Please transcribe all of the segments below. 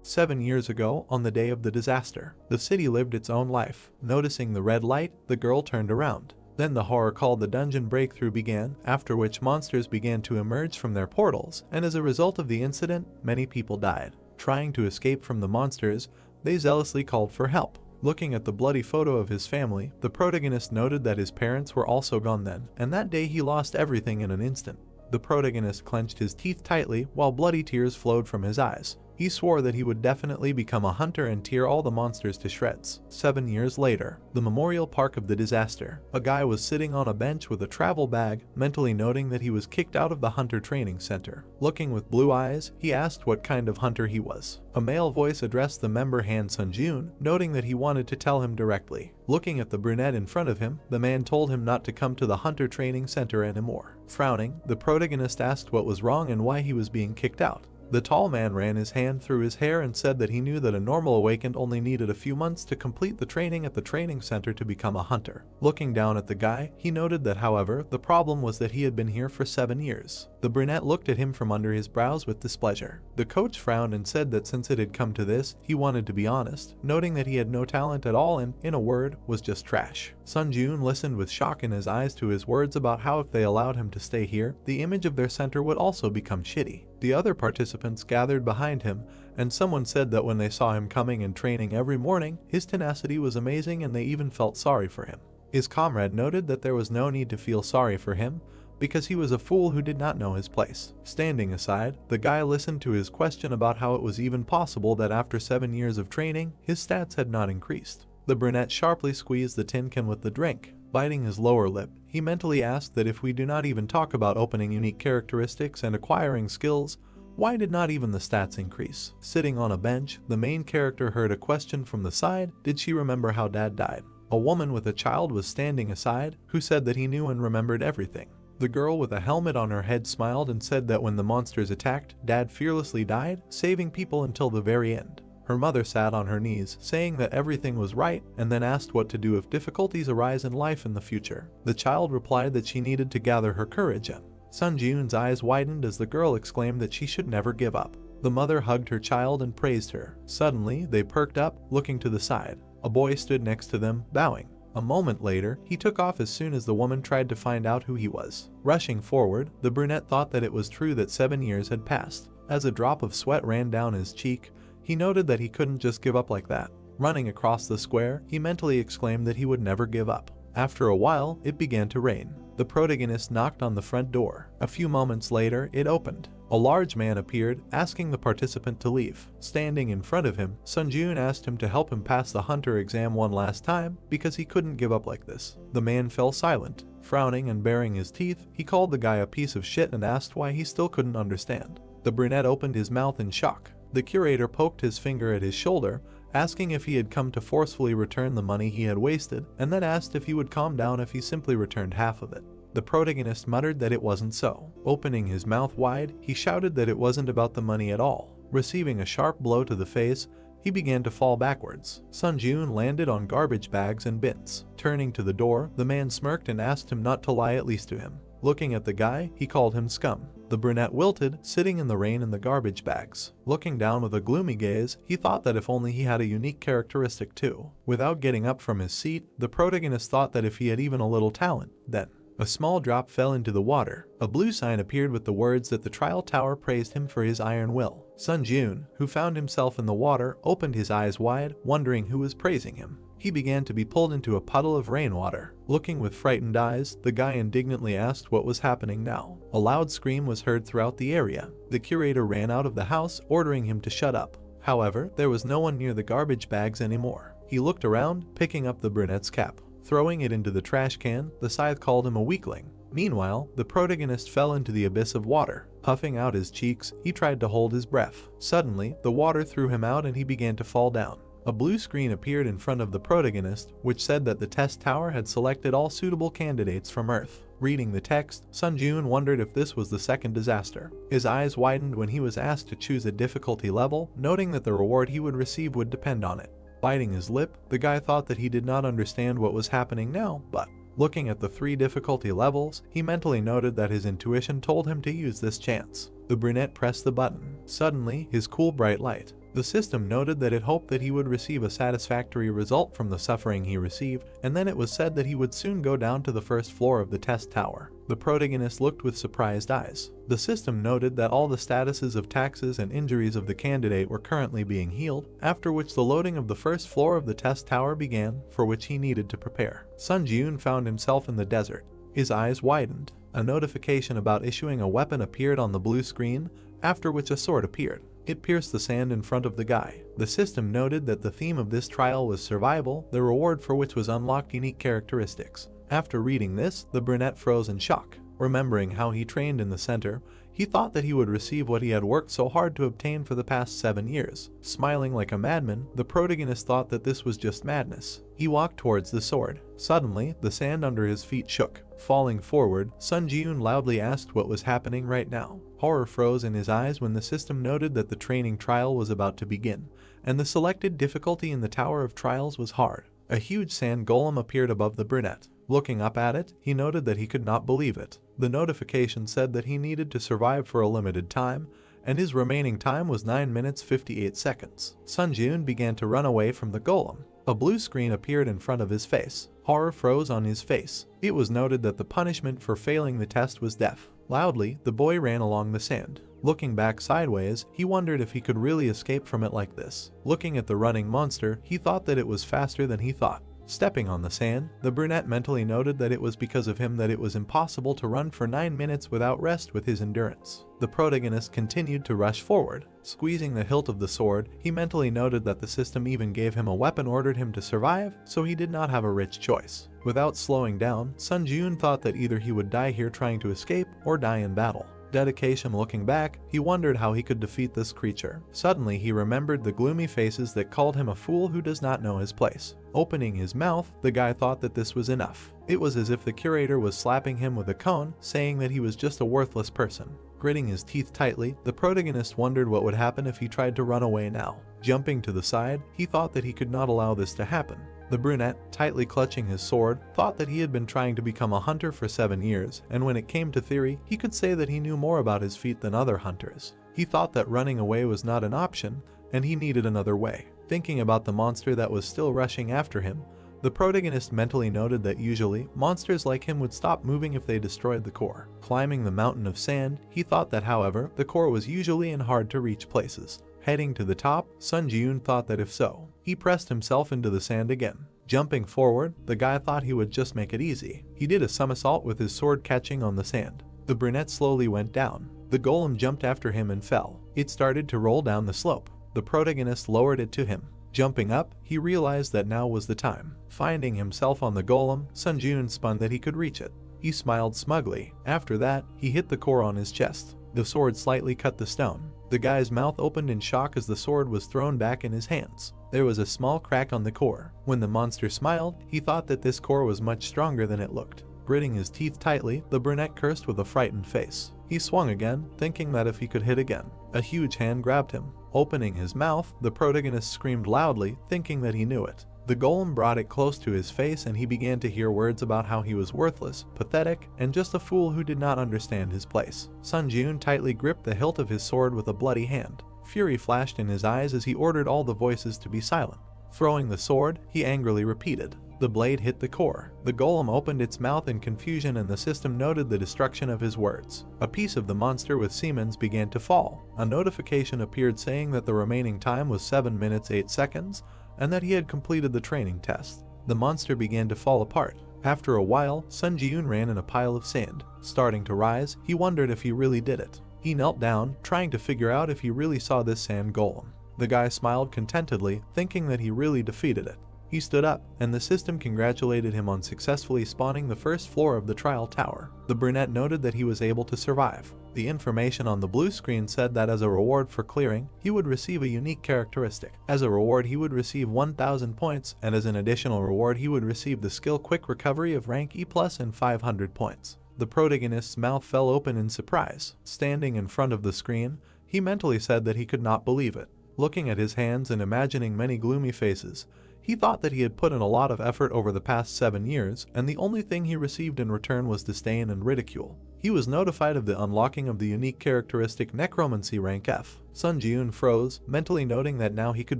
7 years ago, on the day of the disaster, the city lived its own life. Noticing the red light, the girl turned around. Then the horror called the dungeon breakthrough began, after which monsters began to emerge from their portals, and as a result of the incident, many people died. Trying to escape from the monsters, they zealously called for help. Looking at the bloody photo of his family, the protagonist noted that his parents were also gone then, and that day he lost everything in an instant. The protagonist clenched his teeth tightly while bloody tears flowed from his eyes. He swore that he would definitely become a hunter and tear all the monsters to shreds. 7 years later, the memorial park of the disaster. A guy was sitting on a bench with a travel bag, mentally noting that he was kicked out of the hunter training center. Looking with blue eyes, he asked what kind of hunter he was. A male voice addressed the member Han Sunjun, noting that he wanted to tell him directly. Looking at the brunette in front of him, the man told him not to come to the hunter training center anymore. Frowning, the protagonist asked what was wrong and why he was being kicked out. The tall man ran his hand through his hair and said that he knew that a normal awakened only needed a few months to complete the training at the training center to become a hunter. Looking down at the guy, he noted that however, the problem was that he had been here for 7 years. The brunette looked at him from under his brows with displeasure. The coach frowned and said that since it had come to this, he wanted to be honest, noting that he had no talent at all and, in a word, was just trash. Sunjun listened with shock in his eyes to his words about how if they allowed him to stay here, the image of their center would also become shitty. The other participants gathered behind him, and someone said that when they saw him coming and training every morning, his tenacity was amazing and they even felt sorry for him. His comrade noted that there was no need to feel sorry for him, because he was a fool who did not know his place. Standing aside, the guy listened to his question about how it was even possible that after 7 years of training, his stats had not increased. The brunette sharply squeezed the tin can with the drink. Biting his lower lip, he mentally asked that if we do not even talk about opening unique characteristics and acquiring skills, why did not even the stats increase? Sitting on a bench, the main character heard a question from the side. Did she remember how dad died? A woman with a child was standing aside, who said that he knew and remembered everything. The girl with a helmet on her head smiled and said that when the monsters attacked, dad fearlessly died, saving people until the very end. Her mother sat on her knees, saying that everything was right, and then asked what to do if difficulties arise in life in the future. The child replied that she needed to gather her courage and Sunjun's eyes widened as the girl exclaimed that she should never give up. The mother hugged her child and praised her. Suddenly, they perked up, looking to the side. A boy stood next to them, bowing. A moment later, he took off as soon as the woman tried to find out who he was. Rushing forward, the brunette thought that it was true that 7 years had passed. As a drop of sweat ran down his cheek, he noted that he couldn't just give up like that. Running across the square, he mentally exclaimed that he would never give up. After a while, it began to rain. The protagonist knocked on the front door. A few moments later, it opened. A large man appeared, asking the participant to leave. Standing in front of him, Sunjun asked him to help him pass the hunter exam one last time because he couldn't give up like this. The man fell silent. Frowning and baring his teeth, he called the guy a piece of shit and asked why he still couldn't understand. The brunette opened his mouth in shock. The curator poked his finger at his shoulder, asking if he had come to forcefully return the money he had wasted, and then asked if he would calm down if he simply returned half of it. The protagonist muttered that it wasn't so. Opening his mouth wide, he shouted that it wasn't about the money at all. Receiving a sharp blow to the face, he began to fall backwards. Sunjun landed on garbage bags and bins. Turning to the door, the man smirked and asked him not to lie at least to him. Looking at the guy, he called him scum. The brunette wilted, sitting in the rain in the garbage bags. Looking down with a gloomy gaze, he thought that if only he had a unique characteristic too. Without getting up from his seat, the protagonist thought that if he had even a little talent, then a small drop fell into the water. A blue sign appeared with the words that the trial tower praised him for his iron will. Sunjun, who found himself in the water, opened his eyes wide, wondering who was praising him. He began to be pulled into a puddle of rainwater. Looking with frightened eyes, the guy indignantly asked what was happening now. A loud scream was heard throughout the area. The curator ran out of the house, ordering him to shut up. However, there was no one near the garbage bags anymore. He looked around, picking up the brunette's cap. Throwing it into the trash can, the scythe called him a weakling. Meanwhile, the protagonist fell into the abyss of water. Puffing out his cheeks, he tried to hold his breath. Suddenly, the water threw him out and he began to fall down. A blue screen appeared in front of the protagonist, which said that the test tower had selected all suitable candidates from Earth. Reading the text, Sunjun wondered if this was the second disaster. His eyes widened when he was asked to choose a difficulty level, noting that the reward he would receive would depend on it. Biting his lip, the guy thought that he did not understand what was happening now, but looking at the 3 difficulty levels, he mentally noted that his intuition told him to use this chance. The brunette pressed the button. Suddenly, his cool bright light. The system noted that it hoped that he would receive a satisfactory result from the suffering he received, and then it was said that he would soon go down to the first floor of the test tower. The protagonist looked with surprised eyes. The system noted that all the statuses of taxes and injuries of the candidate were currently being healed, after which the loading of the first floor of the test tower began, for which he needed to prepare. Sun Ji-yoon found himself in the desert. His eyes widened. A notification about issuing a weapon appeared on the blue screen, after which a sword appeared. It pierced the sand in front of the guy. The system noted that the theme of this trial was survival, the reward for which was unlocked unique characteristics. After reading this, the brunette froze in shock. Remembering how he trained in the center, he thought that he would receive what he had worked so hard to obtain for the past 7 years. Smiling like a madman, the protagonist thought that this was just madness. He walked towards the sword. Suddenly, the sand under his feet shook. Falling forward, Sun Ji-yoon loudly asked what was happening right now. Horror froze in his eyes when the system noted that the training trial was about to begin, and the selected difficulty in the Tower of Trials was hard. A huge sand golem appeared above the brunette. Looking up at it, he noted that he could not believe it. The notification said that he needed to survive for a limited time, and his remaining time was 9 minutes 58 seconds. Sun Ji-yoon began to run away from the golem. A blue screen appeared in front of his face. Horror froze on his face. It was noted that the punishment for failing the test was death. Loudly, the boy ran along the sand. Looking back sideways, he wondered if he could really escape from it like this. Looking at the running monster, he thought that it was faster than he thought. Stepping on the sand, the brunette mentally noted that it was because of him that it was impossible to run for 9 minutes without rest with his endurance. The protagonist continued to rush forward. Squeezing the hilt of the sword, he mentally noted that the system even gave him a weapon ordered him to survive, so he did not have a rich choice. Without slowing down, Sun Ji-yoon thought that either he would die here trying to escape or die in battle. Dedication looking back, he wondered how he could defeat this creature. Suddenly he remembered the gloomy faces that called him a fool who does not know his place. Opening his mouth, the guy thought that this was enough. It was as if the curator was slapping him with a cone, saying that he was just a worthless person. Gritting his teeth tightly, the protagonist wondered what would happen if he tried to run away now. Jumping to the side, he thought that he could not allow this to happen. The brunette, tightly clutching his sword, thought that he had been trying to become a hunter for 7 years, and when it came to theory, he could say that he knew more about his feat than other hunters. He thought that running away was not an option, and he needed another way. Thinking about the monster that was still rushing after him, the protagonist mentally noted that usually, monsters like him would stop moving if they destroyed the core. Climbing the mountain of sand, he thought that however, the core was usually in hard to reach places. Heading to the top, Sun Ji-yoon thought that if so, he pressed himself into the sand again. Jumping forward, the guy thought he would just make it easy. He did a somersault with his sword catching on the sand. The brunette slowly went down. The golem jumped after him and fell. It started to roll down the slope. The protagonist lowered it to him. Jumping up, he realized that now was the time. Finding himself on the golem, Sun Ji-yoon spun that he could reach it. He smiled smugly. After that, he hit the core on his chest. The sword slightly cut the stone. The guy's mouth opened in shock as the sword was thrown back in his hands. There was a small crack on the core. When the monster smiled, he thought that this core was much stronger than it looked. Gritting his teeth tightly, the brunette cursed with a frightened face. He swung again, thinking that if he could hit again. A huge hand grabbed him. Opening his mouth, the protagonist screamed loudly, thinking that he knew it. The golem brought it close to his face and he began to hear words about how he was worthless, pathetic, and just a fool who did not understand his place. Sun Ji-yoon tightly gripped the hilt of his sword with a bloody hand. Fury flashed in his eyes as he ordered all the voices to be silent. Throwing the sword, he angrily repeated. The blade hit the core. The golem opened its mouth in confusion and the system noted the destruction of his words. A piece of the monster with Siemens began to fall. A notification appeared saying that the remaining time was 7 minutes 8 seconds and that he had completed the training test. The monster began to fall apart. After a while, Sun Ji-yoon ran in a pile of sand. Starting to rise, he wondered if he really did it. He knelt down, trying to figure out if he really saw this sand golem. The guy smiled contentedly, thinking that he really defeated it. He stood up, and the system congratulated him on successfully spawning the first floor of the trial tower. The brunette noted that he was able to survive. The information on the blue screen said that as a reward for clearing, he would receive a unique characteristic. As a reward, he would receive 1,000 points, and as an additional reward, he would receive the skill Quick Recovery of rank E+ and 500 points. The protagonist's mouth fell open in surprise. Standing in front of the screen, he mentally said that he could not believe it. Looking at his hands and imagining many gloomy faces, he thought that he had put in a lot of effort over the past 7 years, and the only thing he received in return was disdain and ridicule. he was notified of the unlocking of the unique characteristic necromancy rank F. Sun Ji-eun froze, mentally noting that now he could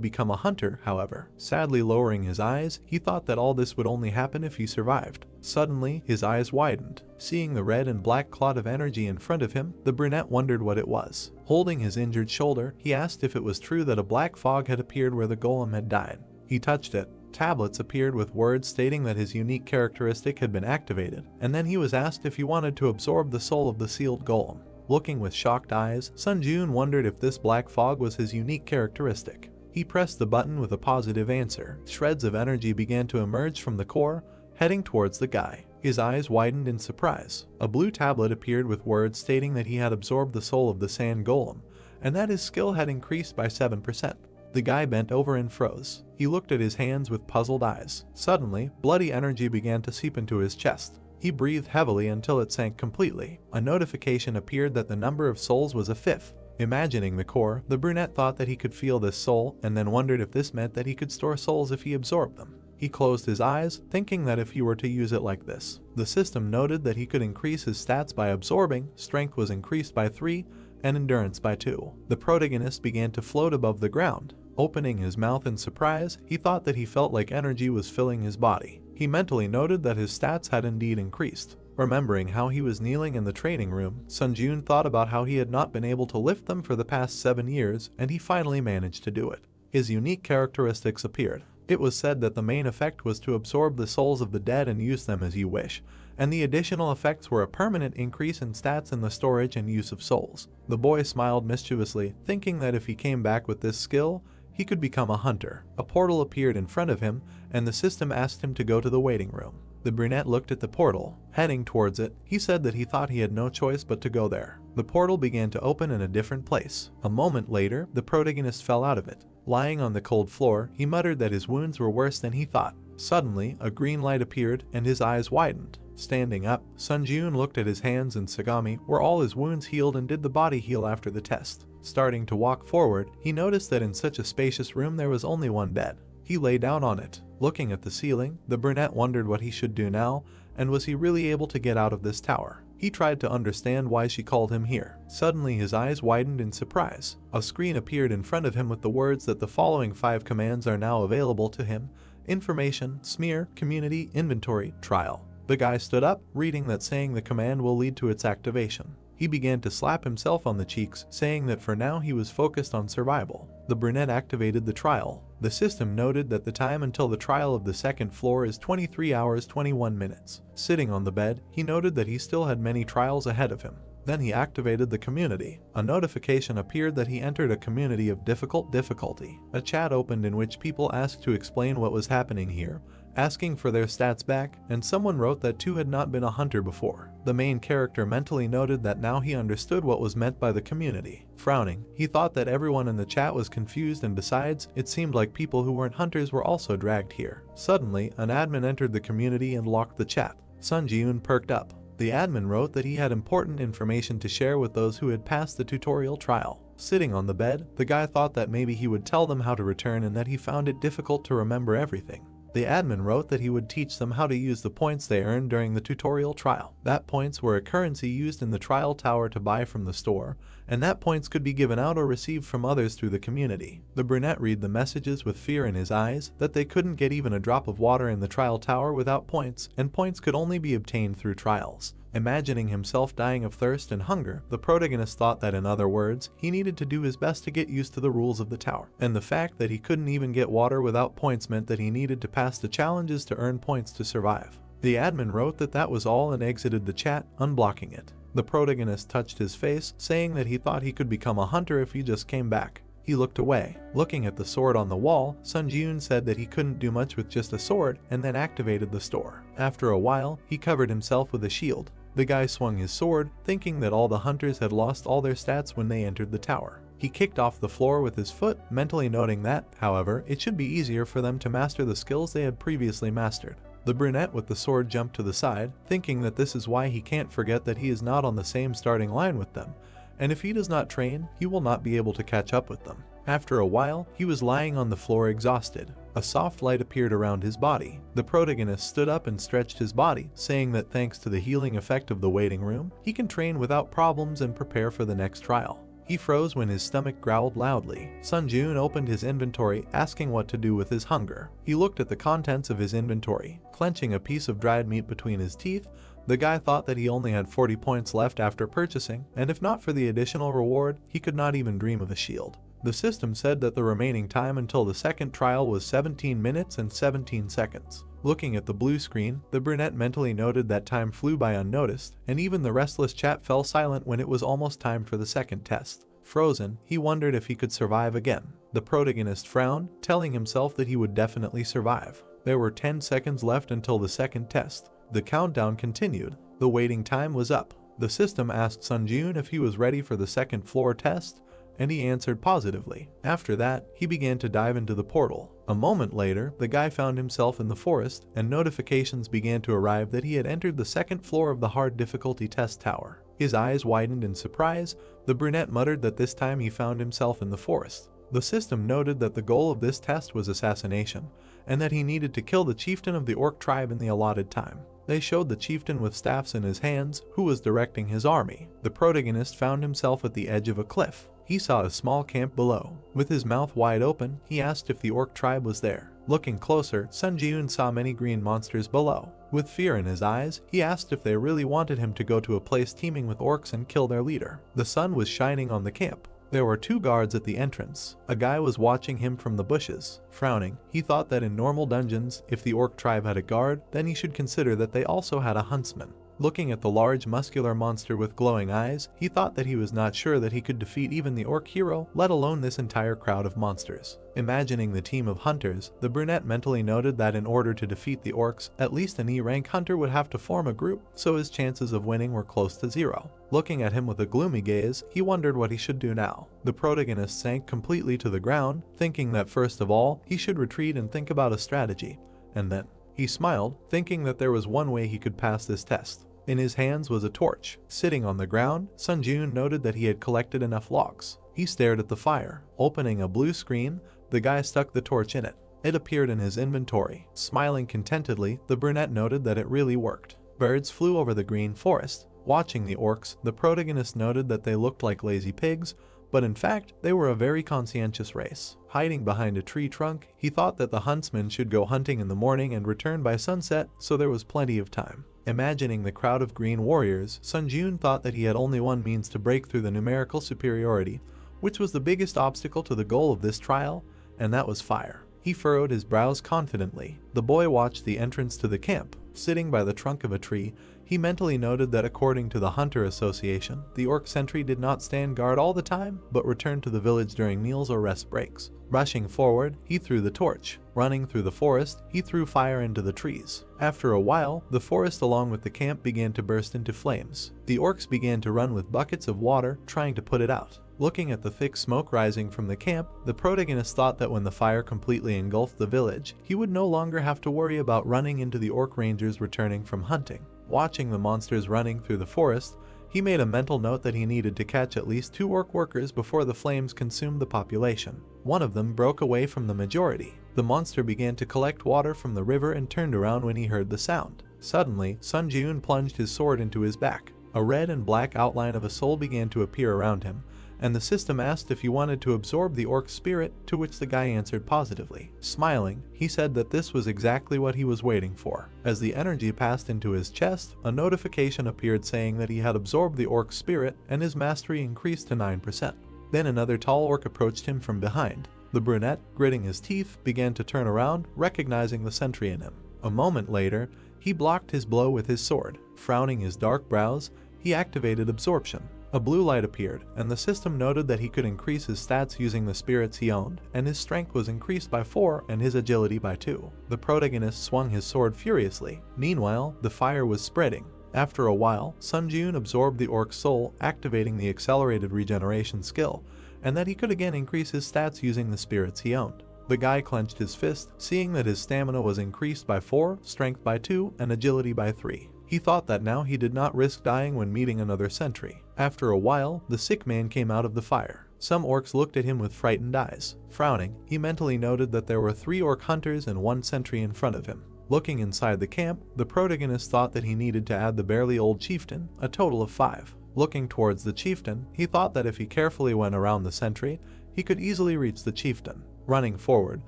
become a hunter. However, sadly lowering his eyes, he thought that all this would only happen if he survived. Suddenly, his eyes widened. Seeing the red and black clot of energy in front of him, the brunette wondered what it was. Holding his injured shoulder, he asked if it was true that a black fog had appeared where the golem had died. He touched it. Tablets appeared with words stating that his unique characteristic had been activated, and then he was asked if he wanted to absorb the soul of the sealed golem. Looking with shocked eyes, Sun Ji-eun wondered if this black fog was his unique characteristic. He pressed the button with a positive answer. Shreds of energy began to emerge from the core, heading towards the guy. His eyes widened in surprise. A blue tablet appeared with words stating that he had absorbed the soul of the sand golem, and that his skill had increased by 7%. The guy bent over and froze. He looked at his hands with puzzled eyes. Suddenly, bloody energy began to seep into his chest. He breathed heavily until it sank completely. A notification appeared that the number of souls was a 5th. Imagining the core, the brunette thought that he could feel this soul, and then wondered if this meant that he could store souls if he absorbed them. He closed his eyes, thinking that if he were to use it like this. The system noted that he could increase his stats by absorbing, strength was increased by 3, and endurance by 2. The protagonist began to float above the ground. Opening his mouth in surprise, he thought that he felt like energy was filling his body. He mentally noted that his stats had indeed increased. Remembering how he was kneeling in the training room, Sun Ji-eun thought about how he had not been able to lift them for the past 7 years, and he finally managed to do it. His unique characteristics appeared. It was said that the main effect was to absorb the souls of the dead and use them as you wish, and the additional effects were a permanent increase in stats and the storage and use of souls. The boy smiled mischievously, thinking that if he came back with this skill, he could become a hunter. A portal appeared in front of him, and the system asked him to go to the waiting room. The brunette looked at the portal. Heading towards it, he said that he thought he had no choice but to go there. The portal began to open in a different place. A moment later, the protagonist fell out of it. Lying on the cold floor, he muttered that his wounds were worse than he thought. Suddenly, a green light appeared, and his eyes widened. Standing up, Sun Ji-eun looked at his hands and Sagami, where all his wounds healed, and did the body heal after the test. Starting to walk forward, he noticed that in such a spacious room there was only one bed. He lay down on it. Looking at the ceiling, the brunette wondered what he should do now, and was he really able to get out of this tower? He tried to understand why she called him here. Suddenly his eyes widened in surprise. A screen appeared in front of him with the words that the following 5 commands are now available to him: information, smear, community, inventory, trial. The guy stood up, reading that, saying the command will lead to its activation. He began to slap himself on the cheeks, saying that for now he was focused on survival. The brunette activated the trial. The system noted that the time until the trial of the second floor is 23 hours 21 minutes. Sitting on the bed, he noted that he still had many trials ahead of him. Then he activated the community. A notification appeared that he entered a community of difficulty. A chat opened in which people asked to explain what was happening here, asking for their stats back, and someone wrote that 2 had not been a hunter before. The main character mentally noted that now he understood what was meant by the community. Frowning, he thought that everyone in the chat was confused, and besides, it seemed like people who weren't hunters were also dragged here. Suddenly, an admin entered the community and locked the chat. Sun Ji-eun perked up. The admin wrote that he had important information to share with those who had passed the tutorial trial. Sitting on the bed, the guy thought that maybe he would tell them how to return and that he found it difficult to remember everything. The admin wrote that he would teach them how to use the points they earned during the tutorial trial. That points were a currency used in the trial tower to buy from the store, and that points could be given out or received from others through the community. The brunette read the messages with fear in his eyes, that they couldn't get even a drop of water in the trial tower without points, and points could only be obtained through trials. Imagining himself dying of thirst and hunger, the protagonist thought that, in other words, he needed to do his best to get used to the rules of the tower. And the fact that he couldn't even get water without points meant that he needed to pass the challenges to earn points to survive. The admin wrote that that was all and exited the chat, unblocking it. The protagonist touched his face, saying that he thought he could become a hunter if he just came back. He looked away. Looking at the sword on the wall, Sun Ji-eun said that he couldn't do much with just a sword, and then activated the store. After a while, he covered himself with a shield. The guy swung his sword, thinking that all the hunters had lost all their stats when they entered the tower. He kicked off the floor with his foot, mentally noting that, however, it should be easier for them to master the skills they had previously mastered. The brunette with the sword jumped to the side, thinking that this is why he can't forget that he is not on the same starting line with them, and if he does not train, he will not be able to catch up with them. After a while, he was lying on the floor exhausted. A soft light appeared around his body. The protagonist stood up and stretched his body, saying that thanks to the healing effect of the waiting room, he can train without problems and prepare for the next trial. He froze when his stomach growled loudly. Sunjun opened his inventory, asking what to do with his hunger. He looked at the contents of his inventory. Clenching a piece of dried meat between his teeth, the guy thought that he only had 40 points left after purchasing, and if not for the additional reward, he could not even dream of a shield. The system said that the remaining time until the second trial was 17 minutes and 17 seconds. Looking at the blue screen, the brunette mentally noted that time flew by unnoticed, and even the restless chat fell silent when it was almost time for the second test. Frozen, he wondered if he could survive again. The protagonist frowned, telling himself that he would definitely survive. There were 10 seconds left until the second test. The countdown continued. The waiting time was up. The system asked Sunjun if he was ready for the second floor test, and he answered positively. After that, he began to dive into the portal. A moment later, the guy found himself in the forest, and notifications began to arrive that he had entered the second floor of the hard difficulty test tower. His eyes widened in surprise. The brunette muttered that this time he found himself in the forest. The system noted that the goal of this test was assassination, and that he needed to kill the chieftain of the orc tribe in the allotted time. They showed the chieftain with staffs in his hands, who was directing his army. The protagonist found himself at the edge of a cliff. He saw a small camp below. With his mouth wide open, he asked if the orc tribe was there. Looking closer, Sunjun saw many green monsters below. With fear in his eyes, he asked if they really wanted him to go to a place teeming with orcs and kill their leader. The sun was shining on the camp. There were 2 guards at the entrance. A guy was watching him from the bushes. Frowning, he thought that in normal dungeons, if the orc tribe had a guard, then he should consider that they also had a huntsman. Looking at the large muscular monster with glowing eyes, he thought that he was not sure that he could defeat even the orc hero, let alone this entire crowd of monsters. Imagining the team of hunters, the brunette mentally noted that in order to defeat the orcs, at least an E-rank hunter would have to form a group, so his chances of winning were close to 0. Looking at him with a gloomy gaze, he wondered what he should do now. The protagonist sank completely to the ground, thinking that first of all, he should retreat and think about a strategy. And then, he smiled, thinking that there was one way he could pass this test. In his hands was a torch. Sitting on the ground, Sunjun noted that he had collected enough logs. He stared at the fire. Opening a blue screen, the guy stuck the torch in it. It appeared in his inventory. Smiling contentedly, the brunette noted that it really worked. Birds flew over the green forest. Watching the orcs, the protagonist noted that they looked like lazy pigs, but in fact, they were a very conscientious race. Hiding behind a tree trunk, he thought that the huntsman should go hunting in the morning and return by sunset, so there was plenty of time. Imagining the crowd of green warriors, Sunjun thought that he had only one means to break through the numerical superiority, which was the biggest obstacle to the goal of this trial, and that was fire. He furrowed his brows confidently. The boy watched the entrance to the camp. Sitting by the trunk of a tree, he mentally noted that according to the Hunter Association, the orc sentry did not stand guard all the time, but returned to the village during meals or rest breaks. Rushing forward, he threw the torch. Running through the forest, he threw fire into the trees. After a while, the forest along with the camp began to burst into flames. The orcs began to run with buckets of water, trying to put it out. Looking at the thick smoke rising from the camp, the protagonist thought that when the fire completely engulfed the village, he would no longer have to worry about running into the orc rangers returning from hunting. Watching the monsters running through the forest, he made a mental note that he needed to catch at least 2 orc workers before the flames consumed the population. One of them broke away from the majority. The monster began to collect water from the river and turned around when he heard the sound. Suddenly, Sunjun plunged his sword into his back. A red and black outline of a soul began to appear around him, and the system asked if he wanted to absorb the orc's spirit, to which the guy answered positively. Smiling, he said that this was exactly what he was waiting for. As the energy passed into his chest, a notification appeared saying that he had absorbed the orc's spirit and his mastery increased to 9%. Then another tall orc approached him from behind. The brunette, gritting his teeth, began to turn around, recognizing the sentry in him. A moment later, he blocked his blow with his sword. Frowning his dark brows, he activated absorption. A blue light appeared, and the system noted that he could increase his stats using the spirits he owned, and his strength was increased by 4 and his agility by 2. The protagonist swung his sword furiously. Meanwhile, the fire was spreading. After a while, Sunjun absorbed the orc's soul, activating the accelerated regeneration skill, and that he could again increase his stats using the spirits he owned. The guy clenched his fist, seeing that his stamina was increased by 4, strength by 2, and agility by 3. He thought that now he did not risk dying when meeting another sentry. After a while, the sick man came out of the fire. Some orcs looked at him with frightened eyes. Frowning, he mentally noted that there were 3 orc hunters and 1 sentry in front of him. Looking inside the camp, the protagonist thought that he needed to add the barely old chieftain, a total of 5. Looking towards the chieftain, he thought that if he carefully went around the sentry, he could easily reach the chieftain. Running forward,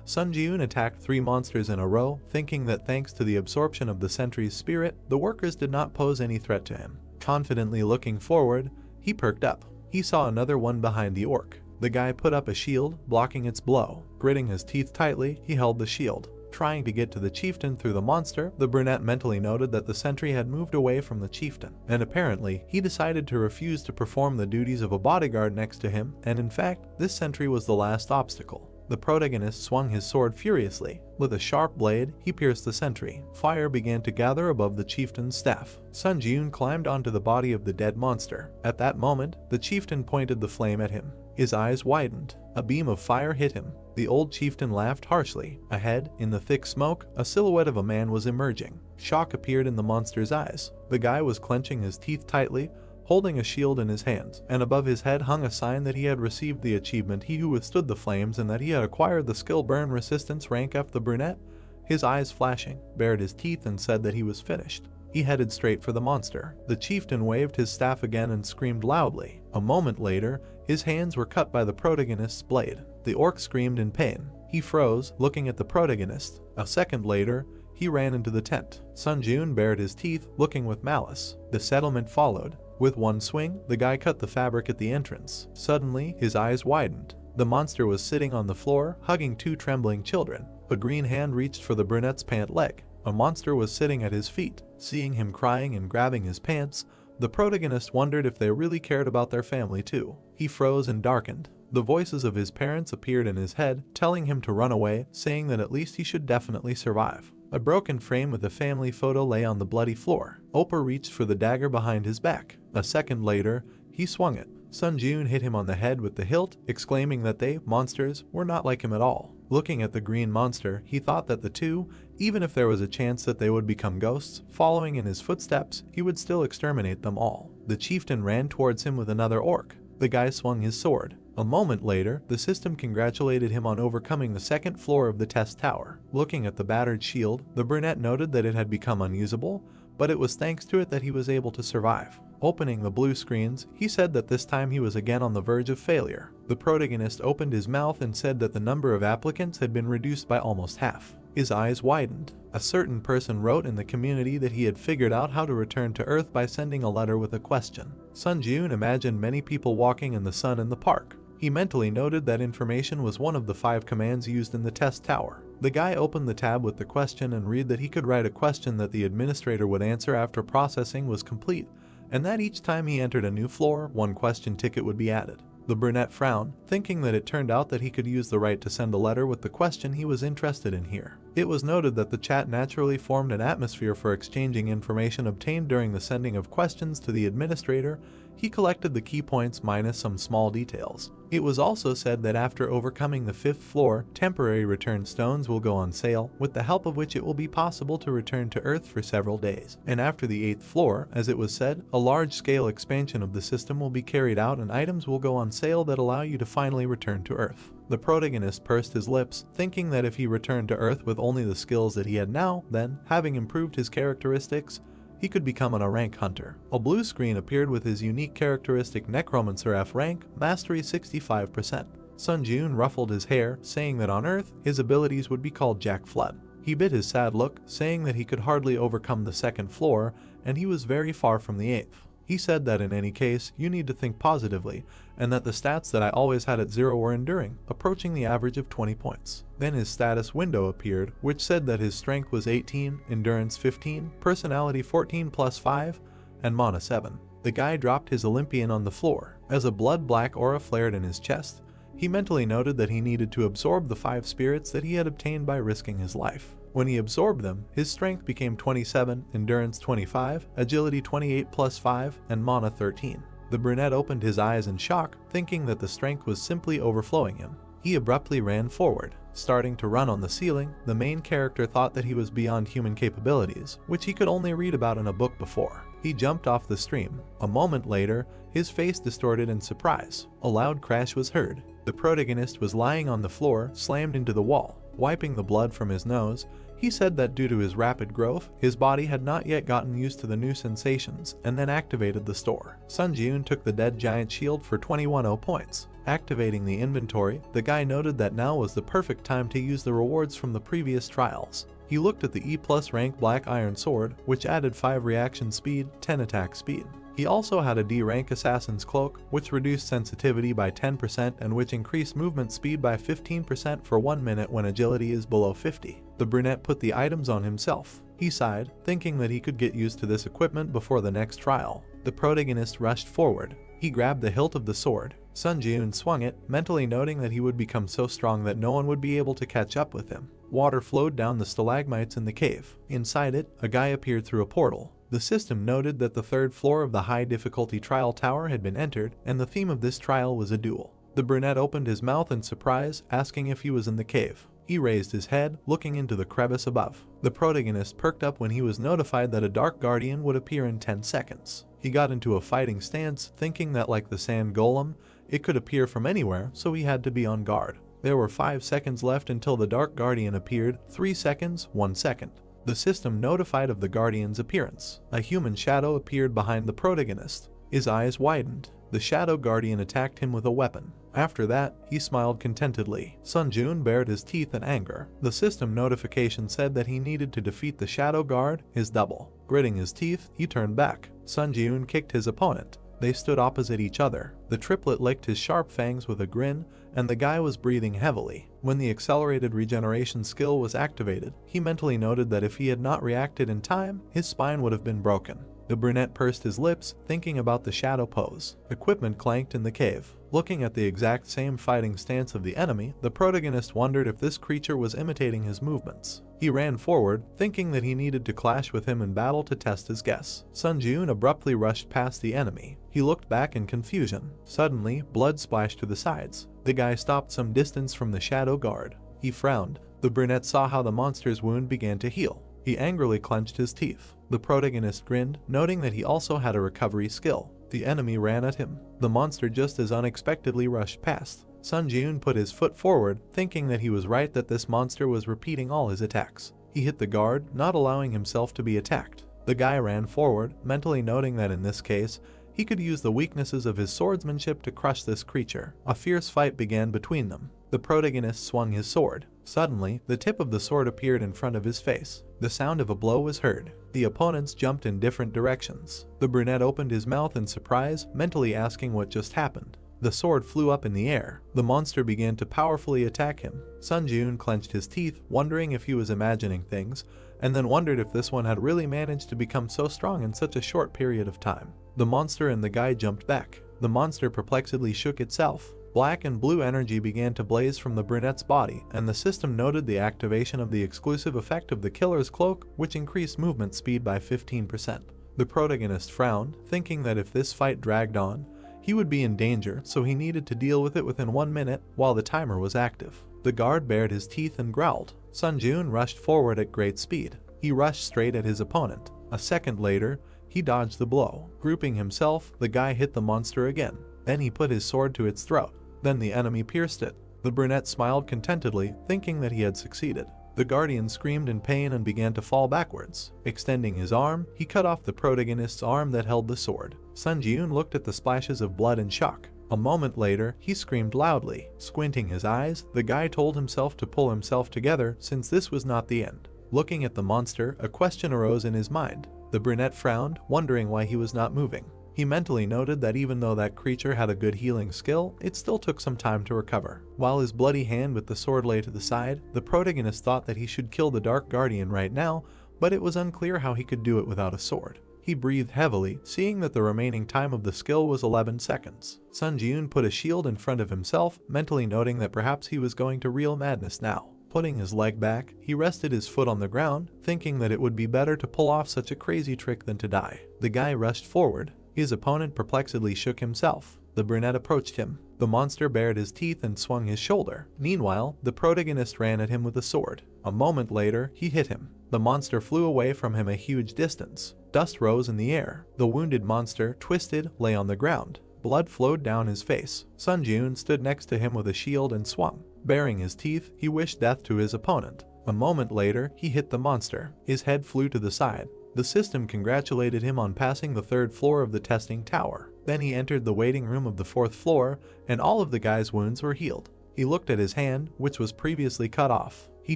Sun Ji-eun attacked 3 monsters in a row, thinking that thanks to the absorption of the sentry's spirit, the workers did not pose any threat to him. Confidently looking forward, he perked up. He saw another one behind the orc. The guy put up a shield, blocking its blow. Gritting his teeth tightly, he held the shield. Trying to get to the chieftain through the monster, the brunette mentally noted that the sentry had moved away from the chieftain, and apparently, he decided to refuse to perform the duties of a bodyguard next to him, and in fact, this sentry was the last obstacle. The protagonist swung his sword furiously. With a sharp blade, he pierced the sentry. Fire began to gather above the chieftain's staff. Sun Ji-eun climbed onto the body of the dead monster. At that moment, the chieftain pointed the flame at him. His eyes widened. A beam of fire hit him. The old chieftain laughed harshly. Ahead, in the thick smoke, a silhouette of a man was emerging. Shock appeared in the monster's eyes. The guy was clenching his teeth tightly, holding a shield in his hands, and above his head hung a sign that he had received the achievement He Who Withstood the Flames and that he had acquired the skill Burn Resistance rank F. The brunette, his eyes flashing, bared his teeth and said that he was finished. He headed straight for the monster. The chieftain waved his staff again and screamed loudly. A moment later, his hands were cut by the protagonist's blade. The orc screamed in pain. He froze, looking at the protagonist. A second later, he ran into the tent. Sun Ji-eun bared his teeth, looking with malice. The settlement followed. With one swing, the guy cut the fabric at the entrance. Suddenly, his eyes widened. The monster was sitting on the floor, hugging 2 trembling children. A green hand reached for the brunette's pant leg. A monster was sitting at his feet. Seeing him crying and grabbing his pants, the protagonist wondered if they really cared about their family too. He froze and darkened. The voices of his parents appeared in his head, telling him to run away, saying that at least he should definitely survive. A broken frame with a family photo lay on the bloody floor. Opa reached for the dagger behind his back. A second later, he swung it. Sun Ji-eun hit him on the head with the hilt, exclaiming that they, monsters, were not like him at all. Looking at the green monster, he thought that the 2, even if there was a chance that they would become ghosts, following in his footsteps, he would still exterminate them all. The chieftain ran towards him with another orc. The guy swung his sword. A moment later, the system congratulated him on overcoming the 2nd floor of the test tower. Looking at the battered shield, the brunette noted that it had become unusable, but it was thanks to it that he was able to survive. Opening the blue screens, he said that this time he was again on the verge of failure. The protagonist opened his mouth and said that the number of applicants had been reduced by almost half. His eyes widened. A certain person wrote in the community that he had figured out how to return to Earth by sending a letter with a question. Sun Ji-eun imagined many people walking in the sun in the park. He mentally noted that information was one of the 5 commands used in the test tower. The guy opened the tab with the question and read that he could write a question that the administrator would answer after processing was complete, and that each time he entered a new floor, 1 question ticket would be added. The brunette frowned, thinking that it turned out that he could use the right to send a letter with the question he was interested in here. It was noted that the chat naturally formed an atmosphere for exchanging information obtained during the sending of questions to the administrator. He collected the key points minus some small details. It was also said that after overcoming the 5th floor, temporary return stones will go on sale, with the help of which it will be possible to return to Earth for several days. And after the 8th floor, as it was said, a large-scale expansion of the system will be carried out and items will go on sale that allow you to finally return to Earth. The protagonist pursed his lips, thinking that if he returned to Earth with only the skills that he had now, then, having improved his characteristics, he could become a rank hunter. A blue screen appeared with his unique characteristic Necromancer F rank, mastery 65%. Sun Ji-eun ruffled his hair, saying that on Earth, his abilities would be called Jack Flood. He bit his sad look, saying that he could hardly overcome the 2nd floor, and he was very far from the 8th. He said that in any case, you need to think positively, and that the stats that I always had at 0 were enduring, approaching the average of 20 points. Then his status window appeared, which said that his strength was 18, endurance 15, personality 14 plus 5, and mana 7. The guy dropped his Olympian on the floor. As a blood-black aura flared in his chest, he mentally noted that he needed to absorb the 5 spirits that he had obtained by risking his life. When he absorbed them, his strength became 27, endurance 25, agility 28 plus 5, and mana 13. The brunette opened his eyes in shock, thinking that the strength was simply overflowing him. He abruptly ran forward. Starting to run on the ceiling, the main character thought that he was beyond human capabilities, which he could only read about in a book before. He jumped off the stream. A moment later, his face distorted in surprise. A loud crash was heard. The protagonist was lying on the floor, slammed into the wall. Wiping the blood from his nose, he said that due to his rapid growth, his body had not yet gotten used to the new sensations, and then activated the store. Sun Ji-eun took the dead giant shield for 21 points. Activating the inventory, the guy noted that now was the perfect time to use the rewards from the previous trials. He looked at the E+ rank Black Iron Sword, which added 5 reaction speed, 10 attack speed. He also had a D rank Assassin's Cloak, which reduced sensitivity by 10% and which increased movement speed by 15% for 1 minute when agility is below 50. The brunette put the items on himself. He sighed, thinking that he could get used to this equipment before the next trial. The protagonist rushed forward. He grabbed the hilt of the sword. Sun Ji-eun swung it, mentally noting that he would become so strong that no one would be able to catch up with him. Water flowed down the stalagmites in the cave. Inside it, a guy appeared through a portal. The system noted that the 3rd floor of the high difficulty trial tower had been entered, and the theme of this trial was a duel. The brunette opened his mouth in surprise, asking if he was in the cave. He raised his head, looking into the crevice above. The protagonist perked up when he was notified that a dark guardian would appear in 10 seconds. He got into a fighting stance, thinking that like the sand golem, it could appear from anywhere, so he had to be on guard. There were 5 seconds left until the dark guardian appeared, 3 seconds, 1 second. The system notified of the guardian's appearance. A human shadow appeared behind the protagonist. His eyes widened. The shadow guardian attacked him with a weapon. After that, he smiled contentedly. Sun Ji-eun bared his teeth in anger. The system notification said that he needed to defeat the shadow guard, his double. Gritting his teeth, he turned back. Sun Ji-eun kicked his opponent. They stood opposite each other. The triplet licked his sharp fangs with a grin, and the guy was breathing heavily. When the accelerated regeneration skill was activated, he mentally noted that if he had not reacted in time, his spine would have been broken. The brunette pursed his lips, thinking about the shadow pose. Equipment clanked in the cave. Looking at the exact same fighting stance of the enemy, the protagonist wondered if this creature was imitating his movements. He ran forward, thinking that he needed to clash with him in battle to test his guess. Sun Ji-eun abruptly rushed past the enemy. He looked back in confusion. Suddenly, blood splashed to the sides. The guy stopped some distance from the shadow guard. He frowned. The brunette saw how the monster's wound began to heal. He angrily clenched his teeth. The protagonist grinned, noting that he also had a recovery skill. The enemy ran at him. The monster just as unexpectedly rushed past. Sun Ji-eun put his foot forward, thinking that he was right that this monster was repeating all his attacks. He hit the guard, not allowing himself to be attacked. The guy ran forward, mentally noting that in this case, he could use the weaknesses of his swordsmanship to crush this creature. A fierce fight began between them. The protagonist swung his sword. Suddenly, the tip of the sword appeared in front of his face. The sound of a blow was heard. The opponents jumped in different directions. The brunette opened his mouth in surprise, mentally asking what just happened. The sword flew up in the air. The monster began to powerfully attack him. Sun Ji-eun clenched his teeth, wondering if he was imagining things, and then wondered if this one had really managed to become so strong in such a short period of time. The monster and the guy jumped back. The monster perplexedly shook itself. Black and blue energy began to blaze from the brunette's body, and the system noted the activation of the exclusive effect of the killer's cloak, which increased movement speed by 15%. The protagonist frowned, thinking that if this fight dragged on, he would be in danger, so he needed to deal with it within 1 minute while the timer was active. The guard bared his teeth and growled. Sun Ji-eun rushed forward at great speed. He rushed straight at his opponent. A second later, he dodged the blow. Grouping himself, the guy hit the monster again. Then he put his sword to its throat. Then the enemy pierced it. The brunette smiled contentedly, thinking that he had succeeded. The guardian screamed in pain and began to fall backwards. Extending his arm, he cut off the protagonist's arm that held the sword. Sun Ji-eun looked at the splashes of blood in shock. A moment later, he screamed loudly. Squinting his eyes, the guy told himself to pull himself together since this was not the end. Looking at the monster, a question arose in his mind. The brunette frowned, wondering why he was not moving. He mentally noted that even though that creature had a good healing skill, it still took some time to recover. While his bloody hand with the sword lay to the side, the protagonist thought that he should kill the Dark Guardian right now, but it was unclear how he could do it without a sword. He breathed heavily, seeing that the remaining time of the skill was 11 seconds. Sun Ji-eun put a shield in front of himself, mentally noting that perhaps he was going to real madness now. Putting his leg back, he rested his foot on the ground, thinking that it would be better to pull off such a crazy trick than to die. The guy rushed forward. His opponent perplexedly shook himself. The brunette approached him. The monster bared his teeth and swung his shoulder. Meanwhile, the protagonist ran at him with a sword. A moment later, he hit him. The monster flew away from him a huge distance. Dust rose in the air. The wounded monster, twisted, lay on the ground. Blood flowed down his face. Sun Jun stood next to him with a shield and swung. Baring his teeth, he wished death to his opponent. A moment later, he hit the monster. His head flew to the side. The system congratulated him on passing the 3rd floor of the testing tower. Then he entered the waiting room of the 4th floor, and all of the guy's wounds were healed. He looked at his hand, which was previously cut off. He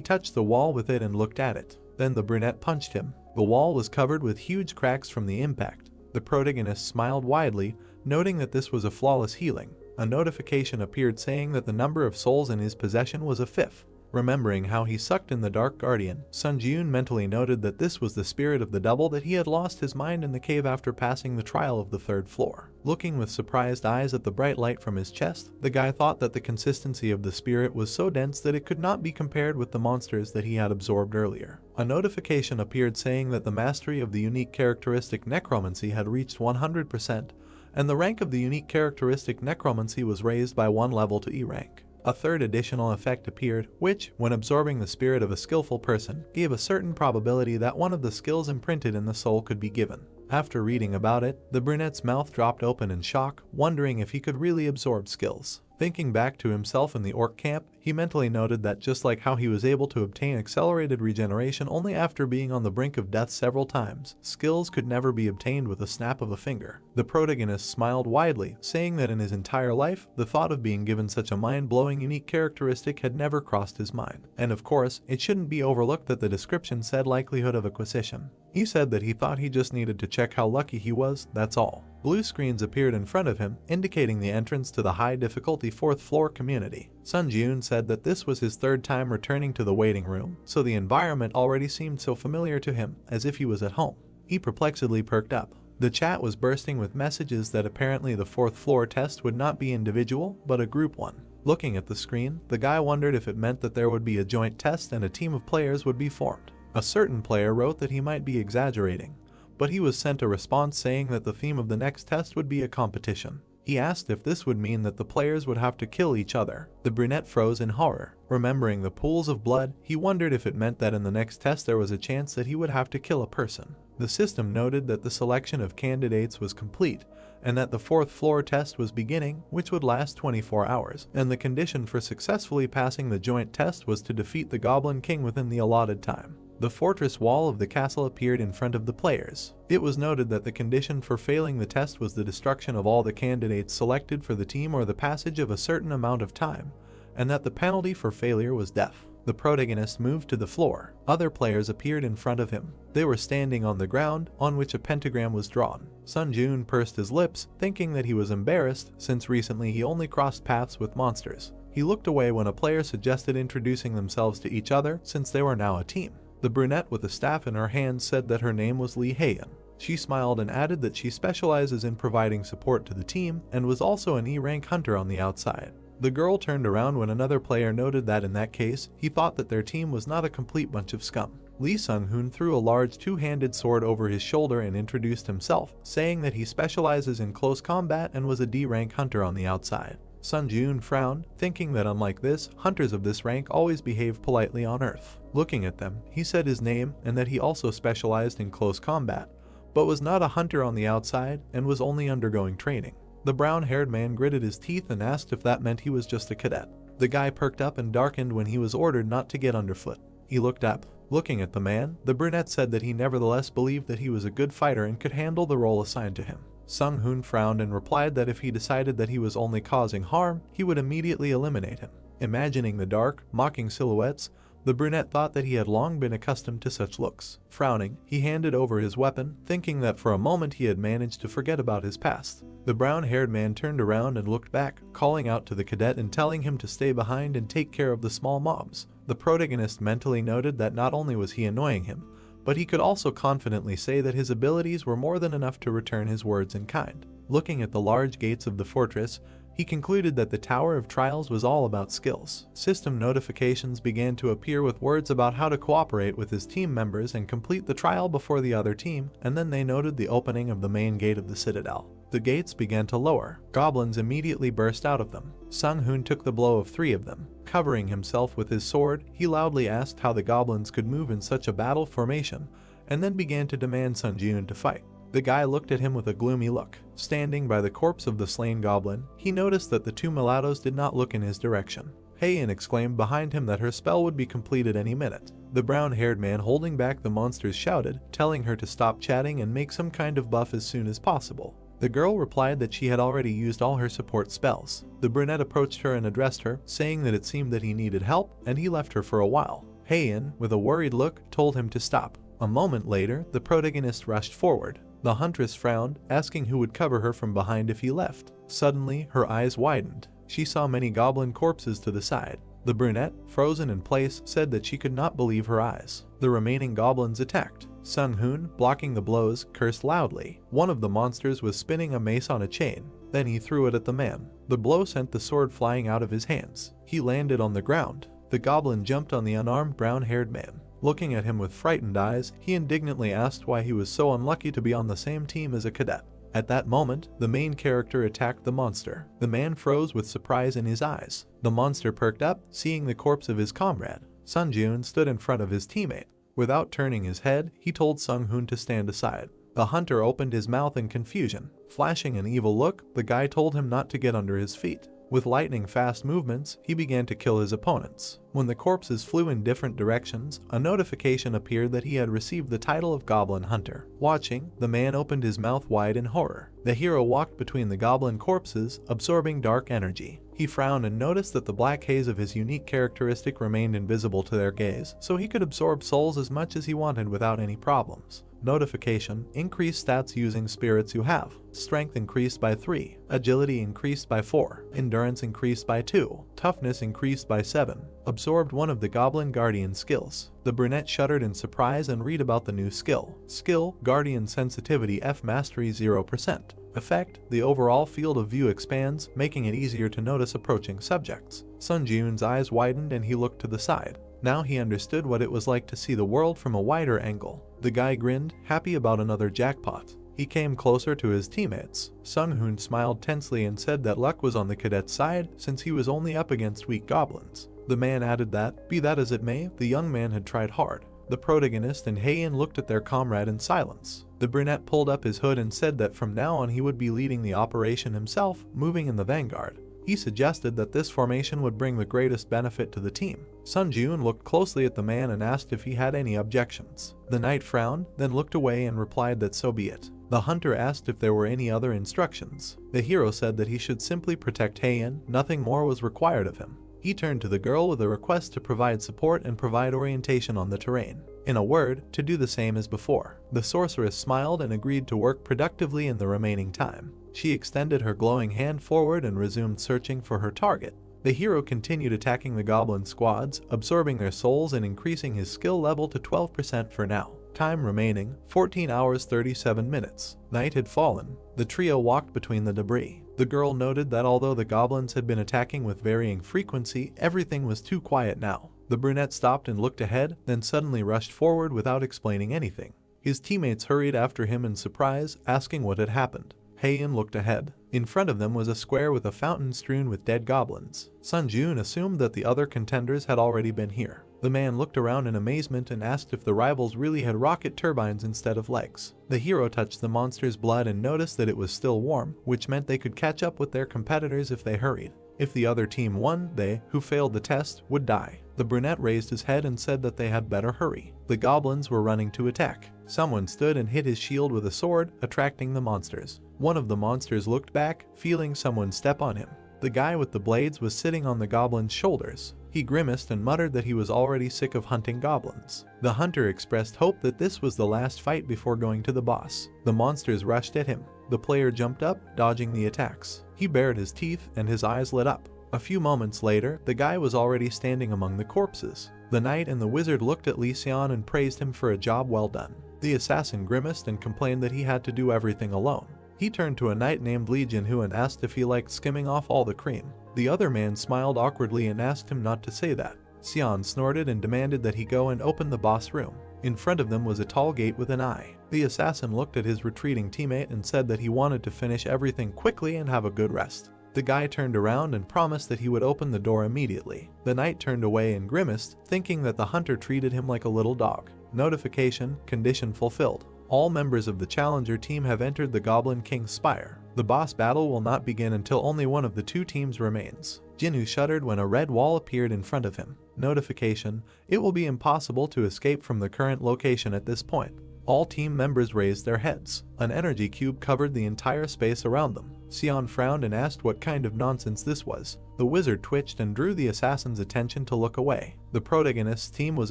touched the wall with it and looked at it. Then the brunette punched him. The wall was covered with huge cracks from the impact. The protagonist smiled widely, noting that this was a flawless healing. A notification appeared saying that the number of souls in his possession was a 5th. Remembering how he sucked in the Dark Guardian, Sun Jun mentally noted that this was the spirit of the double that he had lost his mind in the cave after passing the trial of the 3rd floor. Looking with surprised eyes at the bright light from his chest, the guy thought that the consistency of the spirit was so dense that it could not be compared with the monsters that he had absorbed earlier. A notification appeared saying that the mastery of the unique characteristic necromancy had reached 100%, and the rank of the unique characteristic necromancy was raised by 1 level to E rank. A 3rd additional effect appeared, which, when absorbing the spirit of a skillful person, gave a certain probability that one of the skills imprinted in the soul could be given. After reading about it, the brunette's mouth dropped open in shock, wondering if he could really absorb skills. Thinking back to himself in the orc camp, he mentally noted that just like how he was able to obtain accelerated regeneration only after being on the brink of death several times, skills could never be obtained with a snap of a finger. The protagonist smiled widely, saying that in his entire life, the thought of being given such a mind-blowing unique characteristic had never crossed his mind. And of course, it shouldn't be overlooked that the description said likelihood of acquisition. He said that he thought he just needed to check how lucky he was, that's all. Blue screens appeared in front of him, indicating the entrance to the high difficulty 4th floor community. Sun Jun said that this was his 3rd time returning to the waiting room, so the environment already seemed so familiar to him, as if he was at home. He perplexedly perked up. The chat was bursting with messages that apparently the 4th floor test would not be individual, but a group one. Looking at the screen, the guy wondered if it meant that there would be a joint test and a team of players would be formed. A certain player wrote that he might be exaggerating, but he was sent a response saying that the theme of the next test would be a competition. He asked if this would mean that the players would have to kill each other. The brunette froze in horror. Remembering the pools of blood, he wondered if it meant that in the next test there was a chance that he would have to kill a person. The system noted that the selection of candidates was complete, and that the 4th floor test was beginning, which would last 24 hours, and the condition for successfully passing the joint test was to defeat the Goblin King within the allotted time. The fortress wall of the castle appeared in front of the players. It was noted that the condition for failing the test was the destruction of all the candidates selected for the team or the passage of a certain amount of time, and that the penalty for failure was death. The protagonist moved to the floor. Other players appeared in front of him. They were standing on the ground, on which a pentagram was drawn. Sun Jun pursed his lips, thinking that he was embarrassed, since recently he only crossed paths with monsters. He looked away when a player suggested introducing themselves to each other, since they were now a team. The brunette with a staff in her hand said that her name was Lee Heian. She smiled and added that she specializes in providing support to the team and was also an E-rank hunter on the outside. The girl turned around when another player noted that in that case, he thought that their team was not a complete bunch of scum. Lee Sung-hoon threw a large two-handed sword over his shoulder and introduced himself, saying that he specializes in close combat and was a D-rank hunter on the outside. Sun Jun frowned, thinking that unlike this, hunters of this rank always behave politely on Earth. Looking at them, he said his name and that he also specialized in close combat, but was not a hunter on the outside and was only undergoing training. The brown-haired man gritted his teeth and asked if that meant he was just a cadet. The guy perked up and darkened when he was ordered not to get underfoot. He looked up. Looking at the man, the brunette said that he nevertheless believed that he was a good fighter and could handle the role assigned to him. Sung-hoon frowned and replied that if he decided that he was only causing harm, he would immediately eliminate him. Imagining the dark, mocking silhouettes, the brunette thought that he had long been accustomed to such looks. Frowning, he handed over his weapon, thinking that for a moment he had managed to forget about his past. The brown-haired man turned around and looked back, calling out to the cadet and telling him to stay behind and take care of the small mobs. The protagonist mentally noted that not only was he annoying him, but he could also confidently say that his abilities were more than enough to return his words in kind. Looking at the large gates of the fortress, he concluded that the Tower of Trials was all about skills. System notifications began to appear with words about how to cooperate with his team members and complete the trial before the other team, and then they noted the opening of the main gate of the citadel. The gates began to lower. Goblins immediately burst out of them. Sung-hoon took the blow of 3 of them. Covering himself with his sword, he loudly asked how the goblins could move in such a battle formation, and then began to demand Sun Jun to fight. The guy looked at him with a gloomy look. Standing by the corpse of the slain goblin, he noticed that the two mulattoes did not look in his direction. Heian exclaimed behind him that her spell would be completed any minute. The brown-haired man holding back the monsters shouted, telling her to stop chatting and make some kind of buff as soon as possible. The girl replied that she had already used all her support spells. The brunette approached her and addressed her, saying that it seemed that he needed help, and he left her for a while. Heian, with a worried look, told him to stop. A moment later, the protagonist rushed forward. The huntress frowned, asking who would cover her from behind if he left. Suddenly, her eyes widened. She saw many goblin corpses to the side. The brunette, frozen in place, said that she could not believe her eyes. The remaining goblins attacked. Sung Hoon, blocking the blows, cursed loudly. One of the monsters was spinning a mace on a chain. Then he threw it at the man. The blow sent the sword flying out of his hands. He landed on the ground. The goblin jumped on the unarmed brown-haired man. Looking at him with frightened eyes, he indignantly asked why he was so unlucky to be on the same team as a cadet. At that moment, the main character attacked the monster. The man froze with surprise in his eyes. The monster perked up, seeing the corpse of his comrade. Sun Jun stood in front of his teammate. Without turning his head, he told Sung Hoon to stand aside. The hunter opened his mouth in confusion. Flashing an evil look, the guy told him not to get under his feet. With lightning-fast movements, he began to kill his opponents. When the corpses flew in different directions, a notification appeared that he had received the title of Goblin Hunter. Watching, the man opened his mouth wide in horror. The hero walked between the goblin corpses, absorbing dark energy. He frowned and noticed that the black haze of his unique characteristic remained invisible to their gaze, so he could absorb souls as much as he wanted without any problems. Notification: increased stats using spirits you have. Strength increased by 3, agility increased by 4, endurance increased by 2, toughness increased by 7. Absorbed one of the Goblin Guardian skills. The brunette shuddered in surprise and read about the new skill. Skill: Guardian Sensitivity F Mastery 0%. Effect: the overall field of view expands, making it easier to notice approaching subjects. Sun Jun's eyes widened and he looked to the side. Now he understood what it was like to see the world from a wider angle. The guy grinned, happy about another jackpot. He came closer to his teammates. Sung Hoon smiled tensely and said that luck was on the cadet's side since he was only up against weak goblins. The man added that, be that as it may, the young man had tried hard. The protagonist and Heian looked at their comrade in silence. The brunette pulled up his hood and said that from now on he would be leading the operation himself, moving in the vanguard. He suggested that this formation would bring the greatest benefit to the team. Sun Jun looked closely at the man and asked if he had any objections. The knight frowned, then looked away and replied that so be it. The hunter asked if there were any other instructions. The hero said that he should simply protect Heian, nothing more was required of him. He turned to the girl with a request to provide support and provide orientation on the terrain. In a word, to do the same as before. The sorceress smiled and agreed to work productively in the remaining time. She extended her glowing hand forward and resumed searching for her target. The hero continued attacking the goblin squads, absorbing their souls and increasing his skill level to 12% for now. Time remaining, 14 hours 37 minutes. Night had fallen. The trio walked between the debris. The girl noted that although the goblins had been attacking with varying frequency, everything was too quiet now. The brunette stopped and looked ahead, then suddenly rushed forward without explaining anything. His teammates hurried after him in surprise, asking what had happened. Heian looked ahead. In front of them was a square with a fountain strewn with dead goblins. Sun Jun assumed that the other contenders had already been here. The man looked around in amazement and asked if the rivals really had rocket turbines instead of legs. The hero touched the monster's blood and noticed that it was still warm, which meant they could catch up with their competitors if they hurried. If the other team won, they, who failed the test, would die. The brunette raised his head and said that they had better hurry. The goblins were running to attack. Someone stood and hit his shield with a sword, attracting the monsters. One of the monsters looked back, feeling someone step on him. The guy with the blades was sitting on the goblin's shoulders. He grimaced and muttered that he was already sick of hunting goblins. The hunter expressed hope that this was the last fight before going to the boss. The monsters rushed at him. The player jumped up, dodging the attacks. He bared his teeth and his eyes lit up. A few moments later, the guy was already standing among the corpses. The knight and the wizard looked at Lee Xian and praised him for a job well done. The assassin grimaced and complained that he had to do everything alone. He turned to a knight named Li Jinhu and asked if he liked skimming off all the cream. The other man smiled awkwardly and asked him not to say that. Xian snorted and demanded that he go and open the boss room. In front of them was a tall gate with an eye. The assassin looked at his retreating teammate and said that he wanted to finish everything quickly and have a good rest. The guy turned around and promised that he would open the door immediately. The knight turned away and grimaced, thinking that the hunter treated him like a little dog. Notification, condition fulfilled. All members of the challenger team have entered the Goblin King's Spire. The boss battle will not begin until only one of the two teams remains. Jinwoo shuddered when a red wall appeared in front of him. Notification, it will be impossible to escape from the current location at this point. All team members raised their heads. An energy cube covered the entire space around them. Sion frowned and asked what kind of nonsense this was. The wizard twitched and drew the assassin's attention to look away. The protagonist's team was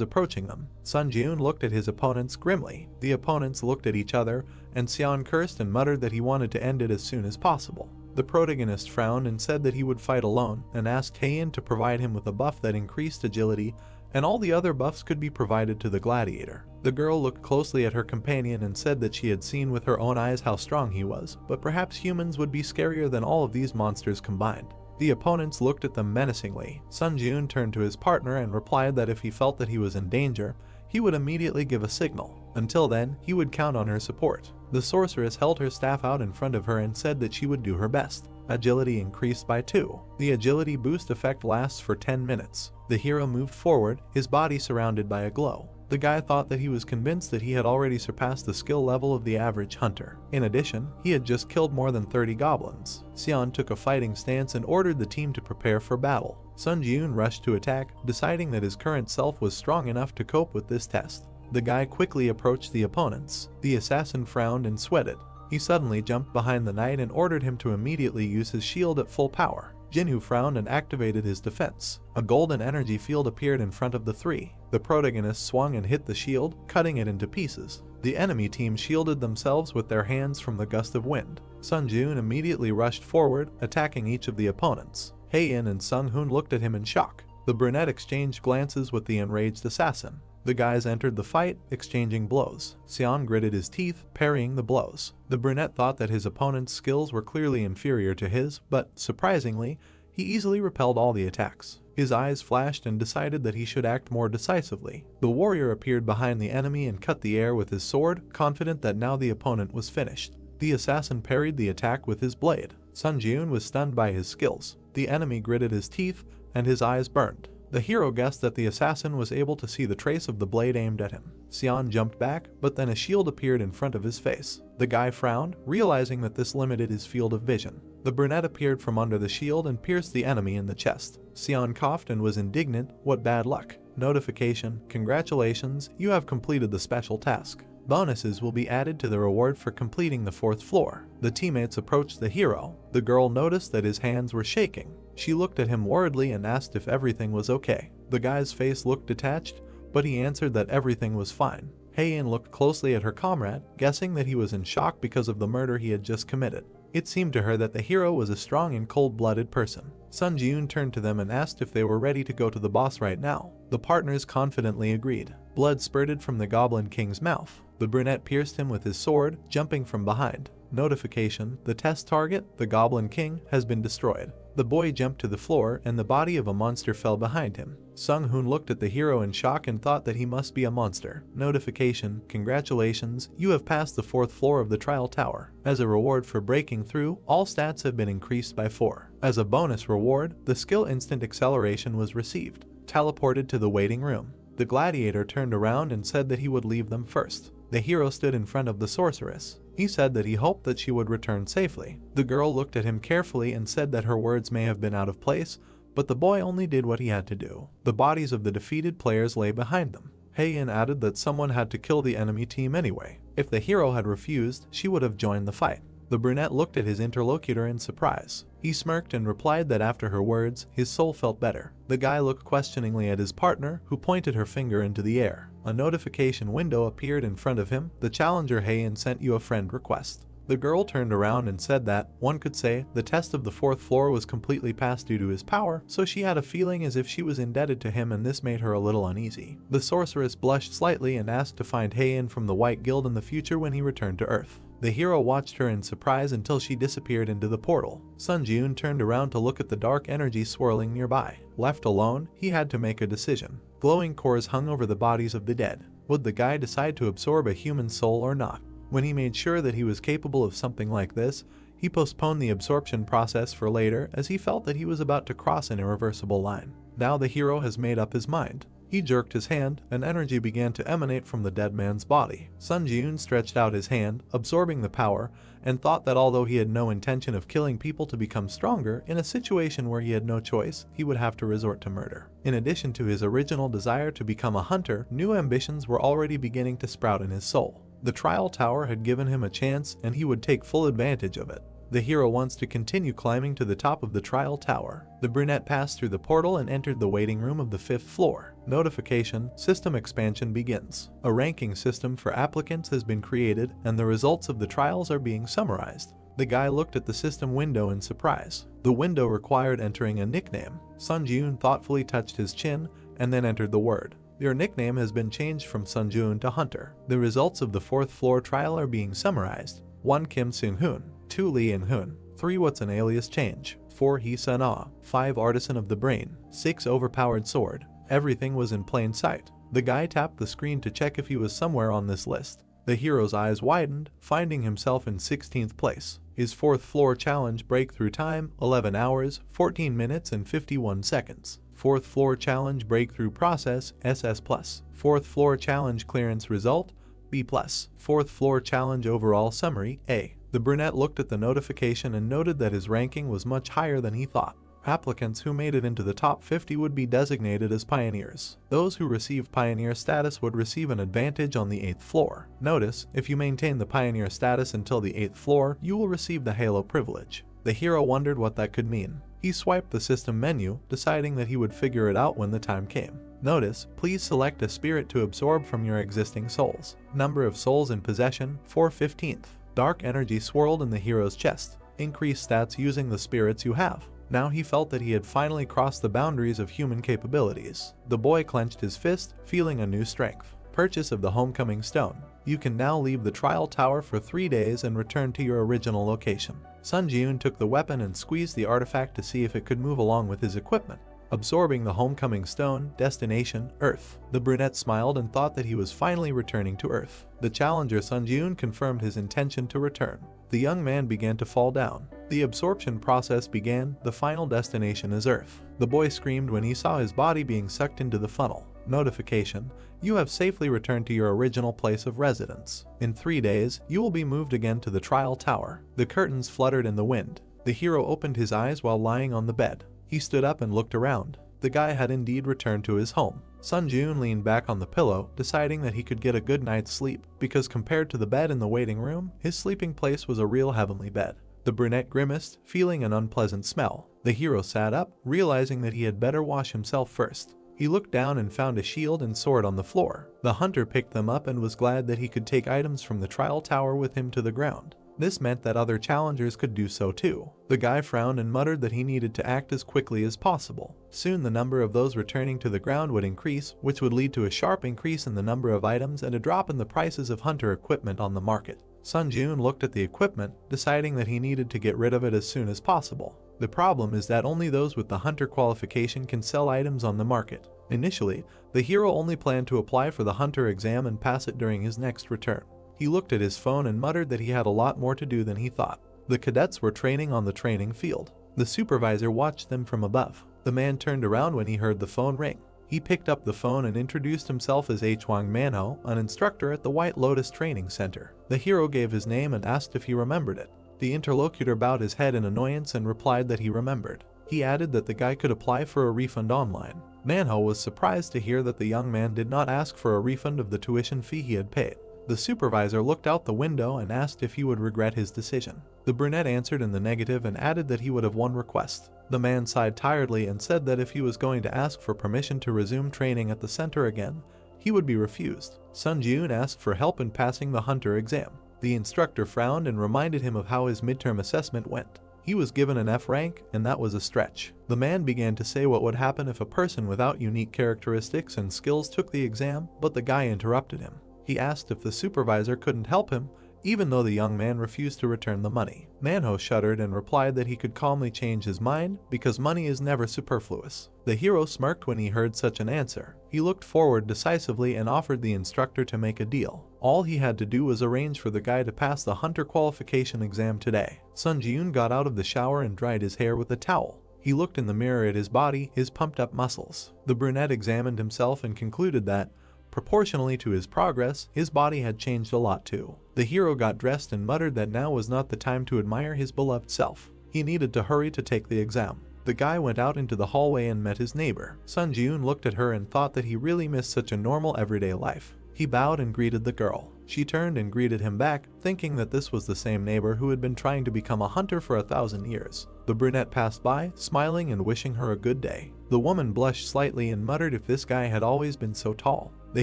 approaching them. Sun Jiun looked at his opponents grimly. The opponents looked at each other, and Sion cursed and muttered that he wanted to end it as soon as possible. The protagonist frowned and said that he would fight alone, and asked Heian to provide him with a buff that increased agility, and all the other buffs could be provided to the gladiator. The girl looked closely at her companion and said that she had seen with her own eyes how strong he was, but perhaps humans would be scarier than all of these monsters combined. The opponents looked at them menacingly. Sun Jiun turned to his partner and replied that if he felt that he was in danger, he would immediately give a signal. Until then, he would count on her support. The sorceress held her staff out in front of her and said that she would do her best. Agility increased by 2. The agility boost effect lasts for 10 minutes. The hero moved forward, his body surrounded by a glow. The guy thought that he was convinced that he had already surpassed the skill level of the average hunter. In addition, he had just killed more than 30 goblins. Sion took a fighting stance and ordered the team to prepare for battle. Sun Jiun rushed to attack, deciding that his current self was strong enough to cope with this test. The guy quickly approached the opponents. The assassin frowned and sweated. He suddenly jumped behind the knight and ordered him to immediately use his shield at full power. Jinwoo frowned and activated his defense. A golden energy field appeared in front of the three. The protagonist swung and hit the shield, cutting it into pieces. The enemy team shielded themselves with their hands from the gust of wind. Sun Jiun immediately rushed forward, attacking each of the opponents. Heian and Sung Hoon looked at him in shock. The brunette exchanged glances with the enraged assassin. The guys entered the fight, exchanging blows. Sion gritted his teeth, parrying the blows. The brunette thought that his opponent's skills were clearly inferior to his, but, surprisingly, he easily repelled all the attacks. His eyes flashed and decided that he should act more decisively. The warrior appeared behind the enemy and cut the air with his sword, confident that now the opponent was finished. The assassin parried the attack with his blade. Sun Jiun was stunned by his skills. The enemy gritted his teeth, and his eyes burned. The hero guessed that the assassin was able to see the trace of the blade aimed at him. Sion jumped back, but then a shield appeared in front of his face. The guy frowned, realizing that this limited his field of vision. The brunette appeared from under the shield and pierced the enemy in the chest. Sion coughed and was indignant. What bad luck. Notification, congratulations, you have completed the special task. Bonuses will be added to the reward for completing the 4th floor. The teammates approached the hero. The girl noticed that his hands were shaking. She looked at him worriedly and asked if everything was okay. The guy's face looked detached, but he answered that everything was fine. Heian looked closely at her comrade, guessing that he was in shock because of the murder he had just committed. It seemed to her that the hero was a strong and cold-blooded person. Sun Jiun turned to them and asked if they were ready to go to the boss right now. The partners confidently agreed. Blood spurted from the Goblin King's mouth. The brunette pierced him with his sword, jumping from behind. Notification, the test target, the Goblin King, has been destroyed. The boy jumped to the floor and the body of a monster fell behind him. Sung Hoon looked at the hero in shock and thought that he must be a monster. Notification, congratulations, you have passed the 4th floor of the trial tower. As a reward for breaking through, all stats have been increased by 4. As a bonus reward, the skill instant acceleration was received. Teleported to the waiting room. The gladiator turned around and said that he would leave them first. The hero stood in front of the sorceress. He said that he hoped that she would return safely. The girl looked at him carefully and said that her words may have been out of place, but the boy only did what he had to do. The bodies of the defeated players lay behind them. Heian added that someone had to kill the enemy team anyway. If the hero had refused, she would have joined the fight. The brunette looked at his interlocutor in surprise. He smirked and replied that after her words, his soul felt better. The guy looked questioningly at his partner, who pointed her finger into the air. A notification window appeared in front of him. The challenger Heian sent you a friend request. The girl turned around and said that, one could say, the test of the 4th floor was completely passed due to his power, so she had a feeling as if she was indebted to him and this made her a little uneasy. The sorceress blushed slightly and asked to find Heian from the White Guild in the future when he returned to Earth. The hero watched her in surprise until she disappeared into the portal. Sun Jiun turned around to look at the dark energy swirling nearby. Left alone, he had to make a decision. Glowing cores hung over the bodies of the dead. Would the guy decide to absorb a human soul or not? When he made sure that he was capable of something like this, he postponed the absorption process for later as he felt that he was about to cross an irreversible line. Now the hero has made up his mind. He jerked his hand, and energy began to emanate from the dead man's body. Sun Ji-eun stretched out his hand, absorbing the power, and thought that although he had no intention of killing people to become stronger, in a situation where he had no choice, he would have to resort to murder. In addition to his original desire to become a hunter, new ambitions were already beginning to sprout in his soul. The trial tower had given him a chance, and he would take full advantage of it. The hero wants to continue climbing to the top of the trial tower. The brunette passed through the portal and entered the waiting room of the 5th floor. Notification: system expansion begins. A ranking system for applicants has been created, and the results of the trials are being summarized. The guy looked at the system window in surprise. The window required entering a nickname. Sun Ji-eun thoughtfully touched his chin and then entered the word. Your nickname has been changed from Sun Ji-eun to Hunter. The results of the 4th floor trial are being summarized. 1. Kim Seung-hoon. 2. Lee In-hoon. 3. What's an alias change? 4. Hee Sun-ah. 5. Artisan of the brain. 6. Overpowered sword. Everything was in plain sight. The guy tapped the screen to check if he was somewhere on this list. The hero's eyes widened, finding himself in 16th place. His 4th floor challenge breakthrough time: 11 hours, 14 minutes and 51 seconds. 4th floor challenge breakthrough process: SS+. 4th floor challenge clearance result: B+. 4th floor challenge overall summary: A. The brunette looked at the notification and noted that his ranking was much higher than he thought. Applicants who made it into the top 50 would be designated as pioneers. Those who received pioneer status would receive an advantage on the 8th floor. Notice, if you maintain the pioneer status until the 8th floor, you will receive the Halo privilege. The hero wondered what that could mean. He swiped the system menu, deciding that he would figure it out when the time came. Notice, please select a spirit to absorb from your existing souls. Number of souls in possession: 4/15. Dark energy swirled in the hero's chest. Increase stats using the spirits you have. Now he felt that he had finally crossed the boundaries of human capabilities. The boy clenched his fist, feeling a new strength. Purchase of the Homecoming Stone. You can now leave the trial tower for 3 days and return to your original location. Sun Ji-eun took the weapon and squeezed the artifact to see if it could move along with his equipment. Absorbing the Homecoming Stone. Destination: Earth. The brunette smiled and thought that he was finally returning to Earth. The challenger Sun Ji-eun confirmed his intention to return. The young man began to fall down. The absorption process began. The final destination is Earth. The boy screamed when he saw his body being sucked into the funnel. Notification: you have safely returned to your original place of residence. In 3 days, you will be moved again to the trial tower. The curtains fluttered in the wind. The hero opened his eyes while lying on the bed. He stood up and looked around. The guy had indeed returned to his home. Sun Ji-eun leaned back on the pillow, deciding that he could get a good night's sleep, because compared to the bed in the waiting room, his sleeping place was a real heavenly bed. The brunette grimaced, feeling an unpleasant smell. The hero sat up, realizing that he had better wash himself first. He looked down and found a shield and sword on the floor. The hunter picked them up and was glad that he could take items from the trial tower with him to the ground. This meant that other challengers could do so too. The guy frowned and muttered that he needed to act as quickly as possible. Soon the number of those returning to the ground would increase, which would lead to a sharp increase in the number of items and a drop in the prices of hunter equipment on the market. Sun Ji-eun looked at the equipment, deciding that he needed to get rid of it as soon as possible. The problem is that only those with the hunter qualification can sell items on the market. Initially, the hero only planned to apply for the hunter exam and pass it during his next return. He looked at his phone and muttered that he had a lot more to do than he thought. The cadets were training on the training field. The supervisor watched them from above. The man turned around when he heard the phone ring. He picked up the phone and introduced himself as Hwang Manhwa, an instructor at the White Lotus Training Center. The hero gave his name and asked if he remembered it. The interlocutor bowed his head in annoyance and replied that he remembered. He added that the guy could apply for a refund online. Manhwa was surprised to hear that the young man did not ask for a refund of the tuition fee he had paid. The supervisor looked out the window and asked if he would regret his decision. The brunette answered in the negative and added that he would have one request. The man sighed tiredly and said that if he was going to ask for permission to resume training at the center again, he would be refused. Sun Ji-eun asked for help in passing the hunter exam. The instructor frowned and reminded him of how his midterm assessment went. He was given an F rank, and that was a stretch. The man began to say what would happen if a person without unique characteristics and skills took the exam, but the guy interrupted him. He asked if the supervisor couldn't help him, even though the young man refused to return the money. Manhwa shuddered and replied that he could calmly change his mind because money is never superfluous. The hero smirked when he heard such an answer. He looked forward decisively and offered the instructor to make a deal. All he had to do was arrange for the guy to pass the hunter qualification exam today. Sun Ji-eun got out of the shower and dried his hair with a towel. He looked in the mirror at his body, his pumped-up muscles. The brunette examined himself and concluded that, proportionally to his progress, his body had changed a lot too. The hero got dressed and muttered that now was not the time to admire his beloved self. He needed to hurry to take the exam. The guy went out into the hallway and met his neighbor. Sun Ji-yoon looked at her and thought that he really missed such a normal everyday life. He bowed and greeted the girl. She turned and greeted him back, thinking that this was the same neighbor who had been trying to become a hunter for 1,000 years. The brunette passed by, smiling and wishing her a good day. The woman blushed slightly and muttered if this guy had always been so tall. The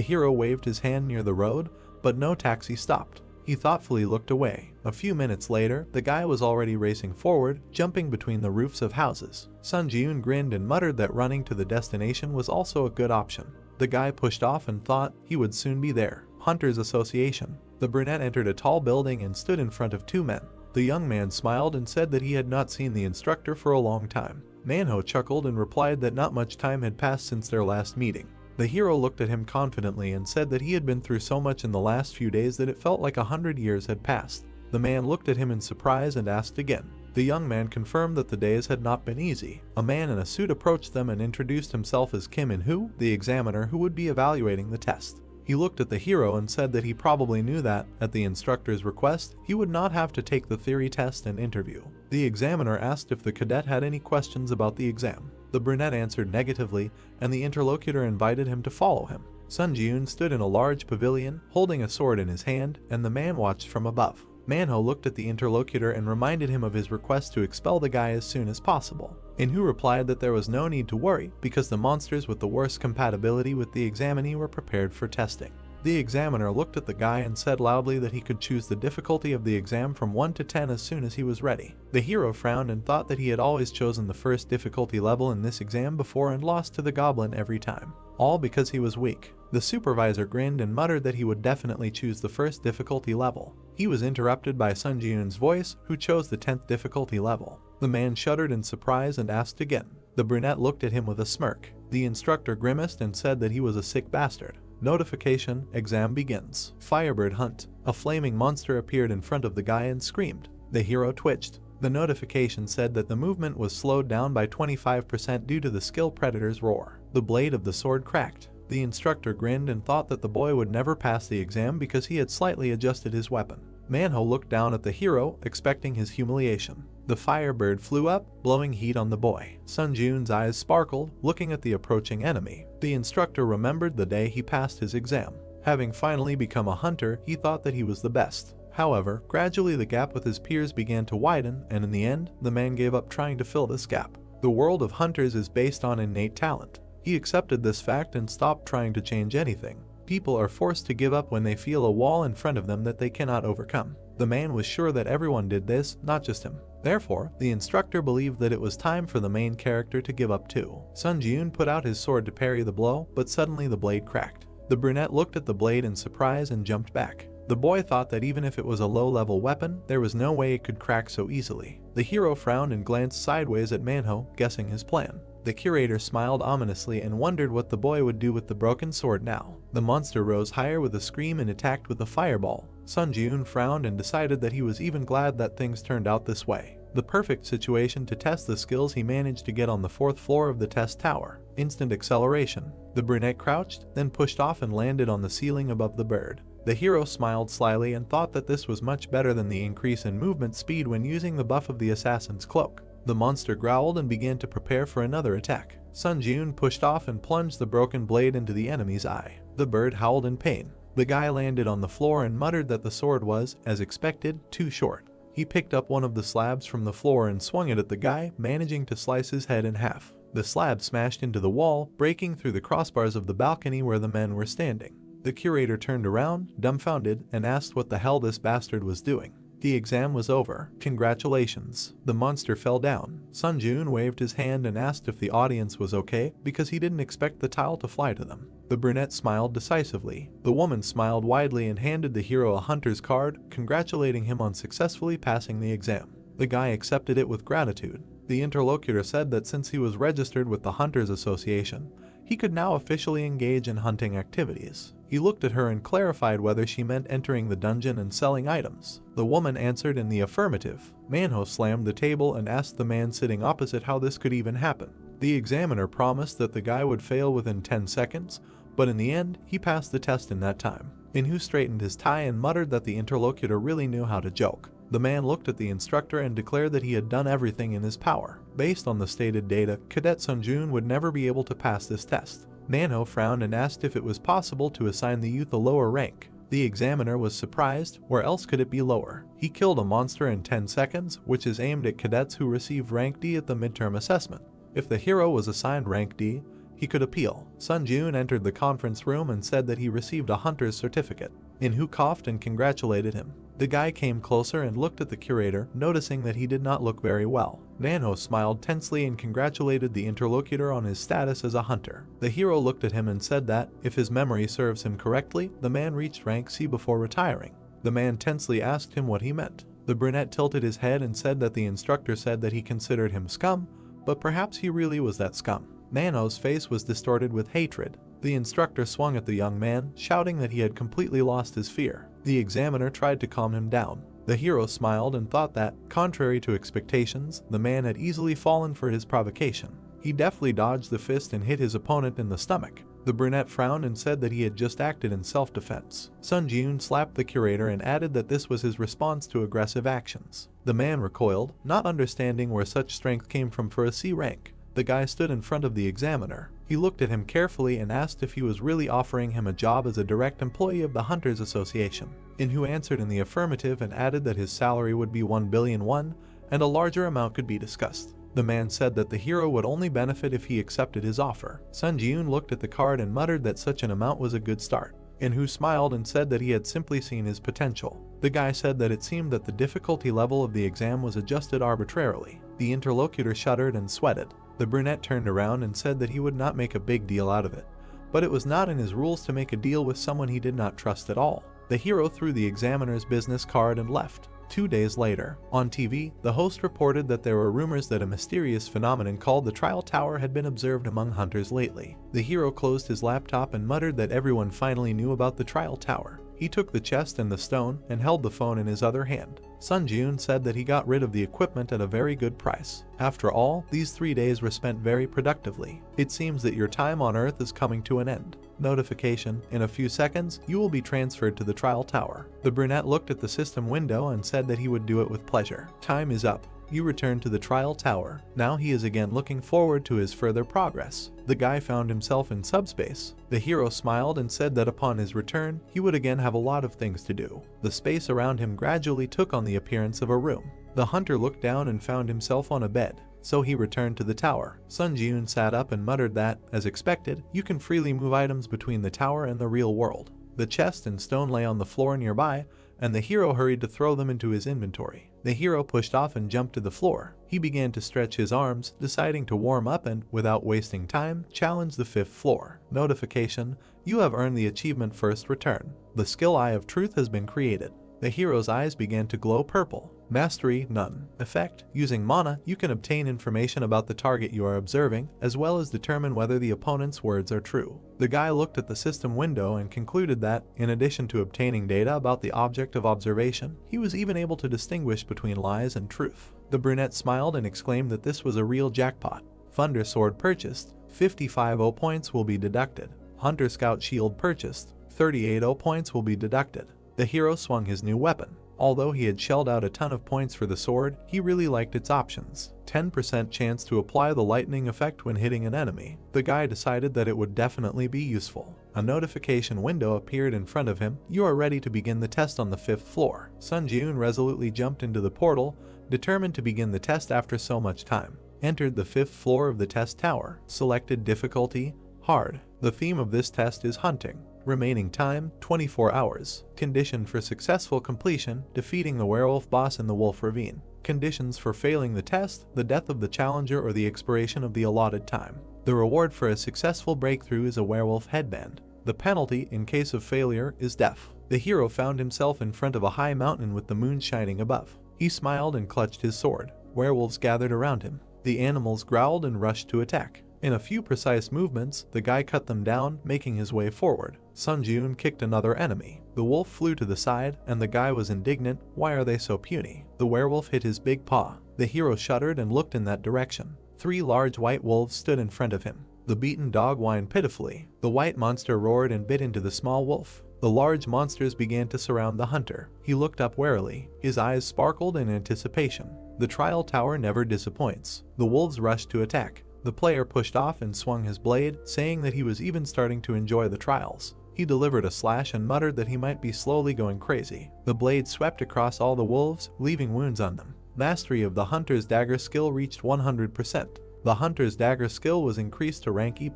hero waved his hand near the road, but no taxi stopped. He thoughtfully looked away. A few minutes later, the guy was already racing forward, jumping between the roofs of houses. Sun Ji-yoon grinned and muttered that running to the destination was also a good option. The guy pushed off and thought he would soon be there. Hunters Association. The brunette entered a tall building and stood in front of two men. The young man smiled and said that he had not seen the instructor for a long time. Manhwa chuckled and replied that not much time had passed since their last meeting. The hero looked at him confidently and said that he had been through so much in the last few days that it felt like 100 years had passed. The man looked at him in surprise and asked again. The young man confirmed that the days had not been easy. A man in a suit approached them and introduced himself as Kim In-hoo, the examiner who would be evaluating the test. He looked at the hero and said that he probably knew that, at the instructor's request, he would not have to take the theory test and interview. The examiner asked if the cadet had any questions about the exam. The brunette answered negatively, and the interlocutor invited him to follow him. Sun Ji-yoon stood in a large pavilion, holding a sword in his hand, and the man watched from above. Manhwa looked at the interlocutor and reminded him of his request to expel the guy as soon as possible. In-hoo replied that there was no need to worry because the monsters with the worst compatibility with the examinee were prepared for testing. The examiner looked at the guy and said loudly that he could choose the difficulty of the exam from 1 to 10 as soon as he was ready. The hero frowned and thought that he had always chosen the first difficulty level in this exam before and lost to the goblin every time. All because he was weak. The supervisor grinned and muttered that he would definitely choose the first difficulty level. He was interrupted by Sun Ji-yoon's voice, who chose the 10th difficulty level. The man shuddered in surprise and asked again. The brunette looked at him with a smirk. The instructor grimaced and said that he was a sick bastard. Notification, exam begins. Firebird hunt. A flaming monster appeared in front of the guy and screamed. The hero twitched. The notification said that the movement was slowed down by 25% due to the skill predator's roar. The blade of the sword cracked. The instructor grinned and thought that the boy would never pass the exam because he had slightly adjusted his weapon. Manhwa looked down at the hero, expecting his humiliation. The firebird flew up, blowing heat on the boy. Sun Ji-yoon's eyes sparkled, looking at the approaching enemy. The instructor remembered the day he passed his exam. Having finally become a hunter, he thought that he was the best. However, gradually the gap with his peers began to widen, and in the end, the man gave up trying to fill this gap. The world of hunters is based on innate talent. He accepted this fact and stopped trying to change anything. People are forced to give up when they feel a wall in front of them that they cannot overcome. The man was sure that everyone did this, not just him. Therefore, the instructor believed that it was time for the main character to give up too. Sun Ji-yoon put out his sword to parry the blow, but suddenly the blade cracked. The brunette looked at the blade in surprise and jumped back. The boy thought that even if it was a low-level weapon, there was no way it could crack so easily. The hero frowned and glanced sideways at Manhwa, guessing his plan. The curator smiled ominously and wondered what the boy would do with the broken sword now. The monster rose higher with a scream and attacked with a fireball. Sun Ji-yoon frowned and decided that he was even glad that things turned out this way. The perfect situation to test the skills he managed to get on the 4th floor of the test tower. Instant acceleration. The brunette crouched, then pushed off and landed on the ceiling above the bird. The hero smiled slyly and thought that this was much better than the increase in movement speed when using the buff of the assassin's cloak. The monster growled and began to prepare for another attack. Sun Ji-yoon pushed off and plunged the broken blade into the enemy's eye. The bird howled in pain. The guy landed on the floor and muttered that the sword was, as expected, too short. He picked up one of the slabs from the floor and swung it at the guy, managing to slice his head in half. The slab smashed into the wall, breaking through the crossbars of the balcony where the men were standing. The curator turned around, dumbfounded, and asked what the hell this bastard was doing. The exam was over. Congratulations. The monster fell down. Sun Ji-yoon waved his hand and asked if the audience was okay because he didn't expect the tile to fly to them. The brunette smiled decisively. The woman smiled widely and handed the hero a hunter's card, congratulating him on successfully passing the exam. The guy accepted it with gratitude. The interlocutor said that since he was registered with the Hunters Association, He could now officially engage in hunting activities. He looked at her and clarified whether she meant entering the dungeon and selling items. The woman answered in the affirmative. Manhwa slammed the table and asked the man sitting opposite how this could even happen. The examiner promised that the guy would fail within 10 seconds, but in the end, he passed the test in that time. Enro straightened his tie and muttered that the interlocutor really knew how to joke. The man looked at the instructor and declared that he had done everything in his power. Based on the stated data, Cadet Sunjun would never be able to pass this test. Manhwa frowned and asked if it was possible to assign the youth a lower rank. The examiner was surprised. Where else could it be lower? He killed a monster in 10 seconds, which is aimed at cadets who received rank D at the midterm assessment. If the hero was assigned rank D, he could appeal. Sunjun entered the conference room and said that he received a hunter's certificate. Enro coughed and congratulated him. The guy came closer and looked at the curator, noticing that he did not look very well. Manhwa smiled tensely and congratulated the interlocutor on his status as a hunter. The hero looked at him and said that, if his memory serves him correctly, the man reached rank C before retiring. The man tensely asked him what he meant. The brunette tilted his head and said that the instructor said that he considered him scum, but perhaps he really was that scum. Manhwa's face was distorted with hatred. The instructor swung at the young man, shouting that he had completely lost his fear. The examiner tried to calm him down. The hero smiled and thought that, contrary to expectations, the man had easily fallen for his provocation. He deftly dodged the fist and hit his opponent in the stomach. The brunette frowned and said that he had just acted in self-defense. Sunjun slapped the curator and added that this was his response to aggressive actions. The man recoiled, not understanding where such strength came from for a C rank. The guy stood in front of the examiner. He looked at him carefully and asked if he was really offering him a job as a direct employee of the Hunters Association. Enro answered in the affirmative and added that his salary would be 1 billion won, and a larger amount could be discussed. The man said that the hero would only benefit if he accepted his offer. Sunjun looked at the card and muttered that such an amount was a good start. Enro smiled and said that he had simply seen his potential. The guy said that it seemed that the difficulty level of the exam was adjusted arbitrarily. The interlocutor shuddered and sweated. The brunette turned around and said that he would not make a big deal out of it, but it was not in his rules to make a deal with someone he did not trust at all. The hero threw the examiner's business card and left. 2 days later, on TV, the host reported that there were rumors that a mysterious phenomenon called the Trial Tower had been observed among hunters lately. The hero closed his laptop and muttered that everyone finally knew about the Trial Tower. He took the chest and the stone and held the phone in his other hand. Sunjun said that he got rid of the equipment at a very good price. After all, these 3 days were spent very productively. It seems that your time on Earth is coming to an end. Notification: in a few seconds, you will be transferred to the Trial Tower. The brunette looked at the system window and said that he would do it with pleasure. Time is up. You return to the Trial Tower. Now he is again looking forward to his further progress. The guy found himself in subspace. The hero smiled and said that upon his return, he would again have a lot of things to do. The space around him gradually took on the appearance of a room. The hunter looked down and found himself on a bed, so he returned to the tower. Sunjun sat up and muttered that, as expected, you can freely move items between the tower and the real world. The chest and stone lay on the floor nearby, and the hero hurried to throw them into his inventory. The hero pushed off and jumped to the floor. He began to stretch his arms, deciding to warm up and, without wasting time, challenge the 5th floor. Notification: you have earned the achievement First Return. The skill Eye of Truth has been created. The hero's eyes began to glow purple. Mastery: none. Effect: using mana, you can obtain information about the target you are observing, as well as determine whether the opponent's words are true. The guy looked at the system window and concluded that, in addition to obtaining data about the object of observation, he was even able to distinguish between lies and truth. The brunette smiled and exclaimed that this was a real jackpot. Thunder Sword purchased, 55 0 points will be deducted. Hunter Scout Shield purchased, 38 0 points will be deducted. The hero swung his new weapon. Although he had shelled out a ton of points for the sword, he really liked its options. 10% chance to apply the lightning effect when hitting an enemy. The guy decided that it would definitely be useful. A notification window appeared in front of him. You are ready to begin the test on the 5th floor. Sunjun resolutely jumped into the portal, determined to begin the test after so much time. Entered the 5th floor of the test tower. Selected difficulty: hard. The theme of this test is hunting. Remaining time: 24 hours. Condition for successful completion: defeating the werewolf boss in the Wolf Ravine. Conditions for failing the test: the death of the challenger or the expiration of the allotted time. The reward for a successful breakthrough is a werewolf headband. The penalty in case of failure is death. The hero found himself in front of a high mountain with the moon shining above. He smiled and clutched his sword. Werewolves gathered around him. The animals growled and rushed to attack. In a few precise movements, the guy cut them down, making his way forward. Sun Jun kicked another enemy. The wolf flew to the side, and the guy was indignant. Why are they so puny? The werewolf hit his big paw. The hero shuddered and looked in that direction. 3 large white wolves stood in front of him. The beaten dog whined pitifully. The white monster roared and bit into the small wolf. The large monsters began to surround the hunter. He looked up warily. His eyes sparkled in anticipation. The trial tower never disappoints. The wolves rushed to attack. The player pushed off and swung his blade, saying that he was even starting to enjoy the trials. He delivered a slash and muttered that he might be slowly going crazy. The blade swept across all the wolves, leaving wounds on them. Mastery of the hunter's dagger skill reached 100%. The hunter's dagger skill was increased to rank E+.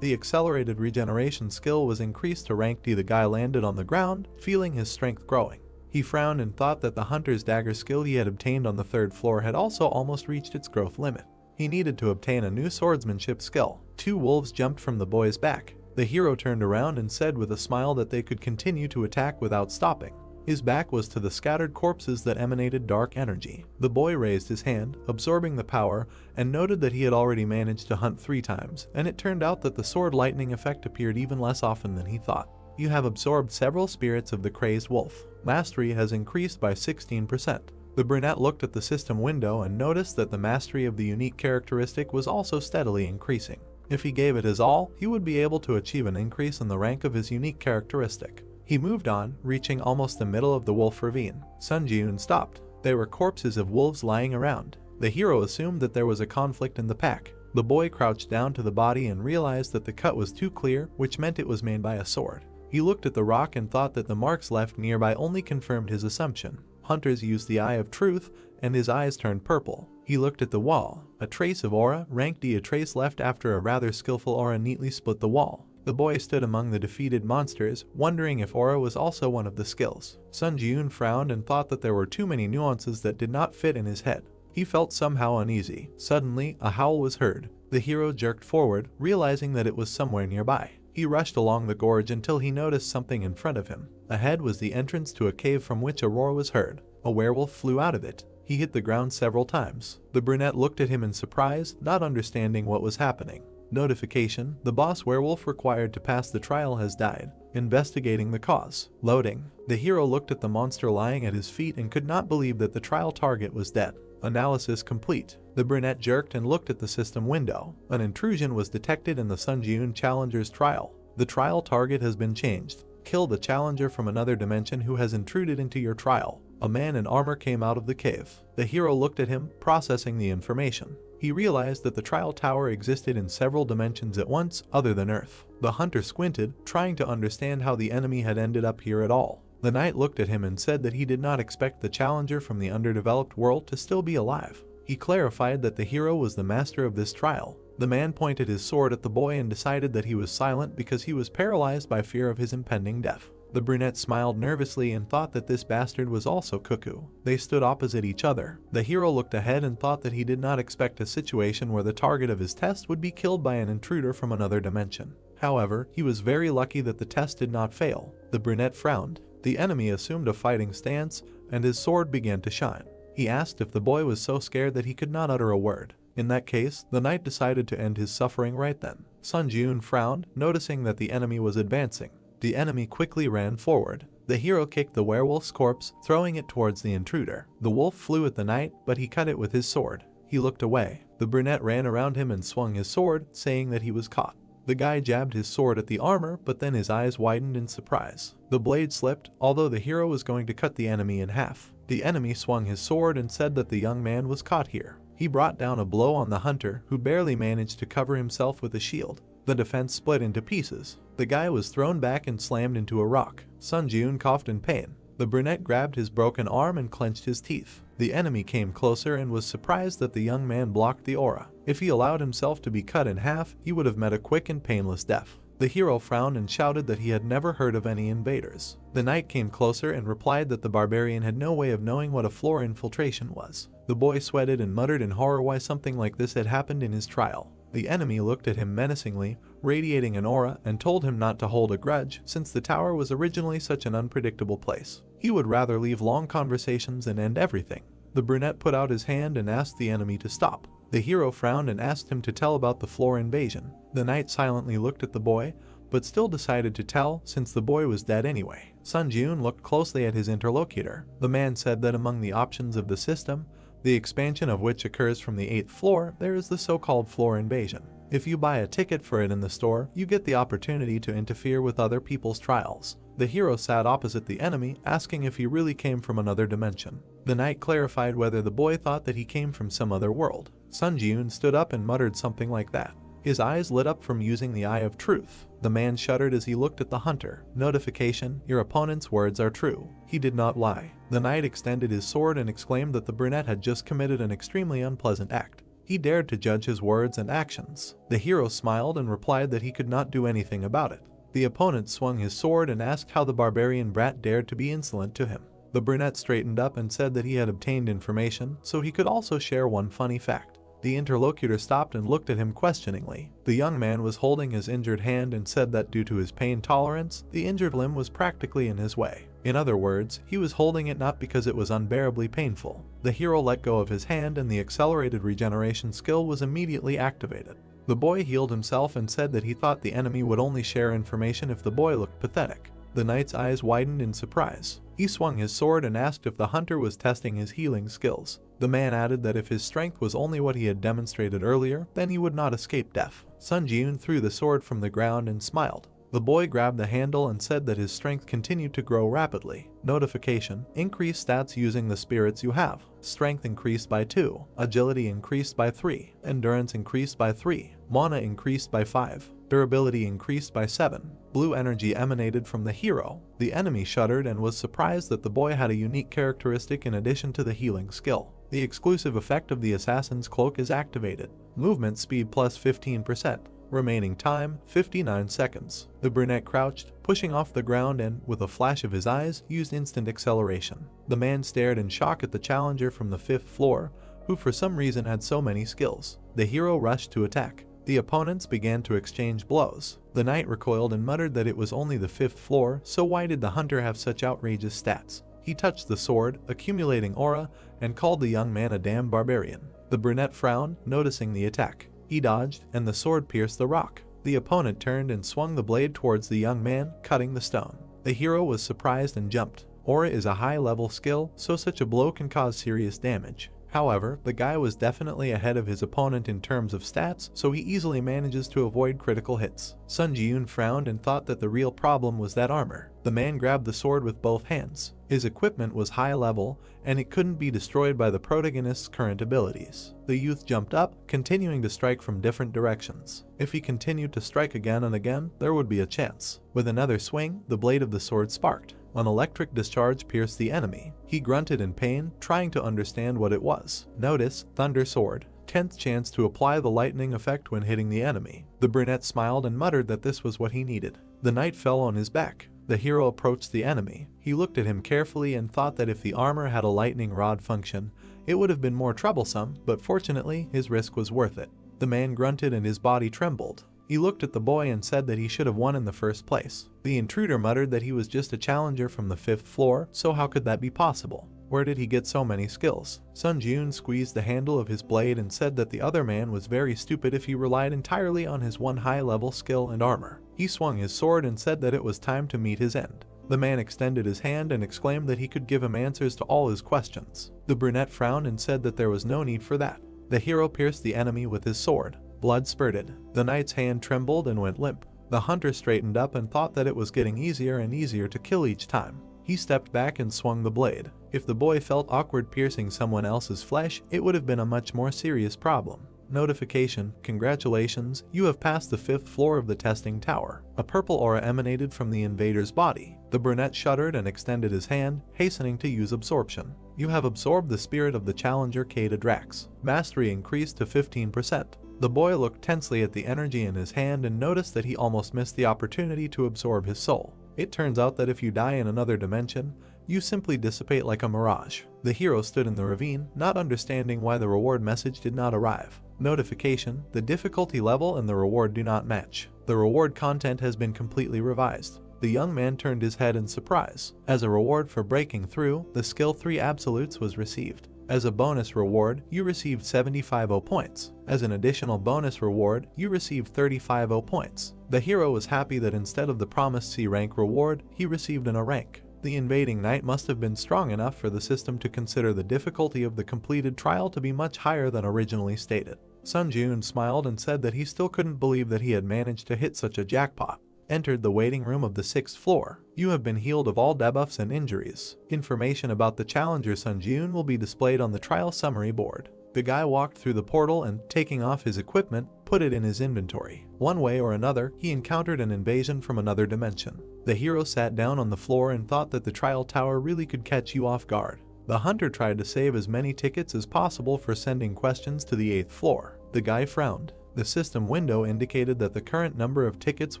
The accelerated regeneration skill was increased to rank D. The guy landed on the ground, feeling his strength growing. He frowned and thought that the hunter's dagger skill he had obtained on the 3rd floor had also almost reached its growth limit. He needed to obtain a new swordsmanship skill. 2 wolves jumped from the boy's back. The hero turned around and said with a smile that they could continue to attack without stopping. His back was to the scattered corpses that emanated dark energy. The boy raised his hand, absorbing the power, and noted that he had already managed to hunt 3 times, and it turned out that the sword lightning effect appeared even less often than he thought. You have absorbed several spirits of the crazed wolf. Mastery has increased by 16%. The brunette looked at the system window and noticed that the mastery of the unique characteristic was also steadily increasing. If he gave it his all, he would be able to achieve an increase in the rank of his unique characteristic. He moved on, reaching almost the middle of the wolf ravine. Sun Jun stopped. There were corpses of wolves lying around. The hero assumed that there was a conflict in the pack. The boy crouched down to the body and realized that the cut was too clear, which meant it was made by a sword. He looked at the rock and thought that the marks left nearby only confirmed his assumption. Hunters used the eye of truth, and his eyes turned purple. He looked at the wall. A trace of aura, rank D. A trace left after a rather skillful aura neatly split the wall. The boy stood among the defeated monsters, wondering if aura was also one of the skills. Sun Jun frowned and thought that there were too many nuances that did not fit in his head. He felt somehow uneasy. Suddenly, a howl was heard. The hero jerked forward, realizing that it was somewhere nearby. He rushed along the gorge until he noticed something in front of him. Ahead was the entrance to a cave from which a roar was heard. A werewolf flew out of it. He hit the ground several times. The brunette looked at him in surprise, not understanding what was happening. Notification: the boss werewolf required to pass the trial has died. Investigating the cause. Loading. The hero looked at the monster lying at his feet and could not believe that the trial target was dead. Analysis complete. The brunette jerked and looked at the system window. An intrusion was detected in the Sun Jun challenger's trial. The trial target has been changed. Kill the challenger from another dimension who has intruded into your trial. A man in armor came out of the cave. The hero looked at him, processing the information. He realized that the trial tower existed in several dimensions at once, other than Earth. The hunter squinted, trying to understand how the enemy had ended up here at all. The knight looked at him and said that he did not expect the challenger from the underdeveloped world to still be alive. He clarified that the hero was the master of this trial. The man pointed his sword at the boy and decided that he was silent because he was paralyzed by fear of his impending death. The brunette smiled nervously and thought that this bastard was also cuckoo. They stood opposite each other. The hero looked ahead and thought that he did not expect a situation where the target of his test would be killed by an intruder from another dimension. However, he was very lucky that the test did not fail. The brunette frowned. The enemy assumed a fighting stance, and his sword began to shine. He asked if the boy was so scared that he could not utter a word. In that case, the knight decided to end his suffering right then. Sun Jun frowned, noticing that the enemy was advancing. The enemy quickly ran forward. The hero kicked the werewolf's corpse, throwing it towards the intruder. The wolf flew at the knight, but he cut it with his sword. He looked away. The brunette ran around him and swung his sword, saying that he was caught. The guy jabbed his sword at the armor, but then his eyes widened in surprise. The blade slipped, although the hero was going to cut the enemy in half. The enemy swung his sword and said that the young man was caught here. He brought down a blow on the hunter, who barely managed to cover himself with a shield. The defense split into pieces. The guy was thrown back and slammed into a rock. Sun Jun coughed in pain. The brunette grabbed his broken arm and clenched his teeth. The enemy came closer and was surprised that the young man blocked the aura. If he allowed himself to be cut in half, he would have met a quick and painless death. The hero frowned and shouted that he had never heard of any invaders. The knight came closer and replied that the barbarian had no way of knowing what a floor infiltration was. The boy sweated and muttered in horror why something like this had happened in his trial. The enemy looked at him menacingly, radiating an aura, and told him not to hold a grudge since the tower was originally such an unpredictable place. He would rather leave long conversations and end everything. The brunette put out his hand and asked the enemy to stop. The hero frowned and asked him to tell about the floor invasion. The knight silently looked at the boy, but still decided to tell since the boy was dead anyway. Sun Jun looked closely at his interlocutor. The man said that among the options of the system, the expansion of which occurs from the 8th floor, there is the so-called floor invasion. If you buy a ticket for it in the store, you get the opportunity to interfere with other people's trials. The hero sat opposite the enemy, asking if he really came from another dimension. The knight clarified whether the boy thought that he came from some other world. Sun Jun stood up and muttered something like that. His eyes lit up from using the eye of truth. The man shuddered as he looked at the hunter. Notification: your opponent's words are true. He did not lie. The knight extended his sword and exclaimed that the brunette had just committed an extremely unpleasant act. He dared to judge his words and actions. The hero smiled and replied that he could not do anything about it. The opponent swung his sword and asked how the barbarian brat dared to be insolent to him. The brunette straightened up and said that he had obtained information, so he could also share one funny fact. The interlocutor stopped and looked at him questioningly. The young man was holding his injured hand and said that due to his pain tolerance, the injured limb was practically in his way. In other words, he was holding it not because it was unbearably painful. The hero let go of his hand and the accelerated regeneration skill was immediately activated. The boy healed himself and said that he thought the enemy would only share information if the boy looked pathetic. The knight's eyes widened in surprise. He swung his sword and asked if the hunter was testing his healing skills. The man added that if his strength was only what he had demonstrated earlier, then he would not escape death. Sun Jun threw the sword from the ground and smiled. The boy grabbed the handle and said that his strength continued to grow rapidly. Notification: increase stats using the spirits you have. Strength increased by 2, agility increased by 3, endurance increased by 3, mana increased by 5, durability increased by 7. Blue energy emanated from the hero. The enemy shuddered and was surprised that the boy had a unique characteristic in addition to the healing skill. The exclusive effect of the assassin's cloak is activated. Movement speed plus 15%. Remaining time, 59 seconds. The brunette crouched, pushing off the ground and, with a flash of his eyes, used instant acceleration. The man stared in shock at the challenger from the 5th floor, who for some reason had so many skills. The hero rushed to attack. The opponents began to exchange blows. The knight recoiled and muttered that it was only the 5th floor, so why did the hunter have such outrageous stats? He touched the sword, accumulating aura, and called the young man a damn barbarian. The brunette frowned, noticing the attack. He dodged, and the sword pierced the rock. The opponent turned and swung the blade towards the young man, cutting the stone. The hero was surprised and jumped. Aura is a high-level skill, so such a blow can cause serious damage. However, the guy was definitely ahead of his opponent in terms of stats, so he easily manages to avoid critical hits. Sun Jun frowned and thought that the real problem was that armor. The man grabbed the sword with both hands. His equipment was high level, and it couldn't be destroyed by the protagonist's current abilities. The youth jumped up, continuing to strike from different directions. If he continued to strike again and again, there would be a chance. With another swing, the blade of the sword sparked. An electric discharge pierced the enemy. He grunted in pain, trying to understand what it was. Notice: Thunder Sword. 10th chance to apply the lightning effect when hitting the enemy. The brunette smiled and muttered that this was what he needed. The knight fell on his back. The hero approached the enemy. He looked at him carefully and thought that if the armor had a lightning rod function, it would have been more troublesome, but fortunately, his risk was worth it. The man grunted and his body trembled. He looked at the boy and said that he should have won in the first place. The intruder muttered that he was just a challenger from the 5th floor, so how could that be possible? Where did he get so many skills? Sun Jun squeezed the handle of his blade and said that the other man was very stupid if he relied entirely on his one high-level skill and armor. He swung his sword and said that it was time to meet his end. The man extended his hand and exclaimed that he could give him answers to all his questions. The brunette frowned and said that there was no need for that. The hero pierced the enemy with his sword. Blood spurted. The knight's hand trembled and went limp. The hunter straightened up and thought that it was getting easier and easier to kill each time. He stepped back and swung the blade. If the boy felt awkward piercing someone else's flesh, it would have been a much more serious problem. Notification: congratulations, you have passed the 5th floor of the testing tower. A purple aura emanated from the invader's body. The brunette shuddered and extended his hand, hastening to use absorption. You have absorbed the spirit of the challenger Kata Drax. Mastery increased to 15%. The boy looked tensely at the energy in his hand and noticed that he almost missed the opportunity to absorb his soul. It turns out that if you die in another dimension, you simply dissipate like a mirage. The hero stood in the ravine, not understanding why the reward message did not arrive. Notification: the difficulty level and the reward do not match. The reward content has been completely revised. The young man turned his head in surprise. As a reward for breaking through, the skill 3 absolutes was received. As a bonus reward, you received 75 points. As an additional bonus reward, you received 35 points. The hero was happy that instead of the promised C rank reward, he received an A rank. The invading knight must have been strong enough for the system to consider the difficulty of the completed trial to be much higher than originally stated. Sun Jun smiled and said that he still couldn't believe that he had managed to hit such a jackpot. Entered the waiting room of the 6th floor. You have been healed of all debuffs and injuries. Information about the challenger Sun Jun will be displayed on the trial summary board. The guy walked through the portal and, taking off his equipment, put it in his inventory. One way or another, he encountered an invasion from another dimension. The hero sat down on the floor and thought that the trial tower really could catch you off guard. The hunter tried to save as many tickets as possible for sending questions to the 8th floor. The guy frowned. The system window indicated that the current number of tickets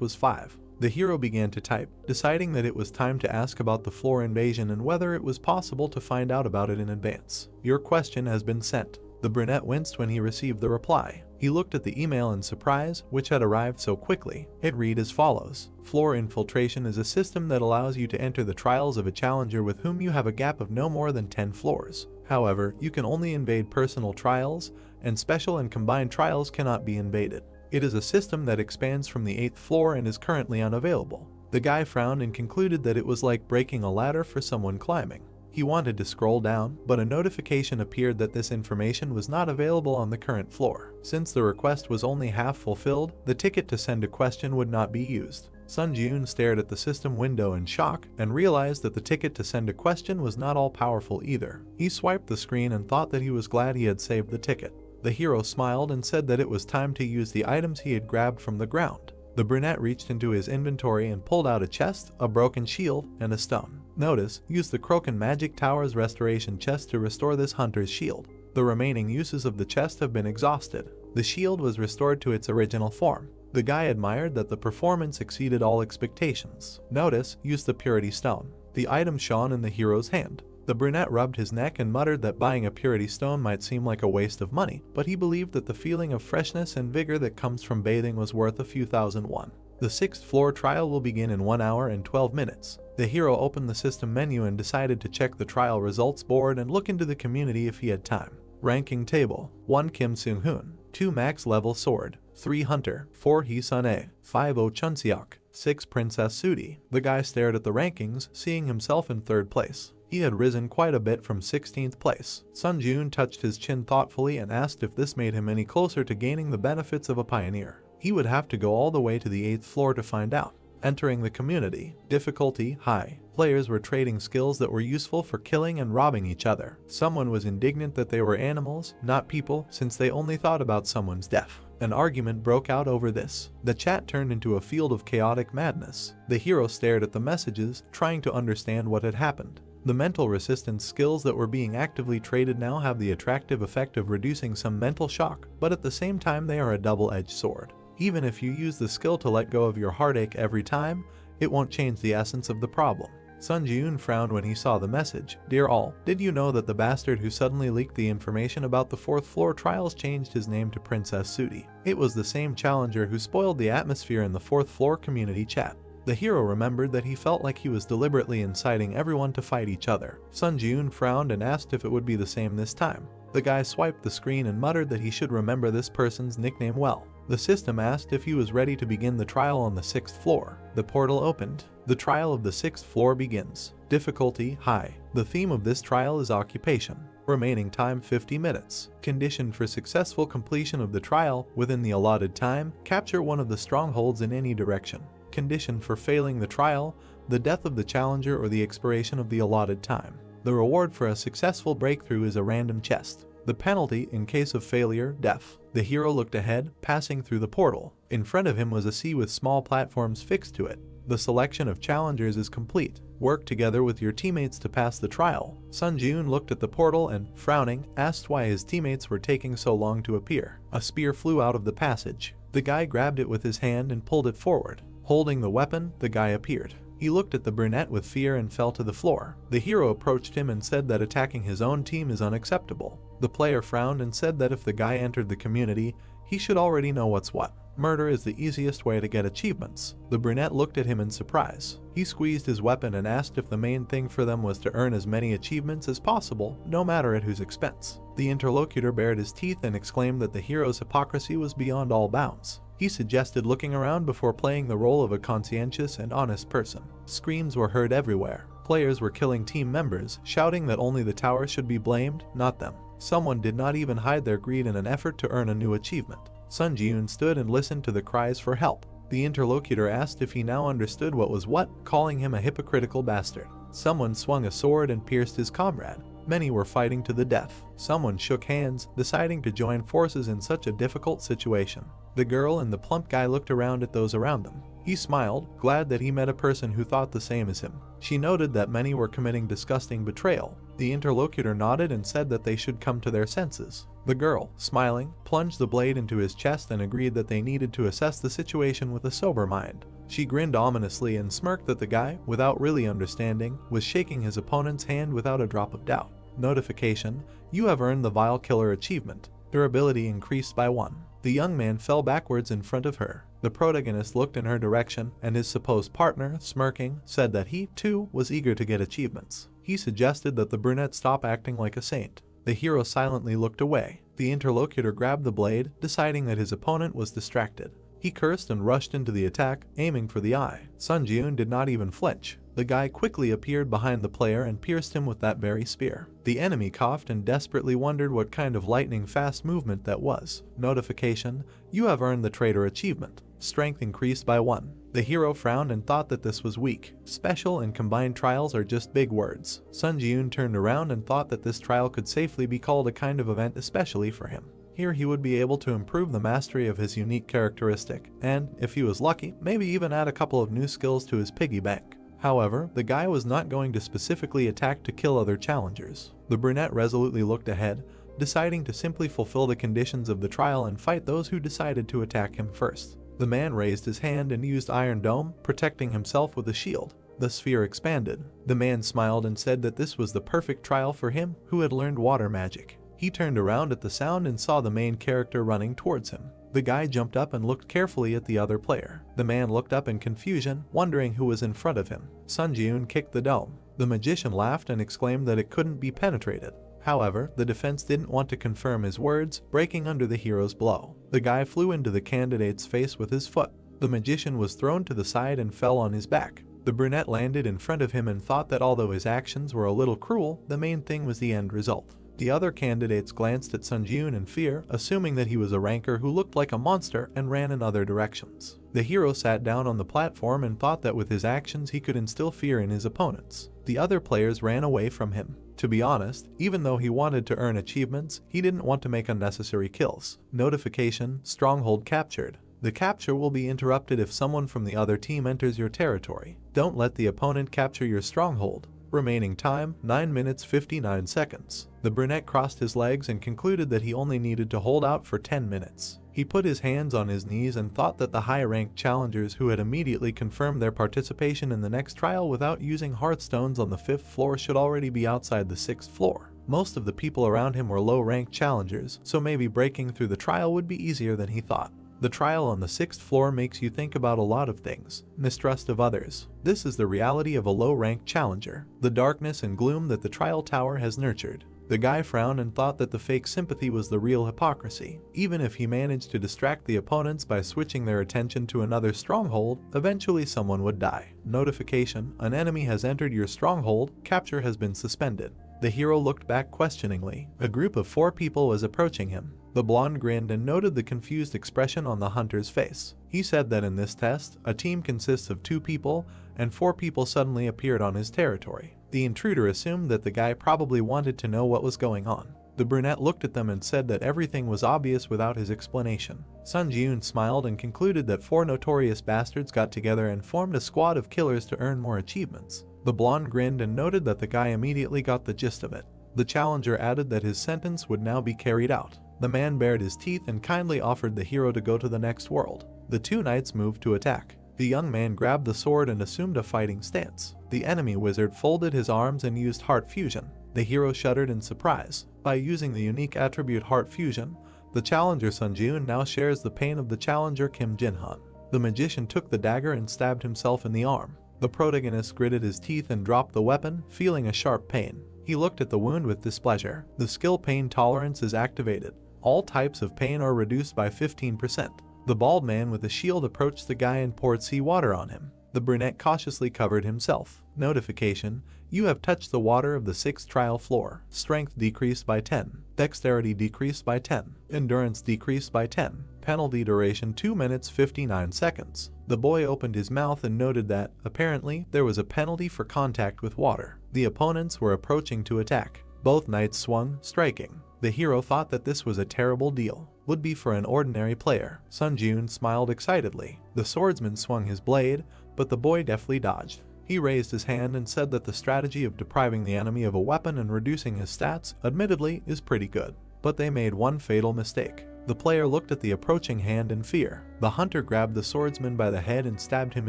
was 5. The hero began to type, deciding that it was time to ask about the floor invasion and whether it was possible to find out about it in advance. Your question has been sent. The brunette winced when he received the reply. He looked at the email in surprise, which had arrived so quickly. It read as follows. Floor infiltration is a system that allows you to enter the trials of a challenger with whom you have a gap of no more than 10 floors. However, you can only invade personal trials, and special and combined trials cannot be invaded. It is a system that expands from the 8th floor and is currently unavailable. The guy frowned and concluded that it was like breaking a ladder for someone climbing. He wanted to scroll down, but a notification appeared that this information was not available on the current floor. Since the request was only half fulfilled, the ticket to send a question would not be used. Sun Jun stared at the system window in shock and realized that the ticket to send a question was not all powerful either. He swiped the screen and thought that he was glad he had saved the ticket. The hero smiled and said that it was time to use the items he had grabbed from the ground. The brunette reached into his inventory and pulled out a chest, a broken shield, and a stone. Notice, use the Kroken Magic Tower's restoration chest to restore this hunter's shield. The remaining uses of the chest have been exhausted. The shield was restored to its original form. The guy admired that the performance exceeded all expectations. Notice, use the Purity Stone. The item shone in the hero's hand. The brunette rubbed his neck and muttered that buying a Purity Stone might seem like a waste of money, but he believed that the feeling of freshness and vigor that comes from bathing was worth a few thousand won. The 6th floor trial will begin in 1 hour and 12 minutes. The hero opened the system menu and decided to check the trial results board and look into the community if he had time. Ranking table: 1 Kim Seung-hoon, 2 max level sword, 3 hunter, 4 Hee Sun-ae, 5 Oh Chun-seok, 6 Princess Sudi. The guy stared at the rankings, seeing himself in 3rd place. He had risen quite a bit from 16th place. Sun Jun touched his chin thoughtfully and asked if this made him any closer to gaining the benefits of a pioneer. He would have to go all the way to the 8th floor to find out. Entering the community. Difficulty: high. Players were trading skills that were useful for killing and robbing each other. Someone was indignant that they were animals, not people, since they only thought about someone's death. An argument broke out over this. The chat turned into a field of chaotic madness. The hero stared at the messages, trying to understand what had happened. The mental resistance skills that were being actively traded now have the attractive effect of reducing some mental shock, but at the same time they are a double-edged sword. Even if you use the skill to let go of your heartache every time, it won't change the essence of the problem. Sun Jun frowned when he saw the message. Dear all, did you know that the bastard who suddenly leaked the information about the 4th floor trials changed his name to Princess Sudi? It was the same challenger who spoiled the atmosphere in the 4th floor community chat. The hero remembered that he felt like he was deliberately inciting everyone to fight each other. Sun Jun frowned and asked if it would be the same this time. The guy swiped the screen and muttered that he should remember this person's nickname well. The system asked if he was ready to begin the trial on the 6th floor. The portal opened. The trial of the 6th floor begins. Difficulty: high. The theme of this trial is occupation. Remaining time: 50 minutes. Condition for successful completion of the trial: within the allotted time, capture one of the strongholds in any direction. Condition for failing the trial: the death of the challenger or the expiration of the allotted time. The reward for a successful breakthrough is a random chest. The penalty in case of failure: death. The hero looked ahead, passing through the portal. In front of him was a sea with small platforms fixed to it. The selection of challengers is complete. Work together with your teammates to pass the trial. Sun Jun looked at the portal and, frowning, asked why his teammates were taking so long to appear. A spear flew out of the passage. The guy grabbed it with his hand and pulled it forward. Holding the weapon, the guy appeared. He looked at the brunette with fear and fell to the floor. The hero approached him and said that attacking his own team is unacceptable. The player frowned and said that if the guy entered the community, he should already know what's what. Murder is the easiest way to get achievements. The brunette looked at him in surprise. He squeezed his weapon and asked if the main thing for them was to earn as many achievements as possible, no matter at whose expense. The interlocutor bared his teeth and exclaimed that the hero's hypocrisy was beyond all bounds. He suggested looking around before playing the role of a conscientious and honest person. Screams were heard everywhere. Players were killing team members, shouting that only the tower should be blamed, not them. Someone did not even hide their greed in an effort to earn a new achievement. Sun Ji-yoon stood and listened to the cries for help. The interlocutor asked if he now understood what was what, calling him a hypocritical bastard. Someone swung a sword and pierced his comrade. Many were fighting to the death. Someone shook hands, deciding to join forces in such a difficult situation. The girl and the plump guy looked around at those around them. He smiled, glad that he met a person who thought the same as him. She noted that many were committing disgusting betrayal. The interlocutor nodded and said that they should come to their senses. The girl, smiling, plunged the blade into his chest and agreed that they needed to assess the situation with a sober mind. She grinned ominously and smirked that the guy, without really understanding, was shaking his opponent's hand without a drop of doubt. Notification: you have earned the Vile Killer achievement. Durability increased by 1. The young man fell backwards in front of her. The protagonist looked in her direction, and his supposed partner, smirking, said that he, too, was eager to get achievements. He suggested that the brunette stop acting like a saint. The hero silently looked away. The interlocutor grabbed the blade, deciding that his opponent was distracted. He cursed and rushed into the attack, aiming for the eye. Sun Ji-yoon did not even flinch. The guy quickly appeared behind the player and pierced him with that very spear. The enemy coughed and desperately wondered what kind of lightning-fast movement that was. Notification: you have earned the traitor achievement. Strength increased by 1. The hero frowned and thought that this was weak. Special and combined trials are just big words. Sun Ji-yoon turned around and thought that this trial could safely be called a kind of event especially for him. Here he would be able to improve the mastery of his unique characteristic, and, if he was lucky, maybe even add a couple of new skills to his piggy bank. However, the guy was not going to specifically attack to kill other challengers. The brunette resolutely looked ahead, deciding to simply fulfill the conditions of the trial and fight those who decided to attack him first. The man raised his hand and used Iron Dome, protecting himself with a shield. The sphere expanded. The man smiled and said that this was the perfect trial for him, who had learned water magic. He turned around at the sound and saw the main character running towards him. The guy jumped up and looked carefully at the other player. The man looked up in confusion, wondering who was in front of him. Sun Ji-yoon kicked the dome. The magician laughed and exclaimed that it couldn't be penetrated. However, the defense didn't want to confirm his words, breaking under the hero's blow. The guy flew into the candidate's face with his foot. The magician was thrown to the side and fell on his back. The brunette landed in front of him and thought that although his actions were a little cruel, the main thing was the end result. The other candidates glanced at Sun Ji-yoon in fear, assuming that he was a ranker who looked like a monster and ran in other directions. The hero sat down on the platform and thought that with his actions he could instill fear in his opponents. The other players ran away from him. To be honest, even though he wanted to earn achievements, he didn't want to make unnecessary kills. Notification: stronghold captured. The capture will be interrupted if someone from the other team enters your territory. Don't let the opponent capture your stronghold. Remaining time: 9 minutes 59 seconds. The brunette crossed his legs and concluded that he only needed to hold out for 10 minutes. He put his hands on his knees and thought that the high-ranked challengers who had immediately confirmed their participation in the next trial without using hearthstones on the 5th floor should already be outside the 6th floor. Most of the people around him were low-ranked challengers, so maybe breaking through the trial would be easier than he thought. The trial on the 6th floor makes you think about a lot of things. Mistrust of others. This is the reality of a low-ranked challenger. The darkness and gloom that the trial tower has nurtured. The guy frowned and thought that the fake sympathy was the real hypocrisy. Even if he managed to distract the opponents by switching their attention to another stronghold, eventually someone would die. Notification: an enemy has entered your stronghold, capture has been suspended. The hero looked back questioningly. A group of 4 people was approaching him. The blonde grinned and noted the confused expression on the hunter's face. He said that in this test, a team consists of 2 people, and 4 people suddenly appeared on his territory. The intruder assumed that the guy probably wanted to know what was going on. The brunette looked at them and said that everything was obvious without his explanation. Sun Ji-yoon smiled and concluded that 4 notorious bastards got together and formed a squad of killers to earn more achievements. The blonde grinned and noted that the guy immediately got the gist of it. The challenger added that his sentence would now be carried out. The man bared his teeth and kindly offered the hero to go to the next world. The 2 knights moved to attack. The young man grabbed the sword and assumed a fighting stance. The enemy wizard folded his arms and used heart fusion. The hero shuddered in surprise. By using the unique attribute heart fusion, The challenger Sunjun now shares the pain of the challenger Kim Jinhan. The magician took the dagger and stabbed himself in the arm. The protagonist gritted his teeth and dropped the weapon, feeling a sharp pain. He looked at the wound with displeasure. The skill pain tolerance is activated. All types of pain are reduced by 15%. The bald man with a shield approached the guy and poured seawater on him. The brunette cautiously covered himself. Notification: you have touched the water of the 6th trial floor. Strength decreased by 10. Dexterity decreased by 10. Endurance decreased by 10. Penalty duration 2 minutes 59 seconds. The boy opened his mouth and noted that, apparently, there was a penalty for contact with water. The opponents were approaching to attack. Both knights swung, striking. The hero thought that this was a terrible deal. Would be for an ordinary player. Sunjun smiled excitedly. The swordsman swung his blade, but the boy deftly dodged. He raised his hand and said that the strategy of depriving the enemy of a weapon and reducing his stats, admittedly, is pretty good. But they made one fatal mistake. The player looked at the approaching hand in fear. The hunter grabbed the swordsman by the head and stabbed him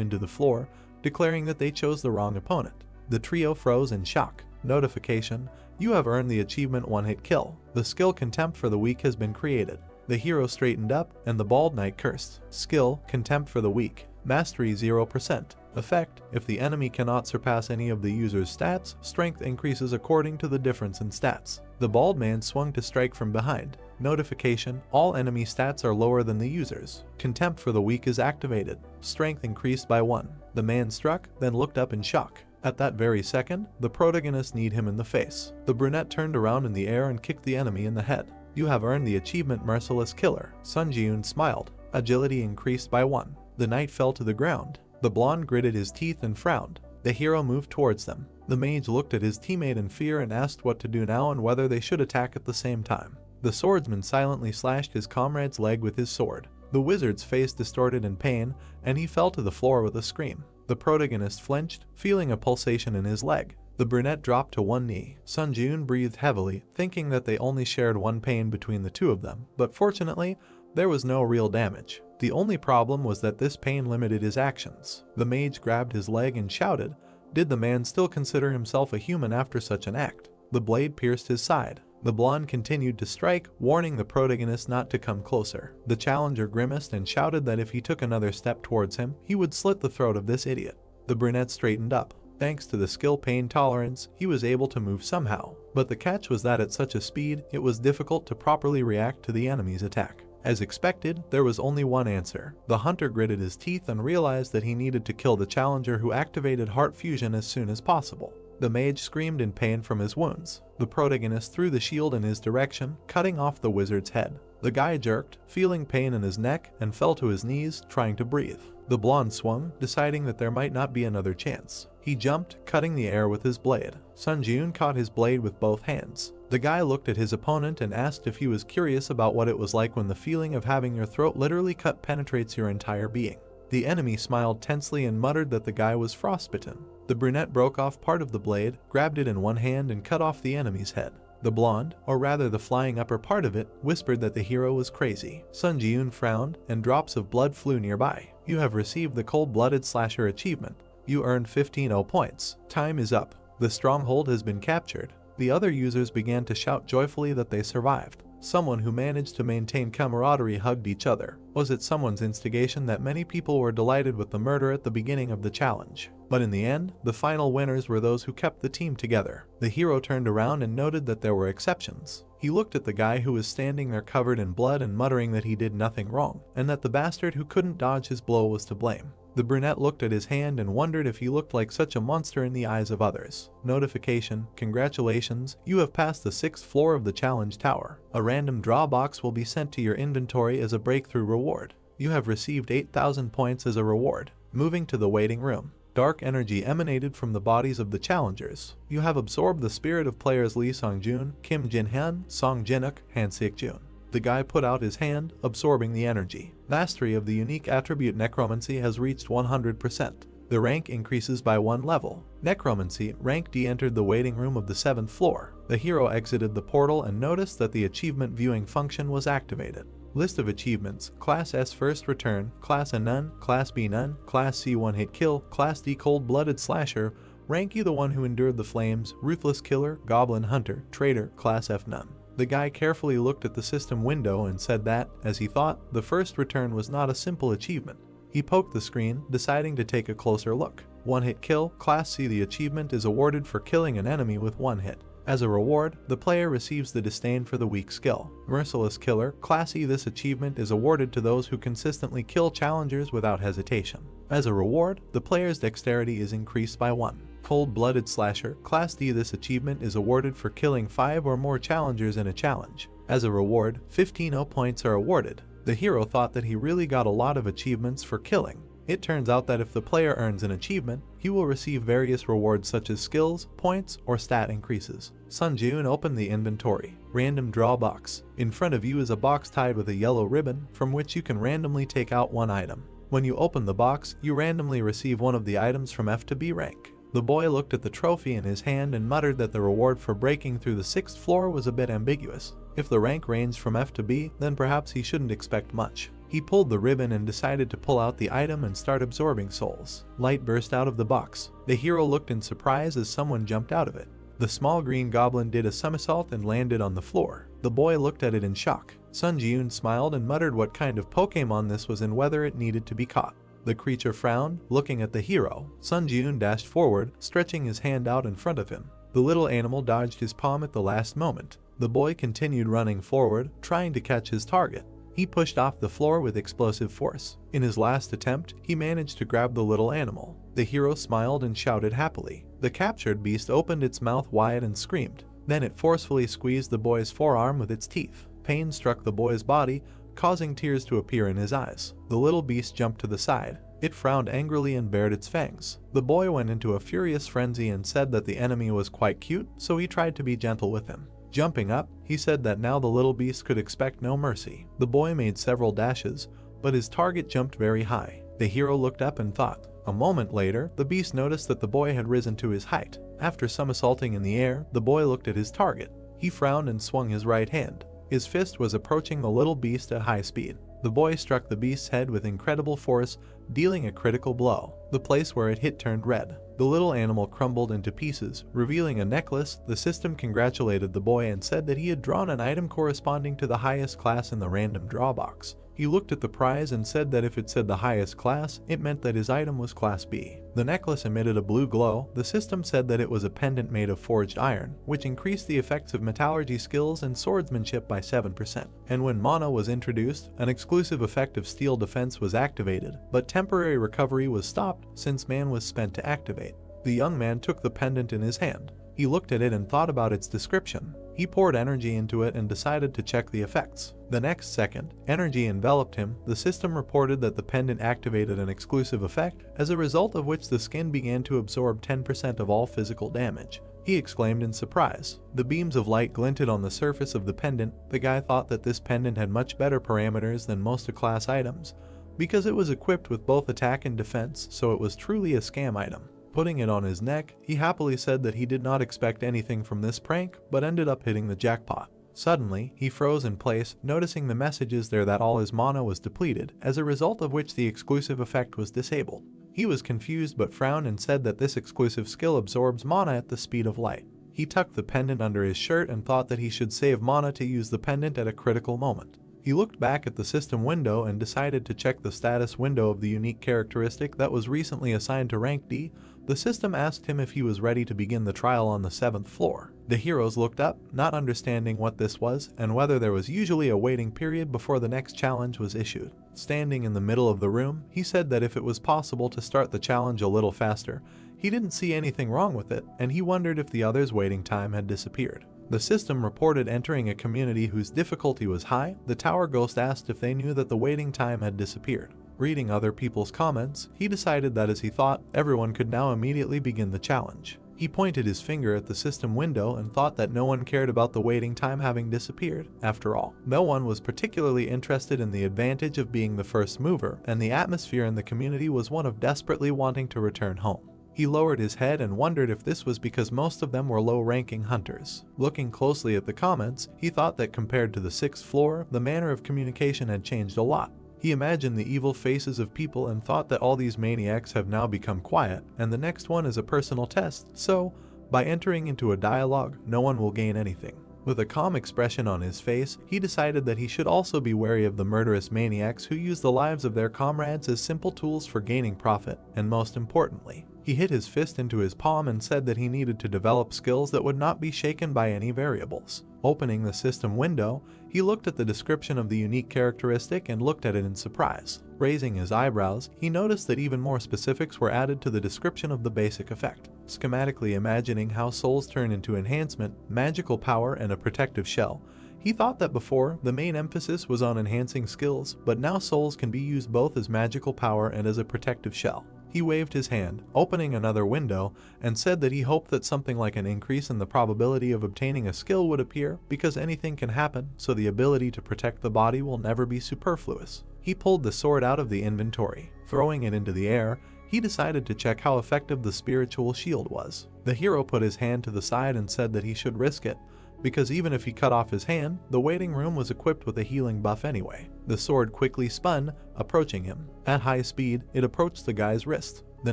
into the floor, declaring that they chose the wrong opponent. The trio froze in shock. Notification: you have earned the achievement One-Hit Kill. The skill Contempt for the Weak has been created. The hero straightened up, and the bald knight cursed. Skill: Contempt for the Weak. Mastery 0%. Effect: if the enemy cannot surpass any of the user's stats, strength increases according to the difference in stats. The bald man swung to strike from behind. Notification: all enemy stats are lower than the user's. Contempt for the Weak is activated. Strength increased by 1. The man struck, then looked up in shock. At that very second, the protagonist kneed him in the face. The brunette turned around in the air and kicked the enemy in the head. You have earned the achievement Merciless Killer. Sunjun smiled. Agility increased by 1. The knight fell to the ground. The blonde gritted his teeth and frowned. The hero moved towards them. The mage looked at his teammate in fear and asked what to do now and whether they should attack at the same time. The swordsman silently slashed his comrade's leg with his sword. The wizard's face distorted in pain, and he fell to the floor with a scream. The protagonist flinched, feeling a pulsation in his leg. The brunette dropped to one knee. Sunjun breathed heavily, thinking that they only shared one pain between the two of them, but fortunately, there was no real damage. The only problem was that this pain limited his actions. The mage grabbed his leg and shouted, did the man still consider himself a human after such an act? The blade pierced his side. The blonde continued to strike, warning the protagonist not to come closer. The challenger grimaced and shouted that if he took another step towards him, he would slit the throat of this idiot. The brunette straightened up. Thanks to the skill pain tolerance, he was able to move somehow. But the catch was that at such a speed, it was difficult to properly react to the enemy's attack. As expected, there was only one answer. The hunter gritted his teeth and realized that he needed to kill the challenger, who activated heart fusion as soon as possible. The mage screamed in pain from his wounds. The protagonist threw the shield in his direction, cutting off the wizard's head. The guy jerked, feeling pain in his neck, and fell to his knees, trying to breathe. The blonde swung, deciding that there might not be another chance. He jumped, cutting the air with his blade. Sunjun caught his blade with both hands. The guy looked at his opponent and asked if he was curious about what it was like when the feeling of having your throat literally cut penetrates your entire being. The enemy smiled tensely and muttered that the guy was frostbitten. The brunette broke off part of the blade, grabbed it in one hand and cut off the enemy's head. The blonde, or rather the flying upper part of it, whispered that the hero was crazy. Sunjun frowned, and drops of blood flew nearby. You have received the Cold-Blooded Slasher achievement. You earned 15 points. Time is up. The stronghold has been captured. The other users began to shout joyfully that they survived. Someone who managed to maintain camaraderie hugged each other. Was it someone's instigation that many people were delighted with the murder at the beginning of the challenge? But in the end, the final winners were those who kept the team together. The hero turned around and noted that there were exceptions. He looked at the guy who was standing there covered in blood and muttering that he did nothing wrong, and that the bastard who couldn't dodge his blow was to blame. The brunette looked at his hand and wondered if he looked like such a monster in the eyes of others. Notification: congratulations, you have passed the 6th floor of the challenge tower. A random draw box will be sent to your inventory as a breakthrough reward. You have received 8,000 points as a reward. Moving to the waiting room. Dark energy emanated from the bodies of the challengers. You have absorbed the spirit of players Lee Songjun, Kim Jinhan, Song Jinuk, Han Sik-jun. The guy put out his hand, absorbing the energy. Mastery of the unique attribute Necromancy has reached 100%. The rank increases by 1 level. Necromancy, rank D, entered the waiting room of the 7th floor. The hero exited the portal and noticed that the achievement viewing function was activated. List of achievements: Class S First Return, Class A None, Class B None, Class C One-Hit Kill, Class D Cold-Blooded Slasher, Rank E the One Who Endured the Flames, Ruthless Killer, Goblin Hunter, Traitor, Class F None. The guy carefully looked at the system window and said that, as he thought, the first return was not a simple achievement. He poked the screen, deciding to take a closer look. One hit kill, Class C. The achievement is awarded for killing an enemy with one hit. As a reward, the player receives the disdain for the weak skill. Merciless Killer, Class E. This achievement is awarded to those who consistently kill challengers without hesitation. As a reward, the player's dexterity is increased by 1. Cold-Blooded Slasher, Class D. This achievement is awarded for killing 5 or more challengers in a challenge. As a reward, 15 points are awarded. The hero thought that he really got a lot of achievements for killing. It turns out that if the player earns an achievement, he will receive various rewards such as skills, points, or stat increases. Sunjun opened the inventory. Random draw box. In front of you is a box tied with a yellow ribbon from which you can randomly take out one item. When you open the box, you randomly receive one of the items from F to B rank. The boy looked at the trophy in his hand and muttered that the reward for breaking through the 6th floor was a bit ambiguous. If the rank ranged from F to B, then perhaps he shouldn't expect much. He pulled the ribbon and decided to pull out the item and start absorbing souls. Light burst out of the box. The hero looked in surprise as someone jumped out of it. The small green goblin did a somersault and landed on the floor. The boy looked at it in shock. Sun Ji-yoon smiled and muttered what kind of Pokemon this was and whether it needed to be caught. The creature frowned, looking at the hero. Sun Ji-yoon dashed forward, stretching his hand out in front of him. The little animal dodged his palm at the last moment. The boy continued running forward, trying to catch his target. He pushed off the floor with explosive force. In his last attempt, he managed to grab the little animal. The hero smiled and shouted happily. The captured beast opened its mouth wide and screamed. Then it forcefully squeezed the boy's forearm with its teeth. Pain struck the boy's body, causing tears to appear in his eyes. The little beast jumped to the side. It frowned angrily and bared its fangs. The boy went into a furious frenzy and said that the enemy was quite cute, so he tried to be gentle with him. Jumping up, he said that now the little beast could expect no mercy. The boy made several dashes, but his target jumped very high. The hero looked up and thought. A moment later, the beast noticed that the boy had risen to his height. After somersaulting in the air, the boy looked at his target. He frowned and swung his right hand. His fist was approaching the little beast at high speed. The boy struck the beast's head with incredible force, dealing a critical blow. The place where it hit turned red. The little animal crumbled into pieces, revealing a necklace. The system congratulated the boy and said that he had drawn an item corresponding to the highest class in the random draw box. He looked at the prize and said that if it said the highest class, it meant that his item was Class B. The necklace emitted a blue glow. The system said that it was a pendant made of forged iron, which increased the effects of metallurgy skills and swordsmanship by 7%. And when Mana was introduced, an exclusive effect of steel defense was activated, but temporary recovery was stopped since man was spent to activate. The young man took the pendant in his hand. He looked at it and thought about its description. He poured energy into it and decided to check the effects. The next second, energy enveloped him. The system reported that the pendant activated an exclusive effect, as a result of which the skin began to absorb 10% of all physical damage. He exclaimed in surprise. The beams of light glinted on the surface of the pendant. The guy thought that this pendant had much better parameters than most class items, because it was equipped with both attack and defense, so it was truly a scam item. Putting it on his neck, he happily said that he did not expect anything from this prank, but ended up hitting the jackpot. Suddenly, he froze in place, noticing the messages there that all his mana was depleted, as a result of which the exclusive effect was disabled. He was confused but frowned and said that this exclusive skill absorbs mana at the speed of light. He tucked the pendant under his shirt and thought that he should save mana to use the pendant at a critical moment. He looked back at the system window and decided to check the status window of the unique characteristic that was recently assigned to rank D. The system asked him if he was ready to begin the trial on the 7th floor. The heroes looked up, not understanding what this was and whether there was usually a waiting period before the next challenge was issued. Standing in the middle of the room, he said that if it was possible to start the challenge a little faster, he didn't see anything wrong with it, and he wondered if the others' waiting time had disappeared. The system reported entering a community whose difficulty was high. The tower ghost asked if they knew that the waiting time had disappeared. Reading other people's comments, he decided that as he thought, everyone could now immediately begin the challenge. He pointed his finger at the system window and thought that no one cared about the waiting time having disappeared. After all, no one was particularly interested in the advantage of being the first mover, and the atmosphere in the community was one of desperately wanting to return home. He lowered his head and wondered if this was because most of them were low-ranking hunters. Looking closely at the comments, he thought that compared to the 6th floor, the manner of communication had changed a lot. He imagined the evil faces of people and thought that all these maniacs have now become quiet, and the next one is a personal test, so, by entering into a dialogue, no one will gain anything. With a calm expression on his face, he decided that he should also be wary of the murderous maniacs who use the lives of their comrades as simple tools for gaining profit, and most importantly, he hit his fist into his palm and said that he needed to develop skills that would not be shaken by any variables. Opening the system window, he looked at the description of the unique characteristic and looked at it in surprise. Raising his eyebrows, he noticed that even more specifics were added to the description of the basic effect. Schematically imagining how souls turn into enhancement, magical power, and a protective shell, he thought that before, the main emphasis was on enhancing skills, but now souls can be used both as magical power and as a protective shell. He waved his hand, opening another window, and said that he hoped that something like an increase in the probability of obtaining a skill would appear, because anything can happen, so the ability to protect the body will never be superfluous. He pulled the sword out of the inventory. Throwing it into the air, he decided to check how effective the spiritual shield was. The hero put his hand to the side and said that he should risk it, because even if he cut off his hand, the waiting room was equipped with a healing buff anyway. The sword quickly spun, approaching him. At high speed, it approached the guy's wrist. The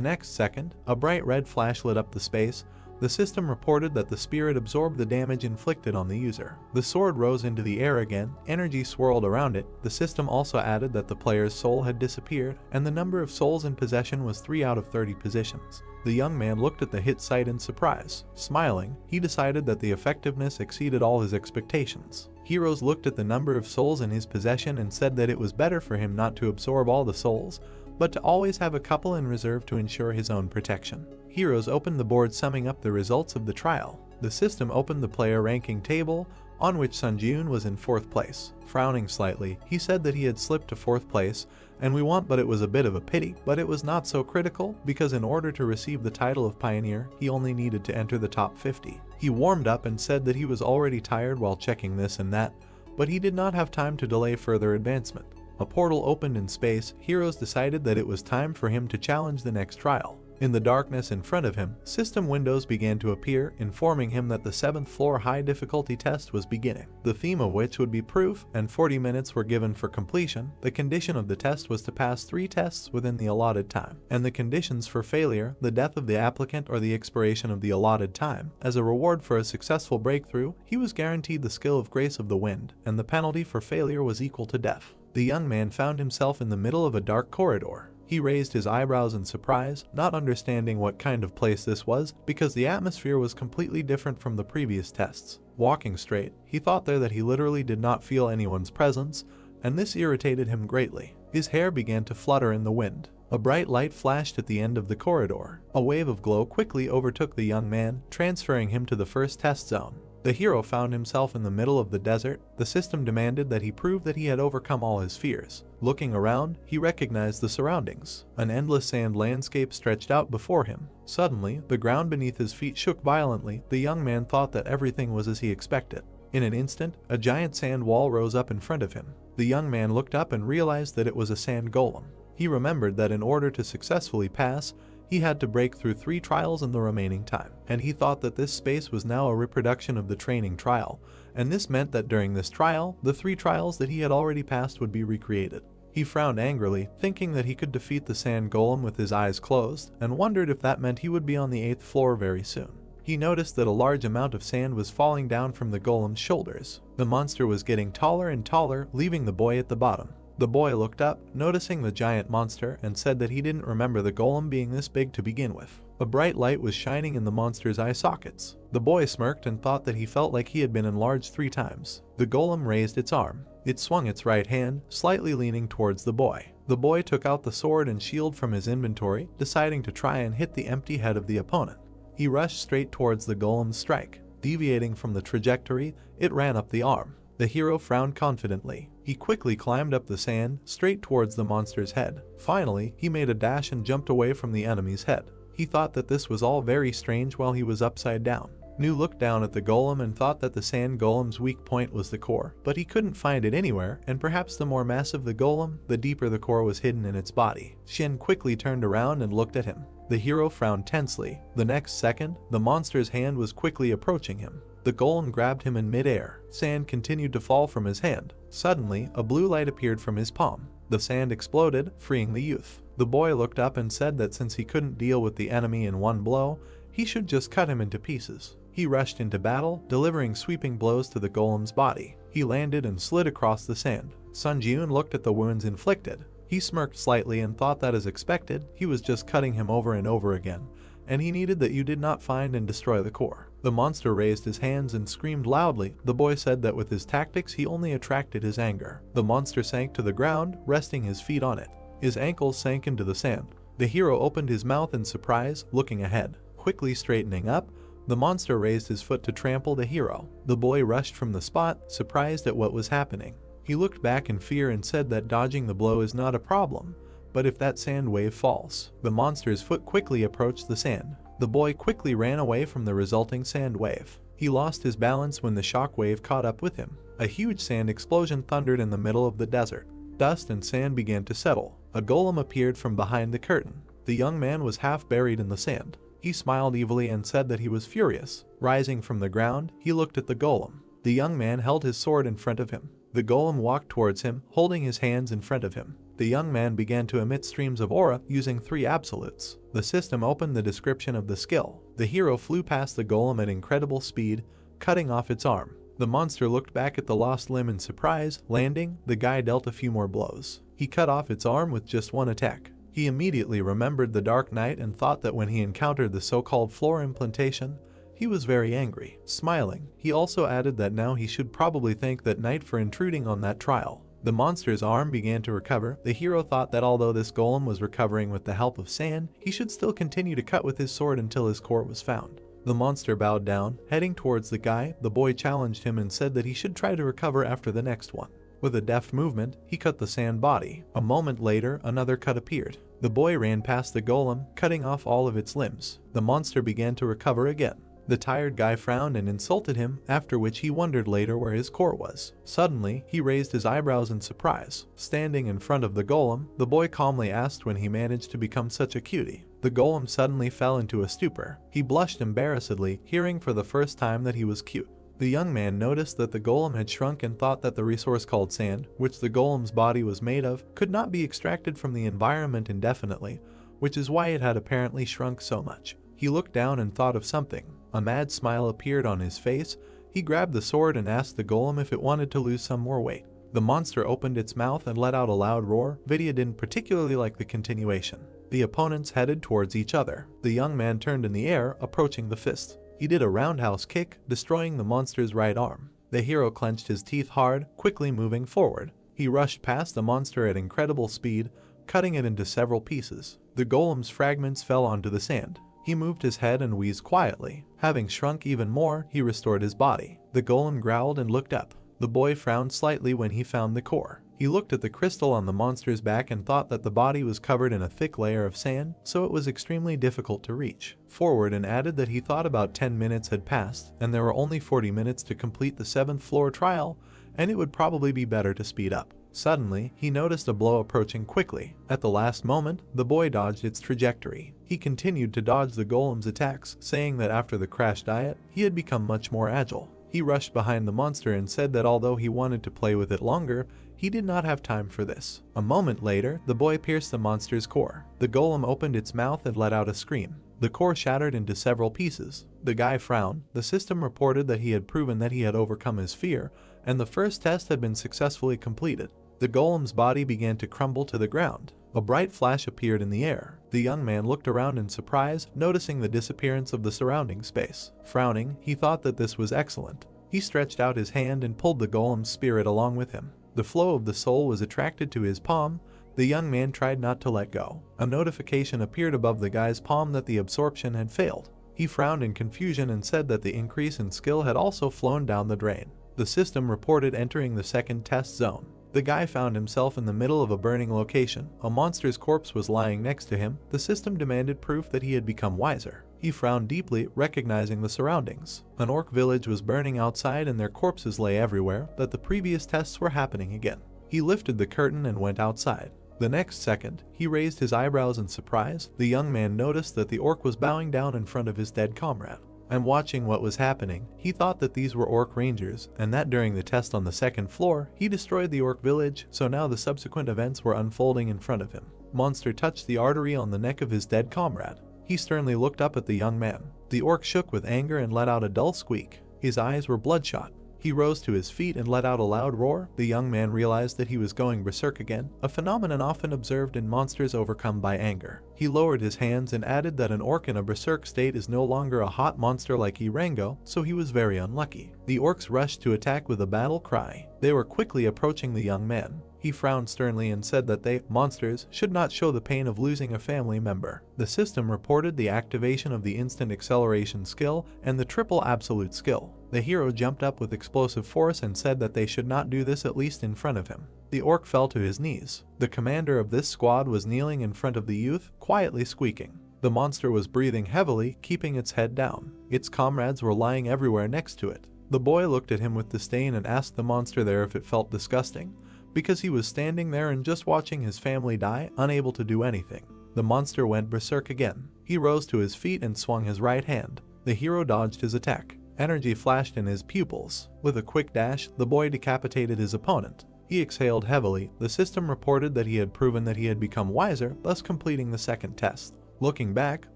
next second, a bright red flash lit up the space. The system reported that the spirit absorbed the damage inflicted on the user. The sword rose into the air again, energy swirled around it. The system also added that the player's soul had disappeared, and the number of souls in possession was 3 out of 30 positions. The young man looked at the hit site in surprise. Smiling, he decided that the effectiveness exceeded all his expectations. Heroes looked at the number of souls in his possession and said that it was better for him not to absorb all the souls, but to always have a couple in reserve to ensure his own protection. Heroes opened the board summing up the results of the trial. The system opened the player ranking table, on which Sunjun was in 4th place. Frowning slightly, he said that he had slipped to 4th place, and we want, but it was a bit of a pity, but it was not so critical, because in order to receive the title of Pioneer, he only needed to enter the top 50. He warmed up and said that he was already tired while checking this and that, but he did not have time to delay further advancement. A portal opened in space. Heroes decided that it was time for him to challenge the next trial. In the darkness in front of him, system windows began to appear, informing him that the 7th floor high difficulty test was beginning, the theme of which would be proof, and 40 minutes were given for completion. The condition of the test was to pass 3 tests within the allotted time, and the conditions for failure, the death of the applicant or the expiration of the allotted time. As a reward for a successful breakthrough, he was guaranteed the skill of Grace of the Wind, and the penalty for failure was equal to death. The young man found himself in the middle of a dark corridor. He raised his eyebrows in surprise, not understanding what kind of place this was, because the atmosphere was completely different from the previous tests. Walking straight, he thought there that he literally did not feel anyone's presence, and this irritated him greatly. His hair began to flutter in the wind. A bright light flashed at the end of the corridor. A wave of glow quickly overtook the young man, transferring him to the first test zone. The hero found himself in the middle of the desert. The system demanded that he prove that he had overcome all his fears. Looking around, he recognized the surroundings. An endless sand landscape stretched out before him. Suddenly, the ground beneath his feet shook violently. The young man thought that everything was as he expected. In an instant, a giant sand wall rose up in front of him. The young man looked up and realized that it was a sand golem. He remembered that in order to successfully pass, he had to break through 3 trials in the remaining time, and he thought that this space was now a reproduction of the training trial, and this meant that during this trial, the 3 trials that he had already passed would be recreated. He frowned angrily, thinking that he could defeat the sand golem with his eyes closed, and wondered if that meant he would be on the 8th floor very soon. He noticed that a large amount of sand was falling down from the golem's shoulders. The monster was getting taller and taller, leaving the boy at the bottom. The boy looked up, noticing the giant monster, and said that he didn't remember the golem being this big to begin with. A bright light was shining in the monster's eye sockets. The boy smirked and thought that he felt like he had been enlarged 3 times. The golem raised its arm. It swung its right hand, slightly leaning towards the boy. The boy took out the sword and shield from his inventory, deciding to try and hit the empty head of the opponent. He rushed straight towards the golem's strike. Deviating from the trajectory, it ran up the arm. The hero frowned confidently. He quickly climbed up the sand, straight towards the monster's head. Finally, he made a dash and jumped away from the enemy's head. He thought that this was all very strange while he was upside down. Nu looked down at the golem and thought that the sand golem's weak point was the core, but he couldn't find it anywhere, and perhaps the more massive the golem, the deeper the core was hidden in its body. Shin quickly turned around and looked at him. The hero frowned tensely. The next second, the monster's hand was quickly approaching him. The golem grabbed him in mid-air. Sand continued to fall from his hand. Suddenly, a blue light appeared from his palm. The sand exploded, freeing the youth. The boy looked up and said that since he couldn't deal with the enemy in one blow, He should just cut him into pieces. He rushed into battle, delivering sweeping blows to the golem's body. He landed and slid across the sand. Sun Jiun looked at the wounds inflicted. He smirked slightly and thought that, as expected, he was just cutting him over and over again, and he needed that you did not find and destroy the core. The monster raised his hands and screamed loudly. The boy said that with his tactics he only attracted his anger. The monster sank to the ground, resting his feet on it. His ankles sank into the sand. The hero opened his mouth in surprise, looking ahead. Quickly straightening up, the monster raised his foot to trample the hero. The boy rushed from the spot, surprised at what was happening. He looked back in fear and said that dodging the blow is not a problem, but if that sand wave falls. The monster's foot quickly approached the sand. The boy quickly ran away from the resulting sand wave. He lost his balance when the shock wave caught up with him. A huge sand explosion thundered in the middle of the desert. Dust and sand began to settle. A golem appeared from behind the curtain. The young man was half buried in the sand. He smiled evilly and said that he was furious. Rising from the ground, he looked at the golem. The young man held his sword in front of him. The golem walked towards him, holding his hands in front of him. The young man began to emit streams of aura using 3 absolutes. The system opened the description of the skill. The hero flew past the golem at incredible speed, cutting off its arm. The monster looked back at the lost limb in surprise. Landing, the guy dealt a few more blows. He cut off its arm with just one attack. He immediately remembered the Dark Knight and thought that when he encountered the so-called floor implantation, he was very angry. Smiling, he also added that now he should probably thank that knight for intruding on that trial. The monster's arm began to recover. The hero thought that although this golem was recovering with the help of sand, he should still continue to cut with his sword until his core was found. The monster bowed down, heading towards the guy. The boy challenged him and said that he should try to recover after the next one. With a deft movement, he cut the sand body. A moment later, another cut appeared. The boy ran past the golem, cutting off all of its limbs. The monster began to recover again. The tired guy frowned and insulted him, after which he wondered later where his core was. Suddenly, he raised his eyebrows in surprise. Standing in front of the golem, the boy calmly asked when he managed to become such a cutie. The golem suddenly fell into a stupor. He blushed embarrassedly, hearing for the first time that he was cute. The young man noticed that the golem had shrunk and thought that the resource called sand, which the golem's body was made of, could not be extracted from the environment indefinitely, which is why it had apparently shrunk so much. He looked down and thought of something. A mad smile appeared on his face. He grabbed the sword and asked the golem if it wanted to lose some more weight. The monster opened its mouth and let out a loud roar. Vidya didn't particularly like the continuation. The opponents headed towards each other. The young man turned in the air, approaching the fist. He did a roundhouse kick, destroying the monster's right arm. The hero clenched his teeth hard, quickly moving forward. He rushed past the monster at incredible speed, cutting it into several pieces. The golem's fragments fell onto the sand. He moved his head and wheezed quietly. Having shrunk even more, he restored his body. The golem growled and looked up. The boy frowned slightly when he found the core. He looked at the crystal on the monster's back and thought that the body was covered in a thick layer of sand, so it was extremely difficult to reach forward, and added that he thought about 10 minutes had passed, and there were only 40 minutes to complete the 7th floor trial, and it would probably be better to speed up. Suddenly, he noticed a blow approaching quickly. At the last moment, the boy dodged its trajectory. He continued to dodge the golem's attacks, saying that after the crash diet, he had become much more agile. He rushed behind the monster and said that although he wanted to play with it longer, he did not have time for this. A moment later, the boy pierced the monster's core. The golem opened its mouth and let out a scream. The core shattered into several pieces. The guy frowned. The system reported that he had proven that he had overcome his fear, and the first test had been successfully completed. The golem's body began to crumble to the ground. A bright flash appeared in the air. The young man looked around in surprise, noticing the disappearance of the surrounding space. Frowning, he thought that this was excellent. He stretched out his hand and pulled the golem's spirit along with him. The flow of the soul was attracted to his palm. The young man tried not to let go. A notification appeared above the guy's palm that the absorption had failed. He frowned in confusion and said that the increase in skill had also flown down the drain. The system reported entering the second test zone. The guy found himself in the middle of a burning location. A monster's corpse was lying next to him. The system demanded proof that he had become wiser. He frowned deeply, recognizing the surroundings. An orc village was burning outside and their corpses lay everywhere, that the previous tests were happening again. He lifted the curtain and went outside. The next second, he raised his eyebrows in surprise. The young man noticed that the orc was bowing down in front of his dead comrade. And watching what was happening, he thought that these were orc rangers, and that during the test on the 2nd floor, he destroyed the orc village, so now the subsequent events were unfolding in front of him. Monster touched the artery on the neck of his dead comrade. He sternly looked up at the young man. The orc shook with anger and let out a dull squeak. His eyes were bloodshot. He rose to his feet and let out a loud roar. The young man realized that he was going berserk again, a phenomenon often observed in monsters overcome by anger. He lowered his hands and added that an orc in a berserk state is no longer a hot monster like Irango, so he was very unlucky. The orcs rushed to attack with a battle cry. They were quickly approaching the young man. He frowned sternly and said that they, monsters, should not show the pain of losing a family member. The system reported the activation of the instant acceleration skill and the triple absolute skill. The hero jumped up with explosive force and said that they should not do this, at least in front of him. The orc fell to his knees. The commander of this squad was kneeling in front of the youth, quietly squeaking. The monster was breathing heavily, keeping its head down. Its comrades were lying everywhere next to it. The boy looked at him with disdain and asked the monster there if it felt disgusting, because he was standing there and just watching his family die, unable to do anything. The monster went berserk again. He rose to his feet and swung his right hand. The hero dodged his attack. Energy flashed in his pupils. With a quick dash, the boy decapitated his opponent. He exhaled heavily. The system reported that he had proven that he had become wiser, thus completing the second test. Looking back,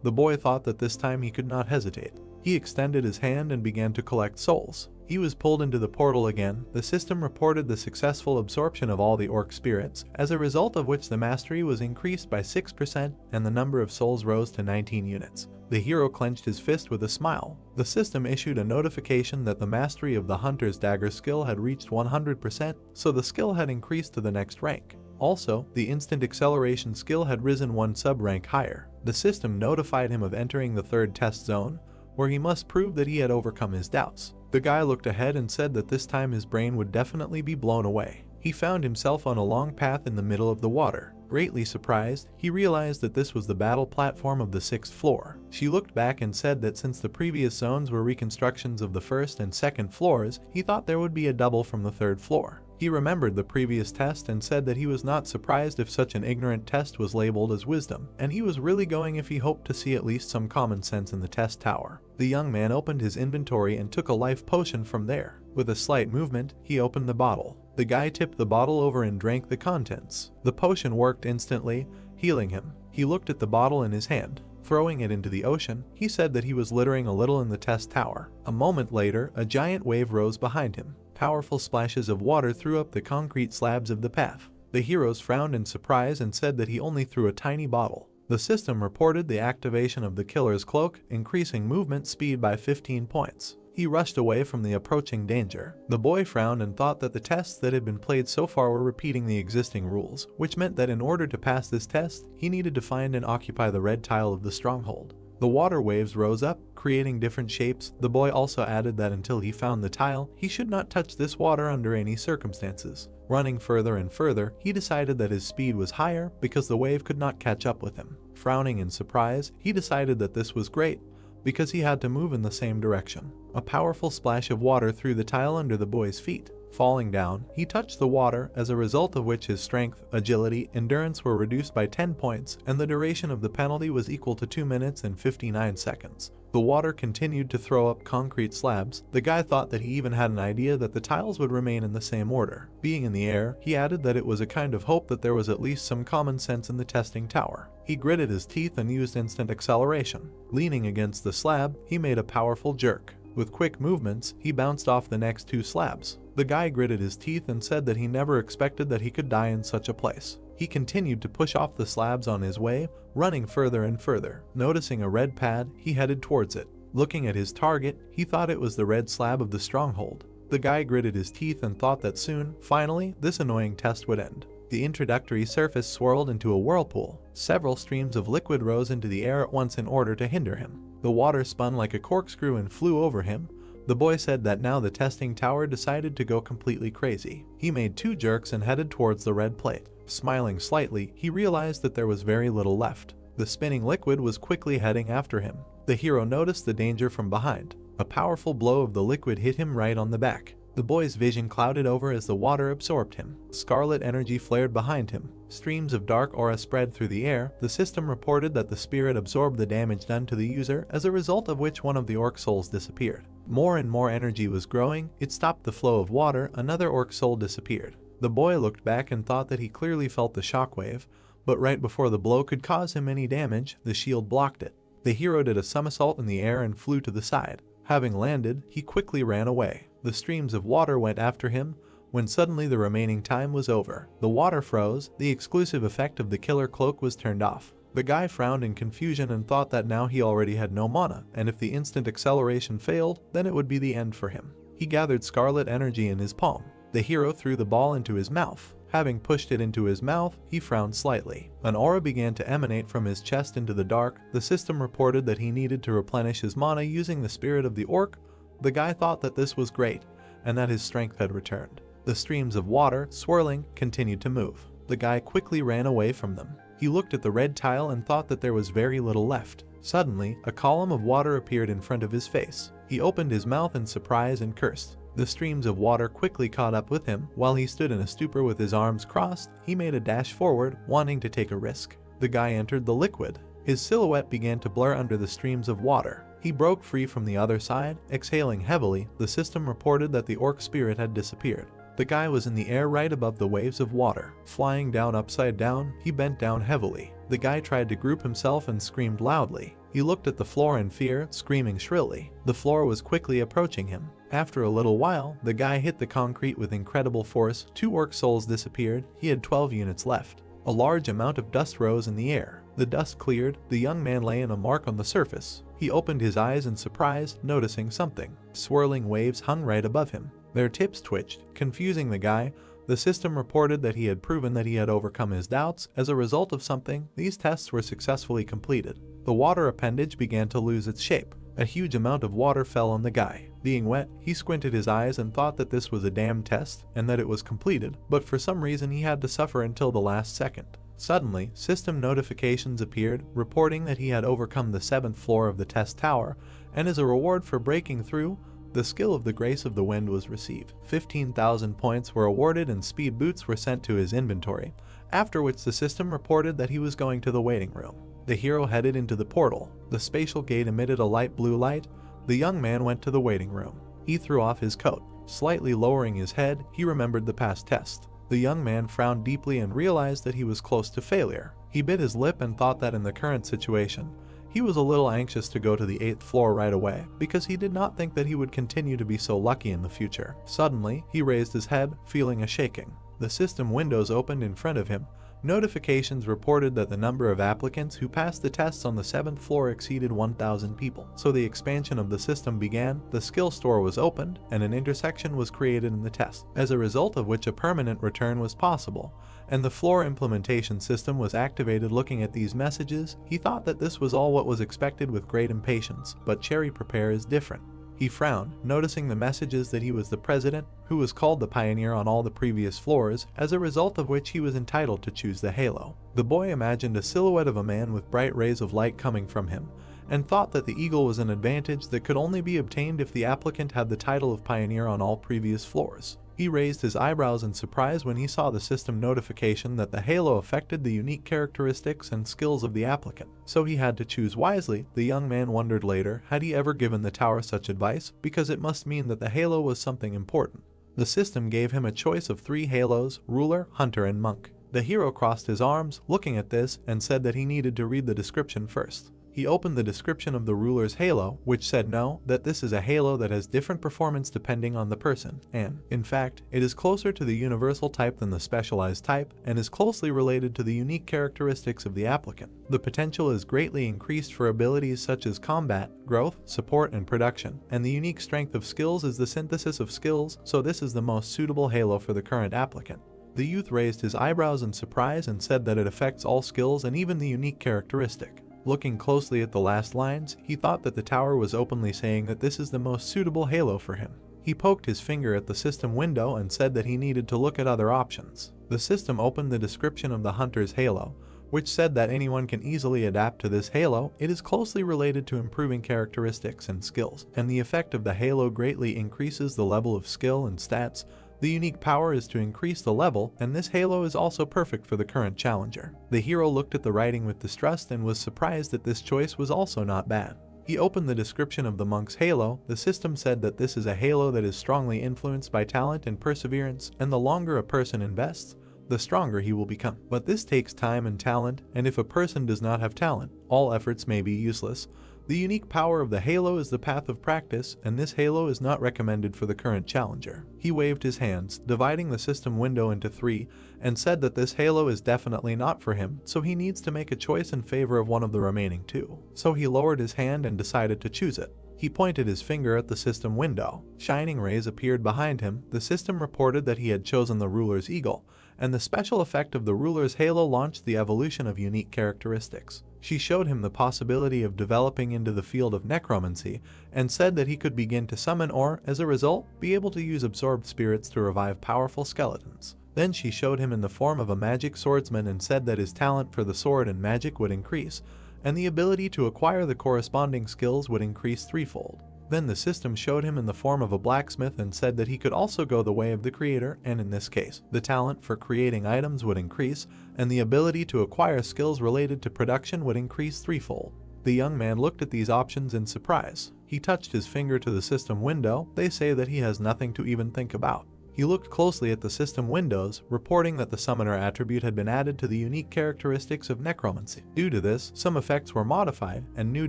the boy thought that this time he could not hesitate. He extended his hand and began to collect souls. He was pulled into the portal again. The system reported the successful absorption of all the orc spirits, as a result of which the mastery was increased by 6% and the number of souls rose to 19 units. The hero clenched his fist with a smile. The system issued a notification that the mastery of the hunter's dagger skill had reached 100%, so the skill had increased to the next rank. Also, the instant acceleration skill had risen one sub-rank higher. The system notified him of entering the third test zone, where he must prove that he had overcome his doubts. The guy looked ahead and said that this time his brain would definitely be blown away. He found himself on a long path in the middle of the water. Greatly surprised, he realized that this was the battle platform of the 6th floor. She looked back and said that since the previous zones were reconstructions of the 1st and 2nd floors, he thought there would be a double from the 3rd floor. He remembered the previous test and said that he was not surprised if such an ignorant test was labeled as wisdom, and he was really going if he hoped to see at least some common sense in the test tower. The young man opened his inventory and took a life potion from there. With a slight movement, he opened the bottle. The guy tipped the bottle over and drank the contents. The potion worked instantly, healing him. He looked at the bottle in his hand. Throwing it into the ocean, he said that he was littering a little in the test tower. A moment later, a giant wave rose behind him. Powerful splashes of water threw up the concrete slabs of the path. The heroes frowned in surprise and said that he only threw a tiny bottle. The system reported the activation of the killer's cloak, increasing movement speed by 15 points. He rushed away from the approaching danger. The boy frowned and thought that the tests that had been played so far were repeating the existing rules, which meant that in order to pass this test, he needed to find and occupy the red tile of the stronghold. The water waves rose up, creating different shapes. The boy also added that until he found the tile, he should not touch this water under any circumstances. Running further and further, he decided that his speed was higher because the wave could not catch up with him. Frowning in surprise, he decided that this was great, because he had to move in the same direction. A powerful splash of water threw the tile under the boy's feet. Falling down, he touched the water, as a result of which his strength, agility, endurance were reduced by 10 points, and the duration of the penalty was equal to 2 minutes and 59 seconds. The water continued to throw up concrete slabs. The guy thought that he even had an idea that the tiles would remain in the same order. Being in the air, he added that it was a kind of hope that there was at least some common sense in the testing tower. He gritted his teeth and used instant acceleration. Leaning against the slab, he made a powerful jerk. With quick movements, he bounced off the next 2 slabs. The guy gritted his teeth and said that he never expected that he could die in such a place. He continued to push off the slabs on his way, running further and further. Noticing a red pad, he headed towards it. Looking at his target, he thought it was the red slab of the stronghold. The guy gritted his teeth and thought that soon, finally, this annoying test would end. The introductory surface swirled into a whirlpool. Several streams of liquid rose into the air at once in order to hinder him. The water spun like a corkscrew and flew over him. The boy said that now the testing tower decided to go completely crazy. He made 2 jerks and headed towards the red plate. Smiling slightly, he realized that there was very little left. The spinning liquid was quickly heading after him. The hero noticed the danger from behind. A powerful blow of the liquid hit him right on the back. The boy's vision clouded over as the water absorbed him. Scarlet energy flared behind him. Streams of dark aura spread through the air. The system reported that the spirit absorbed the damage done to the user, as a result of which one of the orc souls disappeared. More and more energy was growing. It stopped the flow of water. Another orc soul disappeared. The boy looked back and thought that he clearly felt the shockwave, but right before the blow could cause him any damage, the shield blocked it. The hero did a somersault in the air and flew to the side. Having landed, he quickly ran away. The streams of water went after him, when suddenly the remaining time was over. The water froze, the exclusive effect of the killer cloak was turned off. The guy frowned in confusion and thought that now he already had no mana, and if the instant acceleration failed, then it would be the end for him. He gathered scarlet energy in his palm. The hero threw the ball into his mouth. Having pushed it into his mouth, he frowned slightly. An aura began to emanate from his chest into the dark. The system reported that he needed to replenish his mana using the spirit of the orc. The guy thought that this was great, and that his strength had returned. The streams of water, swirling, continued to move. The guy quickly ran away from them. He looked at the red tile and thought that there was very little left. Suddenly, a column of water appeared in front of his face. He opened his mouth in surprise and cursed. The streams of water quickly caught up with him. While he stood in a stupor with his arms crossed, he made a dash forward, wanting to take a risk. The guy entered the liquid. His silhouette began to blur under the streams of water. He broke free from the other side, exhaling heavily. The system reported that the orc spirit had disappeared. The guy was in the air right above the waves of water. Flying down upside down, he bent down heavily. The guy tried to group himself and screamed loudly. He looked at the floor in fear, screaming shrilly. The floor was quickly approaching him. After a little while, the guy hit the concrete with incredible force. 2 orc souls disappeared. He had 12 units left. A large amount of dust rose in the air. The dust cleared. The young man lay in a mark on the surface. He opened his eyes in surprise, noticing something. Swirling waves hung right above him. Their tips twitched, confusing the guy. The system reported that he had proven that he had overcome his doubts. As a result of something, these tests were successfully completed. The water appendage began to lose its shape. A huge amount of water fell on the guy. Being wet, he squinted his eyes and thought that this was a damn test and that it was completed, but for some reason he had to suffer until the last second. Suddenly, system notifications appeared, reporting that he had overcome the 7th floor of the test tower, and as a reward for breaking through, the skill of the Grace of the Wind was received. 15,000 points were awarded and speed boots were sent to his inventory, after which the system reported that he was going to the waiting room. The hero headed into the portal. The spatial gate emitted a light blue light. The young man went to the waiting room. He threw off his coat. Slightly lowering his head, he remembered the past test. The young man frowned deeply and realized that he was close to failure. He bit his lip and thought that in the current situation, he was a little anxious to go to the 8th floor right away, because he did not think that he would continue to be so lucky in the future. Suddenly, he raised his head, feeling a shaking. The system windows opened in front of him. Notifications reported that the number of applicants who passed the tests on the 7th floor exceeded 1,000 people. So the expansion of the system began, the skill store was opened, and an intersection was created in the test, as a result of which a permanent return was possible, and the floor implementation system was activated. Looking at these messages, he thought that this was all what was expected with great impatience, but Cherry Prepare is different. He frowned, noticing the messages that he was the president, who was called the pioneer on all the previous floors, as a result of which he was entitled to choose the halo. The boy imagined a silhouette of a man with bright rays of light coming from him, and thought that the eagle was an advantage that could only be obtained if the applicant had the title of pioneer on all previous floors. He raised his eyebrows in surprise when he saw the system notification that the halo affected the unique characteristics and skills of the applicant, so he had to choose wisely. The young man wondered later, had he ever given the tower such advice, because it must mean that the halo was something important. The system gave him a choice of 3 halos: ruler, hunter, and monk. The hero crossed his arms, looking at this, and said that he needed to read the description first. He opened the description of the ruler's halo, which said no, that this is a halo that has different performance depending on the person, and, in fact, it is closer to the universal type than the specialized type, and is closely related to the unique characteristics of the applicant. The potential is greatly increased for abilities such as combat, growth, support, and production, and the unique strength of skills is the synthesis of skills, so this is the most suitable halo for the current applicant. The youth raised his eyebrows in surprise and said that it affects all skills and even the unique characteristic. Looking closely at the last lines, he thought that the tower was openly saying that this is the most suitable halo for him. He poked his finger at the system window and said that he needed to look at other options. The system opened the description of the hunter's halo, which said that anyone can easily adapt to this halo. It is closely related to improving characteristics and skills, and the effect of the halo greatly increases the level of skill and stats. The unique power is to increase the level, and this halo is also perfect for the current challenger. The hero looked at the writing with distrust and was surprised that this choice was also not bad. He opened the description of the monk's halo. The system said that this is a halo that is strongly influenced by talent and perseverance, and the longer a person invests, the stronger he will become. But this takes time and talent, and if a person does not have talent, all efforts may be useless. The unique power of the halo is the path of practice, and this halo is not recommended for the current challenger. He waved his hands, dividing the system window into 3, and said that this halo is definitely not for him, so he needs to make a choice in favor of one of the remaining 2. So he lowered his hand and decided to choose it. He pointed his finger at the system window. Shining rays appeared behind him. The system reported that he had chosen the ruler's eagle, and the special effect of the ruler's halo launched the evolution of unique characteristics. She showed him the possibility of developing into the field of necromancy and said that he could begin to summon or, as a result, be able to use absorbed spirits to revive powerful skeletons. Then she showed him in the form of a magic swordsman and said that his talent for the sword and magic would increase, and the ability to acquire the corresponding skills would increase 3-fold. Then the system showed him in the form of a blacksmith and said that he could also go the way of the creator, and in this case, the talent for creating items would increase, and the ability to acquire skills related to production would increase 3-fold. The young man looked at these options in surprise. He touched his finger to the system window. They say that he has nothing to even think about. He looked closely at the system windows, reporting that the summoner attribute had been added to the unique characteristics of necromancy. Due to this, some effects were modified, and new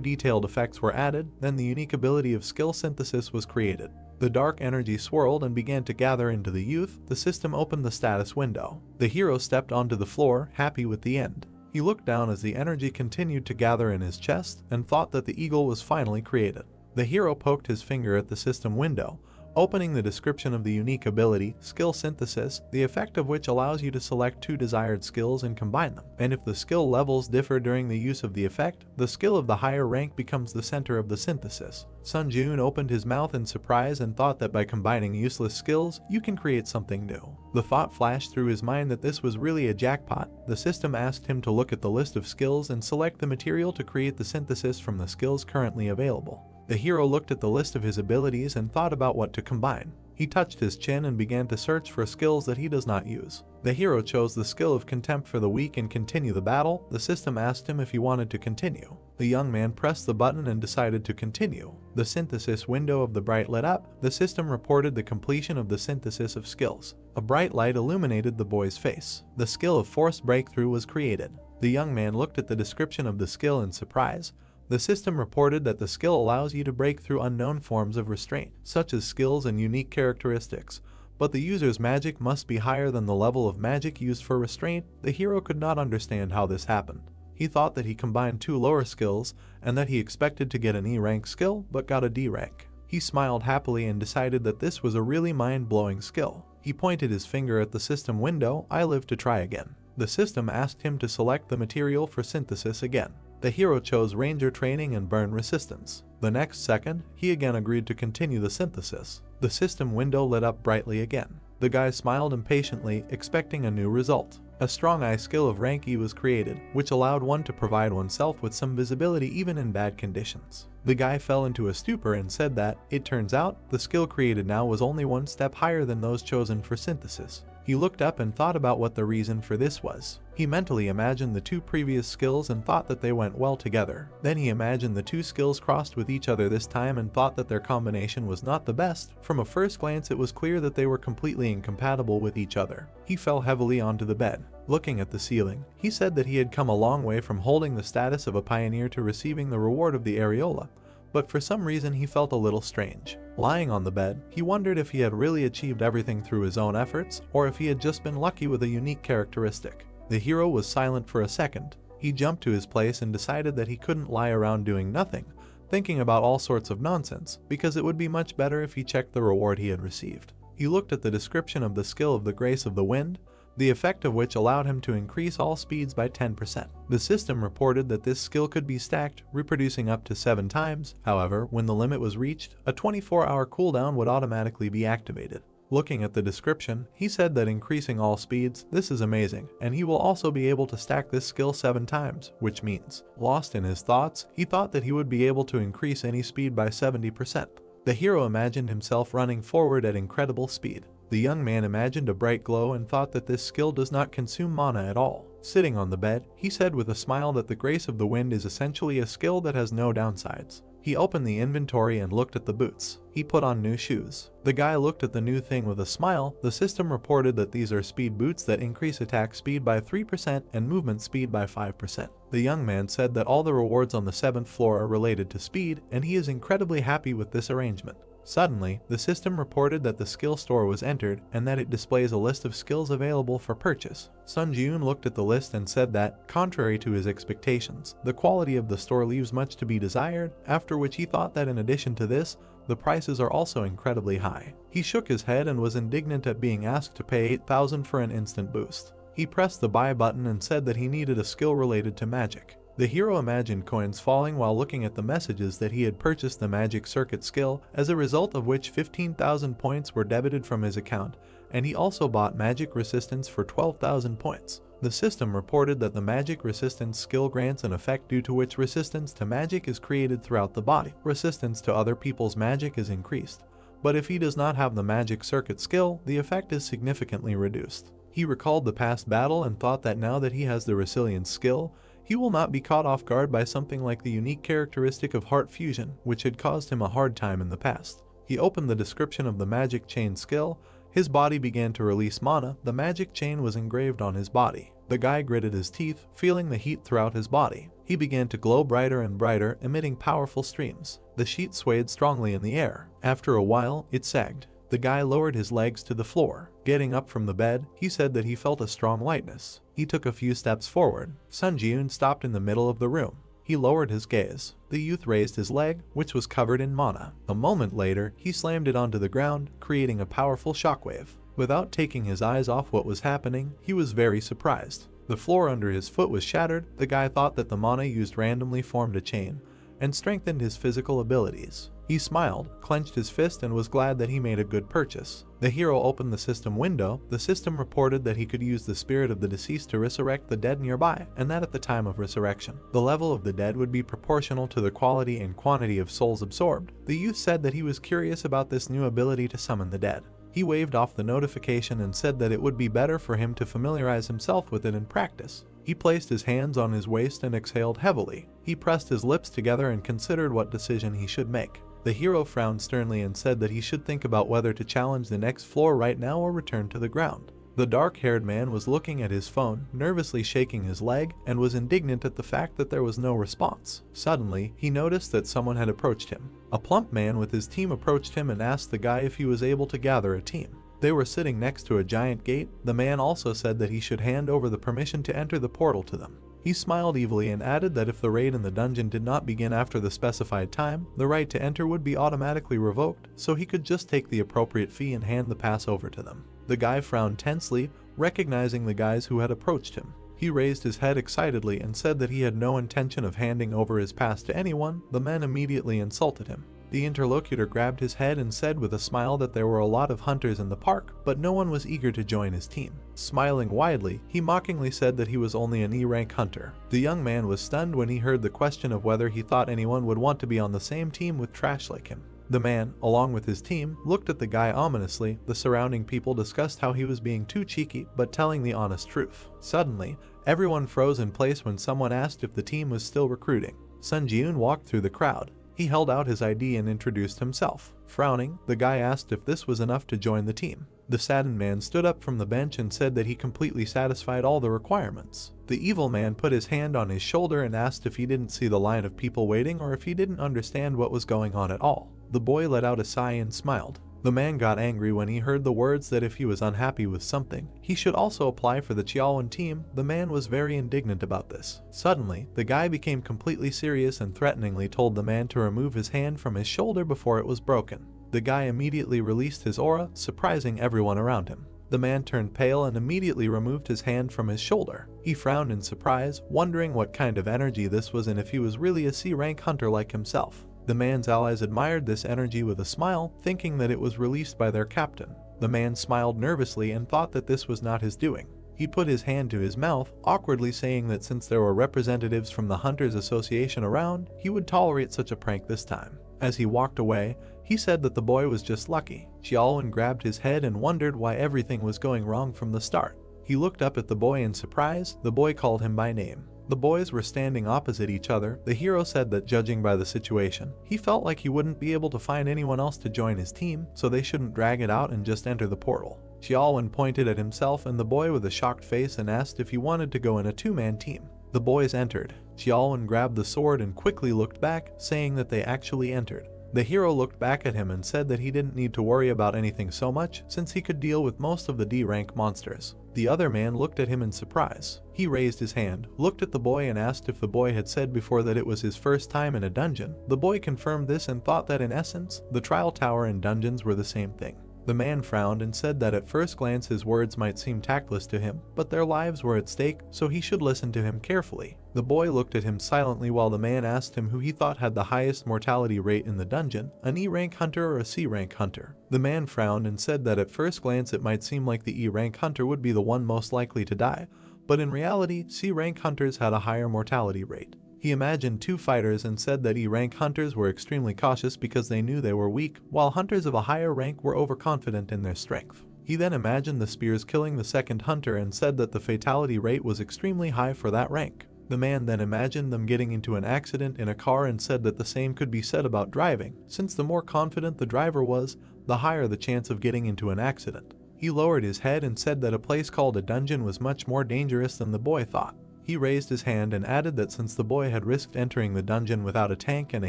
detailed effects were added. Then the unique ability of skill synthesis was created. The dark energy swirled and began to gather into the youth. The system opened the status window. The hero stepped onto the floor, happy with the end. He looked down as the energy continued to gather in his chest, and thought that the eagle was finally created. The hero poked his finger at the system window, opening the description of the unique ability, skill synthesis, the effect of which allows you to select 2 desired skills and combine them. And if the skill levels differ during the use of the effect, the skill of the higher rank becomes the center of the synthesis. Sun Jun opened his mouth in surprise and thought that by combining useless skills, you can create something new. The thought flashed through his mind that this was really a jackpot. The system asked him to look at the list of skills and select the material to create the synthesis from the skills currently available. The hero looked at the list of his abilities and thought about what to combine. He touched his chin and began to search for skills that he does not use. The hero chose the skill of contempt for the weak and continue the battle. The system asked him if he wanted to continue. The young man pressed the button and decided to continue. The synthesis window of the bright lit up. The system reported the completion of the synthesis of skills. A bright light illuminated the boy's face. The skill of forced breakthrough was created. The young man looked at the description of the skill in surprise. The system reported that the skill allows you to break through unknown forms of restraint, such as skills and unique characteristics, but the user's magic must be higher than the level of magic used for restraint. The hero could not understand how this happened. He thought that he combined 2 lower skills, and that he expected to get an E rank skill, but got a D rank. He smiled happily and decided that this was a really mind-blowing skill. He pointed his finger at the system window. I live to try again. The system asked him to select the material for synthesis again. The hero chose Ranger Training and Burn Resistance. The next second, he again agreed to continue the synthesis. The system window lit up brightly again. The guy smiled impatiently, expecting a new result. A strong eye skill of rank E was created, which allowed one to provide oneself with some visibility even in bad conditions. The guy fell into a stupor and said that, it turns out, the skill created now was only 1 step higher than those chosen for synthesis. He looked up and thought about what the reason for this was. He mentally imagined the 2 previous skills and thought that they went well together. Then he imagined the 2 skills crossed with each other this time and thought that their combination was not the best. From a first glance it was clear that they were completely incompatible with each other. He fell heavily onto the bed. Looking at the ceiling, he said that he had come a long way from holding the status of a pioneer to receiving the reward of the areola, but for some reason he felt a little strange. Lying on the bed, he wondered if he had really achieved everything through his own efforts, or if he had just been lucky with a unique characteristic. The hero was silent for a second. He jumped to his place and decided that he couldn't lie around doing nothing, thinking about all sorts of nonsense, because it would be much better if he checked the reward he had received. He looked at the description of the skill of the Grace of the Wind, the effect of which allowed him to increase all speeds by 10%. The system reported that this skill could be stacked, reproducing up to 7 times. However, when the limit was reached, a 24-hour cooldown would automatically be activated. Looking at the description, he said that increasing all speeds, this is amazing, and he will also be able to stack this skill 7 times, which means, lost in his thoughts, he thought that he would be able to increase any speed by 70%. The hero imagined himself running forward at incredible speed. The young man imagined a bright glow and thought that this skill does not consume mana at all. Sitting on the bed, he said with a smile that the Grace of the Wind is essentially a skill that has no downsides. He opened the inventory and looked at the boots. He put on new shoes. The guy looked at the new thing with a smile. The system reported that these are speed boots that increase attack speed by 3% and movement speed by 5%. The young man said that all the rewards on the 7th floor are related to speed, and he is incredibly happy with this arrangement. Suddenly, the system reported that the skill store was entered and that it displays a list of skills available for purchase. Sun Ji-yoon looked at the list and said that, contrary to his expectations, the quality of the store leaves much to be desired, after which he thought that in addition to this, the prices are also incredibly high. He shook his head and was indignant at being asked to pay 8,000 for an instant boost. He pressed the buy button and said that he needed a skill related to magic. The hero imagined coins falling while looking at the messages that he had purchased the magic circuit skill, as a result of which 15,000 points were debited from his account, and he also bought magic resistance for 12,000 points. The system reported that the magic resistance skill grants an effect due to which resistance to magic is created throughout the body. Resistance to other people's magic is increased, but if he does not have the magic circuit skill, the effect is significantly reduced. He recalled the past battle and thought that now that he has the resilience skill, he will not be caught off guard by something like the unique characteristic of heart fusion, which had caused him a hard time in the past. He opened the description of the magic chain skill. His body began to release mana. The magic chain was engraved on his body. The guy gritted his teeth, feeling the heat throughout his body. He began to glow brighter and brighter, emitting powerful streams. The sheet swayed strongly in the air. After a while, it sagged. The guy lowered his legs to the floor. Getting up from the bed, he said that he felt a strong lightness. He took a few steps forward. Sun Ji-yoon stopped in the middle of the room. He lowered his gaze. The youth raised his leg, which was covered in mana. A moment later, he slammed it onto the ground, creating a powerful shockwave. Without taking his eyes off what was happening, he was very surprised. The floor under his foot was shattered. The guy thought that the mana used randomly formed a chain and strengthened his physical abilities. He smiled, clenched his fist, and was glad that he made a good purchase. The hero opened the system window. The system reported that he could use the spirit of the deceased to resurrect the dead nearby, and that at the time of resurrection, the level of the dead would be proportional to the quality and quantity of souls absorbed. The youth said that he was curious about this new ability to summon the dead. He waved off the notification and said that it would be better for him to familiarize himself with it in practice. He placed his hands on his waist and exhaled heavily. He pressed his lips together and considered what decision he should make. The hero frowned sternly and said that he should think about whether to challenge the next floor right now or return to the ground. The dark-haired man was looking at his phone, nervously shaking his leg, and was indignant at the fact that there was no response. Suddenly, he noticed that someone had approached him. A plump man with his team approached him and asked the guy if he was able to gather a team. They were sitting next to a giant gate. The man also said that he should hand over the permission to enter the portal to them. He smiled evilly and added that if the raid in the dungeon did not begin after the specified time, the right to enter would be automatically revoked, so he could just take the appropriate fee and hand the pass over to them. The guy frowned tensely, recognizing the guys who had approached him. He raised his head excitedly and said that he had no intention of handing over his pass to anyone. The men immediately insulted him. The interlocutor grabbed his head and said with a smile that there were a lot of hunters in the park, but no one was eager to join his team. Smiling widely, he mockingly said that he was only an E-rank hunter. The young man was stunned when he heard the question of whether he thought anyone would want to be on the same team with trash like him. The man, along with his team, looked at the guy ominously. The surrounding people discussed how he was being too cheeky, but telling the honest truth. Suddenly, everyone froze in place when someone asked if the team was still recruiting. Sun Ji-yoon walked through the crowd. He held out his ID and introduced himself. Frowning, the guy asked if this was enough to join the team. The saddened man stood up from the bench and said that he completely satisfied all the requirements. The evil man put his hand on his shoulder and asked if he didn't see the line of people waiting or if he didn't understand what was going on at all. The boy let out a sigh and smiled. The man got angry when he heard the words that if he was unhappy with something, he should also apply for the Chiaowan team. The man was very indignant about this. Suddenly, the guy became completely serious and threateningly told the man to remove his hand from his shoulder before it was broken. The guy immediately released his aura, surprising everyone around him. The man turned pale and immediately removed his hand from his shoulder. He frowned in surprise, wondering what kind of energy this was and if he was really a C-rank hunter like himself. The man's allies admired this energy with a smile, thinking that it was released by their captain. The man smiled nervously and thought that this was not his doing. He put his hand to his mouth, awkwardly saying that since there were representatives from the Hunters Association around, he would tolerate such a prank this time. As he walked away, he said that the boy was just lucky. Xiaolin grabbed his head and wondered why everything was going wrong from the start. He looked up at the boy in surprise. The boy called him by name. The boys were standing opposite each other. The hero said that judging by the situation, he felt like he wouldn't be able to find anyone else to join his team, so they shouldn't drag it out and just enter the portal. Xiaolwen pointed at himself and the boy with a shocked face and asked if he wanted to go in a two-man team. The boys entered. Xiaolwen grabbed the sword and quickly looked back, saying that they actually entered. The hero looked back at him and said that he didn't need to worry about anything so much since he could deal with most of the D-rank monsters. The other man looked at him in surprise. He raised his hand, looked at the boy and asked if the boy had said before that it was his first time in a dungeon. The boy confirmed this and thought that in essence, the trial tower and dungeons were the same thing. The man frowned and said that at first glance his words might seem tactless to him, but their lives were at stake, so he should listen to him carefully. The boy looked at him silently while the man asked him who he thought had the highest mortality rate in the dungeon, an E-rank hunter or a C-rank hunter. The man frowned and said that at first glance it might seem like the E-rank hunter would be the one most likely to die, but in reality, C-rank hunters had a higher mortality rate. He imagined two fighters and said that E-rank hunters were extremely cautious because they knew they were weak, while hunters of a higher rank were overconfident in their strength. He then imagined the spears killing the second hunter and said that the fatality rate was extremely high for that rank. The man then imagined them getting into an accident in a car and said that the same could be said about driving, since the more confident the driver was, the higher the chance of getting into an accident. He lowered his head and said that a place called a dungeon was much more dangerous than the boy thought. He raised his hand and added that since the boy had risked entering the dungeon without a tank and a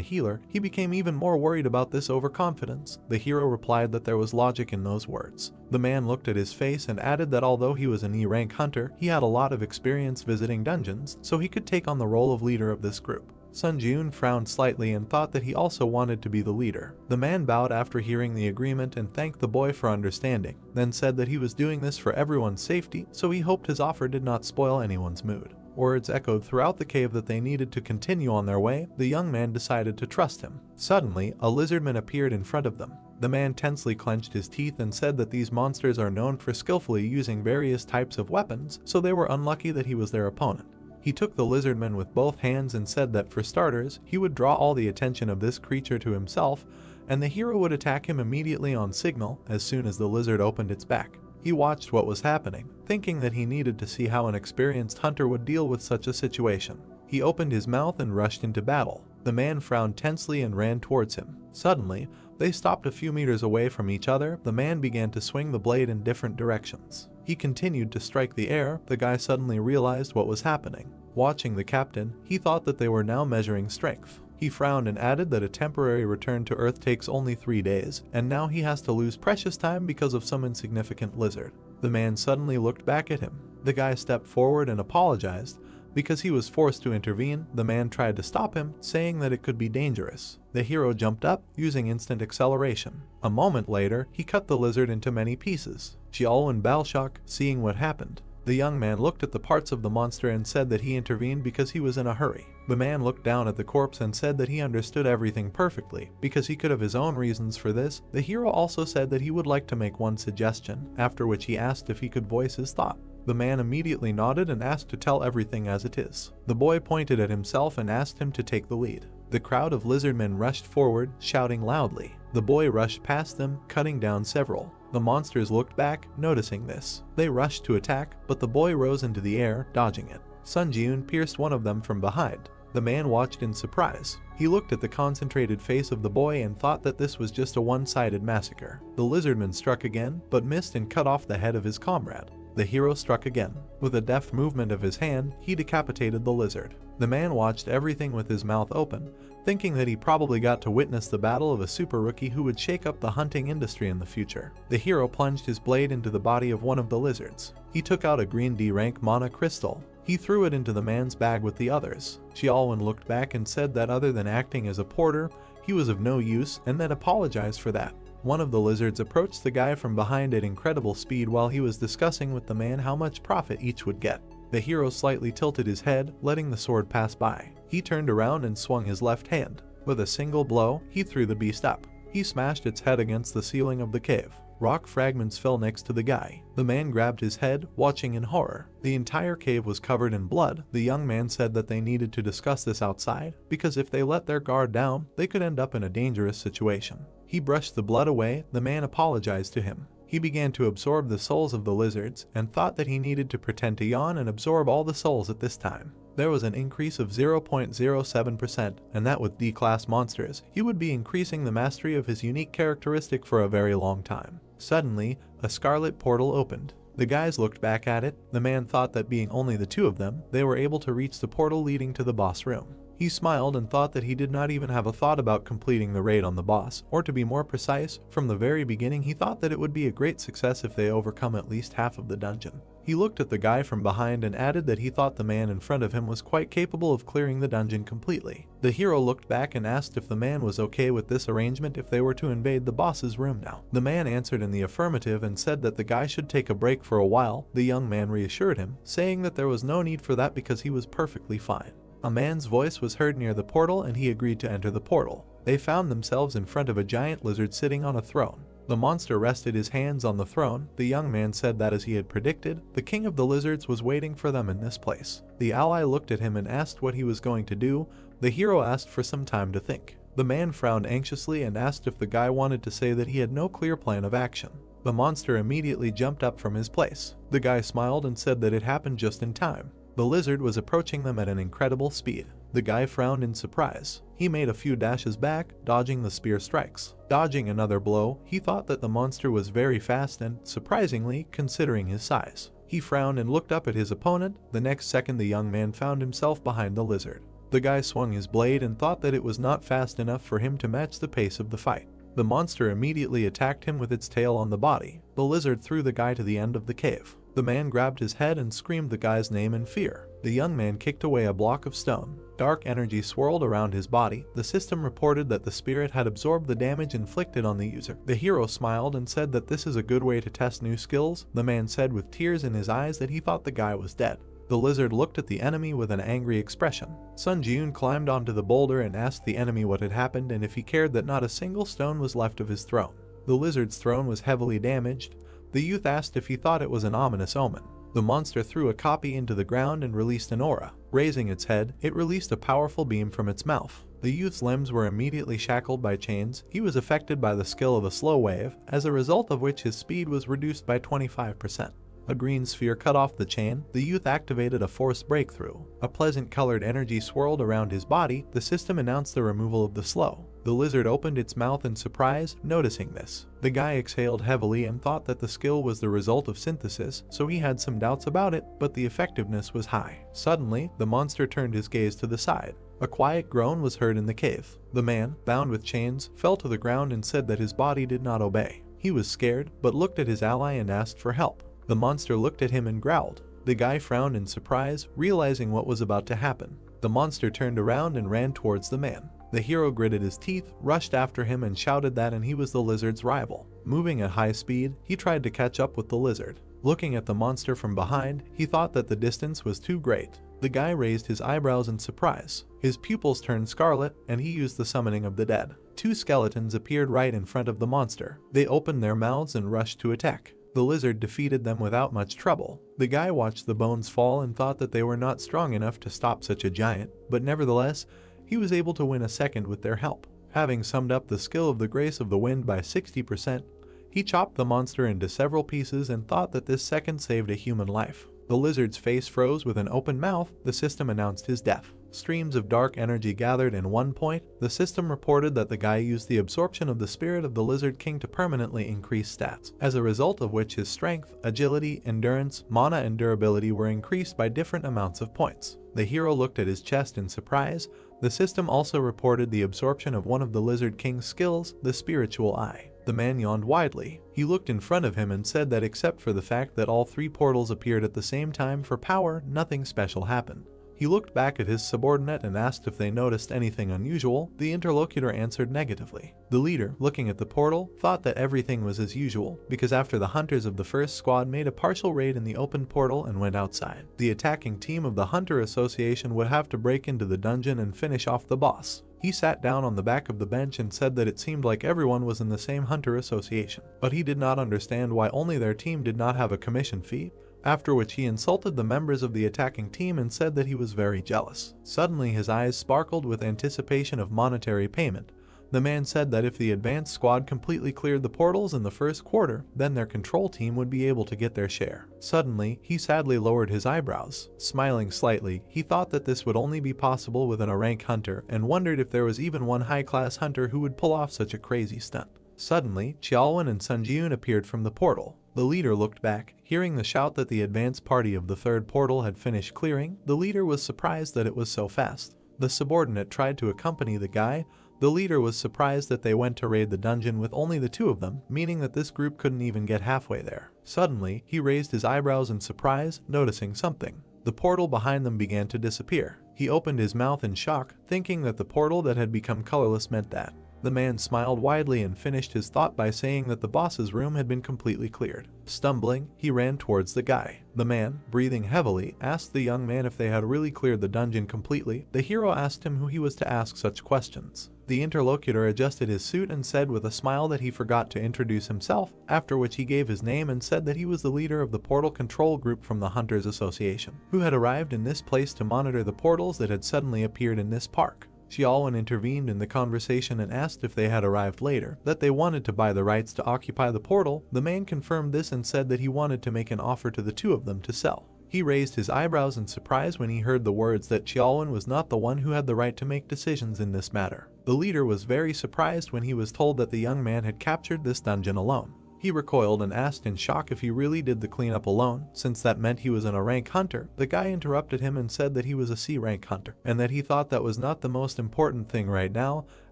healer, he became even more worried about this overconfidence. The hero replied that there was logic in those words. The man looked at his face and added that although he was an E-rank hunter, he had a lot of experience visiting dungeons, so he could take on the role of leader of this group. Sun Jun frowned slightly and thought that he also wanted to be the leader. The man bowed after hearing the agreement and thanked the boy for understanding, then said that he was doing this for everyone's safety, so he hoped his offer did not spoil anyone's mood. Words echoed throughout the cave that they needed to continue on their way. The young man decided to trust him. Suddenly, a lizardman appeared in front of them. The man tensely clenched his teeth and said that these monsters are known for skillfully using various types of weapons, so they were unlucky that he was their opponent. He took the lizardman with both hands and said that for starters, he would draw all the attention of this creature to himself, and the hero would attack him immediately on signal as soon as the lizard opened its back. He watched what was happening, thinking that he needed to see how an experienced hunter would deal with such a situation. He opened his mouth and rushed into battle. The man frowned tensely and ran towards him. Suddenly, they stopped a few meters away from each other. The man began to swing the blade in different directions. He continued to strike the air. The guy suddenly realized what was happening. Watching the captain, he thought that they were now measuring strength. He frowned and added that a temporary return to Earth takes only 3 days, and now he has to lose precious time because of some insignificant lizard. The man suddenly looked back at him. The guy stepped forward and apologized. Because he was forced to intervene, the man tried to stop him, saying that it could be dangerous. The hero jumped up, using instant acceleration. A moment later, he cut the lizard into many pieces. Xiaolwen Balshok, seeing what happened. The young man looked at the parts of the monster and said that he intervened because he was in a hurry. The man looked down at the corpse and said that he understood everything perfectly, because he could have his own reasons for this. The hero also said that he would like to make one suggestion, after which he asked if he could voice his thought. The man immediately nodded and asked to tell everything as it is. The boy pointed at himself and asked him to take the lead. The crowd of lizardmen rushed forward, shouting loudly. The boy rushed past them, cutting down several. The monsters looked back, noticing this. They rushed to attack, but the boy rose into the air, dodging it. Sun Jiun pierced one of them from behind. The man watched in surprise. He looked at the concentrated face of the boy and thought that this was just a one-sided massacre. The lizardman struck again, but missed and cut off the head of his comrade. The hero struck again. With a deft movement of his hand, he decapitated the lizard. The man watched everything with his mouth open, thinking that he probably got to witness the battle of a super rookie who would shake up the hunting industry in the future. The hero plunged his blade into the body of one of the lizards. He took out a green D-rank mana crystal. He threw it into the man's bag with the others. Xiaolwen looked back and said that other than acting as a porter, he was of no use, and then apologized for that. One of the lizards approached the guy from behind at incredible speed while he was discussing with the man how much profit each would get. The hero slightly tilted his head, letting the sword pass by. He turned around and swung his left hand. With a single blow, he threw the beast up. He smashed its head against the ceiling of the cave. Rock fragments fell next to the guy. The man grabbed his head, watching in horror. The entire cave was covered in blood. The young man said that they needed to discuss this outside, because if they let their guard down, they could end up in a dangerous situation. He brushed the blood away. The man apologized to him. He began to absorb the souls of the lizards, and thought that he needed to pretend to yawn and absorb all the souls at this time. there was an increase of 0.07%, and that with D-class monsters, he would be increasing the mastery of his unique characteristic for a very long time. Suddenly, a scarlet portal opened. The guys looked back at it. The man thought that being only the two of them, they were able to reach the portal leading to the boss room. He smiled and thought that he did not even have a thought about completing the raid on the boss, or to be more precise, from the very beginning he thought that it would be a great success if they overcome at least half of the dungeon. He looked at the guy from behind and added that he thought the man in front of him was quite capable of clearing the dungeon completely. The hero looked back and asked if the man was okay with this arrangement if they were to invade the boss's room now. The man answered in the affirmative and said that the guy should take a break for a while. The young man reassured him, saying that there was no need for that because he was perfectly fine. A man's voice was heard near the portal and he agreed to enter the portal. They found themselves in front of a giant lizard sitting on a throne. The monster rested his hands on the throne. The young man said that as he had predicted, the king of the lizards was waiting for them in this place. The ally looked at him and asked what he was going to do. The hero asked for some time to think. The man frowned anxiously and asked if the guy wanted to say that he had no clear plan of action. The monster immediately jumped up from his place. The guy smiled and said that it happened just in time. The lizard was approaching them at an incredible speed. The guy frowned in surprise. He made a few dashes back, dodging the spear strikes. Dodging another blow, he thought that the monster was very fast and, surprisingly, considering his size. He frowned and looked up at his opponent. The next second the young man found himself behind the lizard. The guy swung his blade and thought that it was not fast enough for him to match the pace of the fight. The monster immediately attacked him with its tail on the body. The lizard threw the guy to the end of the cave. The man grabbed his head and screamed the guy's name in fear. The young man kicked away a block of stone. Dark energy swirled around his body. The system reported that the spirit had absorbed the damage inflicted on the user. The hero smiled and said that this is a good way to test new skills. The man said with tears in his eyes that he thought the guy was dead. The lizard looked at the enemy with an angry expression. Sun Jiun climbed onto the boulder and asked the enemy what had happened and if he cared that not a single stone was left of his throne. The lizard's throne was heavily damaged. The youth asked if he thought it was an ominous omen. The monster threw a copy into the ground and released an aura. Raising its head, it released a powerful beam from its mouth. The youth's limbs were immediately shackled by chains. He was affected by the skill of a slow wave, as a result of which his speed was reduced by 25%. A green sphere cut off the chain. The youth activated a force breakthrough. A pleasant colored energy swirled around his body. The system announced the removal of the slow. The lizard opened its mouth in surprise, noticing this. The guy exhaled heavily and thought that the skill was the result of synthesis, so he had some doubts about it, but the effectiveness was high. Suddenly, the monster turned his gaze to the side. A quiet groan was heard in the cave. The man, bound with chains, fell to the ground and said that his body did not obey. He was scared, but looked at his ally and asked for help. The monster looked at him and growled. The guy frowned in surprise, realizing what was about to happen. The monster turned around and ran towards the man. The hero gritted his teeth, rushed after him and shouted that he was the lizard's rival. Moving at high speed, he tried to catch up with the lizard. Looking at the monster from behind, he thought that the distance was too great. The guy raised his eyebrows in surprise. His pupils turned scarlet, and he used the summoning of the dead. Two skeletons appeared right in front of the monster. They opened their mouths and rushed to attack. The lizard defeated them without much trouble. The guy watched the bones fall and thought that they were not strong enough to stop such a giant, but nevertheless, he was able to win a second with their help. Having summed up the skill of the Grace of the Wind by 60%, he chopped the monster into several pieces and thought that this second saved a human life. The lizard's face froze with an open mouth. The system announced his death. Streams of dark energy gathered in one point. The system reported that the guy used the absorption of the spirit of the Lizard King to permanently increase stats, as a result of which his strength, agility, endurance, mana and durability were increased by different amounts of points. The hero looked at his chest in surprise. The system also reported the absorption of one of the Lizard King's skills, the Spiritual Eye. The man yawned widely. He looked in front of him and said that except for the fact that all three portals appeared at the same time for power, nothing special happened. He looked back at his subordinate and asked if they noticed anything unusual. The interlocutor answered negatively. The leader, looking at the portal, thought that everything was as usual, because after the hunters of the first squad made a partial raid in the open portal and went outside, the attacking team of the Hunter Association would have to break into the dungeon and finish off the boss. He sat down on the back of the bench and said that it seemed like everyone was in the same Hunter Association, but he did not understand why only their team did not have a commission fee. After which he insulted the members of the attacking team and said that he was very jealous. Suddenly his eyes sparkled with anticipation of monetary payment. The man said that if the advance squad completely cleared the portals in the first quarter, then their control team would be able to get their share. Suddenly, he sadly lowered his eyebrows. Smiling slightly, he thought that this would only be possible within a rank hunter and wondered if there was even one high-class hunter who would pull off such a crazy stunt. Suddenly, Xiaolwen and Sunjun appeared from the portal. The leader looked back. Hearing the shout that the advance party of the third portal had finished clearing, the leader was surprised that it was so fast. The subordinate tried to accompany the guy. The leader was surprised that they went to raid the dungeon with only the two of them, meaning that this group couldn't even get halfway there. Suddenly, he raised his eyebrows in surprise, noticing something. The portal behind them began to disappear. He opened his mouth in shock, thinking that the portal that had become colorless meant that. The man smiled widely and finished his thought by saying that the boss's room had been completely cleared. Stumbling, he ran towards the guy. The man, breathing heavily, asked the young man if they had really cleared the dungeon completely. The hero asked him who he was to ask such questions. The interlocutor adjusted his suit and said with a smile that he forgot to introduce himself, after which he gave his name and said that he was the leader of the portal control group from the Hunters Association, who had arrived in this place to monitor the portals that had suddenly appeared in this park. Xiaolwen intervened in the conversation and asked if they had arrived later, that they wanted to buy the rights to occupy the portal. The man confirmed this and said that he wanted to make an offer to the two of them to sell. He raised his eyebrows in surprise when he heard the words that Xiaolwen was not the one who had the right to make decisions in this matter. The leader was very surprised when he was told that the young man had captured this dungeon alone. He recoiled and asked in shock if he really did the cleanup alone, since that meant he was a rank hunter. The guy interrupted him and said that he was a C rank hunter, and that he thought that was not the most important thing right now,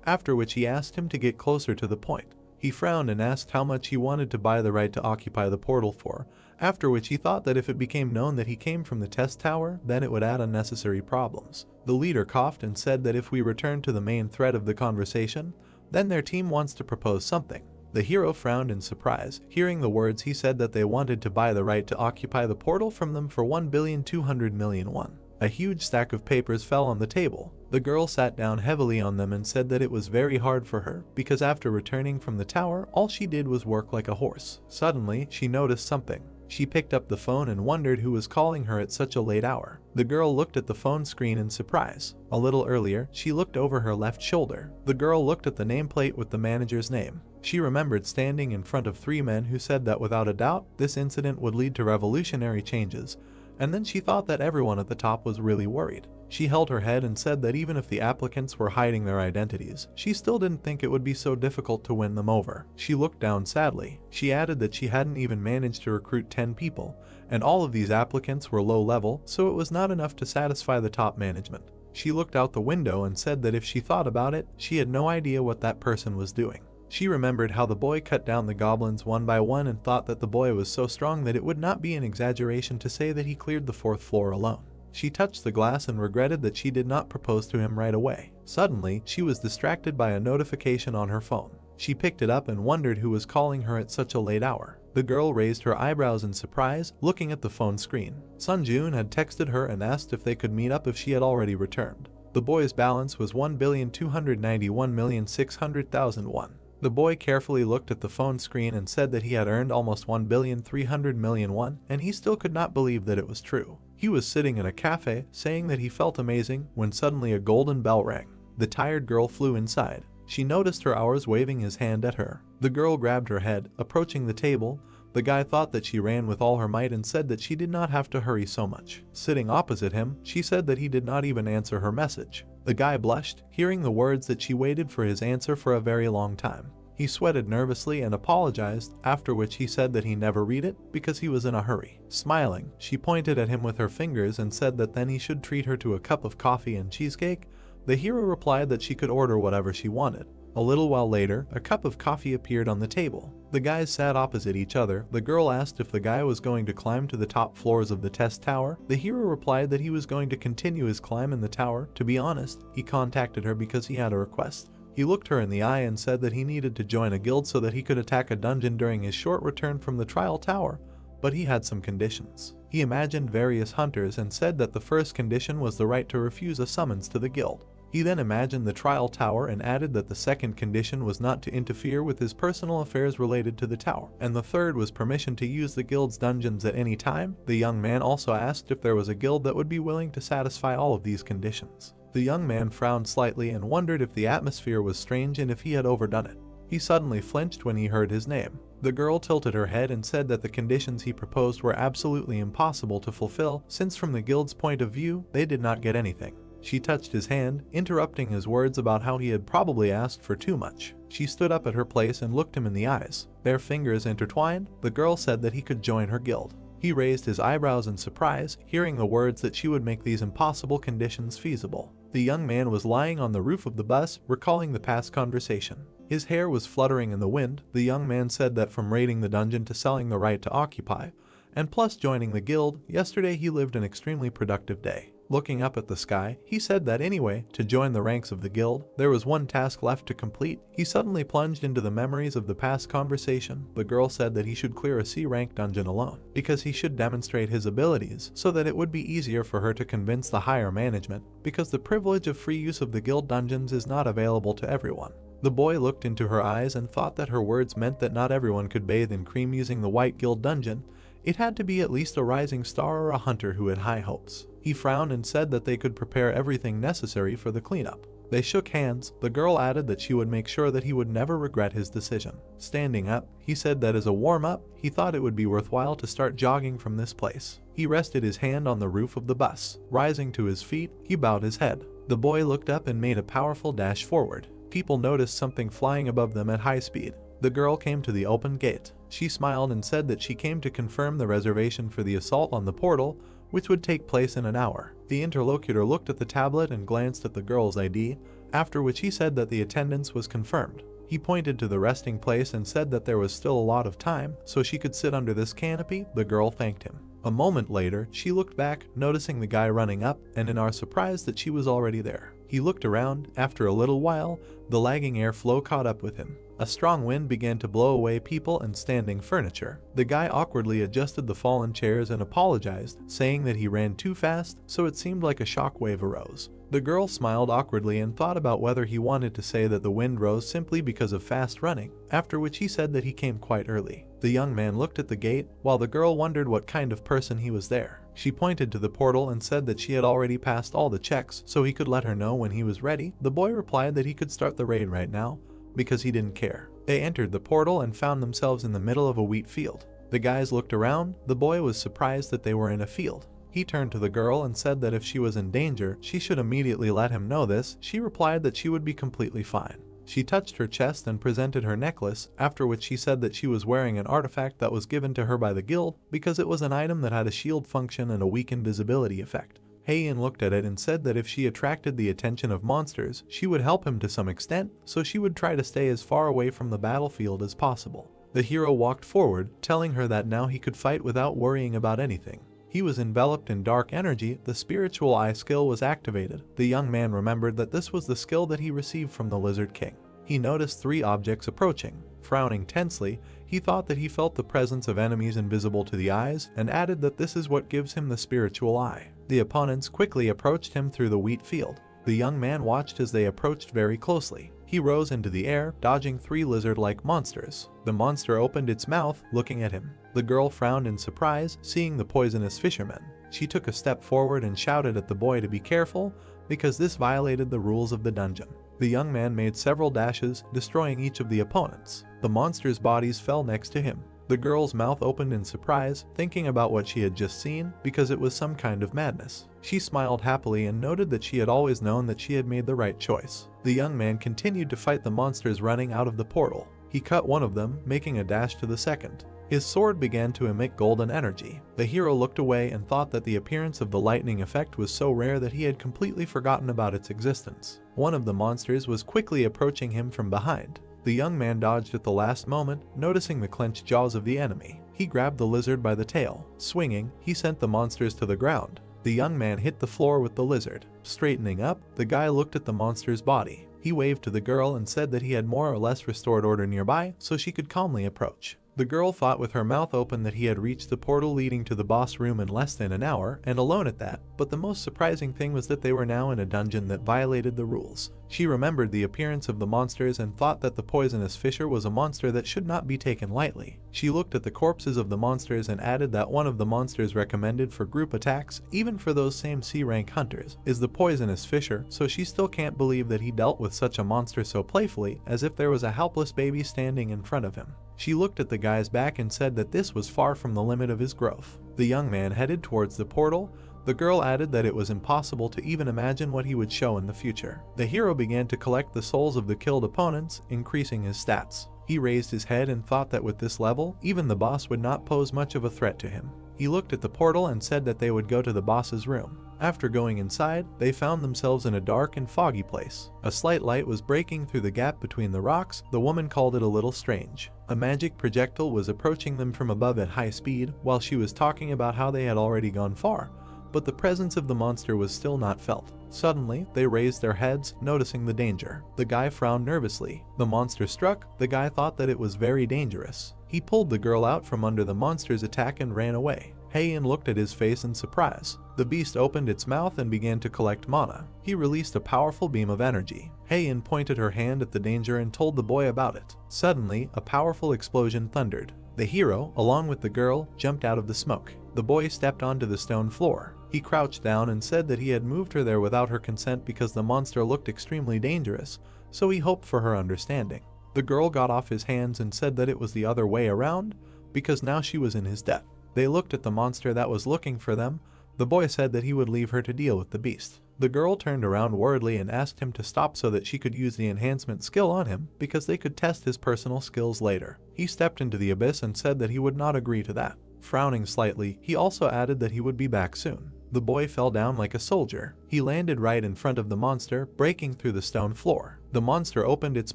after which he asked him to get closer to the point. He frowned and asked how much he wanted to buy the right to occupy the portal for, after which he thought that if it became known that he came from the test tower, then it would add unnecessary problems. The leader coughed and said that if we return to the main thread of the conversation, then their team wants to propose something. The hero frowned in surprise. Hearing the words, he said that they wanted to buy the right to occupy the portal from them for 1,200,000,000 won. A huge stack of papers fell on the table. The girl sat down heavily on them and said that it was very hard for her, because after returning from the tower, all she did was work like a horse. Suddenly, she noticed something. She picked up the phone and wondered who was calling her at such a late hour. The girl looked at the phone screen in surprise. A little earlier, she looked over her left shoulder. The girl looked at the nameplate with the manager's name. She remembered standing in front of three men who said that without a doubt, this incident would lead to revolutionary changes, and then she thought that everyone at the top was really worried. She held her head and said that even if the applicants were hiding their identities, she still didn't think it would be so difficult to win them over. She looked down sadly. She added that she hadn't even managed to recruit 10 people, and all of these applicants were low level, so it was not enough to satisfy the top management. She looked out the window and said that if she thought about it, she had no idea what that person was doing. She remembered how the boy cut down the goblins one by one and thought that the boy was so strong that it would not be an exaggeration to say that he cleared the 4th floor alone. She touched the glass and regretted that she did not propose to him right away. Suddenly, she was distracted by a notification on her phone. She picked it up and wondered who was calling her at such a late hour. The girl raised her eyebrows in surprise, looking at the phone screen. Sunjun had texted her and asked if they could meet up if she had already returned. The boy's balance was 1,291,600,000 won. The boy carefully looked at the phone screen and said that he had earned almost 1,300,000,000 won, and he still could not believe that it was true. He was sitting in a cafe, saying that he felt amazing, when suddenly a golden bell rang. The tired girl flew inside. She noticed her hours waving his hand at her. The girl grabbed her head, approaching the table. The guy thought that she ran with all her might and said that she did not have to hurry so much. Sitting opposite him, she said that he did not even answer her message. The guy blushed, hearing the words that she waited for his answer for a very long time. He sweated nervously and apologized, after which he said that he never read it because he was in a hurry. Smiling, she pointed at him with her fingers and said that then he should treat her to a cup of coffee and cheesecake. The hero replied that she could order whatever she wanted. A little while later, a cup of coffee appeared on the table. The guys sat opposite each other. The girl asked if the guy was going to climb to the top floors of the test tower. The hero replied that he was going to continue his climb in the tower. To be honest, he contacted her because he had a request. He looked her in the eye and said that he needed to join a guild so that he could attack a dungeon during his short return from the trial tower, but he had some conditions. He imagined various hunters and said that the first condition was the right to refuse a summons to the guild. He then imagined the trial tower and added that the second condition was not to interfere with his personal affairs related to the tower, and the third was permission to use the guild's dungeons at any time. The young man also asked if there was a guild that would be willing to satisfy all of these conditions. The young man frowned slightly and wondered if the atmosphere was strange and if he had overdone it. He suddenly flinched when he heard his name. The girl tilted her head and said that the conditions he proposed were absolutely impossible to fulfill, since from the guild's point of view, they did not get anything. She touched his hand, interrupting his words about how he had probably asked for too much. She stood up at her place and looked him in the eyes. Their fingers intertwined. The girl said that he could join her guild. He raised his eyebrows in surprise, hearing the words that she would make these impossible conditions feasible. The young man was lying on the roof of the bus, recalling the past conversation. His hair was fluttering in the wind. The young man said that from raiding the dungeon to selling the right to occupy, and plus joining the guild, yesterday he lived an extremely productive day. Looking up at the sky, he said that anyway, to join the ranks of the guild, there was one task left to complete. He suddenly plunged into the memories of the past conversation. The girl said that he should clear a C-rank dungeon alone, because he should demonstrate his abilities, so that it would be easier for her to convince the higher management, because the privilege of free use of the guild dungeons is not available to everyone. The boy looked into her eyes and thought that her words meant that not everyone could bathe in cream using the White Guild dungeon. It had to be at least a rising star or a hunter who had high hopes. He frowned and said that they could prepare everything necessary for the cleanup. They shook hands. The girl added that she would make sure that he would never regret his decision. Standing up, he said that as a warm-up, he thought it would be worthwhile to start jogging from this place. He rested his hand on the roof of the bus. Rising to his feet, he bowed his head. The boy looked up and made a powerful dash forward. People noticed something flying above them at high speed. The girl came to the open gate. She smiled and said that she came to confirm the reservation for the assault on the portal, which would take place in an hour. The interlocutor looked at the tablet and glanced at the girl's ID, after which he said that the attendance was confirmed. He pointed to the resting place and said that there was still a lot of time, so she could sit under this canopy. The girl thanked him. A moment later, she looked back, noticing the guy running up, and in our surprise that she was already there. He looked around. After a little while, the lagging airflow caught up with him. A strong wind began to blow away people and standing furniture. The guy awkwardly adjusted the fallen chairs and apologized, saying that he ran too fast, so it seemed like a shockwave arose. The girl smiled awkwardly and thought about whether he wanted to say that the wind rose simply because of fast running, after which he said that he came quite early. The young man looked at the gate, while the girl wondered what kind of person he was there. She pointed to the portal and said that she had already passed all the checks, so he could let her know when he was ready. The boy replied that he could start the raid right now, because he didn't care. They entered the portal and found themselves in the middle of a wheat field. The guys looked around. The boy was surprised that they were in a field. He turned to the girl and said that if she was in danger, she should immediately let him know this. She replied that she would be completely fine. She touched her chest and presented her necklace, after which she said that she was wearing an artifact that was given to her by the guild because it was an item that had a shield function and a weak invisibility effect. Heian looked at it and said that if she attracted the attention of monsters, she would help him to some extent, so she would try to stay as far away from the battlefield as possible. The hero walked forward, telling her that now he could fight without worrying about anything. He was enveloped in dark energy. The spiritual eye skill was activated. The young man remembered that this was the skill that he received from the Lizard King. He noticed 3 objects approaching. Frowning tensely, he thought that he felt the presence of enemies invisible to the eyes, and added that this is what gives him the spiritual eye. The opponents quickly approached him through the wheat field. The young man watched as they approached very closely. He rose into the air, dodging 3 lizard-like monsters. The monster opened its mouth, looking at him. The girl frowned in surprise, seeing the poisonous fisherman. She took a step forward and shouted at the boy to be careful, because this violated the rules of the dungeon. The young man made several dashes, destroying each of the opponents. The monsters' bodies fell next to him. The girl's mouth opened in surprise, thinking about what she had just seen, because it was some kind of madness. She smiled happily and noted that she had always known that she had made the right choice. The young man continued to fight the monsters running out of the portal. He cut one of them, making a dash to the second. His sword began to emit golden energy. The hero looked away and thought that the appearance of the lightning effect was so rare that he had completely forgotten about its existence. One of the monsters was quickly approaching him from behind. The young man dodged at the last moment, noticing the clenched jaws of the enemy. He grabbed the lizard by the tail. Swinging, he sent the monsters to the ground. The young man hit the floor with the lizard. Straightening up, the guy looked at the monster's body. He waved to the girl and said that he had more or less restored order nearby, so she could calmly approach. The girl thought with her mouth open that he had reached the portal leading to the boss room in less than an hour, and alone at that, but the most surprising thing was that they were now in a dungeon that violated the rules. She remembered the appearance of the monsters and thought that the poisonous fisher was a monster that should not be taken lightly. She looked at the corpses of the monsters and added that one of the monsters recommended for group attacks, even for those same C-rank hunters, is the poisonous fisher, so she still can't believe that he dealt with such a monster so playfully, as if there was a helpless baby standing in front of him. She looked at the guy's back and said that this was far from the limit of his growth. The young man headed towards the portal. The girl added that it was impossible to even imagine what he would show in the future. The hero began to collect the souls of the killed opponents, increasing his stats. He raised his head and thought that with this level, even the boss would not pose much of a threat to him. He looked at the portal and said that they would go to the boss's room. After going inside, they found themselves in a dark and foggy place. A slight light was breaking through the gap between the rocks. The woman called it a little strange. A magic projectile was approaching them from above at high speed, while she was talking about how they had already gone far, but the presence of the monster was still not felt. Suddenly, they raised their heads, noticing the danger. The guy frowned nervously. The monster struck. The guy thought that it was very dangerous. He pulled the girl out from under the monster's attack and ran away. Heian looked at his face in surprise. The beast opened its mouth and began to collect mana. He released a powerful beam of energy. Heian pointed her hand at the danger and told the boy about it. Suddenly, a powerful explosion thundered. The hero, along with the girl, jumped out of the smoke. The boy stepped onto the stone floor. He crouched down and said that he had moved her there without her consent because the monster looked extremely dangerous, so he hoped for her understanding. The girl got off his hands and said that it was the other way around, because now she was in his debt. They looked at the monster that was looking for them. The boy said that he would leave her to deal with the beast. The girl turned around worriedly and asked him to stop so that she could use the enhancement skill on him because they could test his personal skills later. He stepped into the abyss and said that he would not agree to that. Frowning slightly, he also added that he would be back soon. The boy fell down like a soldier. He landed right in front of the monster, breaking through the stone floor. The monster opened its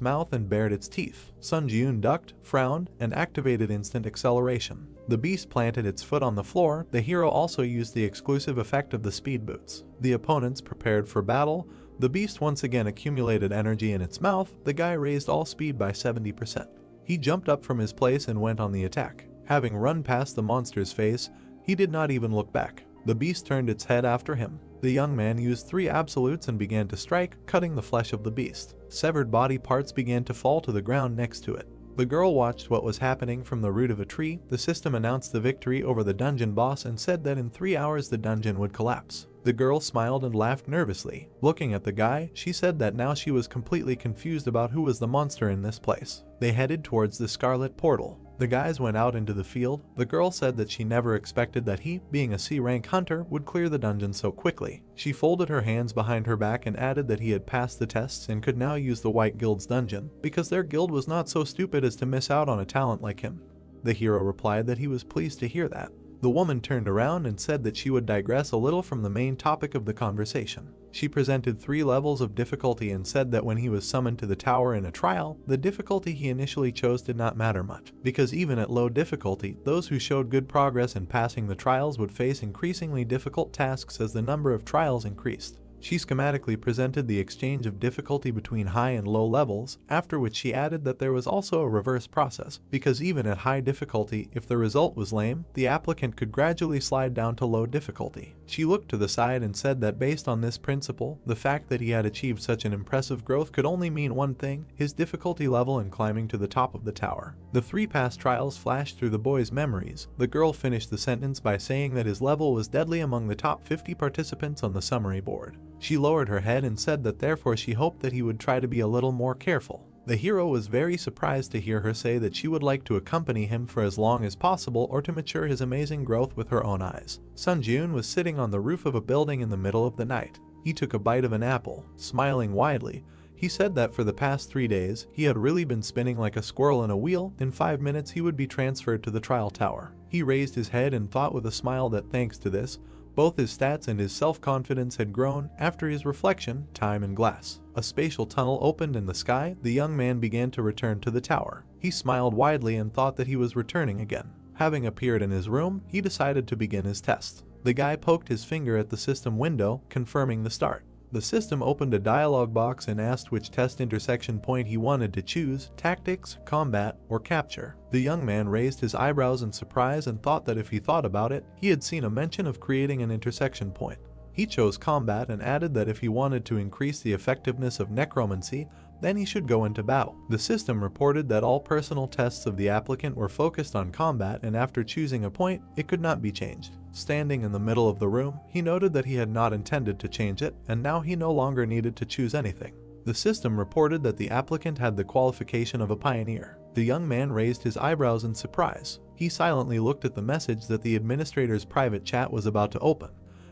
mouth and bared its teeth. Sun Jiun ducked, frowned, and activated instant acceleration. The beast planted its foot on the floor. The hero also used the exclusive effect of the speed boots. The opponents prepared for battle. The beast once again accumulated energy in its mouth. The guy raised all speed by 70%. He jumped up from his place and went on the attack. Having run past the monster's face, he did not even look back. The beast turned its head after him. The young man used 3 absolutes and began to strike, cutting the flesh of the beast. Severed body parts began to fall to the ground next to it. The girl watched what was happening from the root of a tree. The system announced the victory over the dungeon boss and said that in 3 hours the dungeon would collapse. The girl smiled and laughed nervously. Looking at the guy, she said that now she was completely confused about who was the monster in this place. They headed towards the Scarlet Portal. The guys went out into the field. The girl said that she never expected that he, being a C-rank hunter, would clear the dungeon so quickly. She folded her hands behind her back and added that he had passed the tests and could now use the White Guild's dungeon, because their guild was not so stupid as to miss out on a talent like him. The hero replied that he was pleased to hear that. The woman turned around and said that she would digress a little from the main topic of the conversation. She presented 3 levels of difficulty and said that when he was summoned to the tower in a trial, the difficulty he initially chose did not matter much, because even at low difficulty, those who showed good progress in passing the trials would face increasingly difficult tasks as the number of trials increased. She schematically presented the exchange of difficulty between high and low levels, after which she added that there was also a reverse process, because even at high difficulty, if the result was lame, the applicant could gradually slide down to low difficulty. She looked to the side and said that based on this principle, the fact that he had achieved such an impressive growth could only mean one thing: his difficulty level in climbing to the top of the tower. The 3 past trials flashed through the boy's memories. The girl finished the sentence by saying that his level was deadly among the top 50 participants on the summary board. She lowered her head and said that therefore she hoped that he would try to be a little more careful. The hero was very surprised to hear her say that she would like to accompany him for as long as possible or to mature his amazing growth with her own eyes. Sun Jiun was sitting on the roof of a building in the middle of the night. He took a bite of an apple, smiling widely. He said that for the past 3 days, he had really been spinning like a squirrel in a wheel. In 5 minutes he would be transferred to the trial tower. He raised his head and thought with a smile that thanks to this, both his stats and his self-confidence had grown. After his reflection, time and glass, a spatial tunnel opened in the sky. The young man began to return to the tower. He smiled widely and thought that he was returning again. Having appeared in his room, he decided to begin his test. The guy poked his finger at the system window, confirming the start. The system opened a dialog box and asked which test intersection point he wanted to choose: tactics, combat, or capture. The young man raised his eyebrows in surprise and thought that if he thought about it, he had seen a mention of creating an intersection point. He chose combat and added that if he wanted to increase the effectiveness of necromancy, then he should go into battle. The system reported that all personal tests of the applicant were focused on combat, and after choosing a point, it could not be changed. Standing in the middle of the room, he noted that he had not intended to change it, and now he no longer needed to choose anything. The system reported that the applicant had the qualification of a pioneer. The young man raised his eyebrows in surprise. He silently looked at the message that the administrator's private chat was about to open,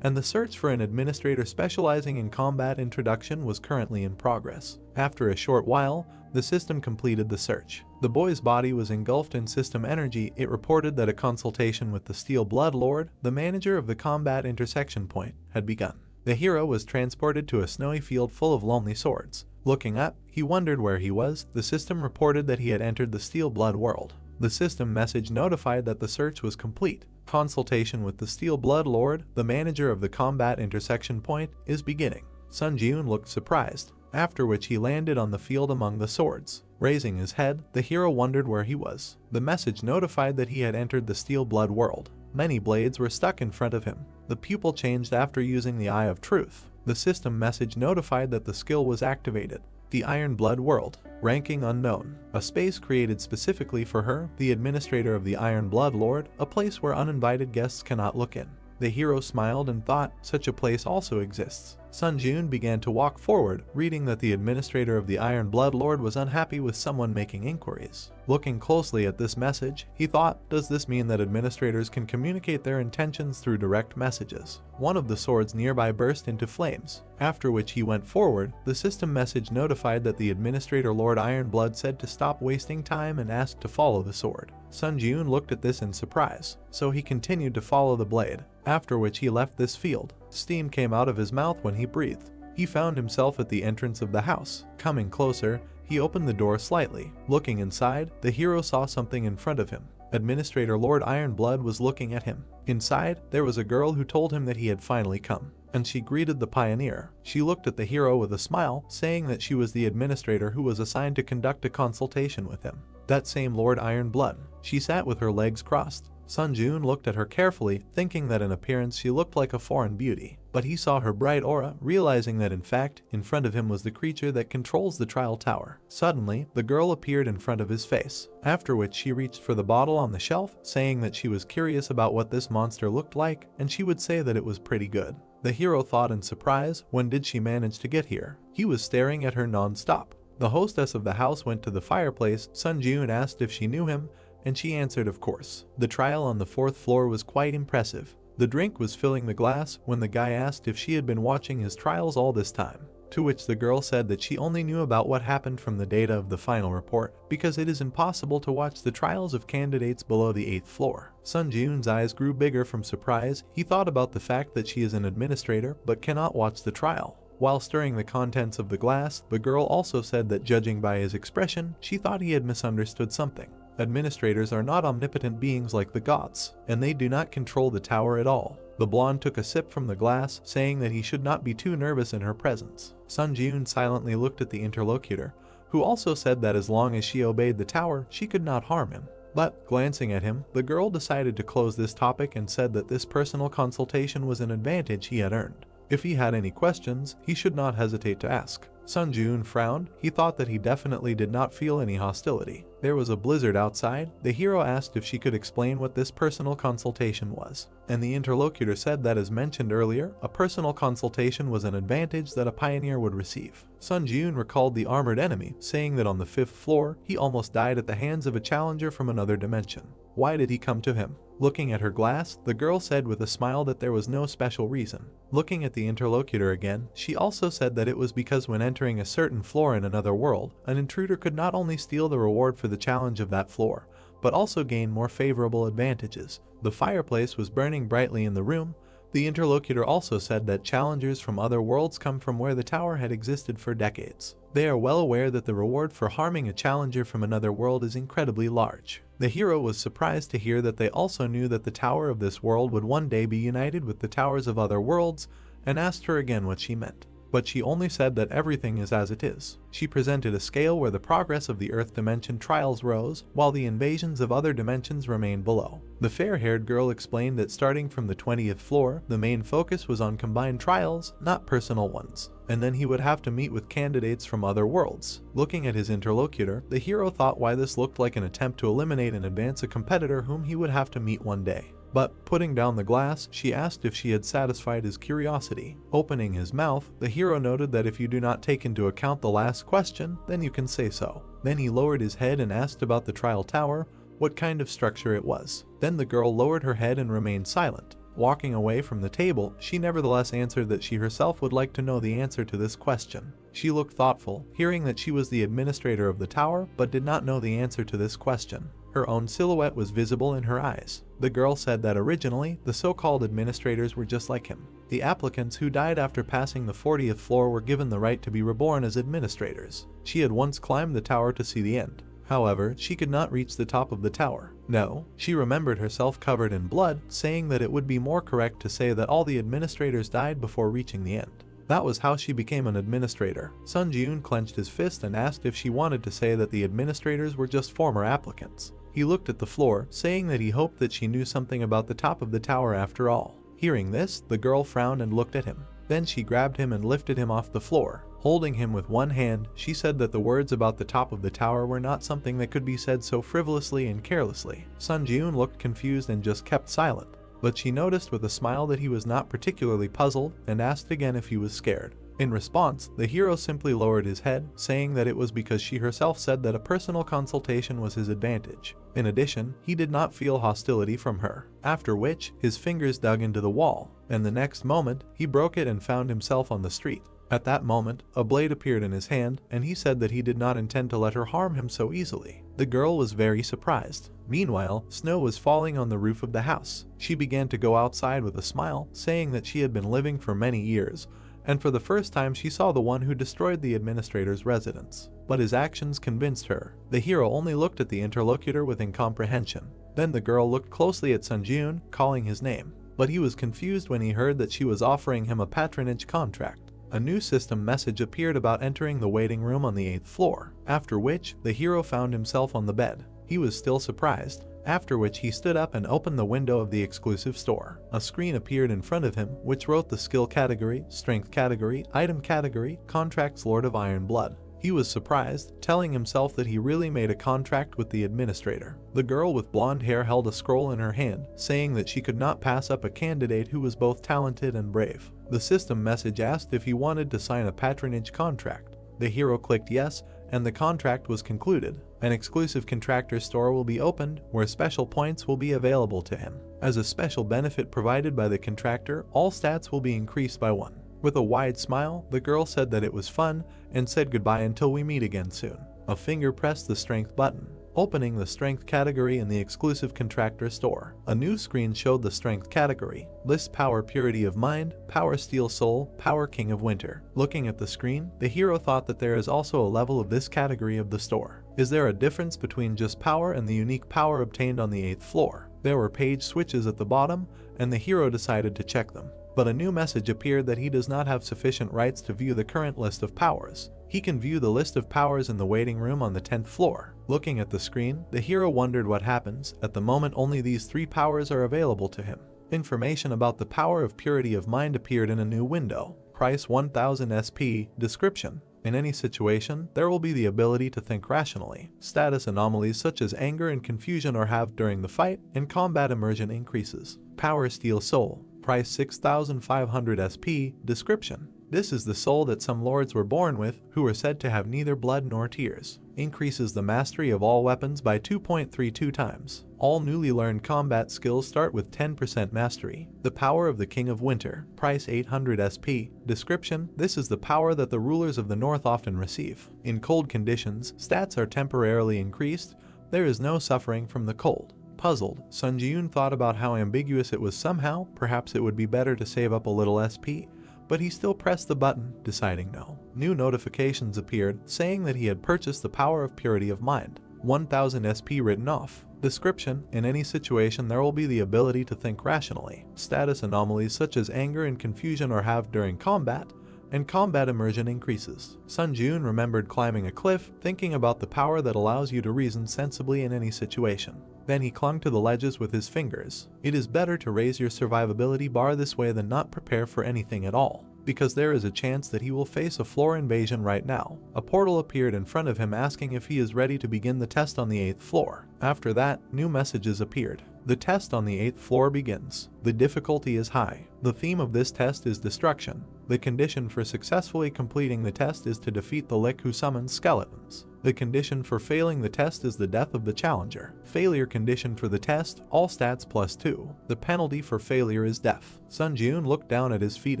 and the search for an administrator specializing in combat introduction was currently in progress. After a short while, the system completed the search. The boy's body was engulfed in system energy. It reported that a consultation with the Steel Blood Lord, the manager of the combat intersection point, had begun. The hero was transported to a snowy field full of lonely swords. Looking up, he wondered where he was. The system reported that he had entered the Steel Blood world. The system message notified that the search was complete. Consultation with the Steel Blood Lord, the manager of the combat intersection point, is beginning. Sun Jiun looked surprised, after which he landed on the field among the swords. Raising his head, the hero wondered where he was. The message notified that he had entered the Steel Blood world. Many blades were stuck in front of him. The pupil changed after using the Eye of Truth. The system message notified that the skill was activated. The Iron Blood World. Ranking unknown. A space created specifically for her, the administrator of the Iron Blood Lord, a place where uninvited guests cannot look in. The hero smiled and thought, such a place also exists. Sun Jiun began to walk forward, reading that the administrator of the Iron Blood Lord was unhappy with someone making inquiries. Looking closely at this message, he thought, does this mean that administrators can communicate their intentions through direct messages? One of the swords nearby burst into flames, after which he went forward. The system message notified that the administrator Lord Ironblood said to stop wasting time and asked to follow the sword. Sun Jiun looked at this in surprise, so he continued to follow the blade, after which he left this field. Steam came out of his mouth when he breathed. He found himself at the entrance of the house. Coming closer, he opened the door slightly. Looking inside, the hero saw something in front of him. Administrator Lord Ironblood was looking at him. Inside, there was a girl who told him that he had finally come, and she greeted the pioneer. She looked at the hero with a smile, saying that she was the administrator who was assigned to conduct a consultation with him. That same Lord Ironblood. She sat with her legs crossed. Sun Jiun looked at her carefully, thinking that in appearance she looked like a foreign beauty. But he saw her bright aura, realizing that in fact, in front of him was the creature that controls the trial tower. Suddenly, the girl appeared in front of his face, after which she reached for the bottle on the shelf, saying that she was curious about what this monster looked like, and she would say that it was pretty good. The hero thought in surprise, when did she manage to get here? He was staring at her non-stop. The hostess of the house went to the fireplace. Sun Jiun asked if she knew him, and she answered of course. The trial on the 4th floor was quite impressive. The drink was filling the glass when the guy asked if she had been watching his trials all this time, to which the girl said that she only knew about what happened from the data of the final report, because it is impossible to watch the trials of candidates below the 8th floor. Sun Jiun's eyes grew bigger from surprise. He thought about the fact that she is an administrator but cannot watch the trial. While stirring the contents of the glass, the girl also said that judging by his expression, she thought he had misunderstood something. Administrators are not omnipotent beings like the gods, and they do not control the tower at all. The blonde took a sip from the glass, saying that he should not be too nervous in her presence. Sun Jiun silently looked at the interlocutor, who also said that as long as she obeyed the tower, she could not harm him. But, glancing at him, the girl decided to close this topic and said that this personal consultation was an advantage he had earned. If he had any questions, he should not hesitate to ask. Sun Jiun frowned. He thought that he definitely did not feel any hostility. There was a blizzard outside. The hero asked if she could explain what this personal consultation was, and the interlocutor said that as mentioned earlier, a personal consultation was an advantage that a pioneer would receive. Sun Jiun recalled the armored enemy, saying that on the 5th floor, he almost died at the hands of a challenger from another dimension. Why did he come to him? Looking at her glass, the girl said with a smile that there was no special reason. Looking at the interlocutor again, she also said that it was because when entering a certain floor in another world, an intruder could not only steal the reward for the challenge of that floor, but also gain more favorable advantages. The fireplace was burning brightly in the room. The interlocutor also said that challengers from other worlds come from where the tower had existed for decades. They are well aware that the reward for harming a challenger from another world is incredibly large. The hero was surprised to hear that they also knew that the tower of this world would one day be united with the towers of other worlds, and asked her again what she meant. But she only said that everything is as it is. She presented a scale where the progress of the Earth dimension trials rose, while the invasions of other dimensions remained below. The fair-haired girl explained that starting from the 20th floor, the main focus was on combined trials, not personal ones, and then he would have to meet with candidates from other worlds. Looking at his interlocutor, the hero thought why this looked like an attempt to eliminate and advance a competitor whom he would have to meet one day. But, putting down the glass, she asked if she had satisfied his curiosity. Opening his mouth, the hero noted that if you do not take into account the last question, then you can say so. Then he lowered his head and asked about the trial tower, what kind of structure it was. Then the girl lowered her head and remained silent. Walking away from the table, she nevertheless answered that she herself would like to know the answer to this question. She looked thoughtful, hearing that she was the administrator of the tower, but did not know the answer to this question. Her own silhouette was visible in her eyes. The girl said that originally, the so-called administrators were just like him. The applicants who died after passing the 40th floor were given the right to be reborn as administrators. She had once climbed the tower to see the end. However, she could not reach the top of the tower. No, she remembered herself covered in blood, saying that it would be more correct to say that all the administrators died before reaching the end. That was how she became an administrator. Sun Ji-eun clenched his fist and asked if she wanted to say that the administrators were just former applicants. He looked at the floor, saying that he hoped that she knew something about the top of the tower after all. Hearing this, the girl frowned and looked at him. Then she grabbed him and lifted him off the floor. Holding him with one hand, she said that the words about the top of the tower were not something that could be said so frivolously and carelessly. Sun Ji-eun looked confused and just kept silent. But she noticed with a smile that he was not particularly puzzled and asked again if he was scared. In response, the hero simply lowered his head, saying that it was because she herself said that a personal consultation was his advantage. In addition, he did not feel hostility from her, after which, his fingers dug into the wall, and the next moment, he broke it and found himself on the street. At that moment, a blade appeared in his hand, and he said that he did not intend to let her harm him so easily. The girl was very surprised. Meanwhile, snow was falling on the roof of the house. She began to go outside with a smile, saying that she had been living for many years, and for the first time she saw the one who destroyed the administrator's residence. But his actions convinced her. The hero only looked at the interlocutor with incomprehension. Then the girl looked closely at Sun Ji-eun, calling his name. But he was confused when he heard that she was offering him a patronage contract. A new system message appeared about entering the waiting room on the 8th floor, after which, the hero found himself on the bed. He was still surprised, after which he stood up and opened the window of the exclusive store. A screen appeared in front of him, which wrote the skill category, strength category, item category, contracts Lord of Iron Blood. He was surprised, telling himself that he really made a contract with the administrator. The girl with blonde hair held a scroll in her hand, saying that she could not pass up a candidate who was both talented and brave. The system message asked if he wanted to sign a patronage contract. The hero clicked yes, and the contract was concluded. An exclusive contractor store will be opened, where special points will be available to him. As a special benefit provided by the contractor, all stats will be increased by 1. With a wide smile, the girl said that it was fun, and said goodbye until we meet again soon. A finger pressed the strength button, opening the strength category in the exclusive contractor store. A new screen showed the strength category. List power purity of mind, power steel soul, power king of winter. Looking at the screen, the hero thought that there is also a level of this category of the store. Is there a difference between just power and the unique power obtained on the 8th floor? There were page switches at the bottom, and the hero decided to check them. But a new message appeared that he does not have sufficient rights to view the current list of powers. He can view the list of powers in the waiting room on the 10th floor. Looking at the screen, the hero wondered what happens. At the moment, only these 3 powers are available to him. Information about the power of purity of mind appeared in a new window. Price 1000 SP. Description: in any situation, there will be the ability to think rationally. Status anomalies such as anger and confusion are halved during the fight, and combat immersion increases. Power steel soul. Price 6500 SP. Description: this is the soul that some lords were born with, who are said to have neither blood nor tears. Increases the mastery of all weapons by 2.32 times. All newly learned combat skills start with 10% mastery. The power of the King of Winter. Price 800 SP. Description: this is the power that the rulers of the North often receive. In cold conditions, stats are temporarily increased. There is no suffering from the cold. Puzzled, Sun Ji-eun thought about how ambiguous it was. Somehow, perhaps it would be better to save up a little SP, but he still pressed the button, deciding no. New notifications appeared, saying that he had purchased the power of purity of mind. 1000 SP written off. Description: in any situation there will be the ability to think rationally. Status anomalies such as anger and confusion are halved during combat, and combat immersion increases. Sun Jun remembered climbing a cliff, thinking about the power that allows you to reason sensibly in any situation. Then he clung to the ledges with his fingers. It is better to raise your survivability bar this way than not prepare for anything at all, because there is a chance that he will face a floor invasion right now. A portal appeared in front of him asking if he is ready to begin the test on the 8th floor. After that, new messages appeared. The test on the 8th floor begins. The difficulty is high. The theme of this test is destruction. The condition for successfully completing the test is to defeat the Lick who summons skeletons. The condition for failing the test is the death of the challenger. Failure condition for the test, all stats +2. The penalty for failure is death. Sun Jun looked down at his feet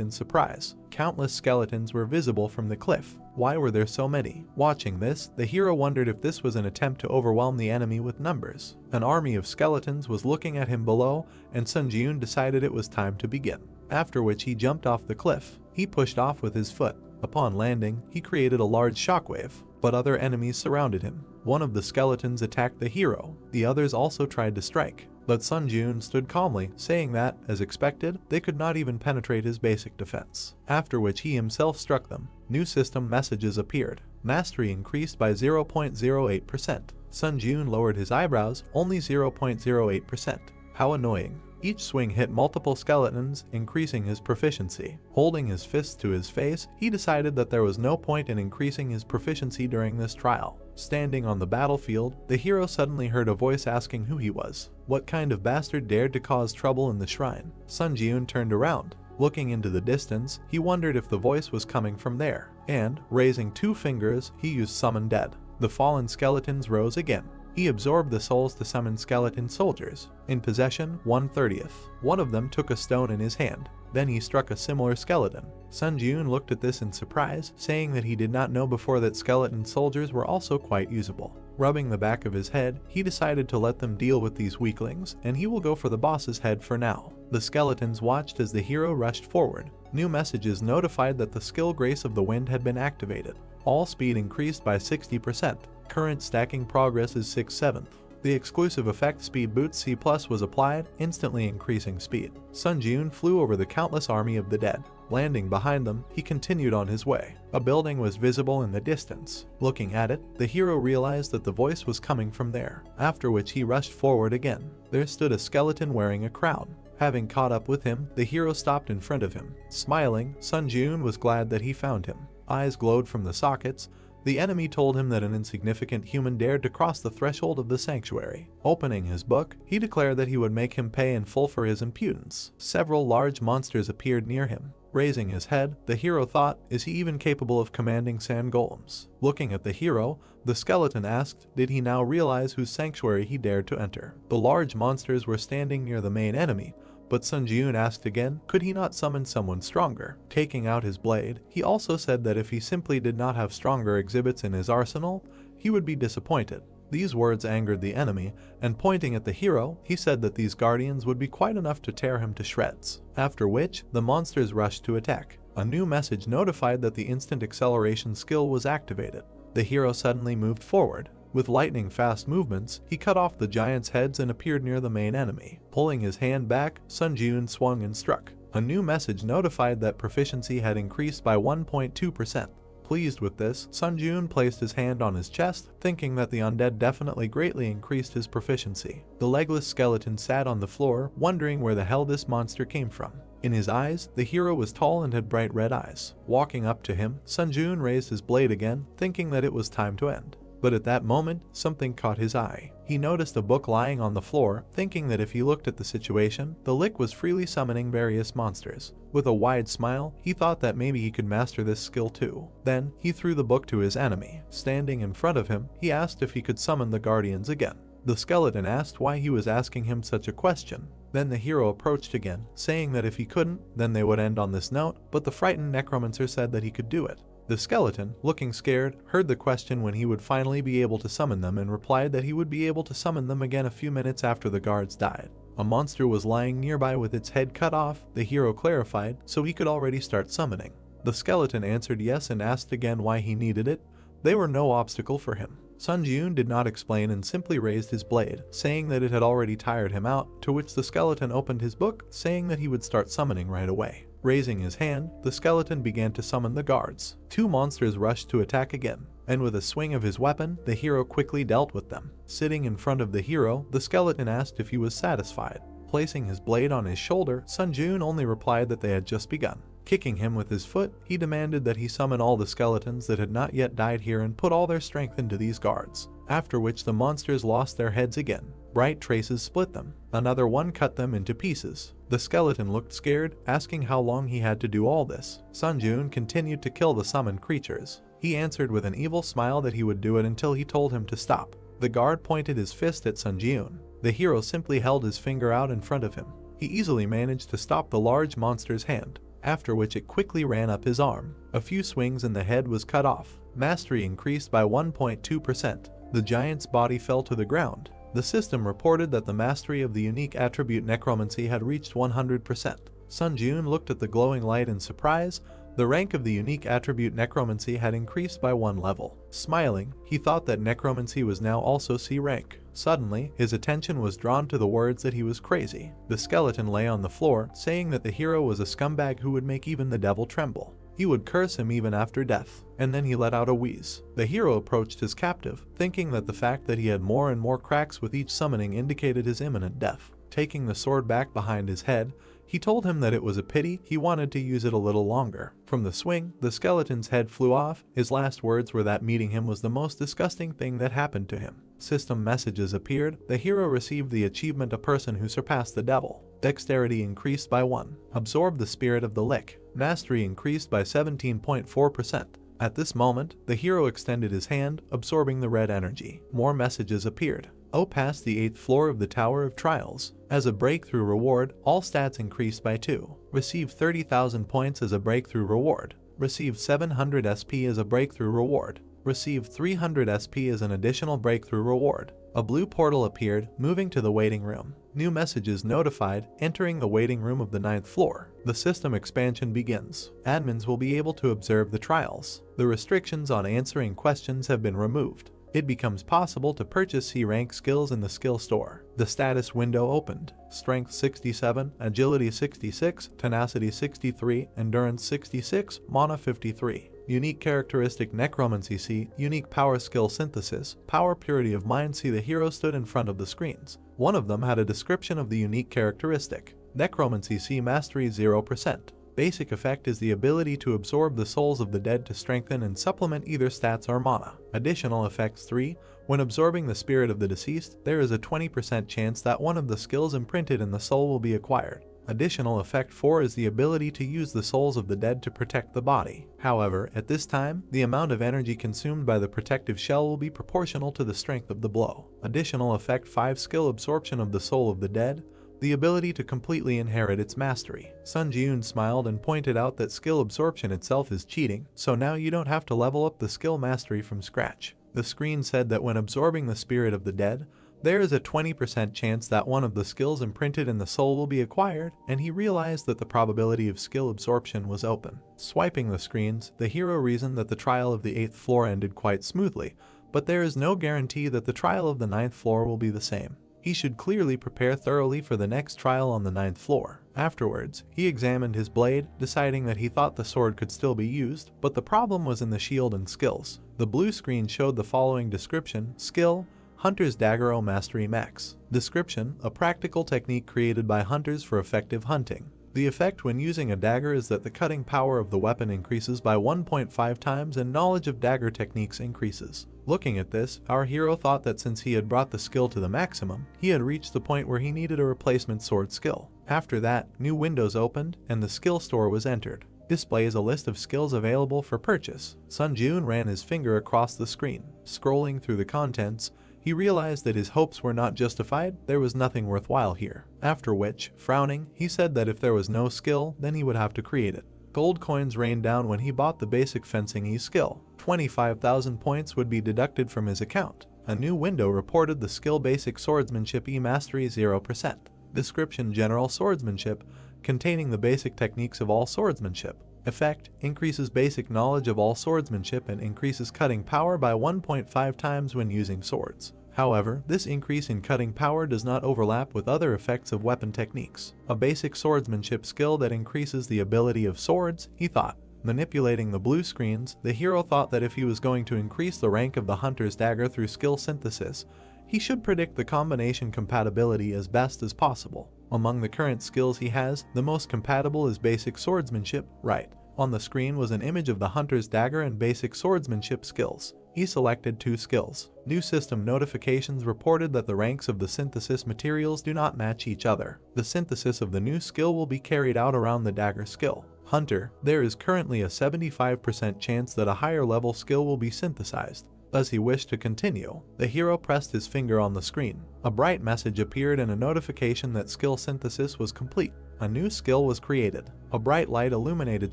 in surprise. Countless skeletons were visible from the cliff. Why were there so many? Watching this, the hero wondered if this was an attempt to overwhelm the enemy with numbers. An army of skeletons was looking at him below, and Sun Jun decided it was time to begin. After which he jumped off the cliff. He pushed off with his foot. Upon landing, he created a large shockwave, but other enemies surrounded him. One of the skeletons attacked the hero. The others also tried to strike, but Sun Jun stood calmly, saying that, as expected, they could not even penetrate his basic defense. After which he himself struck them. New system messages appeared. Mastery increased by 0.08%. Sun Jun lowered his eyebrows, only 0.08%. How annoying. Each swing hit multiple skeletons, increasing his proficiency. Holding his fists to his face, he decided that there was no point in increasing his proficiency during this trial. Standing on the battlefield, the hero suddenly heard a voice asking who he was. What kind of bastard dared to cause trouble in the shrine? Sun Jun turned around. Looking into the distance, he wondered if the voice was coming from there, and, raising 2 fingers, he used Summon Dead. The fallen skeletons rose again. He absorbed the souls to summon skeleton soldiers. In possession, 1/30. One of them took a stone in his hand. Then he struck a similar skeleton. Sun Jun looked at this in surprise, saying that he did not know before that skeleton soldiers were also quite usable. Rubbing the back of his head, he decided to let them deal with these weaklings, and he will go for the boss's head for now. The skeletons watched as the hero rushed forward. New messages notified that the skill Grace of the Wind had been activated. All speed increased by 60%. Current stacking progress is 6/7. The exclusive effect Speed Boost C+ was applied, instantly increasing speed. Sun Jun flew over the countless army of the dead. Landing behind them, he continued on his way. A building was visible in the distance. Looking at it, the hero realized that the voice was coming from there, after which he rushed forward again. There stood a skeleton wearing a crown. Having caught up with him, the hero stopped in front of him. Smiling, Sun Jun was glad that he found him. Eyes glowed from the sockets. The enemy told him that an insignificant human dared to cross the threshold of the sanctuary. Opening his book, he declared that he would make him pay in full for his impudence. Several large monsters appeared near him. Raising his head, the hero thought, is he even capable of commanding sand golems? Looking at the hero, the skeleton asked, did he now realize whose sanctuary he dared to enter? The large monsters were standing near the main enemy, but Sun Jun asked again, could he not summon someone stronger? Taking out his blade, he also said that if he simply did not have stronger exhibits in his arsenal, he would be disappointed. These words angered the enemy, and pointing at the hero, he said that these guardians would be quite enough to tear him to shreds. After which, the monsters rushed to attack. A new message notified that the instant acceleration skill was activated. The hero suddenly moved forward. With lightning-fast movements, he cut off the giants' heads and appeared near the main enemy. Pulling his hand back, Sun Jun swung and struck. A new message notified that proficiency had increased by 1.2%. Pleased with this, Sun Jun placed his hand on his chest, thinking that the undead definitely greatly increased his proficiency. The legless skeleton sat on the floor, wondering where the hell this monster came from. In his eyes, the hero was tall and had bright red eyes. Walking up to him, Sun Jun raised his blade again, thinking that it was time to end. But at that moment, something caught his eye. He noticed a book lying on the floor, thinking that if he looked at the situation, the Lick was freely summoning various monsters. With a wide smile, he thought that maybe he could master this skill too. Then, he threw the book to his enemy. Standing in front of him, he asked if he could summon the guardians again. The skeleton asked why he was asking him such a question. Then the hero approached again, saying that if he couldn't, then they would end on this note, but the frightened necromancer said that he could do it. The skeleton, looking scared, heard the question when he would finally be able to summon them and replied that he would be able to summon them again a few minutes after the guards died. A monster was lying nearby with its head cut off, the hero clarified, so he could already start summoning. The skeleton answered yes and asked again why he needed it. They were no obstacle for him. Sun Jun did not explain and simply raised his blade, saying that it had already tired him out, to which the skeleton opened his book, saying that he would start summoning right away. Raising his hand, the skeleton began to summon the guards. Two monsters rushed to attack again, and with a swing of his weapon, the hero quickly dealt with them. Sitting in front of the hero, the skeleton asked if he was satisfied. Placing his blade on his shoulder, Sun Jun only replied that they had just begun. Kicking him with his foot, he demanded that he summon all the skeletons that had not yet died here and put all their strength into these guards. After which the monsters lost their heads again. Bright traces split them. Another one cut them into pieces. The skeleton looked scared, asking how long he had to do all this. Sun Jun continued to kill the summoned creatures. He answered with an evil smile that he would do it until he told him to stop. The guard pointed his fist at Sun Jun. The hero simply held his finger out in front of him. He easily managed to stop the large monster's hand, after which it quickly ran up his arm. A few swings and the head was cut off. Mastery increased by 1.2%. The giant's body fell to the ground. The system reported that the mastery of the unique attribute necromancy had reached 100%. Sun Jun looked at the glowing light in surprise. The rank of the unique attribute necromancy had increased by 1 level. Smiling, he thought that necromancy was now also C rank. Suddenly, his attention was drawn to the words that he was crazy. The skeleton lay on the floor, saying that the hero was a scumbag who would make even the devil tremble. He would curse him even after death, and then he let out a wheeze. The hero approached his captive, thinking that the fact that he had more and more cracks with each summoning indicated his imminent death. Taking the sword back behind his head, he told him that it was a pity he wanted to use it a little longer. From the swing, the skeleton's head flew off. His last words were that meeting him was the most disgusting thing that happened to him. System messages appeared. The hero received the achievement A Person Who Surpassed the Devil. Dexterity increased by 1. Absorbed the Spirit of the Lick. Mastery increased by 17.4%. At this moment, the hero extended his hand, absorbing the red energy. More messages appeared. Passed the 8th floor of the Tower of Trials. As a breakthrough reward, all stats increased by 2. Receive 30,000 points as a breakthrough reward. Receive 700 SP as a breakthrough reward. Receive 300 SP as an additional breakthrough reward. A blue portal appeared, moving to the waiting room. New messages notified, entering the waiting room of the 9th floor. The system expansion begins. Admins will be able to observe the trials. The restrictions on answering questions have been removed. It becomes possible to purchase C-rank skills in the skill store. The status window opened. Strength 67, Agility 66, Tenacity 63, Endurance 66, Mana 53. Unique characteristic Necromancy C, Unique Power Skill Synthesis, Power Purity of Mind C. The hero stood in front of the screens. One of them had a description of the unique characteristic. Necromancy C Mastery 0%. Basic effect is the ability to absorb the souls of the dead to strengthen and supplement either stats or mana. Additional effects 3. When absorbing the spirit of the deceased, there is a 20% chance that one of the skills imprinted in the soul will be acquired. Additional effect 4 is the ability to use the souls of the dead to protect the body. However, at this time, the amount of energy consumed by the protective shell will be proportional to the strength of the blow. Additional effect 5 Skill absorption of the soul of the dead. The ability to completely inherit its mastery. Sun Jun smiled and pointed out that skill absorption itself is cheating, so now you don't have to level up the skill mastery from scratch. The screen said that when absorbing the spirit of the dead, there is a 20% chance that one of the skills imprinted in the soul will be acquired, and he realized that the probability of skill absorption was open. Swiping the screens, the hero reasoned that the trial of the 8th floor ended quite smoothly, but there is no guarantee that the trial of the 9th floor will be the same. He should clearly prepare thoroughly for the next trial on the 9th floor. Afterwards, he examined his blade, deciding that he thought the sword could still be used, but the problem was in the shield and skills. The blue screen showed the following description: Skill, Hunter's Dagger O Mastery Max. Description: a practical technique created by hunters for effective hunting. The effect when using a dagger is that the cutting power of the weapon increases by 1.5 times and knowledge of dagger techniques increases. Looking at this, our hero thought that since he had brought the skill to the maximum, he had reached the point where he needed a replacement sword skill. After that, new windows opened and the skill store was entered. Displays a list of skills available for purchase. Sun Jun ran his finger across the screen. Scrolling through the contents, he realized that his hopes were not justified. There was nothing worthwhile here. After which, frowning, he said that if there was no skill, then he would have to create it. Gold coins rained down when he bought the basic fencing E skill. 25,000 points would be deducted from his account. A new window reported the skill Basic Swordsmanship E Mastery 0%. Description: General Swordsmanship, containing the basic techniques of all swordsmanship. Effect: increases basic knowledge of all swordsmanship and increases cutting power by 1.5 times when using swords. However, this increase in cutting power does not overlap with other effects of weapon techniques. A basic swordsmanship skill that increases the ability of swords, he thought. Manipulating the blue screens, the hero thought that if he was going to increase the rank of the hunter's dagger through skill synthesis, he should predict the combination compatibility as best as possible. Among the current skills he has, the most compatible is basic swordsmanship, right. On the screen was an image of the hunter's dagger and basic swordsmanship skills. He selected 2 skills. New system notifications reported that the ranks of the synthesis materials do not match each other. The synthesis of the new skill will be carried out around the dagger skill. Hunter, there is currently a 75% chance that a higher level skill will be synthesized. As he wished to continue, the hero pressed his finger on the screen. A bright message appeared and a notification that skill synthesis was complete. A new skill was created. A bright light illuminated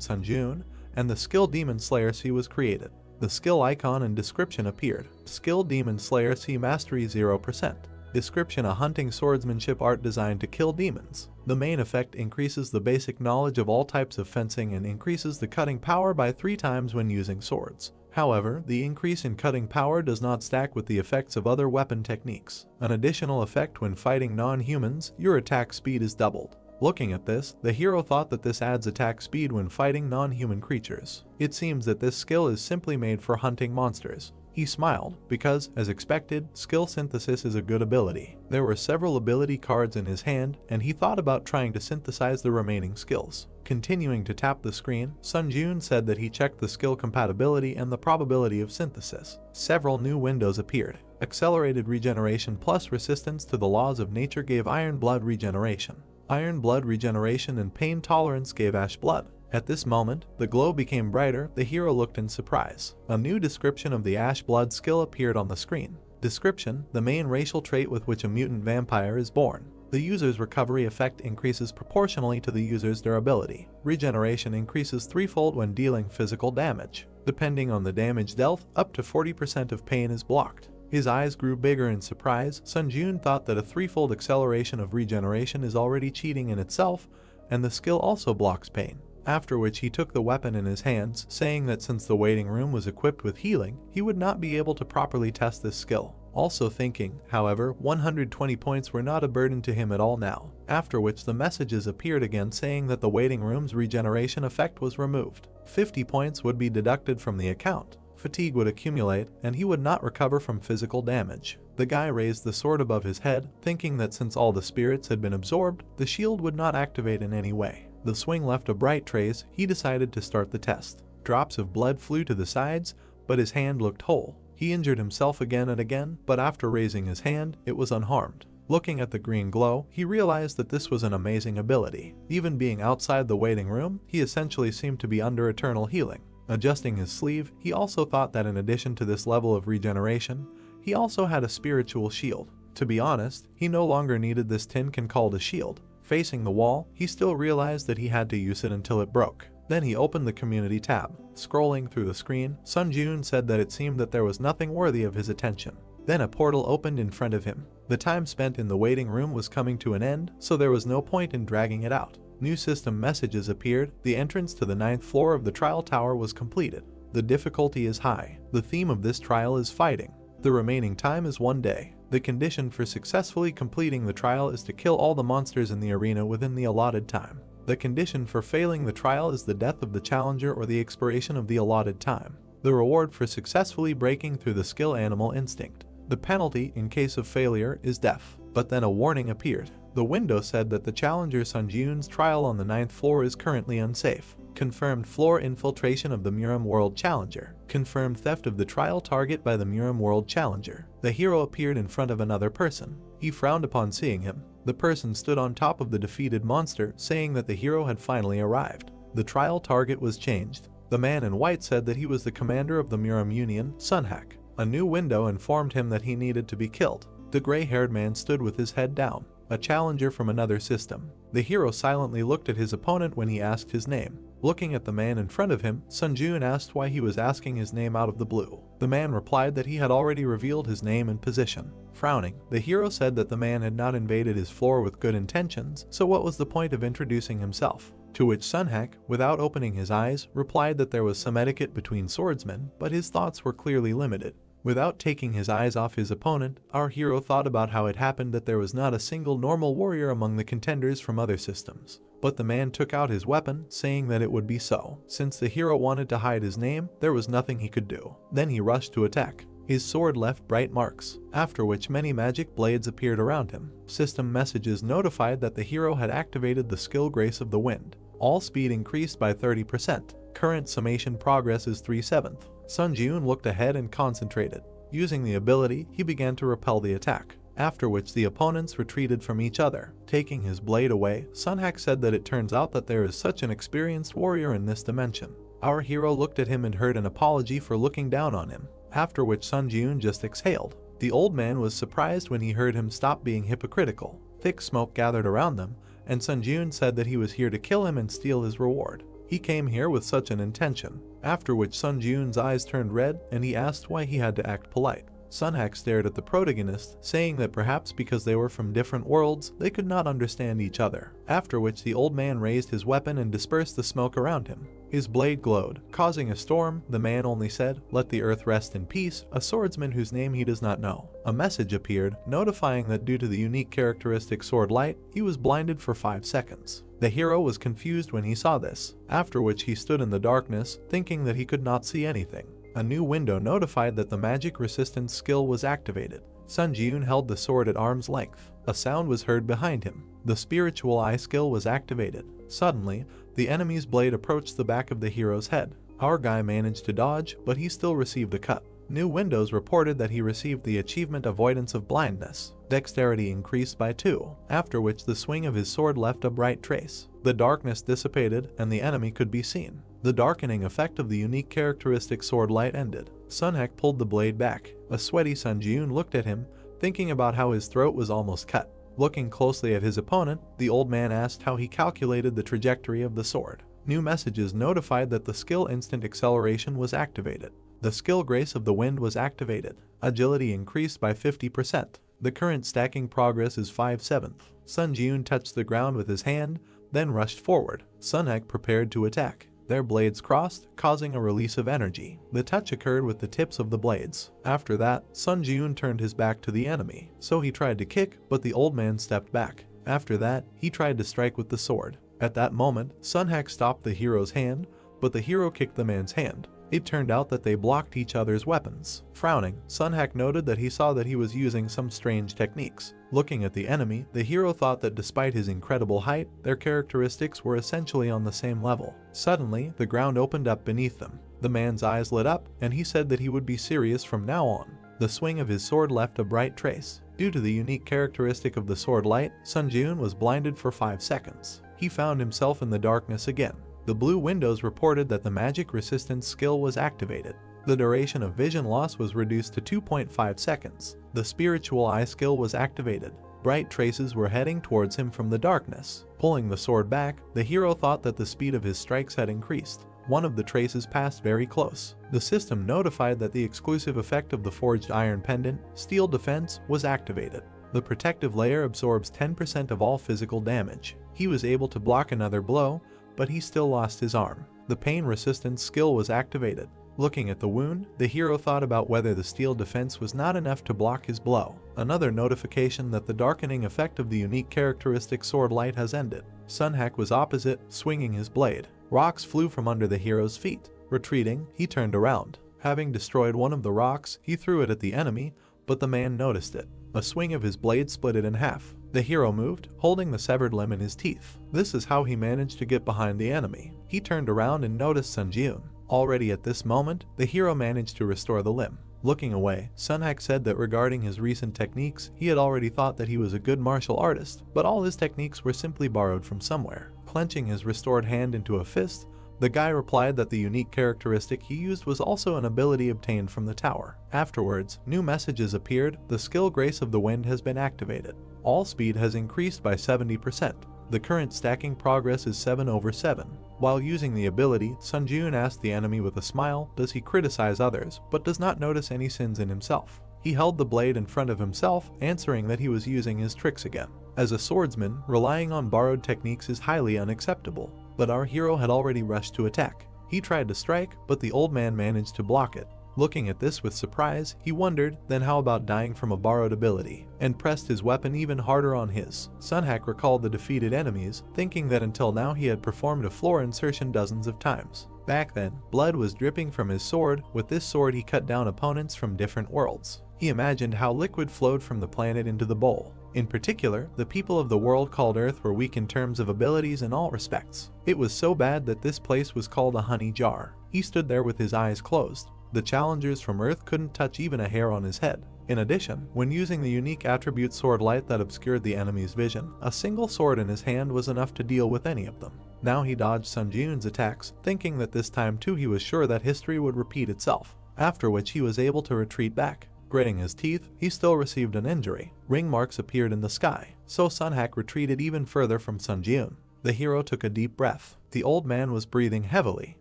Sunjun, and the skill Demon Slayer C was created. The skill icon and description appeared. Skill Demon Slayer C Mastery 0%. Description: a hunting swordsmanship art designed to kill demons. The main effect increases the basic knowledge of all types of fencing and increases the cutting power by 3 times when using swords. However, the increase in cutting power does not stack with the effects of other weapon techniques. An additional effect: when fighting non-humans, your attack speed is doubled. Looking at this, the hero thought that this adds attack speed when fighting non-human creatures. It seems that this skill is simply made for hunting monsters. He smiled, because, as expected, skill synthesis is a good ability. There were several ability cards in his hand, and he thought about trying to synthesize the remaining skills. Continuing to tap the screen, Sunjun said that he checked the skill compatibility and the probability of synthesis. Several new windows appeared. Accelerated regeneration plus resistance to the laws of nature gave iron blood regeneration. Iron blood regeneration and pain tolerance gave ash blood. At this moment, the glow became brighter. The hero looked in surprise. A new description of the ash blood skill appeared on the screen. Description: the main racial trait with which a mutant vampire is born. The user's recovery effect increases proportionally to the user's durability. Regeneration increases threefold when dealing physical damage. Depending on the damage dealt, up to 40% of pain is blocked. His eyes grew bigger in surprise. Sunjun thought that a threefold acceleration of regeneration is already cheating in itself, and the skill also blocks pain. After which he took the weapon in his hands, saying that since the waiting room was equipped with healing, he would not be able to properly test this skill. Also thinking, however, 120 points were not a burden to him at all now. After which the messages appeared again saying that the waiting room's regeneration effect was removed. 50 points would be deducted from the account. Fatigue would accumulate, and he would not recover from physical damage. The guy raised the sword above his head, thinking that since all the spirits had been absorbed, the shield would not activate in any way. The swing left a bright trace. He decided to start the test. Drops of blood flew to the sides, but his hand looked whole. He injured himself again and again, but after raising his hand, it was unharmed. Looking at the green glow, he realized that this was an amazing ability. Even being outside the waiting room, he essentially seemed to be under eternal healing. Adjusting his sleeve, he also thought that in addition to this level of regeneration, he also had a spiritual shield. To be honest, he no longer needed this tin can called a shield. Facing the wall, he still realized that he had to use it until it broke. Then he opened the community tab. Scrolling through the screen, Sunjun said that it seemed that there was nothing worthy of his attention. Then a portal opened in front of him. The time spent in the waiting room was coming to an end, so there was no point in dragging it out. New system messages appeared. The entrance to the 9th floor of the trial tower was completed. The difficulty is high. The theme of this trial is fighting. The remaining time is 1 day. The condition for successfully completing the trial is to kill all the monsters in the arena within the allotted time. The condition for failing the trial is the death of the challenger or the expiration of the allotted time. The reward for successfully breaking through the skill animal instinct. The penalty in case of failure is death. But then a warning appeared. The window said that the challenger Sunjun's trial on the 9th floor is currently unsafe. Confirmed floor infiltration of the Muram World Challenger. Confirmed theft of the trial target by the Muram World Challenger. The hero appeared in front of another person. He frowned upon seeing him. The person stood on top of the defeated monster, saying that the hero had finally arrived. The trial target was changed. The man in white said that he was the commander of the Muram Union, Sunhak. A new window informed him that he needed to be killed. The gray-haired man stood with his head down. A challenger from another system. The hero silently looked at his opponent when he asked his name. Looking at the man in front of him, Sunjun asked why he was asking his name out of the blue. The man replied that he had already revealed his name and position. Frowning, the hero said that the man had not invaded his floor with good intentions, so what was the point of introducing himself? To which Sunhak, without opening his eyes, replied that there was some etiquette between swordsmen, but his thoughts were clearly limited. Without taking his eyes off his opponent, our hero thought about how it happened that there was not a single normal warrior among the contenders from other systems. But the man took out his weapon, saying that it would be so. Since the hero wanted to hide his name, there was nothing he could do. Then he rushed to attack. His sword left bright marks, after which many magic blades appeared around him. System messages notified that the hero had activated the skill Grace of the Wind. All speed increased by 30%. Current summation progress is 3/7. Sun Ji-eun looked ahead and concentrated. Using the ability, he began to repel the attack, after which the opponents retreated from each other. Taking his blade away, Sunhak said that it turns out that there is such an experienced warrior in this dimension. Our hero looked at him and heard an apology for looking down on him, after which Sun Ji-eun just exhaled. The old man was surprised when he heard him stop being hypocritical. Thick smoke gathered around them, and Sun Ji-eun said that he was here to kill him and steal his reward. He came here with such an intention, after which Sun Ji-eun's eyes turned red and he asked why he had to act polite. Sunhak stared at the protagonist, saying that perhaps because they were from different worlds, they could not understand each other, after which the old man raised his weapon and dispersed the smoke around him. His blade glowed, causing a storm. The man only said, "Let the earth rest in peace," a swordsman whose name he does not know. A message appeared, notifying that due to the unique characteristic sword light, he was blinded for 5 seconds. The hero was confused when he saw this, after which he stood in the darkness, thinking that he could not see anything. A new window notified that the magic resistance skill was activated. Sun Ji-eun held the sword at arm's length. A sound was heard behind him. The spiritual eye skill was activated. Suddenly, the enemy's blade approached the back of the hero's head. Our guy managed to dodge, but he still received a cut. New windows reported that he received the achievement Avoidance of Blindness. Dexterity increased by 2, after which the swing of his sword left a bright trace. The darkness dissipated and the enemy could be seen. The darkening effect of the unique characteristic sword light ended. Sunhak pulled the blade back. A sweaty Sun Ji-eun looked at him, thinking about how his throat was almost cut. Looking closely at his opponent, the old man asked how he calculated the trajectory of the sword. New messages notified that the skill Instant Acceleration was activated. The skill Grace of the Wind was activated. Agility increased by 50%. The current stacking progress is 5/7. Sun Ji-eun touched the ground with his hand, then rushed forward. Sunhak prepared to attack. Their blades crossed, causing a release of energy. The touch occurred with the tips of the blades. After that, Sun Ji-eun turned his back to the enemy, so he tried to kick, but the old man stepped back. After that, he tried to strike with the sword. At that moment, Sunhak stopped the hero's hand, but the hero kicked the man's hand. It turned out that they blocked each other's weapons. Frowning, Sunhak noted that he saw that he was using some strange techniques. Looking at the enemy, the hero thought that despite his incredible height, their characteristics were essentially on the same level. Suddenly, the ground opened up beneath them. The man's eyes lit up, and he said that he would be serious from now on. The swing of his sword left a bright trace. Due to the unique characteristic of the sword light, Sun Ji-eun was blinded for 5 seconds. He found himself in the darkness again. The blue windows reported that the magic resistance skill was activated. The duration of vision loss was reduced to 2.5 seconds. The spiritual eye skill was activated. Bright traces were heading towards him from the darkness. Pulling the sword back, the hero thought that the speed of his strikes had increased. One of the traces passed very close. The system notified that the exclusive effect of the forged iron pendant, Steel Defense, was activated. The protective layer absorbs 10% of all physical damage. He was able to block another blow, but he still lost his arm. The pain resistance skill was activated. Looking at the wound, the hero thought about whether the steel defense was not enough to block his blow. Another notification that the darkening effect of the unique characteristic sword light has ended. Sunhak was opposite, swinging his blade. Rocks flew from under the hero's feet. Retreating, he turned around. Having destroyed one of the rocks, he threw it at the enemy, but the man noticed it. A swing of his blade split it in half. The hero moved, holding the severed limb in his teeth. This is how he managed to get behind the enemy. He turned around and noticed Sun Ji-eun. Already at this moment, the hero managed to restore the limb. Looking away, Sunhak said that regarding his recent techniques, he had already thought that he was a good martial artist, but all his techniques were simply borrowed from somewhere. Clenching his restored hand into a fist, the guy replied that the unique characteristic he used was also an ability obtained from the tower. Afterwards, new messages appeared. The skill Grace of the Wind has been activated. All speed has increased by 70%. The current stacking progress is 7/7. While using the ability, Sun Ji-eun asked the enemy with a smile, does he criticize others, but does not notice any sins in himself. He held the blade in front of himself, answering that he was using his tricks again. As a swordsman, relying on borrowed techniques is highly unacceptable, but our hero had already rushed to attack. He tried to strike, but the old man managed to block it. Looking at this with surprise, he wondered, then how about dying from a borrowed ability, and pressed his weapon even harder on his. Sunhack recalled the defeated enemies, thinking that until now he had performed a floor insertion dozens of times. Back then, blood was dripping from his sword. With this sword he cut down opponents from different worlds. He imagined how liquid flowed from the planet into the bowl. In particular, the people of the world called Earth were weak in terms of abilities in all respects. It was so bad that this place was called a honey jar. He stood there with his eyes closed. The challengers from Earth couldn't touch even a hair on his head. In addition, when using the unique attribute sword light that obscured the enemy's vision, a single sword in his hand was enough to deal with any of them. Now he dodged Sun Jiun's attacks, thinking that this time too he was sure that history would repeat itself, after which he was able to retreat back. Gritting his teeth, he still received an injury. Ring marks appeared in the sky, so Sunhack retreated even further from Sun Jiun. The hero took a deep breath. The old man was breathing heavily.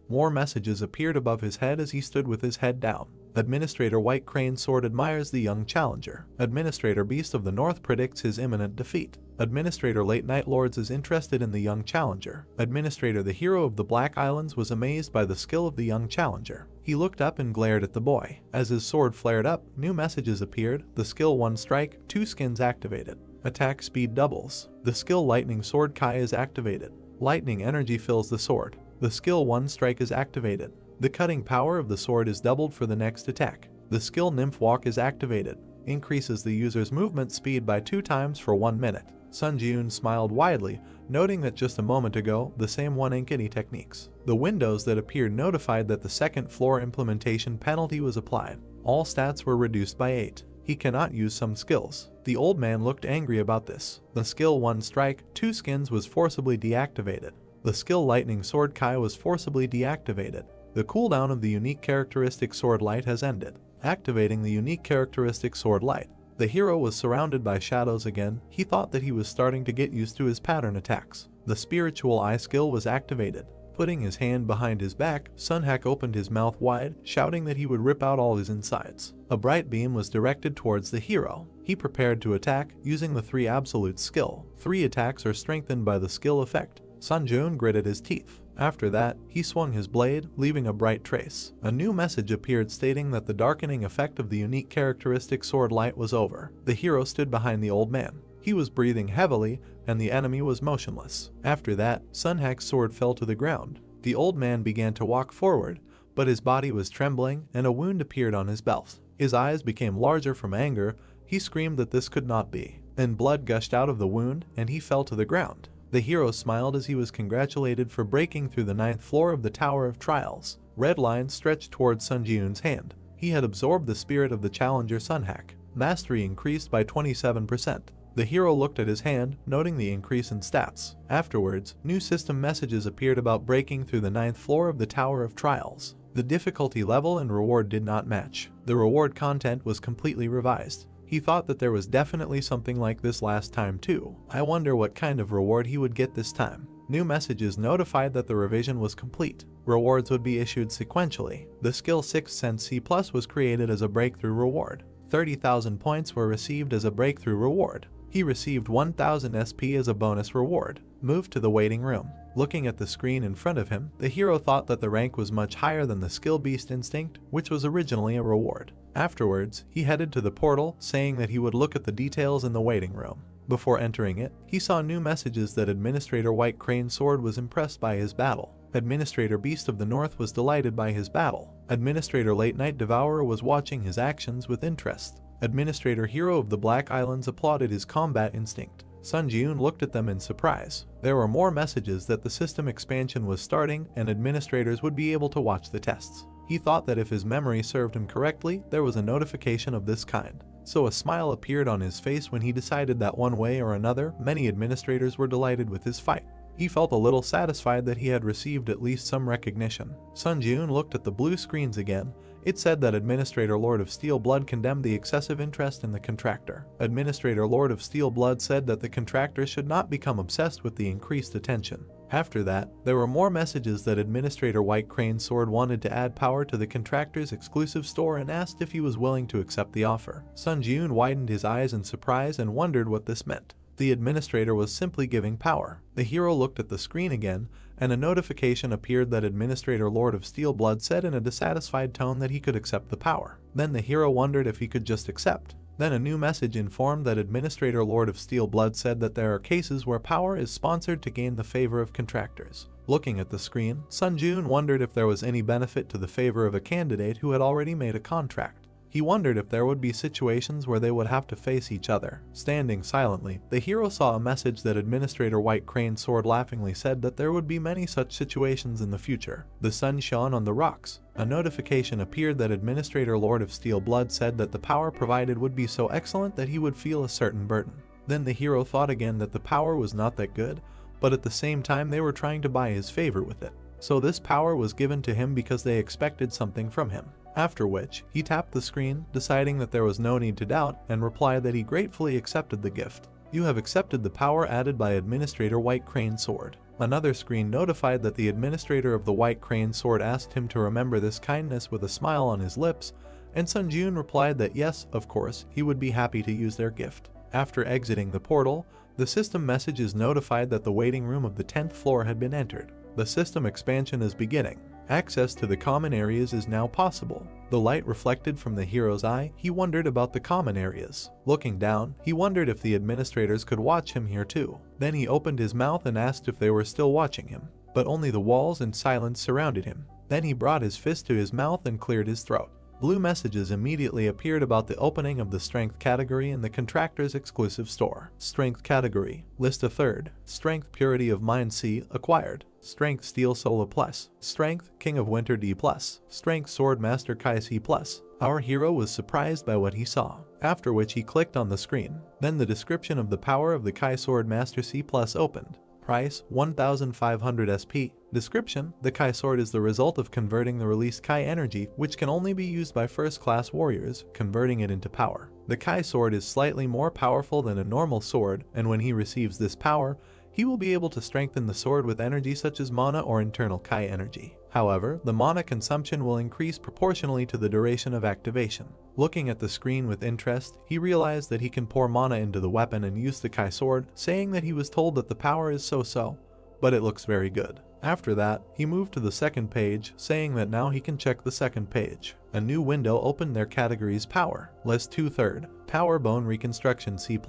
More messages appeared above his head as he stood with his head down. Administrator White Crane Sword admires the young challenger. Administrator Beast of the North predicts his imminent defeat. Administrator Late Night Lords is interested in the young challenger. Administrator the Hero of the Black Islands was amazed by the skill of the young challenger. He looked up and glared at the boy. As his sword flared up, new messages appeared. The skill 1 strike, 2 skins activated. Attack speed doubles. The skill Lightning Sword Kai is activated. Lightning energy fills the sword. The skill 1 strike is activated. The cutting power of the sword is doubled for the next attack. The skill Nymph Walk is activated. Increases the user's movement speed by 2 times for 1 minute. Sun Jiun smiled widely, noting that just a moment ago, the same one Ankeny techniques. The windows that appeared notified that the second floor implementation penalty was applied. All stats were reduced by 8. He cannot use some skills. The old man looked angry about this. The skill 1 strike, 2 skins was forcibly deactivated. The skill Lightning Sword Kai was forcibly deactivated. The cooldown of the unique characteristic Sword Light has ended. Activating the unique characteristic Sword Light. The hero was surrounded by shadows again. He thought that he was starting to get used to his pattern attacks. The spiritual eye skill was activated. Putting his hand behind his back, Sunhack opened his mouth wide, shouting that he would rip out all his insides. A bright beam was directed towards the hero. He prepared to attack, using the 3 absolute skill. 3 attacks are strengthened by the skill effect. Sun Jiun gritted his teeth. After that, he swung his blade, leaving a bright trace. A new message appeared stating that the darkening effect of the unique characteristic sword light was over. The hero stood behind the old man. He was breathing heavily, and the enemy was motionless. After that, Sunhack's sword fell to the ground. The old man began to walk forward, but his body was trembling, and a wound appeared on his belt. His eyes became larger from anger. He screamed that this could not be. Then blood gushed out of the wound, and he fell to the ground. The hero smiled as he was congratulated for breaking through the 9th floor of the Tower of Trials. Red lines stretched towards Sun Jiun's hand. He had absorbed the spirit of the challenger Sunhack. Mastery increased by 27%. The hero looked at his hand, noting the increase in stats. Afterwards, new system messages appeared about breaking through the 9th floor of the Tower of Trials. The difficulty level and reward did not match. The reward content was completely revised. He thought that there was definitely something like this last time too. I wonder what kind of reward he would get this time. New messages notified that the revision was complete. Rewards would be issued sequentially. The skill 6th Sense C+ was created as a breakthrough reward. 30,000 points were received as a breakthrough reward. He received 1,000 SP as a bonus reward. Moved to the waiting room. Looking at the screen in front of him, the hero thought that the rank was much higher than the skill Beast Instinct, which was originally a reward. Afterwards, he headed to the portal, saying that he would look at the details in the waiting room. Before entering it, he saw new messages that Administrator White Crane Sword was impressed by his battle. Administrator Beast of the North was delighted by his battle. Administrator Late Night Devourer was watching his actions with interest. Administrator Hero of the Black Islands applauded his combat instinct. Sun Jiun looked at them in surprise. There were more messages that the system expansion was starting and administrators would be able to watch the tests. He thought that if his memory served him correctly, there was a notification of this kind. So a smile appeared on his face when he decided that one way or another, many administrators were delighted with his fight. He felt a little satisfied that he had received at least some recognition. Sun Jiun looked at the blue screens again. It said that Administrator Lord of Steel Blood condemned the excessive interest in the contractor. Administrator Lord of Steel Blood said that the contractor should not become obsessed with the increased attention. After that, there were more messages that Administrator White Crane Sword wanted to add power to the contractor's exclusive store and asked if he was willing to accept the offer. Sun Jiun widened his eyes in surprise and wondered what this meant. The administrator was simply giving power. The hero looked at the screen again, and a notification appeared that Administrator Lord of Steel Blood said in a dissatisfied tone that he could accept the power. Then the hero wondered if he could just accept. Then a new message informed that Administrator Lord of Steel Blood said that there are cases where power is sponsored to gain the favor of contractors. Looking at the screen, Sun Jun wondered if there was any benefit to the favor of a candidate who had already made a contract. He wondered if there would be situations where they would have to face each other. Standing silently, the hero saw a message that Administrator White Crane Sword laughingly said that there would be many such situations in the future. The sun shone on the rocks. A notification appeared that Administrator Lord of Steel Blood said that the power provided would be so excellent that he would feel a certain burden. Then the hero thought again that the power was not that good, but at the same time they were trying to buy his favor with it. So this power was given to him because they expected something from him. After which, he tapped the screen, deciding that there was no need to doubt, and replied that he gratefully accepted the gift. You have accepted the power added by Administrator White Crane Sword. Another screen notified that the administrator of the White Crane Sword asked him to remember this kindness with a smile on his lips, and Sun Jun replied that yes, of course, he would be happy to use their gift. After exiting the portal, the system message is notified that the waiting room of the 10th floor had been entered. The system expansion is beginning. Access to the common areas is now possible. The light reflected from the hero's eye, he wondered about the common areas. Looking down, he wondered if the administrators could watch him here too. Then he opened his mouth and asked if they were still watching him, but only the walls and silence surrounded him. Then he brought his fist to his mouth and cleared his throat. Blue messages immediately appeared about the opening of the Strength category in the contractor's exclusive store. Strength category, list a third. Strength Purity of Mind C, acquired. Strength Steel Sola Plus. Strength King of Winter D Plus. Strength Sword Master Kai C Plus. Our hero was surprised by what he saw, after which he clicked on the screen. Then the description of the power of the Kai Sword Master C Plus opened. Price 1500 SP. Description: the Kai Sword is the result of converting the released Kai energy, which can only be used by first-class warriors, converting it into power. The Kai Sword is slightly more powerful than a normal sword, and when he receives this power, he will be able to strengthen the sword with energy such as mana or internal Kai energy. However, the mana consumption will increase proportionally to the duration of activation. Looking at the screen with interest, he realized that he can pour mana into the weapon and use the Kai Sword, saying that he was told that the power is so-so, but it looks very good. After that, he moved to the second page, saying that now he can check the second page. A new window opened their categories power. List 2/3. Power Bone Reconstruction C+.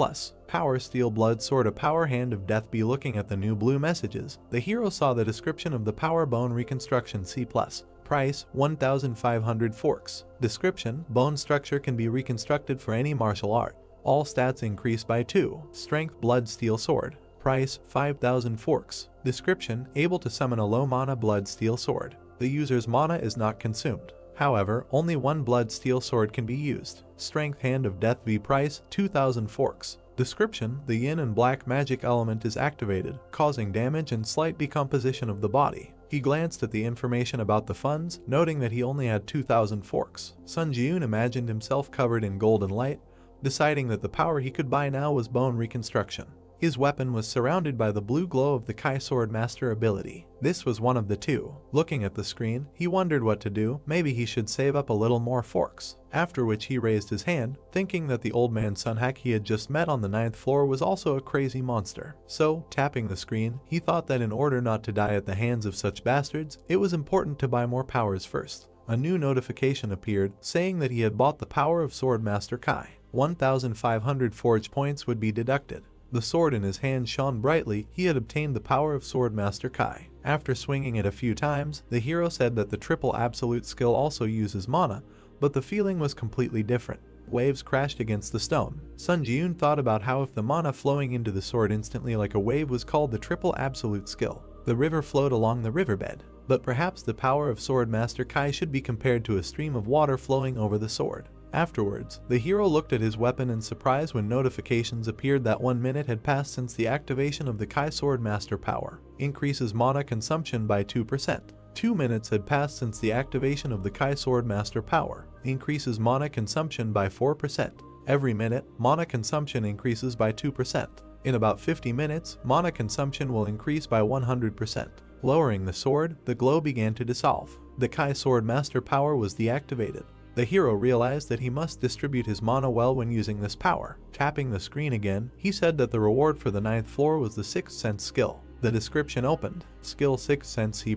Power Steel Blood Sword A Power Hand of Death B. Looking at the new blue messages, the hero saw the description of the Power Bone Reconstruction C+. Price 1500 forks. Description: bone structure can be reconstructed for any martial art. All stats increase by 2. Strength Blood Steel Sword. Price 5000 forks. Description: able to summon a low mana blood steel sword. The user's mana is not consumed. However, only one blood steel sword can be used. Strength Hand of Death V. Price 2000 forks. Description: the yin and black magic element is activated, causing damage and slight decomposition of the body. He glanced at the information about the funds, noting that he only had 2000 forks. Sun Jun imagined himself covered in golden light, deciding that the power he could buy now was bone reconstruction. His weapon was surrounded by the blue glow of the Kai Sword Master ability. This was one of the two. Looking at the screen, he wondered what to do. Maybe he should save up a little more forks. After which he raised his hand, thinking that the old man Sunhack he had just met on the 9th floor was also a crazy monster. So, tapping the screen, he thought that in order not to die at the hands of such bastards, it was important to buy more powers first. A new notification appeared, saying that he had bought the power of Sword Master Kai. 1500 forge points would be deducted. The sword in his hand shone brightly. He had obtained the power of Sword Master Kai. After swinging it a few times, the hero said that the triple absolute skill also uses mana, but the feeling was completely different. Waves crashed against the stone. Sun Jun thought about how if the mana flowing into the sword instantly like a wave was called the triple absolute skill. The river flowed along the riverbed, but perhaps the power of Sword Master Kai should be compared to a stream of water flowing over the sword. Afterwards, the hero looked at his weapon in surprise when notifications appeared that 1 minute had passed since the activation of the Kai Sword Master power. Increases mana consumption by 2%. 2 minutes had passed since the activation of the Kai Sword Master power. Increases mana consumption by 4%. Every minute, mana consumption increases by 2%. In about 50 minutes, mana consumption will increase by 100%. Lowering the sword, the glow began to dissolve. The Kai Sword Master power was deactivated. The hero realized that he must distribute his mana well when using this power. Tapping the screen again, he said that the reward for the 9th floor was the 6th sense skill. The description opened. Skill 6th sense C+.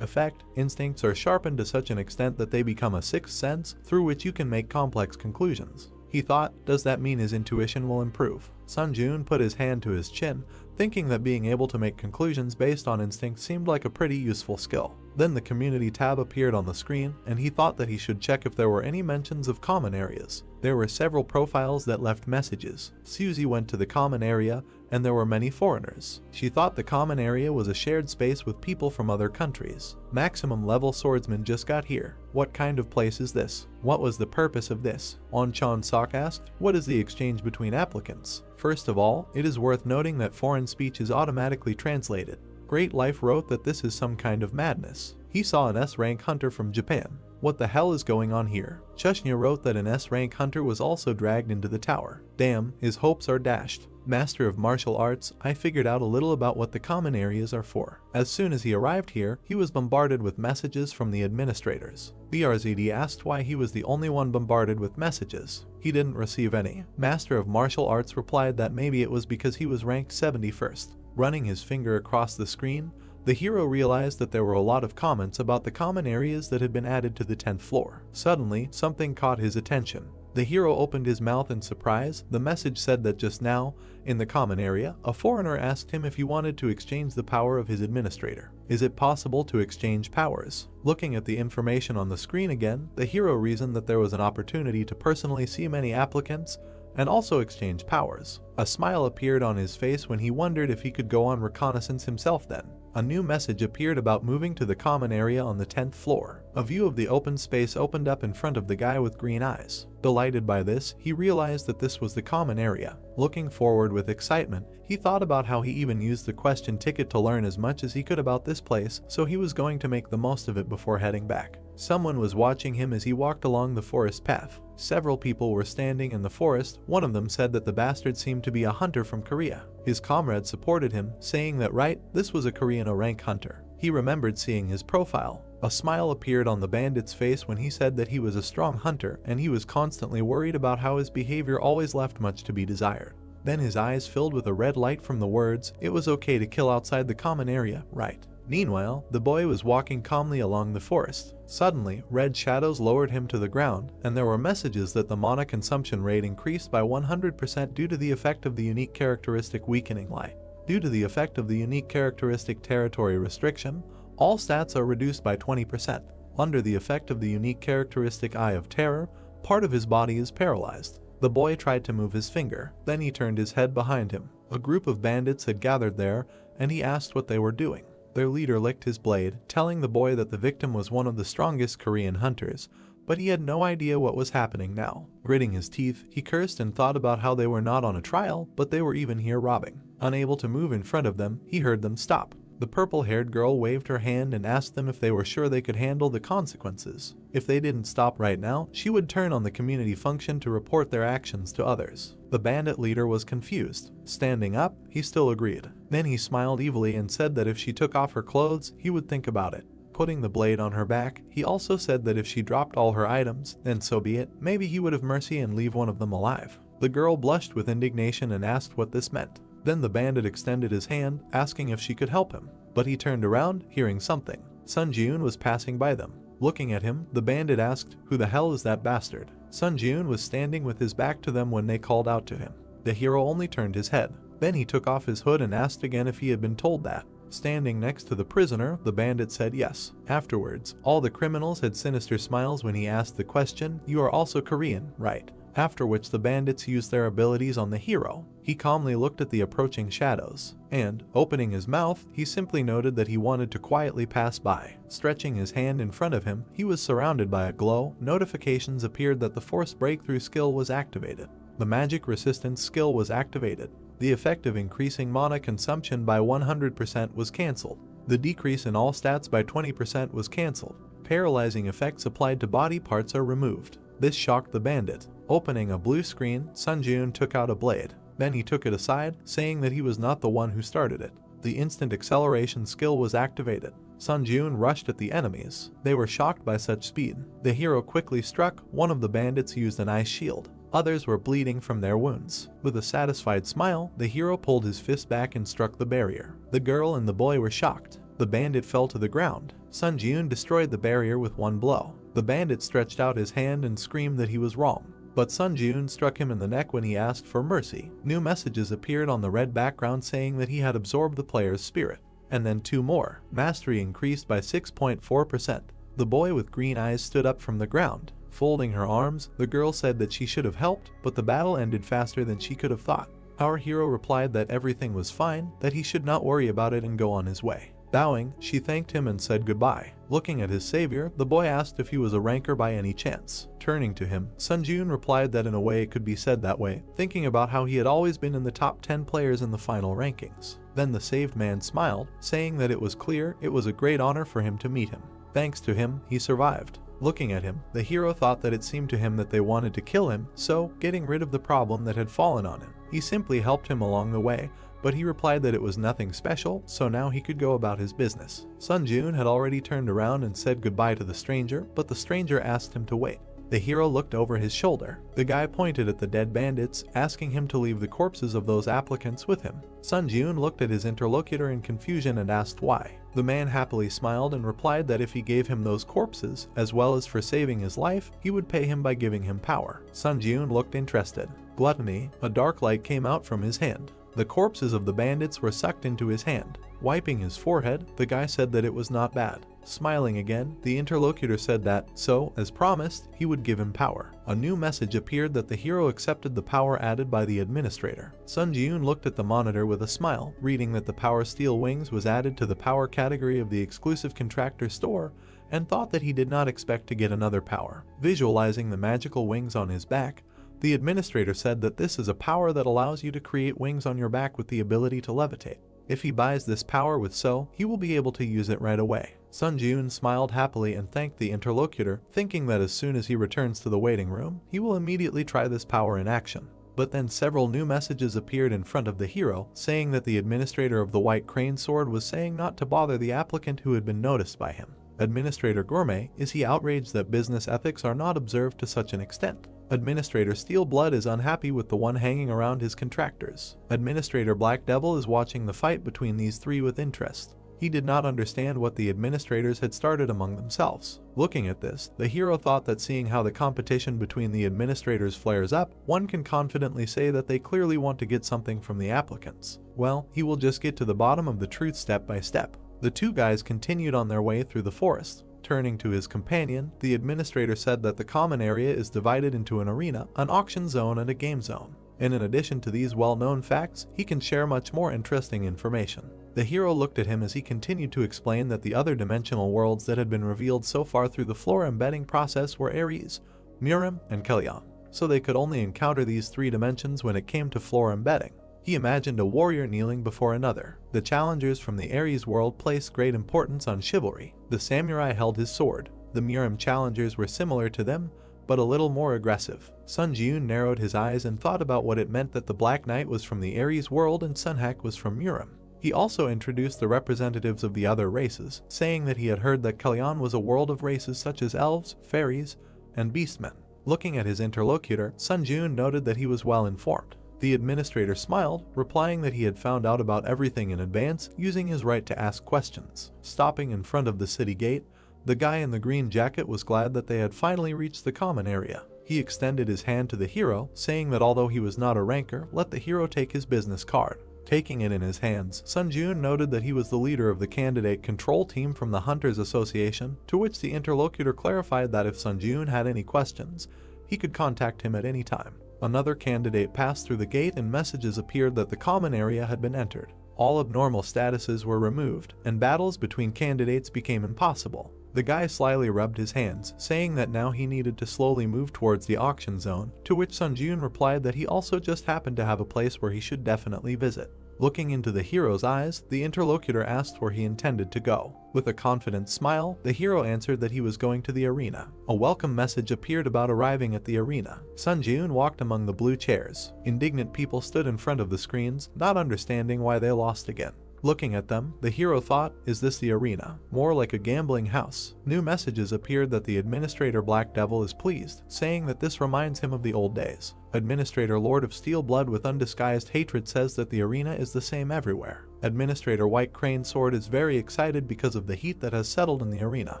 Effect, instincts are sharpened to such an extent that they become a 6th sense through which you can make complex conclusions. He thought, does that mean his intuition will improve? Sunjun put his hand to his chin, thinking that being able to make conclusions based on instinct seemed like a pretty useful skill. Then the community tab appeared on the screen, and he thought that he should check if there were any mentions of common areas. There were several profiles that left messages. Susie went to the common area, and there were many foreigners. She thought the common area was a shared space with people from other countries. Maximum level swordsman just got here. What kind of place is this? What was the purpose of this? On-chan Sok asked, what is the exchange between applicants? First of all, it is worth noting that foreign speech is automatically translated. Great Life wrote that this is some kind of madness. He saw an S-rank hunter from Japan. What the hell is going on here? Chushnya wrote that an S-rank hunter was also dragged into the tower. Damn, his hopes are dashed. Master of martial arts, I figured out a little about what the common areas are for. As soon as he arrived here, he was bombarded with messages from the administrators. BRZD asked why he was the only one bombarded with messages. He didn't receive any. Master of martial arts replied that maybe it was because he was ranked 71st. Running his finger across the screen, the hero realized that there were a lot of comments about the common areas that had been added to the 10th floor. Suddenly, something caught his attention. The hero opened his mouth in surprise. The message said that just now, in the common area, a foreigner asked him if he wanted to exchange the power of his administrator. Is it possible to exchange powers? Looking at the information on the screen again, the hero reasoned that there was an opportunity to personally see many applicants and also exchange powers. A smile appeared on his face when he wondered if he could go on reconnaissance himself then. A new message appeared about moving to the common area on the 10th floor. A view of the open space opened up in front of the guy with green eyes. Delighted by this, he realized that this was the common area. Looking forward with excitement, he thought about how he even used the question ticket to learn as much as he could about this place, so he was going to make the most of it before heading back. Someone was watching him as he walked along the forest path. Several people were standing in the forest. One of them said that the bastard seemed to be a hunter from Korea. His comrade supported him, saying that right, this was a Korean rank hunter. He remembered seeing his profile. A smile appeared on the bandit's face when he said that he was a strong hunter and he was constantly worried about how his behavior always left much to be desired. Then his eyes filled with a red light from the words, "It was okay to kill outside the common area, right?" Meanwhile, the boy was walking calmly along the forest. Suddenly, red shadows lowered him to the ground, and there were messages that the mana consumption rate increased by 100% due to the effect of the unique characteristic weakening light. Due to the effect of the unique characteristic territory restriction, all stats are reduced by 20%. Under the effect of the unique characteristic Eye of Terror, part of his body is paralyzed. The boy tried to move his finger, then he turned his head behind him. A group of bandits had gathered there, and he asked what they were doing. Their leader licked his blade, telling the boy that the victim was one of the strongest Korean hunters, but he had no idea what was happening now. Gritting his teeth, he cursed and thought about how they were not on a trial, but they were even here robbing. Unable to move in front of them, he heard them stop. The purple-haired girl waved her hand and asked them if they were sure they could handle the consequences. If they didn't stop right now, she would turn on the community function to report their actions to others. The bandit leader was confused. Standing up, he still agreed. Then he smiled evilly and said that if she took off her clothes, he would think about it. Putting the blade on her back, he also said that if she dropped all her items, then so be it, maybe he would have mercy and leave one of them alive. The girl blushed with indignation and asked what this meant. Then the bandit extended his hand, asking if she could help him. But he turned around, hearing something. Sun Jun was passing by them. Looking at him, the bandit asked, "Who the hell is that bastard?" Sun Jun was standing with his back to them when they called out to him. The hero only turned his head. Then he took off his hood and asked again if he had been told that. Standing next to the prisoner, the bandit said yes. Afterwards, all the criminals had sinister smiles when he asked the question, "You are also Korean, right?" After which the bandits used their abilities on the hero. He calmly looked at the approaching shadows, and, opening his mouth, he simply noted that he wanted to quietly pass by. Stretching his hand in front of him, he was surrounded by a glow. Notifications appeared that the force breakthrough skill was activated. The magic resistance skill was activated. The effect of increasing mana consumption by 100% was cancelled. The decrease in all stats by 20% was cancelled. Paralyzing effects applied to body parts are removed. This shocked the bandit. Opening a blue screen, Sun Jun took out a blade. Then he took it aside, saying that he was not the one who started it. The instant acceleration skill was activated. Sun Jun rushed at the enemies. They were shocked by such speed. The hero quickly struck. One of the bandits used an ice shield. Others were bleeding from their wounds. With a satisfied smile, the hero pulled his fist back and struck the barrier. The girl and the boy were shocked. The bandit fell to the ground. Sun Jun destroyed the barrier with one blow. The bandit stretched out his hand and screamed that he was wrong. But Sun Jun struck him in the neck when he asked for mercy. New messages appeared on the red background saying that he had absorbed the player's spirit. And then 2 more. Mastery increased by 6.4%. The boy with green eyes stood up from the ground. Folding her arms, the girl said that she should have helped, but the battle ended faster than she could have thought. Our hero replied that everything was fine, that he should not worry about it and go on his way. Bowing, she thanked him and said goodbye. Looking at his savior, the boy asked if he was a ranker by any chance. Turning to him, Sun Jun replied that in a way it could be said that way, thinking about how he had always been in the top 10 players in the final rankings. Then the saved man smiled, saying that it was clear it was a great honor for him to meet him. Thanks to him, he survived. Looking at him, the hero thought that it seemed to him that they wanted to kill him, so, getting rid of the problem that had fallen on him, he simply helped him along the way, but he replied that it was nothing special, so now he could go about his business. Sun Jun had already turned around and said goodbye to the stranger, but the stranger asked him to wait. The hero looked over his shoulder. The guy pointed at the dead bandits, asking him to leave the corpses of those applicants with him. Sun Jun looked at his interlocutor in confusion and asked why. The man happily smiled and replied that if he gave him those corpses, as well as for saving his life, he would pay him by giving him power. Sun Jun looked interested. Gluttony, a dark light came out from his hand. The corpses of the bandits were sucked into his hand. Wiping his forehead, the guy said that it was not bad. Smiling again, the interlocutor said that, so, as promised, he would give him power. A new message appeared that the hero accepted the power added by the administrator. Sun Jun looked at the monitor with a smile, reading that the power steel wings was added to the power category of the exclusive contractor store, and thought that he did not expect to get another power. Visualizing the magical wings on his back, the administrator said that this is a power that allows you to create wings on your back with the ability to levitate. If he buys this power with So, he will be able to use it right away. Sun Jun smiled happily and thanked the interlocutor, thinking that as soon as he returns to the waiting room, he will immediately try this power in action. But then several new messages appeared in front of the hero, saying that the administrator of the White Crane Sword was saying not to bother the applicant who had been noticed by him. Administrator Gourmet, is he outraged that business ethics are not observed to such an extent? Administrator Steelblood is unhappy with the one hanging around his contractors. Administrator Black Devil is watching the fight between these three with interest. He did not understand what the administrators had started among themselves. Looking at this, the hero thought that seeing how the competition between the administrators flares up, one can confidently say that they clearly want to get something from the applicants. Well, he will just get to the bottom of the truth step by step. The two guys continued on their way through the forest. Turning to his companion, the administrator said that the common area is divided into an arena, an auction zone, and a game zone. And in addition to these well-known facts, he can share much more interesting information. The hero looked at him as he continued to explain that the other dimensional worlds that had been revealed so far through the floor embedding process were Ares, Murim, and Kellyan, so they could only encounter these three dimensions when it came to floor embedding. He imagined a warrior kneeling before another. The challengers from the Ares world placed great importance on chivalry. The samurai held his sword. The Murim challengers were similar to them, but a little more aggressive. Sun Jun narrowed his eyes and thought about what it meant that the Black Knight was from the Ares world and Sunhak was from Murim. He also introduced the representatives of the other races, saying that he had heard that Kellyan was a world of races such as elves, fairies, and beastmen. Looking at his interlocutor, Sun Jun noted that he was well informed. The administrator smiled, replying that he had found out about everything in advance, using his right to ask questions. Stopping in front of the city gate, the guy in the green jacket was glad that they had finally reached the common area. He extended his hand to the hero, saying that although he was not a ranker, let the hero take his business card. Taking it in his hands, Sun Jun noted that he was the leader of the candidate control team from the Hunters Association, to which the interlocutor clarified that if Sun Jun had any questions, he could contact him at any time. Another candidate passed through the gate and messages appeared that the common area had been entered. All abnormal statuses were removed, and battles between candidates became impossible. The guy slyly rubbed his hands, saying that now he needed to slowly move towards the auction zone, to which Sun Jun replied that he also just happened to have a place where he should definitely visit. Looking into the hero's eyes, the interlocutor asked where he intended to go. With a confident smile, the hero answered that he was going to the arena. A welcome message appeared about arriving at the arena. Sun Jun walked among the blue chairs. Indignant people stood in front of the screens, not understanding why they lost again. Looking at them, the hero thought, is this the arena? More like a gambling house. New messages appeared that the administrator Black Devil is pleased, saying that this reminds him of the old days. Administrator Lord of Steel Blood with undisguised hatred says that the arena is the same everywhere. Administrator White Crane Sword is very excited because of the heat that has settled in the arena.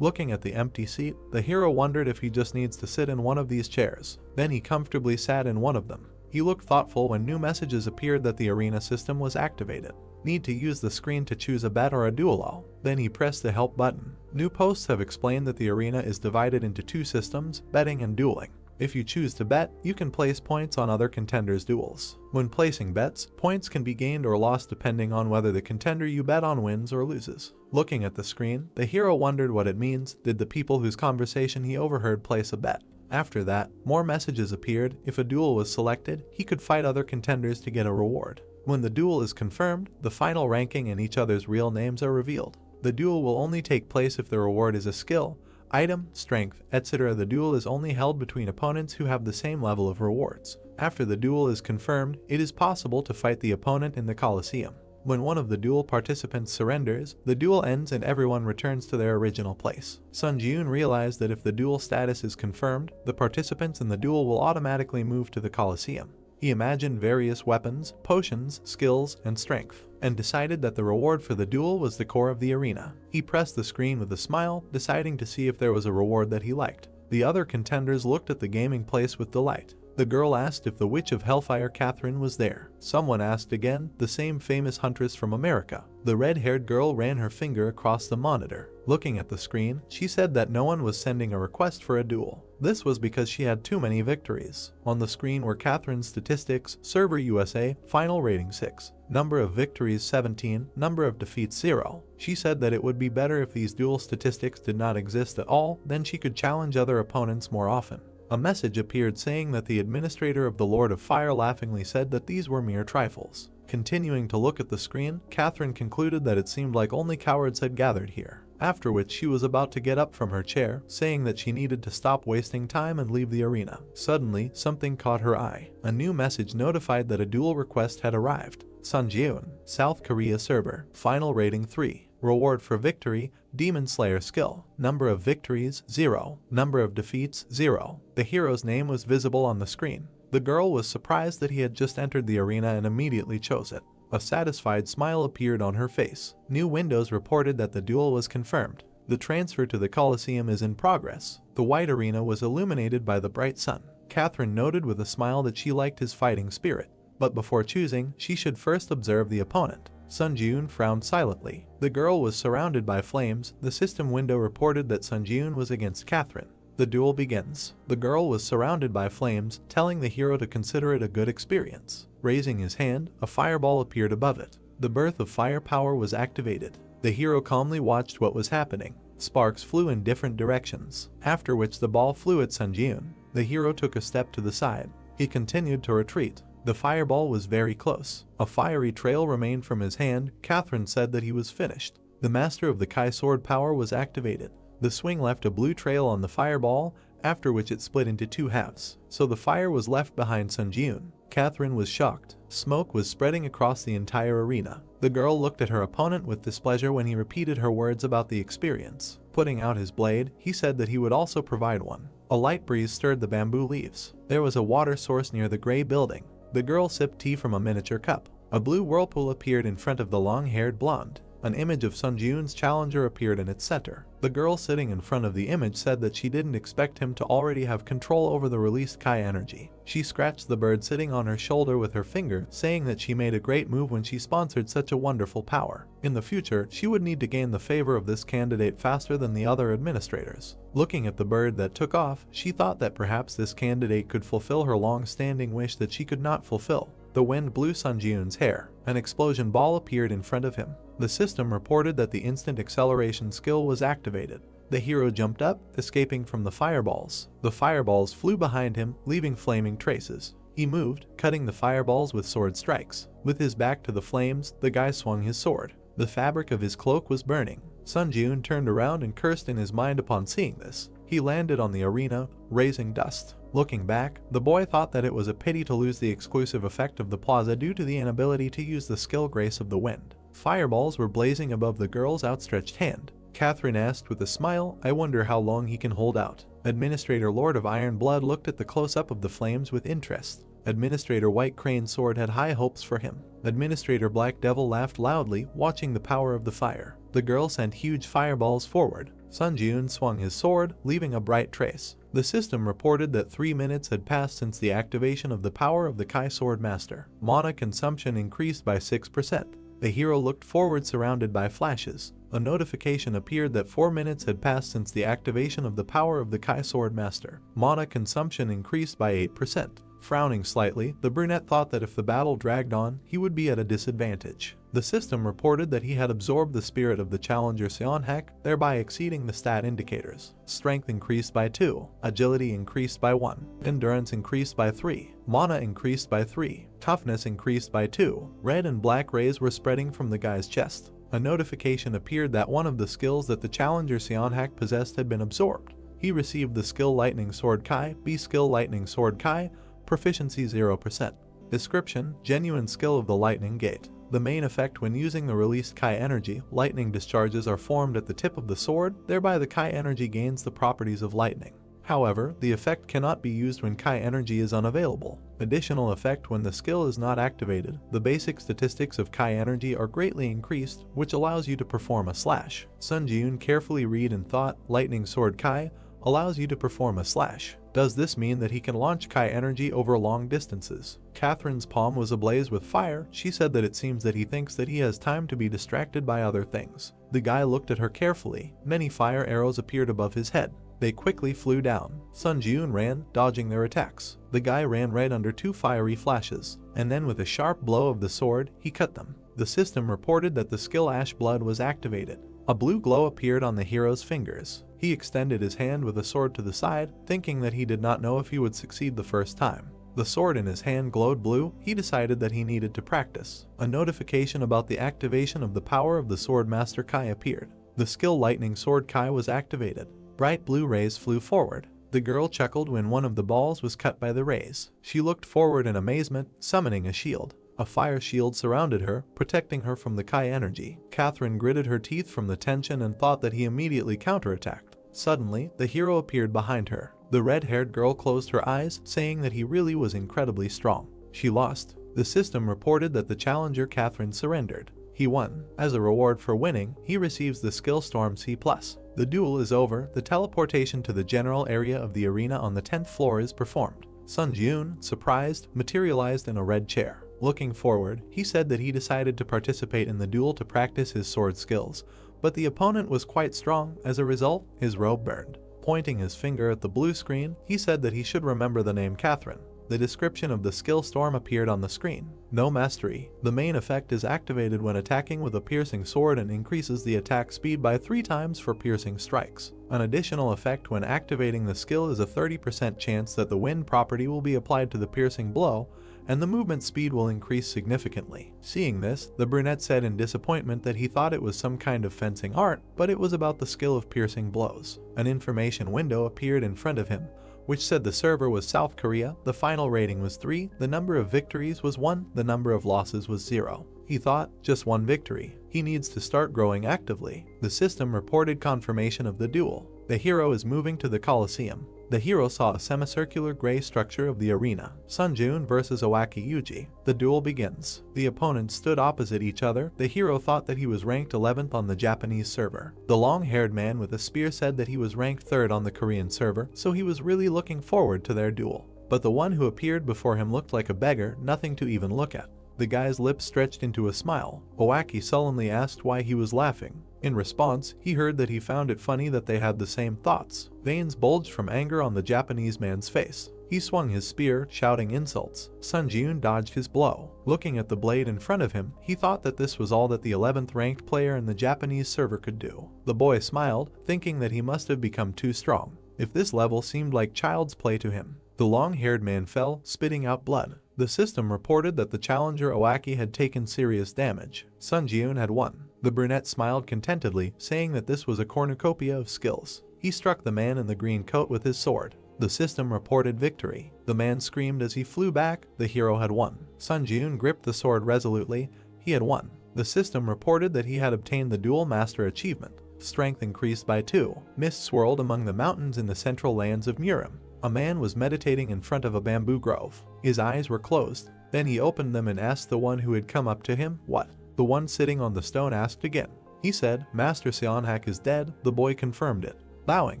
Looking at the empty seat, the hero wondered if he just needs to sit in one of these chairs. Then he comfortably sat in one of them. He looked thoughtful when new messages appeared that the arena system was activated. Need to use the screen to choose a bet or a duel. Then he pressed the help button. New posts have explained that the arena is divided into two systems, betting and dueling. If you choose to bet, you can place points on other contenders' duels. When placing bets, points can be gained or lost depending on whether the contender you bet on wins or loses. Looking at the screen, the hero wondered what it means. Did the people whose conversation he overheard place a bet? After that, more messages appeared. If a duel was selected, he could fight other contenders to get a reward. When the duel is confirmed, the final ranking and each other's real names are revealed. The duel will only take place if the reward is a skill, item, strength, etc. The duel is only held between opponents who have the same level of rewards. After the duel is confirmed, it is possible to fight the opponent in the Colosseum. When one of the duel participants surrenders, the duel ends and everyone returns to their original place. Sun Ji-yoon realized that if the duel status is confirmed, the participants in the duel will automatically move to the Colosseum. He imagined various weapons, potions, skills, and strength, and decided that the reward for the duel was the core of the arena. He pressed the screen with a smile, deciding to see if there was a reward that he liked. The other contenders looked at the gaming place with delight. The girl asked if the Witch of Hellfire Catherine was there. Someone asked again, the same famous huntress from America. The red-haired girl ran her finger across the monitor. Looking at the screen, she said that no one was sending a request for a duel. This was because she had too many victories. On the screen were Catherine's statistics, server USA, final rating 6, number of victories 17, number of defeats 0. She said that it would be better if these duel statistics did not exist at all, then she could challenge other opponents more often. A message appeared saying that the administrator of the Lord of Fire laughingly said that these were mere trifles. Continuing to look at the screen, Catherine concluded that it seemed like only cowards had gathered here. After which she was about to get up from her chair, saying that she needed to stop wasting time and leave the arena. Suddenly, something caught her eye. A new message notified that a duel request had arrived. Sun Ji-yoon, South Korea server, final rating 3. Reward for victory, Demon Slayer skill. Number of victories, 0. Number of defeats, 0. The hero's name was visible on the screen. The girl was surprised that he had just entered the arena and immediately chose it. A satisfied smile appeared on her face. New windows reported that the duel was confirmed. The transfer to the Colosseum is in progress. The white arena was illuminated by the bright sun. Catherine noted with a smile that she liked his fighting spirit. But before choosing, she should first observe the opponent. Sun Ji-yoon frowned silently. The girl was surrounded by flames. The system window reported that Sun Ji-yoon was against Catherine. The duel begins. The girl was surrounded by flames, telling the hero to consider it a good experience. Raising his hand, a fireball appeared above it. The birth of firepower was activated. The hero calmly watched what was happening. Sparks flew in different directions, after which the ball flew at Sun Ji-yoon. The hero took a step to the side. He continued to retreat. The fireball was very close. A fiery trail remained from his hand. Catherine said that he was finished. The master of the Kai sword power was activated. The swing left a blue trail on the fireball, after which it split into two halves, so the fire was left behind Sun Ji-yoon. Catherine was shocked. Smoke was spreading across the entire arena. The girl looked at her opponent with displeasure when he repeated her words about the experience. Putting out his blade, he said that he would also provide one. A light breeze stirred the bamboo leaves. There was a water source near the gray building. The girl sipped tea from a miniature cup. A blue whirlpool appeared in front of the long-haired blonde. An image of Sun Ji-yoon's challenger appeared in its center. The girl sitting in front of the image said that she didn't expect him to already have control over the released Kai energy. She scratched the bird sitting on her shoulder with her finger, saying that she made a great move when she sponsored such a wonderful power. In the future, she would need to gain the favor of this candidate faster than the other administrators. Looking at the bird that took off, she thought that perhaps this candidate could fulfill her long-standing wish that she could not fulfill. The wind blew Sun Ji-yoon's hair. An explosion ball appeared in front of him. The system reported that the instant acceleration skill was activated. The hero jumped up, escaping from the fireballs. The fireballs flew behind him, leaving flaming traces. He moved, cutting the fireballs with sword strikes. With his back to the flames, the guy swung his sword. The fabric of his cloak was burning. Sun Ji-yoon turned around and cursed in his mind upon seeing this. He landed on the arena, raising dust. Looking back, the boy thought that it was a pity to lose the exclusive effect of the plaza due to the inability to use the skill Grace of the Wind. Fireballs were blazing above the girl's outstretched hand. Catherine asked with a smile, "I wonder how long he can hold out." Administrator Lord of Iron Blood looked at the close-up of the flames with interest. Administrator White Crane Sword had high hopes for him. Administrator Black Devil laughed loudly, watching the power of the fire. The girl sent huge fireballs forward. Sun Jiun swung his sword, leaving a bright trace. The system reported that 3 minutes had passed since the activation of the power of the Kai Sword Master. Mana consumption increased by 6%. The hero looked forward, surrounded by flashes. A notification appeared that 4 minutes had passed since the activation of the power of the Kai Sword Master. Mana consumption increased by 8%. Frowning slightly, the brunette thought that if the battle dragged on, he would be at a disadvantage. The system reported that he had absorbed the spirit of the challenger Seonhak, thereby exceeding the stat indicators. Strength increased by 2, agility increased by 1, endurance increased by 3, mana increased by 3, toughness increased by 2. Red and black rays were spreading from the guy's chest. A notification appeared that one of the skills that the challenger Seonhak possessed had been absorbed. He received the skill Lightning Sword Kai, B skill Lightning Sword Kai, proficiency 0%. Description: genuine skill of the Lightning Gate. The main effect when using the released Kai energy, lightning discharges are formed at the tip of the sword, thereby the Kai energy gains the properties of lightning. However, the effect cannot be used when Kai energy is unavailable. Additional effect: when the skill is not activated, the basic statistics of Kai energy are greatly increased, which allows you to perform a slash. Sun Jiun carefully read and thought, Lightning Sword Kai allows you to perform a slash. Does this mean that he can launch Kai energy over long distances? Catherine's palm was ablaze with fire. She said that it seems that he thinks that he has time to be distracted by other things. The guy looked at her carefully. Many fire arrows appeared above his head. They quickly flew down. Sun Jiun ran, dodging their attacks. The guy ran right under 2 fiery flashes, and then with a sharp blow of the sword, he cut them. The system reported that the skill Ash Blood was activated. A blue glow appeared on the hero's fingers. He extended his hand with the sword to the side, thinking that he did not know if he would succeed the first time. The sword in his hand glowed blue. He decided that he needed to practice. A notification about the activation of the power of the Sword Master Kai appeared. The skill Lightning Sword Kai was activated. Bright blue rays flew forward. The girl chuckled when one of the balls was cut by the rays. She looked forward in amazement, summoning a shield. A fire shield surrounded her, protecting her from the Kai energy. Catherine gritted her teeth from the tension and thought that he immediately counterattacked. Suddenly, the hero appeared behind her. The red-haired girl closed her eyes, saying that he really was incredibly strong. She lost. The system reported that the challenger Catherine surrendered. He won. As a reward for winning, he receives the skill Storm C+. The duel is over. The teleportation to the general area of the arena on the 10th floor is performed. Sun Jiun, surprised, materialized in a red chair. Looking forward, he said that he decided to participate in the duel to practice his sword skills, but the opponent was quite strong. As a result, his robe burned. Pointing his finger at the blue screen, he said that he should remember the name Catherine. The description of the skill Storm appeared on the screen. No mastery. The main effect is activated when attacking with a piercing sword and increases the attack speed by 3 times for piercing strikes. An additional effect when activating the skill is a 30% chance that the wind property will be applied to the piercing blow, and the movement speed will increase significantly. Seeing this, the brunette said in disappointment that he thought it was some kind of fencing art, but it was about the skill of piercing blows. An information window appeared in front of him, which said the server was South Korea, the final rating was 3, the number of victories was 1, the number of losses was 0. He thought, just 1 victory. He needs to start growing actively. The system reported confirmation of the duel. The hero is moving to the Colosseum. The hero saw a semicircular gray structure of the arena. Sun Jiun versus Owaki Yuji. The duel begins. The opponents stood opposite each other. The hero thought that he was ranked 11th on the Japanese server. The long-haired man with a spear said that he was ranked 3rd on the Korean server, so he was really looking forward to their duel. But the one who appeared before him looked like a beggar, nothing to even look at. The guy's lips stretched into a smile. Owaki sullenly asked why he was laughing. In response, he heard that he found it funny that they had the same thoughts. Veins bulged from anger on the Japanese man's face. He swung his spear, shouting insults. Sun Jiun dodged his blow. Looking at the blade in front of him, he thought that this was all that the 11th ranked player in the Japanese server could do. The boy smiled, thinking that he must have become too strong. If this level seemed like child's play to him. The long-haired man fell, spitting out blood. The system reported that the challenger Owaki had taken serious damage. Sun Jiun had won. The brunette smiled contentedly, saying that this was a cornucopia of skills. He struck the man in the green coat with his sword. The system reported victory. The man screamed as he flew back. The hero had won. Sun Jiun gripped the sword resolutely. He had won. The system reported that he had obtained the Dual Master achievement. Strength increased by 2. Mist swirled among the mountains in the central lands of Murim. A man was meditating in front of a bamboo grove. His eyes were closed. Then he opened them and asked the one who had come up to him, "What?" The one sitting on the stone asked again. He said, "Master Seonhak is dead." The boy confirmed it. Bowing,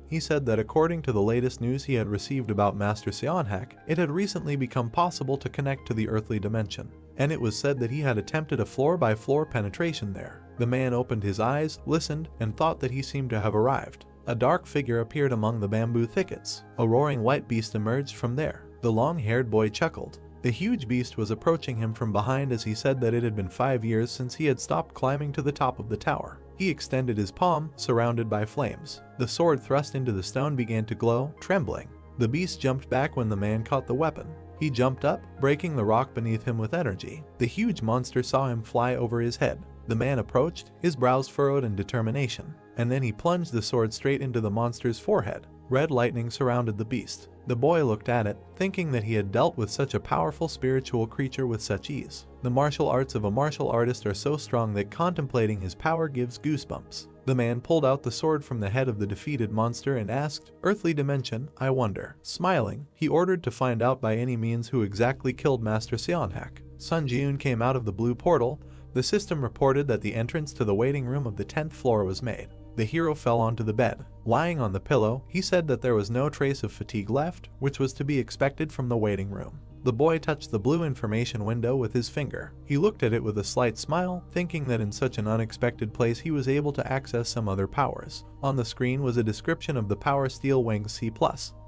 he said that according to the latest news he had received about Master Seonhak, it had recently become possible to connect to the earthly dimension, and it was said that he had attempted a floor-by-floor penetration there. The man opened his eyes, listened, and thought that he seemed to have arrived. A dark figure appeared among the bamboo thickets. A roaring white beast emerged from there. The long-haired boy chuckled. The huge beast was approaching him from behind as he said that it had been 5 years since he had stopped climbing to the top of the tower. He extended his palm, surrounded by flames. The sword thrust into the stone began to glow, trembling. The beast jumped back when the man caught the weapon. He jumped up, breaking the rock beneath him with energy. The huge monster saw him fly over his head. The man approached, his brows furrowed in determination, and then he plunged the sword straight into the monster's forehead. Red lightning surrounded the beast. The boy looked at it, thinking that he had dealt with such a powerful spiritual creature with such ease. The martial arts of a martial artist are so strong that contemplating his power gives goosebumps. The man pulled out the sword from the head of the defeated monster and asked, "Earthly dimension, I wonder." Smiling, he ordered to find out by any means who exactly killed Master Seonhak. Sun Ji-eun came out of the blue portal. The system reported that the entrance to the waiting room of the 10th floor was made. The hero fell onto the bed. Lying on the pillow, he said that there was no trace of fatigue left, which was to be expected from the waiting room. The boy touched the blue information window with his finger. He looked at it with a slight smile, thinking that in such an unexpected place he was able to access some other powers. On the screen was a description of the power Steel Wings C+.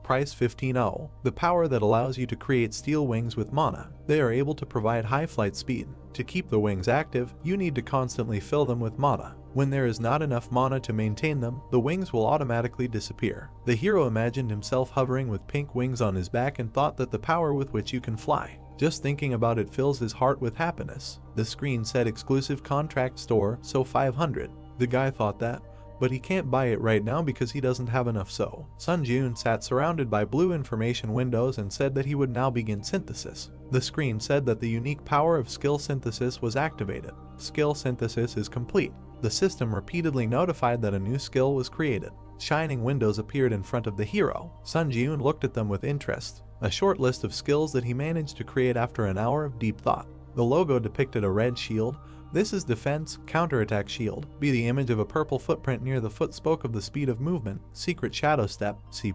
Price 15.0. The power that allows you to create steel wings with mana. They are able to provide high flight speed. To keep the wings active, you need to constantly fill them with mana. When there is not enough mana to maintain them, the wings will automatically disappear. The hero imagined himself hovering with pink wings on his back and thought that the power with which you can fly. Just thinking about it fills his heart with happiness. The screen said exclusive contract store, so 500. The guy thought that, but he can't buy it right now because he doesn't have enough. So Sun Ji-eun sat surrounded by blue information windows and said that he would now begin synthesis. The screen said that the unique power of skill synthesis was activated. Skill synthesis is complete. The system repeatedly notified that a new skill was created. Shining windows appeared in front of the hero. Sun Ji-eun looked at them with interest. A short list of skills that he managed to create after an hour of deep thought. The logo depicted a red shield. This is defense, counterattack shield. Be the image of a purple footprint near the foot spoke of the speed of movement. Secret shadow step, C+.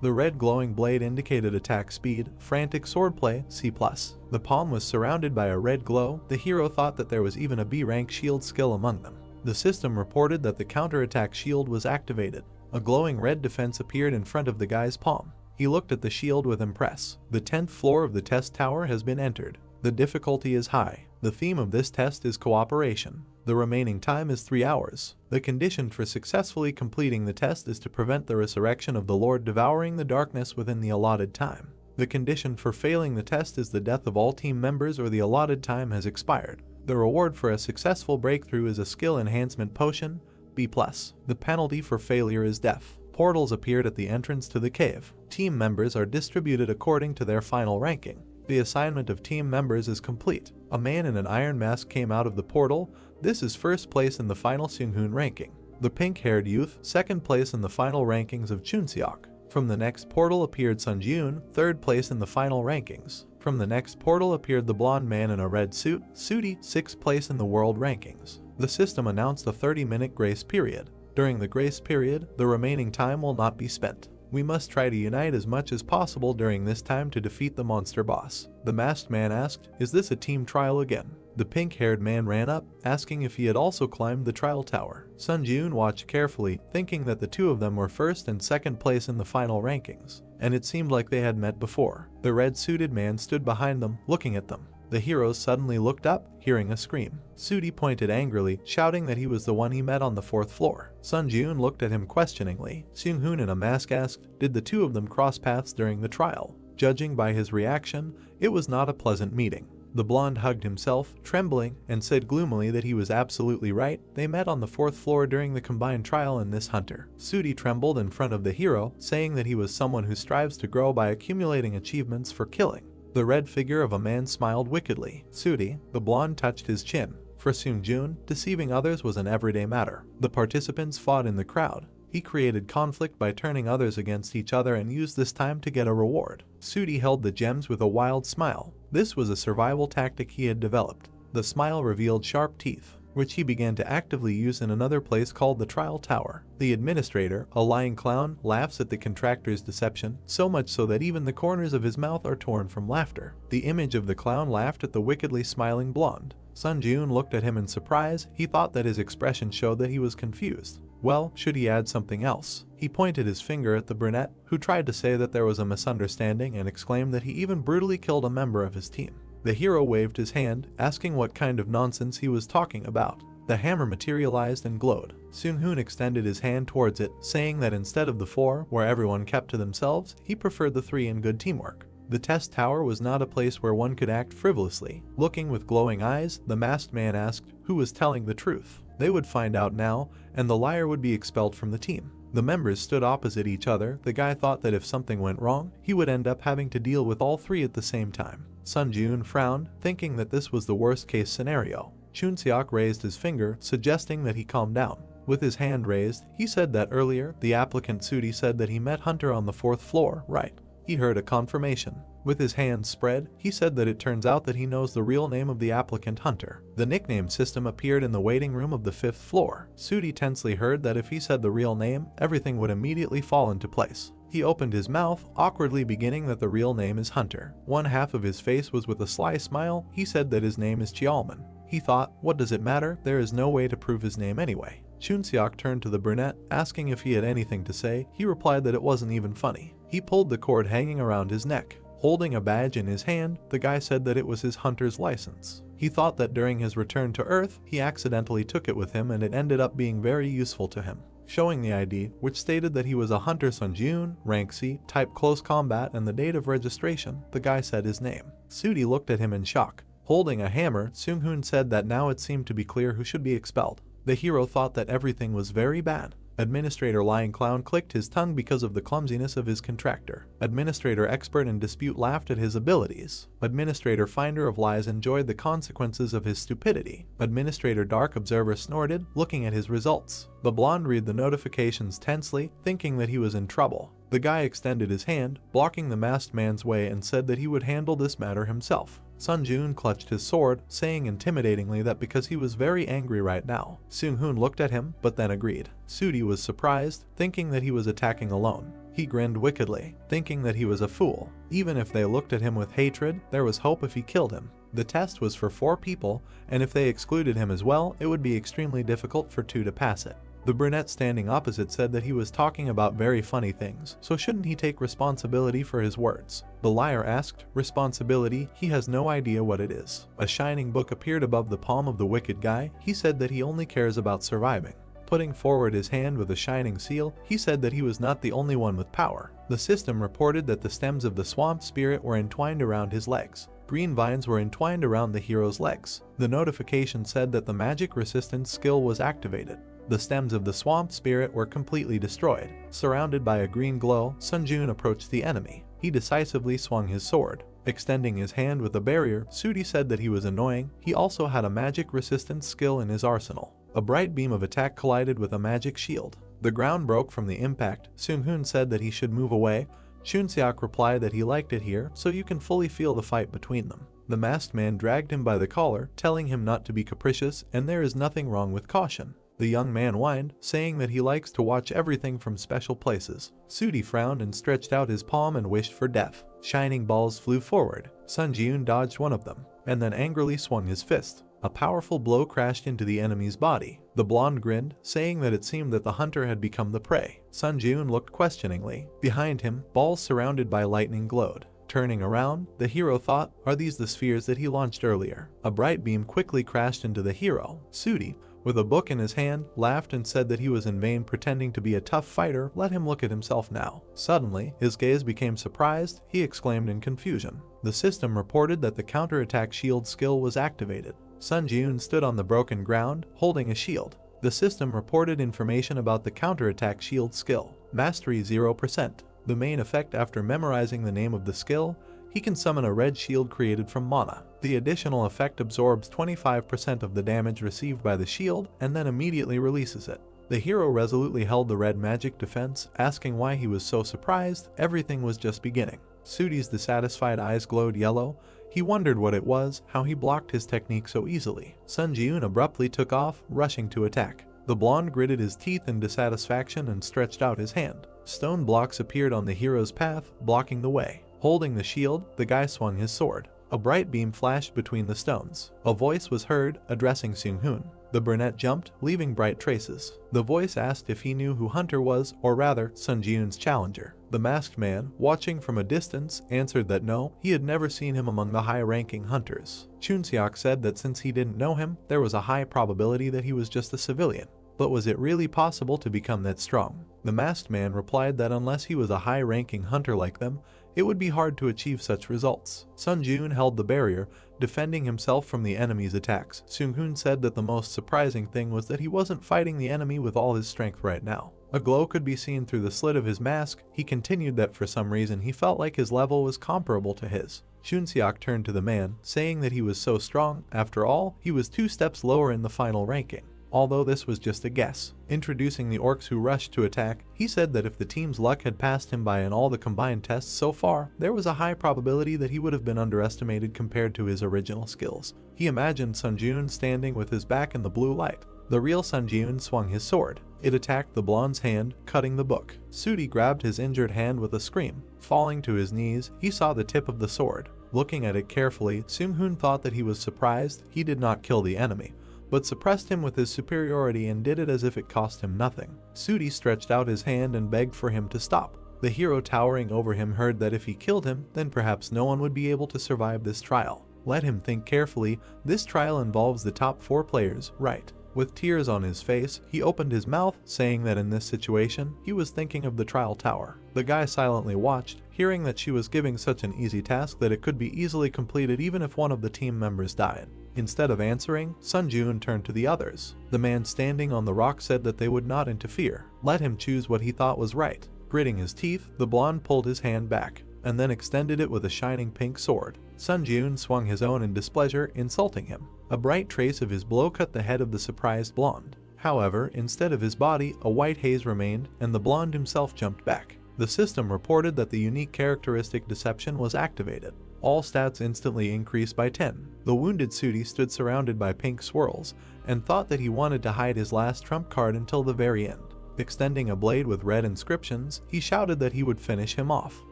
The red glowing blade indicated attack speed. Frantic swordplay, C+. The palm was surrounded by a red glow. The hero thought that there was even a B rank shield skill among them. The system reported that the counterattack shield was activated. A glowing red defense appeared in front of the guy's palm. He looked at the shield with impress. The 10th floor of the test tower has been entered. The difficulty is high. The theme of this test is cooperation. The remaining time is 3 hours. The condition for successfully completing the test is to prevent the resurrection of the Lord devouring the darkness within the allotted time. The condition for failing the test is the death of all team members or the allotted time has expired. The reward for a successful breakthrough is a skill enhancement potion, B+. The penalty for failure is death. Portals appeared at the entrance to the cave. Team members are distributed according to their final ranking. The assignment of team members is complete. A man in an iron mask came out of the portal. This is first place in the final Seung-hoon ranking. The pink-haired youth, second place in the final rankings of Chunseok. From the next portal appeared Sun Ji-eun, third place in the final rankings. From the next portal appeared the blonde man in a red suit, Sooty, sixth place in the world rankings. The system announced a 30-minute grace period. During the grace period, the remaining time will not be spent. We must try to unite as much as possible during this time to defeat the monster boss. The masked man asked, "Is this a team trial again?" The pink-haired man ran up, asking if he had also climbed the trial tower. Sun Ji-eun watched carefully, thinking that the two of them were first and second place in the final rankings, and it seemed like they had met before. The red-suited man stood behind them, looking at them. The heroes suddenly looked up, hearing a scream. Sooty pointed angrily, shouting that he was the one he met on the 4th floor. Sun Ji-eun looked at him questioningly. Seung-hoon in a mask asked, "Did the two of them cross paths during the trial?" Judging by his reaction, it was not a pleasant meeting. The blonde hugged himself, trembling, and said gloomily that he was absolutely right. They met on the 4th floor during the combined trial in this hunter. Sooty trembled in front of the hero, saying that he was someone who strives to grow by accumulating achievements for killing. The red figure of a man smiled wickedly. Sooty, the blonde touched his chin. For Seung-joon, deceiving others was an everyday matter. The participants fought in the crowd. He created conflict by turning others against each other and used this time to get a reward. Sudi held the gems with a wild smile. This was a survival tactic he had developed. The smile revealed sharp teeth, which he began to actively use in another place called the Trial Tower. The administrator, a lying clown, laughs at the contractor's deception, so much so that even the corners of his mouth are torn from laughter. The image of the clown laughed at the wickedly smiling blonde. Sun-joon looked at him in surprise. He thought that his expression showed that he was confused. Well, should he add something else? He pointed his finger at the brunette, who tried to say that there was a misunderstanding and exclaimed that he even brutally killed a member of his team. The hero waved his hand, asking what kind of nonsense he was talking about. The hammer materialized and glowed. Seung-hoon extended his hand towards it, saying that instead of the 4, where everyone kept to themselves, he preferred the 3 in good teamwork. The test tower was not a place where one could act frivolously. Looking with glowing eyes, the masked man asked who was telling the truth. They would find out now, and the liar would be expelled from the team. The members stood opposite each other. The guy thought that if something went wrong, he would end up having to deal with all 3 at the same time. Sun-joon frowned, thinking that this was the worst-case scenario. Chun-seok raised his finger, suggesting that he calm down. With his hand raised, he said that earlier, the applicant Sudi said that he met Hunter on the 4th floor, right? He heard a confirmation. With his hands spread, he said that it turns out that he knows the real name of the applicant Hunter. The nickname system appeared in the waiting room of the 5th floor. Sudi tensely heard that if he said the real name, everything would immediately fall into place. He opened his mouth, awkwardly beginning that the real name is Hunter. One half of his face was with a sly smile. He said that his name is Cheolman. He thought, what does it matter? There is no way to prove his name anyway. Chun-seok turned to the brunette, asking if he had anything to say. He replied that it wasn't even funny. He pulled the cord hanging around his neck. Holding a badge in his hand, the guy said that it was his hunter's license. He thought that during his return to Earth, he accidentally took it with him and it ended up being very useful to him. Showing the ID, which stated that he was a Hunter Sun-joon, rank C, type close combat, and the date of registration, the guy said his name. Sudi looked at him in shock. Holding a hammer, Seung-hoon said that now it seemed to be clear who should be expelled. The hero thought that everything was very bad. Administrator Lying Clown clicked his tongue because of the clumsiness of his contractor. Administrator Expert in Dispute laughed at his abilities. Administrator Finder of Lies enjoyed the consequences of his stupidity. Administrator Dark Observer snorted, looking at his results. The blonde read the notifications tensely, thinking that he was in trouble. The guy extended his hand, blocking the masked man's way, and said that he would handle this matter himself. Sun-joon clutched his sword, saying intimidatingly that because he was very angry right now. Seung-hoon looked at him, but then agreed. Sudi was surprised, thinking that he was attacking alone. He grinned wickedly, thinking that he was a fool. Even if they looked at him with hatred, there was hope if he killed him. The test was for 4 people, and if they excluded him as well, it would be extremely difficult for 2 to pass it. The brunette standing opposite said that he was talking about very funny things, so shouldn't he take responsibility for his words? The liar asked, responsibility? He has no idea what it is. A shining book appeared above the palm of the wicked guy. He said that he only cares about surviving. Putting forward his hand with a shining seal, he said that he was not the only one with power. The system reported that the stems of the swamp spirit were entwined around his legs. Green vines were entwined around the hero's legs. The notification said that the magic resistance skill was activated. The stems of the swamp spirit were completely destroyed. Surrounded by a green glow, Sun-joon approached the enemy. He decisively swung his sword. Extending his hand with a barrier, Sudi said that he was annoying. He also had a magic resistance skill in his arsenal. A bright beam of attack collided with a magic shield. The ground broke from the impact. Seung-hoon said that he should move away. Chun-seok replied that he liked it here, so you can fully feel the fight between them. The masked man dragged him by the collar, telling him not to be capricious, and there is nothing wrong with caution. The young man whined, saying that he likes to watch everything from special places. Sudi frowned and stretched out his palm and wished for death. Shining balls flew forward. Sun-joon dodged one of them, and then angrily swung his fist. A powerful blow crashed into the enemy's body. The blonde grinned, saying that it seemed that the hunter had become the prey. Sun-joon looked questioningly. Behind him, balls surrounded by lightning glowed. Turning around, the hero thought, are these the spheres that he launched earlier? A bright beam quickly crashed into the hero. Sudi, with a book in his hand, laughed and said that he was in vain pretending to be a tough fighter. Let him look at himself now. Suddenly, his gaze became surprised. He exclaimed in confusion. The system reported that the counterattack shield skill was activated. Sun-joon stood on the broken ground, holding a shield. The system reported information about the counterattack shield skill. Mastery 0%. The main effect after memorizing the name of the skill, he can summon a red shield created from mana. The additional effect absorbs 25% of the damage received by the shield and then immediately releases it. The hero resolutely held the red magic defense, asking why he was so surprised. Everything was just beginning. Sudi's dissatisfied eyes glowed yellow. He wondered what it was, how he blocked his technique so easily. Sun Ji-eun abruptly took off, rushing to attack. The blonde gritted his teeth in dissatisfaction and stretched out his hand. Stone blocks appeared on the hero's path, blocking the way. Holding the shield, the guy swung his sword. A bright beam flashed between the stones. A voice was heard, addressing Seung-hoon. The brunette jumped, leaving bright traces. The voice asked if he knew who Hunter was, or rather, Sun Ji-eun's challenger. The masked man, watching from a distance, answered that no, he had never seen him among the high-ranking hunters. Chunseok said that since he didn't know him, there was a high probability that he was just a civilian. But was it really possible to become that strong? The masked man replied that unless he was a high-ranking hunter like them, it would be hard to achieve such results. Sun Ji-eun held the barrier, defending himself from the enemy's attacks. Seung-hoon said that the most surprising thing was that he wasn't fighting the enemy with all his strength right now. A glow could be seen through the slit of his mask. He continued that for some reason he felt like his level was comparable to his. Chunseok turned to the man, saying that he was so strong. After all, he was 2 steps lower in the final ranking. Although this was just a guess. Introducing the orcs who rushed to attack, he said that if the team's luck had passed him by in all the combined tests so far, there was a high probability that he would have been underestimated compared to his original skills. He imagined Sun Ji-eun standing with his back in the blue light. The real Sun Ji-eun swung his sword. It attacked the blonde's hand, cutting the book. Sudi grabbed his injured hand with a scream. Falling to his knees, he saw the tip of the sword. Looking at it carefully, Seung-hoon thought that he was surprised. He did not kill the enemy, but suppressed him with his superiority and did it as if it cost him nothing. Sudi stretched out his hand and begged for him to stop. The hero towering over him heard that if he killed him, then perhaps no one would be able to survive this trial. Let him think carefully. This trial involves the top 4 players, right? With tears on his face, he opened his mouth, saying that in this situation, he was thinking of the trial tower. The guy silently watched, hearing that she was giving such an easy task that it could be easily completed even if one of the team members died. Instead of answering, Sun Ji-eun turned to the others. The man standing on the rock said that they would not interfere. Let him choose what he thought was right. Gritting his teeth, the blonde pulled his hand back, and then extended it with a shining pink sword. Sun Ji-eun swung his own in displeasure, insulting him. A bright trace of his blow cut the head of the surprised blonde. However, instead of his body, a white haze remained, and the blonde himself jumped back. The system reported that the unique characteristic deception was activated. All stats instantly increased by 10. The wounded Sudi stood surrounded by pink swirls, and thought that he wanted to hide his last trump card until the very end. Extending a blade with red inscriptions, he shouted that he would finish him off.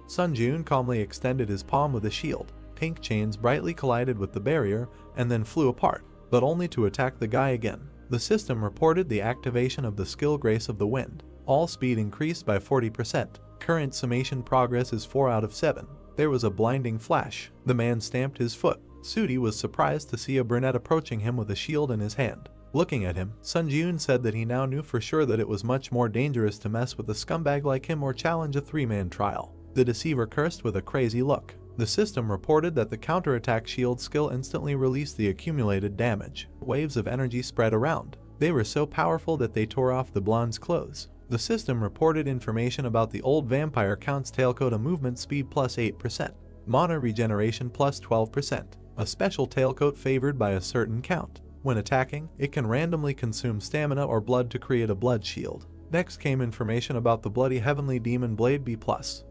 Sun Ji-eun calmly extended his palm with a shield. Pink chains brightly collided with the barrier, and then flew apart, but only to attack the guy again. The system reported the activation of the skill Grace of the Wind. All speed increased by 40%. Current summation progress is 4 out of 7. There was a blinding flash. The man stamped his foot. Sudi was surprised to see a brunette approaching him with a shield in his hand. Looking at him, Sun Ji-eun said that he now knew for sure that it was much more dangerous to mess with a scumbag like him or challenge a 3-man trial. The deceiver cursed with a crazy look. The system reported that the counterattack shield skill instantly released the accumulated damage. Waves of energy spread around. They were so powerful that they tore off the blonde's clothes. The system reported information about the old vampire count's tailcoat: a movement speed plus 8%, mana regeneration plus 12%, a special tailcoat favored by a certain count. When attacking, it can randomly consume stamina or blood to create a blood shield. Next came information about the bloody heavenly demon blade B+,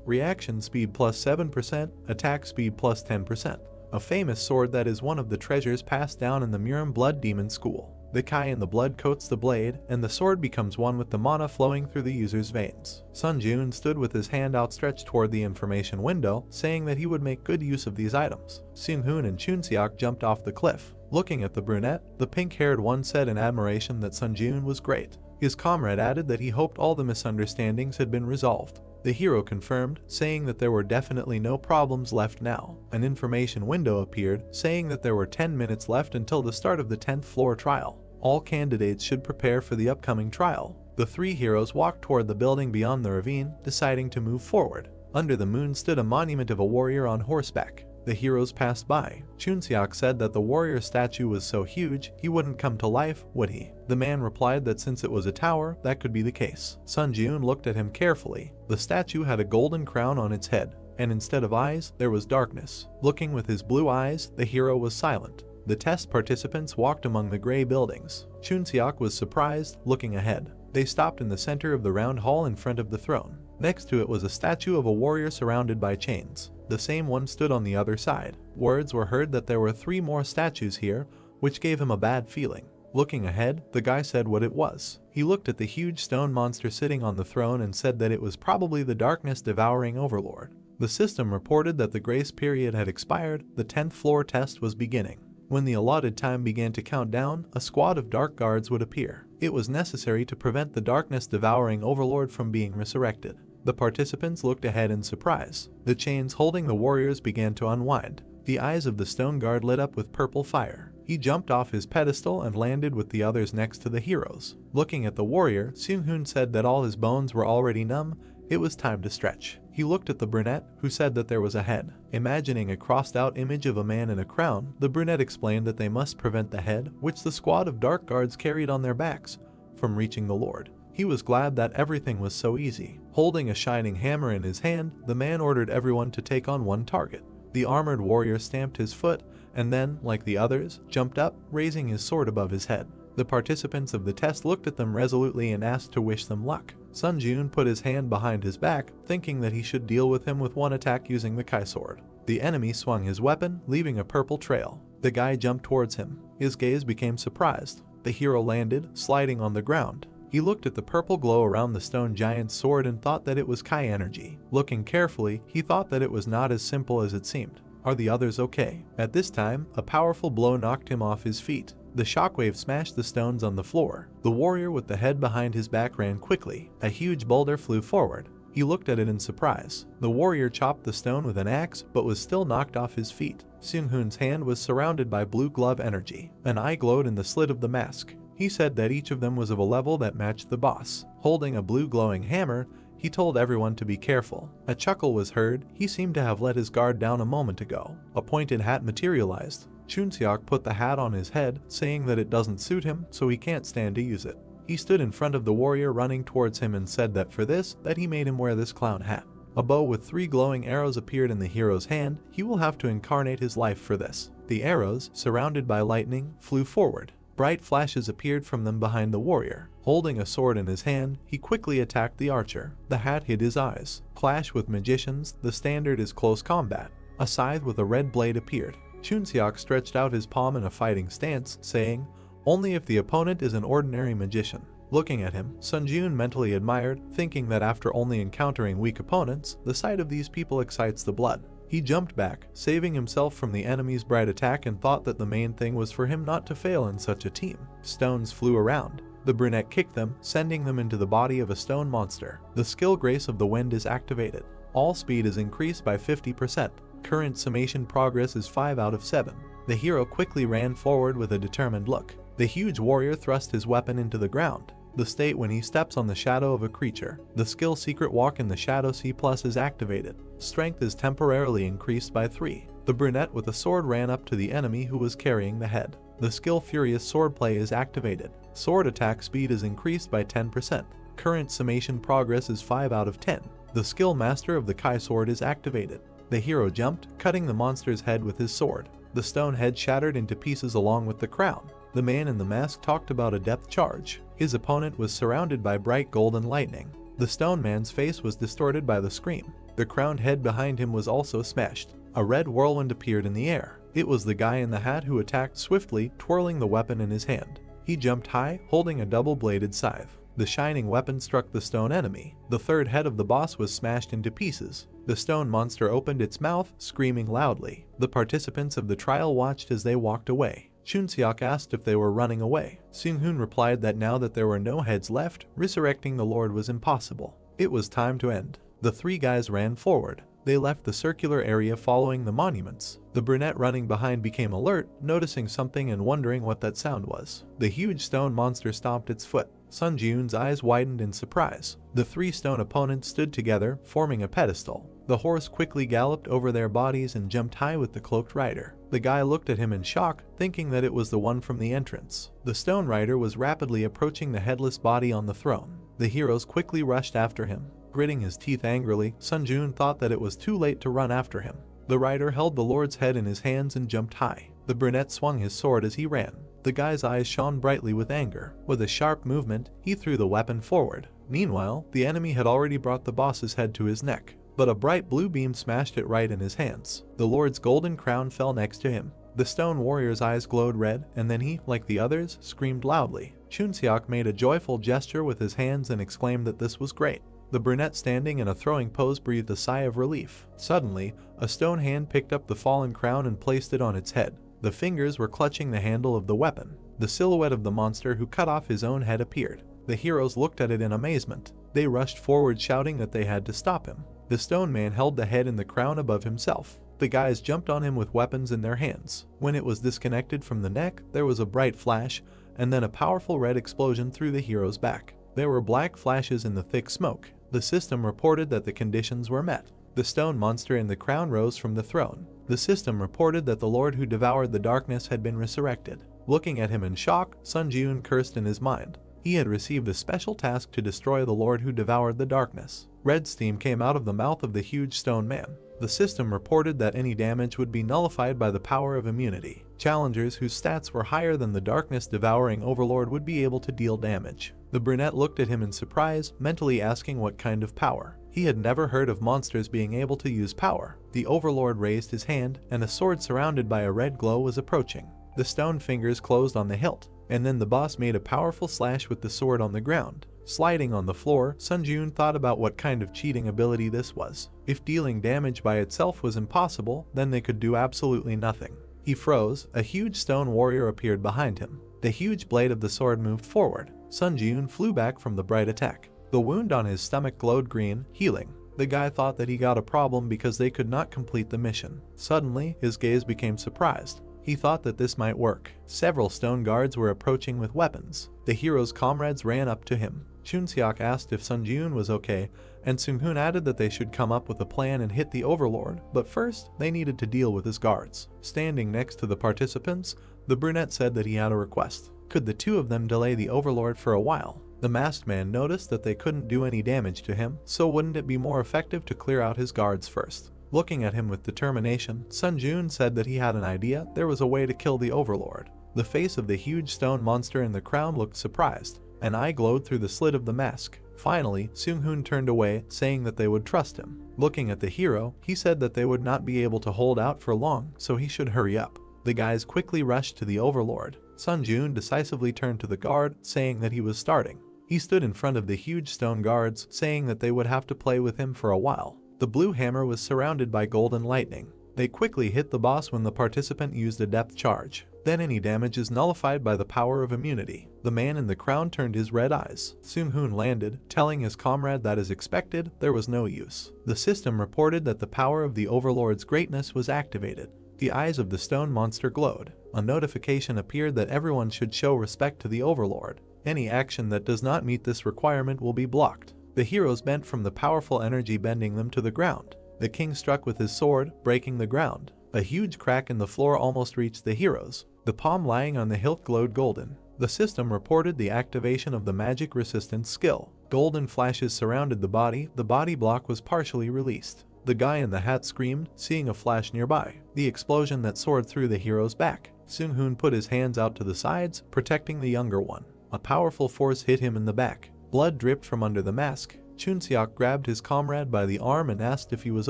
reaction speed plus 7%, attack speed plus 10%, a famous sword that is one of the treasures passed down in the Murim Blood Demon School. The Kai in the blood coats the blade, and the sword becomes one with the mana flowing through the user's veins. Sun Ji-eun stood with his hand outstretched toward the information window, saying that he would make good use of these items. Seung-hoon and Chunseok jumped off the cliff. Looking at the brunette, the pink-haired one said in admiration that Sun Ji-eun was great. His comrade added that he hoped all the misunderstandings had been resolved. The hero confirmed, saying that there were definitely no problems left now. An information window appeared, saying that there were 10 minutes left until the start of the 10th floor trial. All candidates should prepare for the upcoming trial. The 3 heroes walked toward the building beyond the ravine, deciding to move forward. Under the moon stood a monument of a warrior on horseback. The heroes passed by. Chunseok said that the warrior statue was so huge, he wouldn't come to life, would he? The man replied that since it was a tower, that could be the case. Sun Ji-eun looked at him carefully. The statue had a golden crown on its head. and instead of eyes, there was darkness. Looking with his blue eyes, the hero was silent. The test participants walked among the gray buildings. Chunseok was surprised, looking ahead. They stopped in the center of the round hall in front of the throne. Next to it was a statue of a warrior surrounded by chains. The same one stood on the other side. Words were heard that there were 3 more statues here, which gave him a bad feeling. Looking ahead, the guy said what it was. He looked at the huge stone monster sitting on the throne and said that it was probably the darkness devouring overlord. The system reported that the grace period had expired. The 10th floor test was beginning. When the allotted time began to count down, a squad of dark guards would appear. It was necessary to prevent the darkness devouring overlord from being resurrected. The participants looked ahead in surprise. The chains holding the warriors began to unwind. The eyes of the stone guard lit up with purple fire. He jumped off his pedestal and landed with the others next to the heroes. Looking at the warrior, Seung-hoon said that all his bones were already numb. It was time to stretch. He looked at the brunette, who said that there was a head. Imagining a crossed-out image of a man in a crown, the brunette explained that they must prevent the head, which the squad of dark guards carried on their backs, from reaching the lord. He was glad that everything was so easy. Holding a shining hammer in his hand, the man ordered everyone to take on one target. The armored warrior stamped his foot, and then, like the others, jumped up, raising his sword above his head. The participants of the test looked at them resolutely and asked to wish them luck. Sun Jun put his hand behind his back, thinking that he should deal with him with one attack using the Kai sword. The enemy swung his weapon, leaving a purple trail. The guy jumped towards him. His gaze became surprised. The hero landed, sliding on the ground. He looked at the purple glow around the stone giant's sword and thought that it was Kai energy. Looking carefully, he thought that it was not as simple as it seemed. Are the others okay? At this time, a powerful blow knocked him off his feet. The shockwave smashed the stones on the floor. The warrior with the head behind his back ran quickly. A huge boulder flew forward. He looked at it in surprise. The warrior chopped the stone with an axe, but was still knocked off his feet. Seung-hoon's hand was surrounded by blue glove energy. An eye glowed in the slit of the mask. He said that each of them was of a level that matched the boss. Holding a blue glowing hammer, he told everyone to be careful. A chuckle was heard. He seemed to have let his guard down a moment ago. A pointed hat materialized. Chunseok put the hat on his head, saying that it doesn't suit him, so he can't stand to use it. He stood in front of the warrior running towards him and said that for this, that he made him wear this clown hat. A bow with 3 glowing arrows appeared in the hero's hand. He will have to incarnate his life for this. The arrows, surrounded by lightning, flew forward. Bright flashes appeared from them behind the warrior. Holding a sword in his hand, he quickly attacked the archer. The hat hid his eyes. Clash with magicians, the standard is close combat. A scythe with a red blade appeared. Chunseok stretched out his palm in a fighting stance, saying, "Only if the opponent is an ordinary magician." Looking at him, Sun Jun mentally admired, thinking that after only encountering weak opponents, the sight of these people excites the blood. He jumped back, saving himself from the enemy's bright attack, and thought that the main thing was for him not to fail in such a team. Stones flew around. The brunette kicked them, sending them into the body of a stone monster. The skill Grace of the Wind is activated. All speed is increased by 50%. Current summation progress is 5 out of 7. The hero quickly ran forward with a determined look. The huge warrior thrust his weapon into the ground. The state when he steps on the shadow of a creature. The skill Secret Walk in the Shadow C+ is activated. Strength is temporarily increased by 3. The brunette with a sword ran up to the enemy who was carrying the head. The skill Furious Swordplay is activated. Sword attack speed is increased by 10%. Current summation progress is 5 out of 10. The skill Master of the Kai sword is activated. The hero jumped, cutting the monster's head with his sword. The stone head shattered into pieces along with the crown. The man in the mask talked about a depth charge. His opponent was surrounded by bright golden lightning. The stone man's face was distorted by the scream. The crowned head behind him was also smashed. A red whirlwind appeared in the air. It was the guy in the hat who attacked swiftly, twirling the weapon in his hand. He jumped high, holding a double-bladed scythe. The shining weapon struck the stone enemy. The third head of the boss was smashed into pieces. The stone monster opened its mouth, screaming loudly. The participants of the trial watched as they walked away. Chunseok asked if they were running away. Seung-hoon replied that now that there were no heads left, resurrecting the Lord was impossible. It was time to end. The 3 guys ran forward. They left the circular area following the monuments. The brunette running behind became alert, noticing something and wondering what that sound was. The huge stone monster stomped its foot. Sun Jun's eyes widened in surprise. The 3 stone opponents stood together, forming a pedestal. The horse quickly galloped over their bodies and jumped high with the cloaked rider. The guy looked at him in shock, thinking that it was the one from the entrance. The stone rider was rapidly approaching the headless body on the throne. The heroes quickly rushed after him. Gritting his teeth angrily, Sun Jun thought that it was too late to run after him. The rider held the Lord's head in his hands and jumped high. The brunette swung his sword as he ran. The guy's eyes shone brightly with anger. With a sharp movement, he threw the weapon forward. Meanwhile, the enemy had already brought the boss's head to his neck, but a bright blue beam smashed it right in his hands. The Lord's golden crown fell next to him. The stone warrior's eyes glowed red, and then he, like the others, screamed loudly. Chunseok made a joyful gesture with his hands and exclaimed that this was great. The brunette standing in a throwing pose breathed a sigh of relief. Suddenly, a stone hand picked up the fallen crown and placed it on its head. The fingers were clutching the handle of the weapon. The silhouette of the monster who cut off his own head appeared. The heroes looked at it in amazement. They rushed forward shouting that they had to stop him. The stone man held the head and the crown above himself. The guys jumped on him with weapons in their hands. When it was disconnected from the neck, there was a bright flash, and then a powerful red explosion through the hero's back. There were black flashes in the thick smoke. The system reported that the conditions were met. The stone monster in the crown rose from the throne. The system reported that the Lord who devoured the darkness had been resurrected. Looking at him in shock, Sun Jun cursed in his mind. He had received a special task to destroy the Lord who devoured the darkness. Red steam came out of the mouth of the huge stone man. The system reported that any damage would be nullified by the power of immunity. Challengers whose stats were higher than the darkness-devouring overlord would be able to deal damage. The brunette looked at him in surprise, mentally asking what kind of power. He had never heard of monsters being able to use power. The overlord raised his hand, and a sword surrounded by a red glow was approaching. The stone fingers closed on the hilt, and then the boss made a powerful slash with the sword on the ground. Sliding on the floor, Sun Jun thought about what kind of cheating ability this was. If dealing damage by itself was impossible, then they could do absolutely nothing. He froze. A huge stone warrior appeared behind him. The huge blade of the sword moved forward. Sun Jun flew back from the bright attack. The wound on his stomach glowed green, healing. The guy thought that he got a problem because they could not complete the mission. Suddenly, his gaze became surprised. He thought that this might work. Several stone guards were approaching with weapons. The hero's comrades ran up to him. Chunseok asked if Sun Jun was okay, and Seung-hoon added that they should come up with a plan and hit the overlord, but first, they needed to deal with his guards. Standing next to the participants, the brunette said that he had a request. Could the two of them delay the overlord for a while? The masked man noticed that they couldn't do any damage to him, so wouldn't it be more effective to clear out his guards first? Looking at him with determination, Sun Jun said that he had an idea. There was a way to kill the overlord. The face of the huge stone monster in the crown looked surprised. An eye glowed through the slit of the mask. Finally, Seung-hoon turned away, saying that they would trust him. Looking at the hero, he said that they would not be able to hold out for long, so he should hurry up. The guys quickly rushed to the overlord. Sun Jun decisively turned to the guard, saying that he was starting. He stood in front of the huge stone guards, saying that they would have to play with him for a while. The blue hammer was surrounded by golden lightning. They quickly hit the boss when the participant used a depth charge. Then any damage is nullified by the power of immunity. The man in the crown turned his red eyes. Seung-hoon landed, telling his comrade that as expected, there was no use. The system reported that the power of the overlord's greatness was activated. The eyes of the stone monster glowed. A notification appeared that everyone should show respect to the overlord. Any action that does not meet this requirement will be blocked. The heroes bent from the powerful energy bending them to the ground. The king struck with his sword, breaking the ground. A huge crack in the floor almost reached the heroes. The palm lying on the hilt glowed golden. The system reported the activation of the magic resistance skill. Golden flashes surrounded the body block was partially released. The guy in the hat screamed, seeing a flash nearby. The explosion that soared through the hero's back. Seung-hoon put his hands out to the sides, protecting the younger one. A powerful force hit him in the back. Blood dripped from under the mask. Chunseok grabbed his comrade by the arm and asked if he was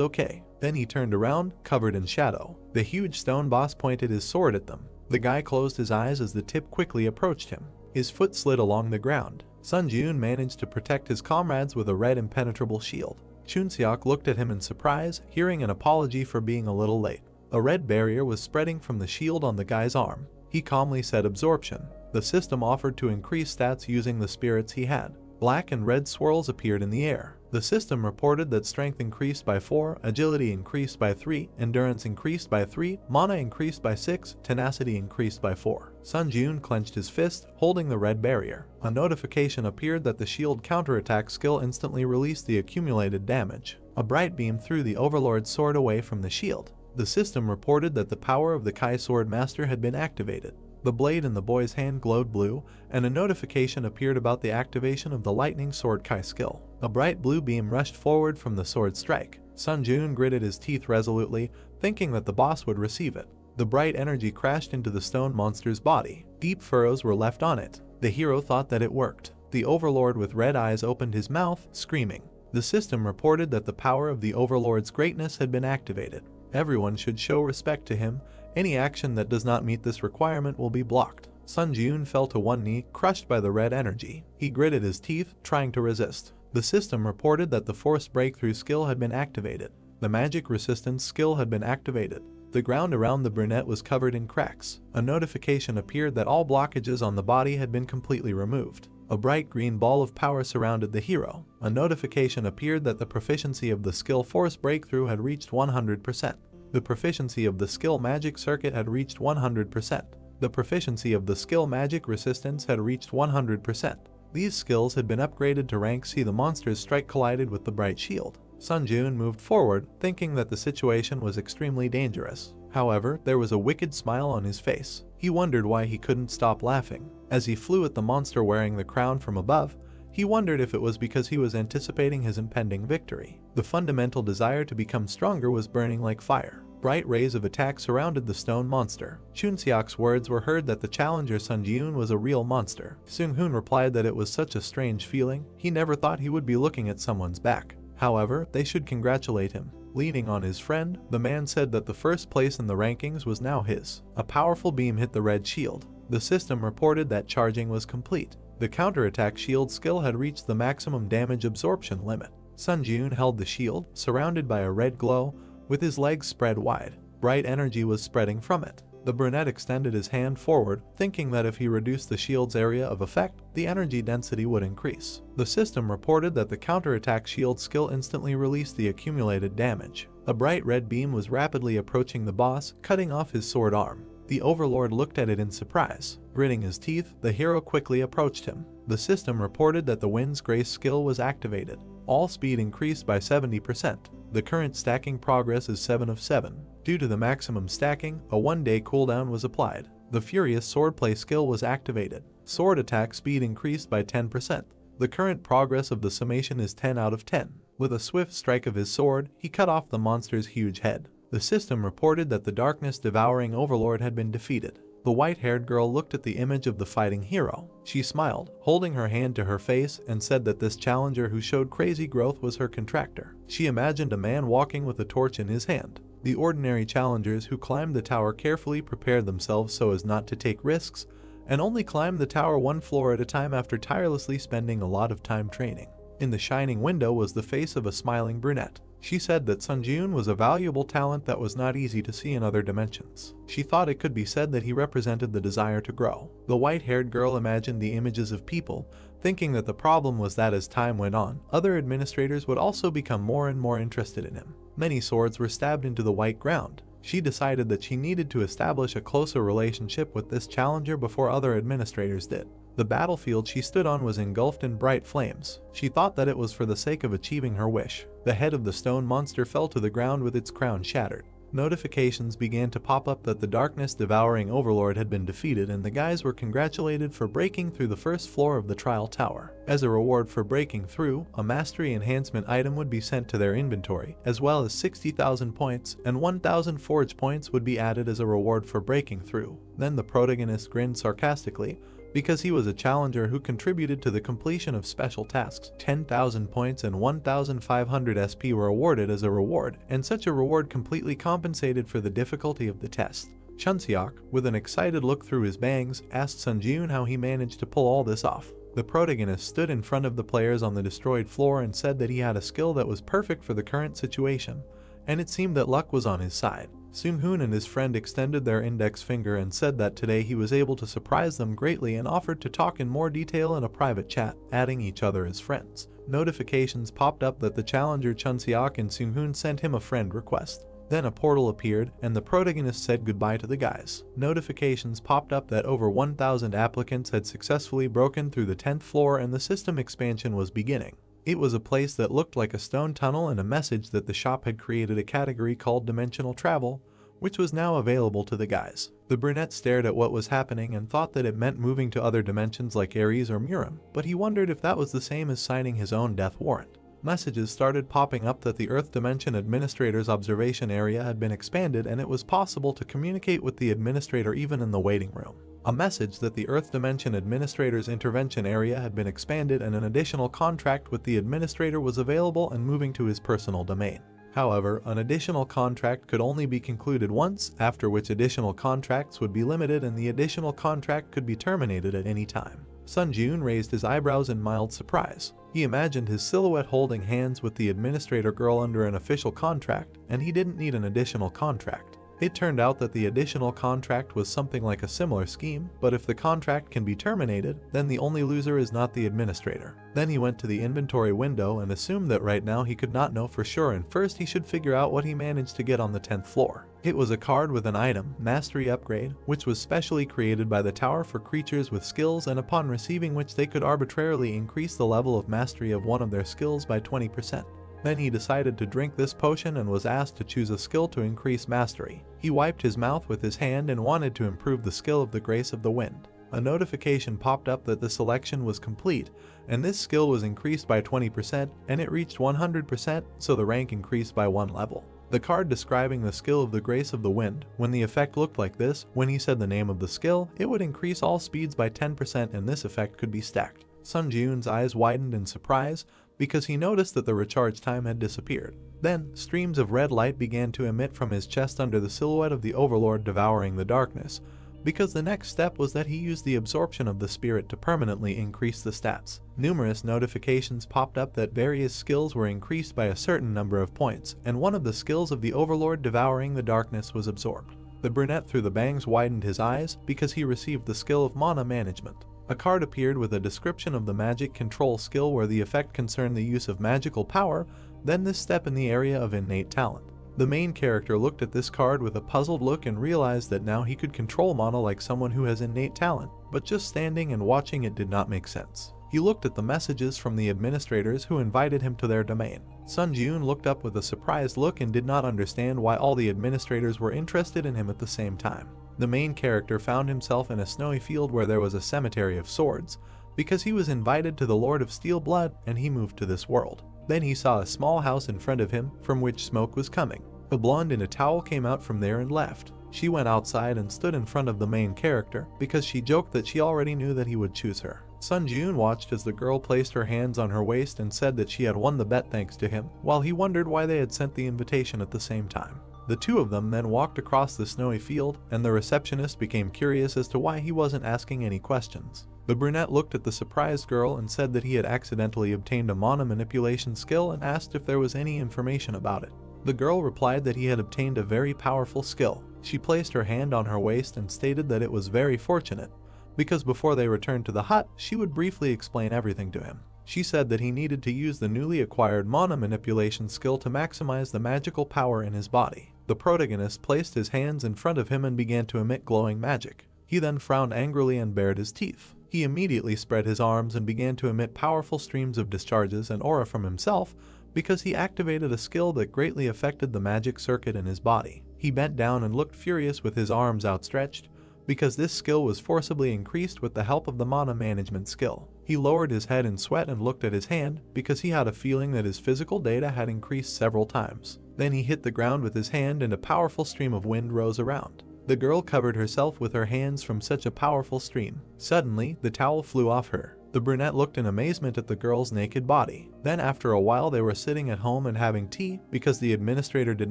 okay. Then he turned around, covered in shadow. The huge stone boss pointed his sword at them. The guy closed his eyes as the tip quickly approached him. His foot slid along the ground. Sun Jun managed to protect his comrades with a red impenetrable shield. Chunseok looked at him in surprise, hearing an apology for being a little late. A red barrier was spreading from the shield on the guy's arm. He calmly said absorption. The system offered to increase stats using the spirits he had. Black and red swirls appeared in the air. The system reported that strength increased by 4, agility increased by 3, endurance increased by 3, mana increased by 6, tenacity increased by 4. Sun Jun clenched his fist, holding the red barrier. A notification appeared that the shield counterattack skill instantly released the accumulated damage. A bright beam threw the overlord's sword away from the shield. The system reported that the power of the Kai Sword Master had been activated. The blade in the boy's hand glowed blue, and a notification appeared about the activation of the lightning sword Kai skill. A bright blue beam rushed forward from the sword strike. Sun Jun gritted his teeth resolutely, thinking that the boss would receive it. The bright energy crashed into the stone monster's body. Deep furrows were left on it. The hero thought that it worked. The overlord with red eyes opened his mouth, screaming. The system reported that the power of the overlord's greatness had been activated. Everyone should show respect to him. Any action that does not meet this requirement will be blocked. Sun Jun fell to one knee, crushed by the red energy. He gritted his teeth, trying to resist. The system reported that the force breakthrough skill had been activated. The magic resistance skill had been activated. The ground around the brunette was covered in cracks. A notification appeared that all blockages on the body had been completely removed. A bright green ball of power surrounded the hero. A notification appeared that the proficiency of the skill force breakthrough had reached 100%. The proficiency of the skill magic circuit had reached 100%. The proficiency of the skill magic resistance had reached 100%. These skills had been upgraded to rank C. The monster's strike collided with the bright shield. Sun Jun moved forward, thinking that the situation was extremely dangerous. However, there was a wicked smile on his face. He wondered why he couldn't stop laughing. As he flew at the monster wearing the crown from above, he wondered if it was because he was anticipating his impending victory. The fundamental desire to become stronger was burning like fire. Bright rays of attack surrounded the stone monster. Chunseok's words were heard that the challenger Sun Jun was a real monster. Seung-hoon replied that it was such a strange feeling. He never thought he would be looking at someone's back. However, they should congratulate him. Leaning on his friend, the man said that the first place in the rankings was now his. A powerful beam hit the red shield. The system reported that charging was complete. The counterattack shield skill had reached the maximum damage absorption limit. Sun Jun held the shield, surrounded by a red glow, with his legs spread wide. Bright energy was spreading from it. The brunette extended his hand forward, thinking that if he reduced the shield's area of effect, the energy density would increase. The system reported that the counterattack shield skill instantly released the accumulated damage. A bright red beam was rapidly approaching the boss, cutting off his sword arm. The overlord looked at it in surprise. Gritting his teeth, the hero quickly approached him. The system reported that the Wind's Grace skill was activated. All speed increased by 70%. The current stacking progress is 7 of 7. Due to the maximum stacking, a 1-day cooldown was applied. The Furious Swordplay skill was activated. Sword attack speed increased by 10%. The current progress of the summation is 10 out of 10. With a swift strike of his sword, he cut off the monster's huge head. The system reported that the darkness-devouring overlord had been defeated. The white-haired girl looked at the image of the fighting hero. She smiled, holding her hand to her face, and said that this challenger who showed crazy growth was her contractor. She imagined a man walking with a torch in his hand. The ordinary challengers who climbed the tower carefully prepared themselves so as not to take risks, and only climbed the tower one floor at a time after tirelessly spending a lot of time training. In the shining window was the face of a smiling brunette. She said that Sun Jun was a valuable talent that was not easy to see in other dimensions. She thought it could be said that he represented the desire to grow. The white-haired girl imagined the images of people, thinking that the problem was that as time went on, other administrators would also become more and more interested in him. Many swords were stabbed into the white ground. She decided that she needed to establish a closer relationship with this challenger before other administrators did. The battlefield she stood on was engulfed in bright flames. She thought that it was for the sake of achieving her wish. The head of the stone monster fell to the ground with its crown shattered. Notifications began to pop up that the darkness-devouring overlord had been defeated, and the guys were congratulated for breaking through the first floor of the trial tower. As a reward for breaking through, a mastery enhancement item would be sent to their inventory, as well as 60,000 points, and 1,000 forge points would be added as a reward for breaking through. Then the protagonist grinned sarcastically, because he was a challenger who contributed to the completion of special tasks. 10,000 points and 1,500 SP were awarded as a reward, and such a reward completely compensated for the difficulty of the test. Chunseok, with an excited look through his bangs, asked Sun Jun how he managed to pull all this off. The protagonist stood in front of the players on the destroyed floor and said that he had a skill that was perfect for the current situation, and it seemed that luck was on his side. Seung-hoon and his friend extended their index finger and said that today he was able to surprise them greatly and offered to talk in more detail in a private chat, adding each other as friends. Notifications popped up that the challenger Chunseok and Seung-hoon sent him a friend request. Then a portal appeared, and the protagonist said goodbye to the guys. Notifications popped up that over 1,000 applicants had successfully broken through the 10th floor and the system expansion was beginning. It was a place that looked like a stone tunnel, and a message that the shop had created a category called Dimensional Travel, which was now available to the guys. The brunette stared at what was happening and thought that it meant moving to other dimensions like Ares or Murim, but he wondered if that was the same as signing his own death warrant. Messages started popping up that the Earth Dimension Administrator's observation area had been expanded and it was possible to communicate with the administrator even in the waiting room. A message that the Earth Dimension Administrator's intervention area had been expanded and an additional contract with the administrator was available and moving to his personal domain. However, an additional contract could only be concluded once, after which additional contracts would be limited and the additional contract could be terminated at any time. Sun Jun raised his eyebrows in mild surprise. He imagined his silhouette holding hands with the administrator girl under an official contract, and he didn't need an additional contract. It turned out that the additional contract was something like a similar scheme, but if the contract can be terminated, then the only loser is not the administrator. Then he went to the inventory window and assumed that right now he could not know for sure and first he should figure out what he managed to get on the 10th floor. It was a card with an item, Mastery Upgrade, which was specially created by the tower for creatures with skills and upon receiving which they could arbitrarily increase the level of mastery of one of their skills by 20%. Then he decided to drink this potion and was asked to choose a skill to increase mastery. He wiped his mouth with his hand and wanted to improve the skill of the Grace of the Wind. A notification popped up that the selection was complete, and this skill was increased by 20% and it reached 100%, so the rank increased by 1 level. The card describing the skill of the Grace of the Wind, when the effect looked like this, when he said the name of the skill, it would increase all speeds by 10% and this effect could be stacked. Sun Jun's eyes widened in surprise, because he noticed that the recharge time had disappeared. Then, streams of red light began to emit from his chest under the silhouette of the Overlord devouring the darkness, because the next step was that he used the absorption of the spirit to permanently increase the stats. Numerous notifications popped up that various skills were increased by a certain number of points, and one of the skills of the Overlord devouring the darkness was absorbed. The brunette through the bangs widened his eyes because he received the skill of mana management. A card appeared with a description of the magic control skill where the effect concerned the use of magical power, then this step in the area of innate talent. The main character looked at this card with a puzzled look and realized that now he could control mana like someone who has innate talent, but just standing and watching it did not make sense. He looked at the messages from the administrators who invited him to their domain. Sun Jun looked up with a surprised look and did not understand why all the administrators were interested in him at the same time. The main character found himself in a snowy field where there was a cemetery of swords, because he was invited to the Lord of Steel Blood and he moved to this world. Then he saw a small house in front of him from which smoke was coming. A blonde in a towel came out from there and left. She went outside and stood in front of the main character because she joked that she already knew that he would choose her. Sun Jun watched as the girl placed her hands on her waist and said that she had won the bet thanks to him, while he wondered why they had sent the invitation at the same time. The two of them then walked across the snowy field, and the receptionist became curious as to why he wasn't asking any questions. The brunette looked at the surprised girl and said that he had accidentally obtained a mana manipulation skill and asked if there was any information about it. The girl replied that he had obtained a very powerful skill. She placed her hand on her waist and stated that it was very fortunate, because before they returned to the hut, she would briefly explain everything to him. She said that he needed to use the newly acquired mana manipulation skill to maximize the magical power in his body. The protagonist placed his hands in front of him and began to emit glowing magic. He then frowned angrily and bared his teeth. He immediately spread his arms and began to emit powerful streams of discharges and aura from himself because he activated a skill that greatly affected the magic circuit in his body. He bent down and looked furious with his arms outstretched because this skill was forcibly increased with the help of the mana management skill. He lowered his head in sweat and looked at his hand because he had a feeling that his physical data had increased several times. Then he hit the ground with his hand and a powerful stream of wind rose around. The girl covered herself with her hands from such a powerful stream. Suddenly, the towel flew off her. The brunette looked in amazement at the girl's naked body. Then after a while they were sitting at home and having tea because the administrator did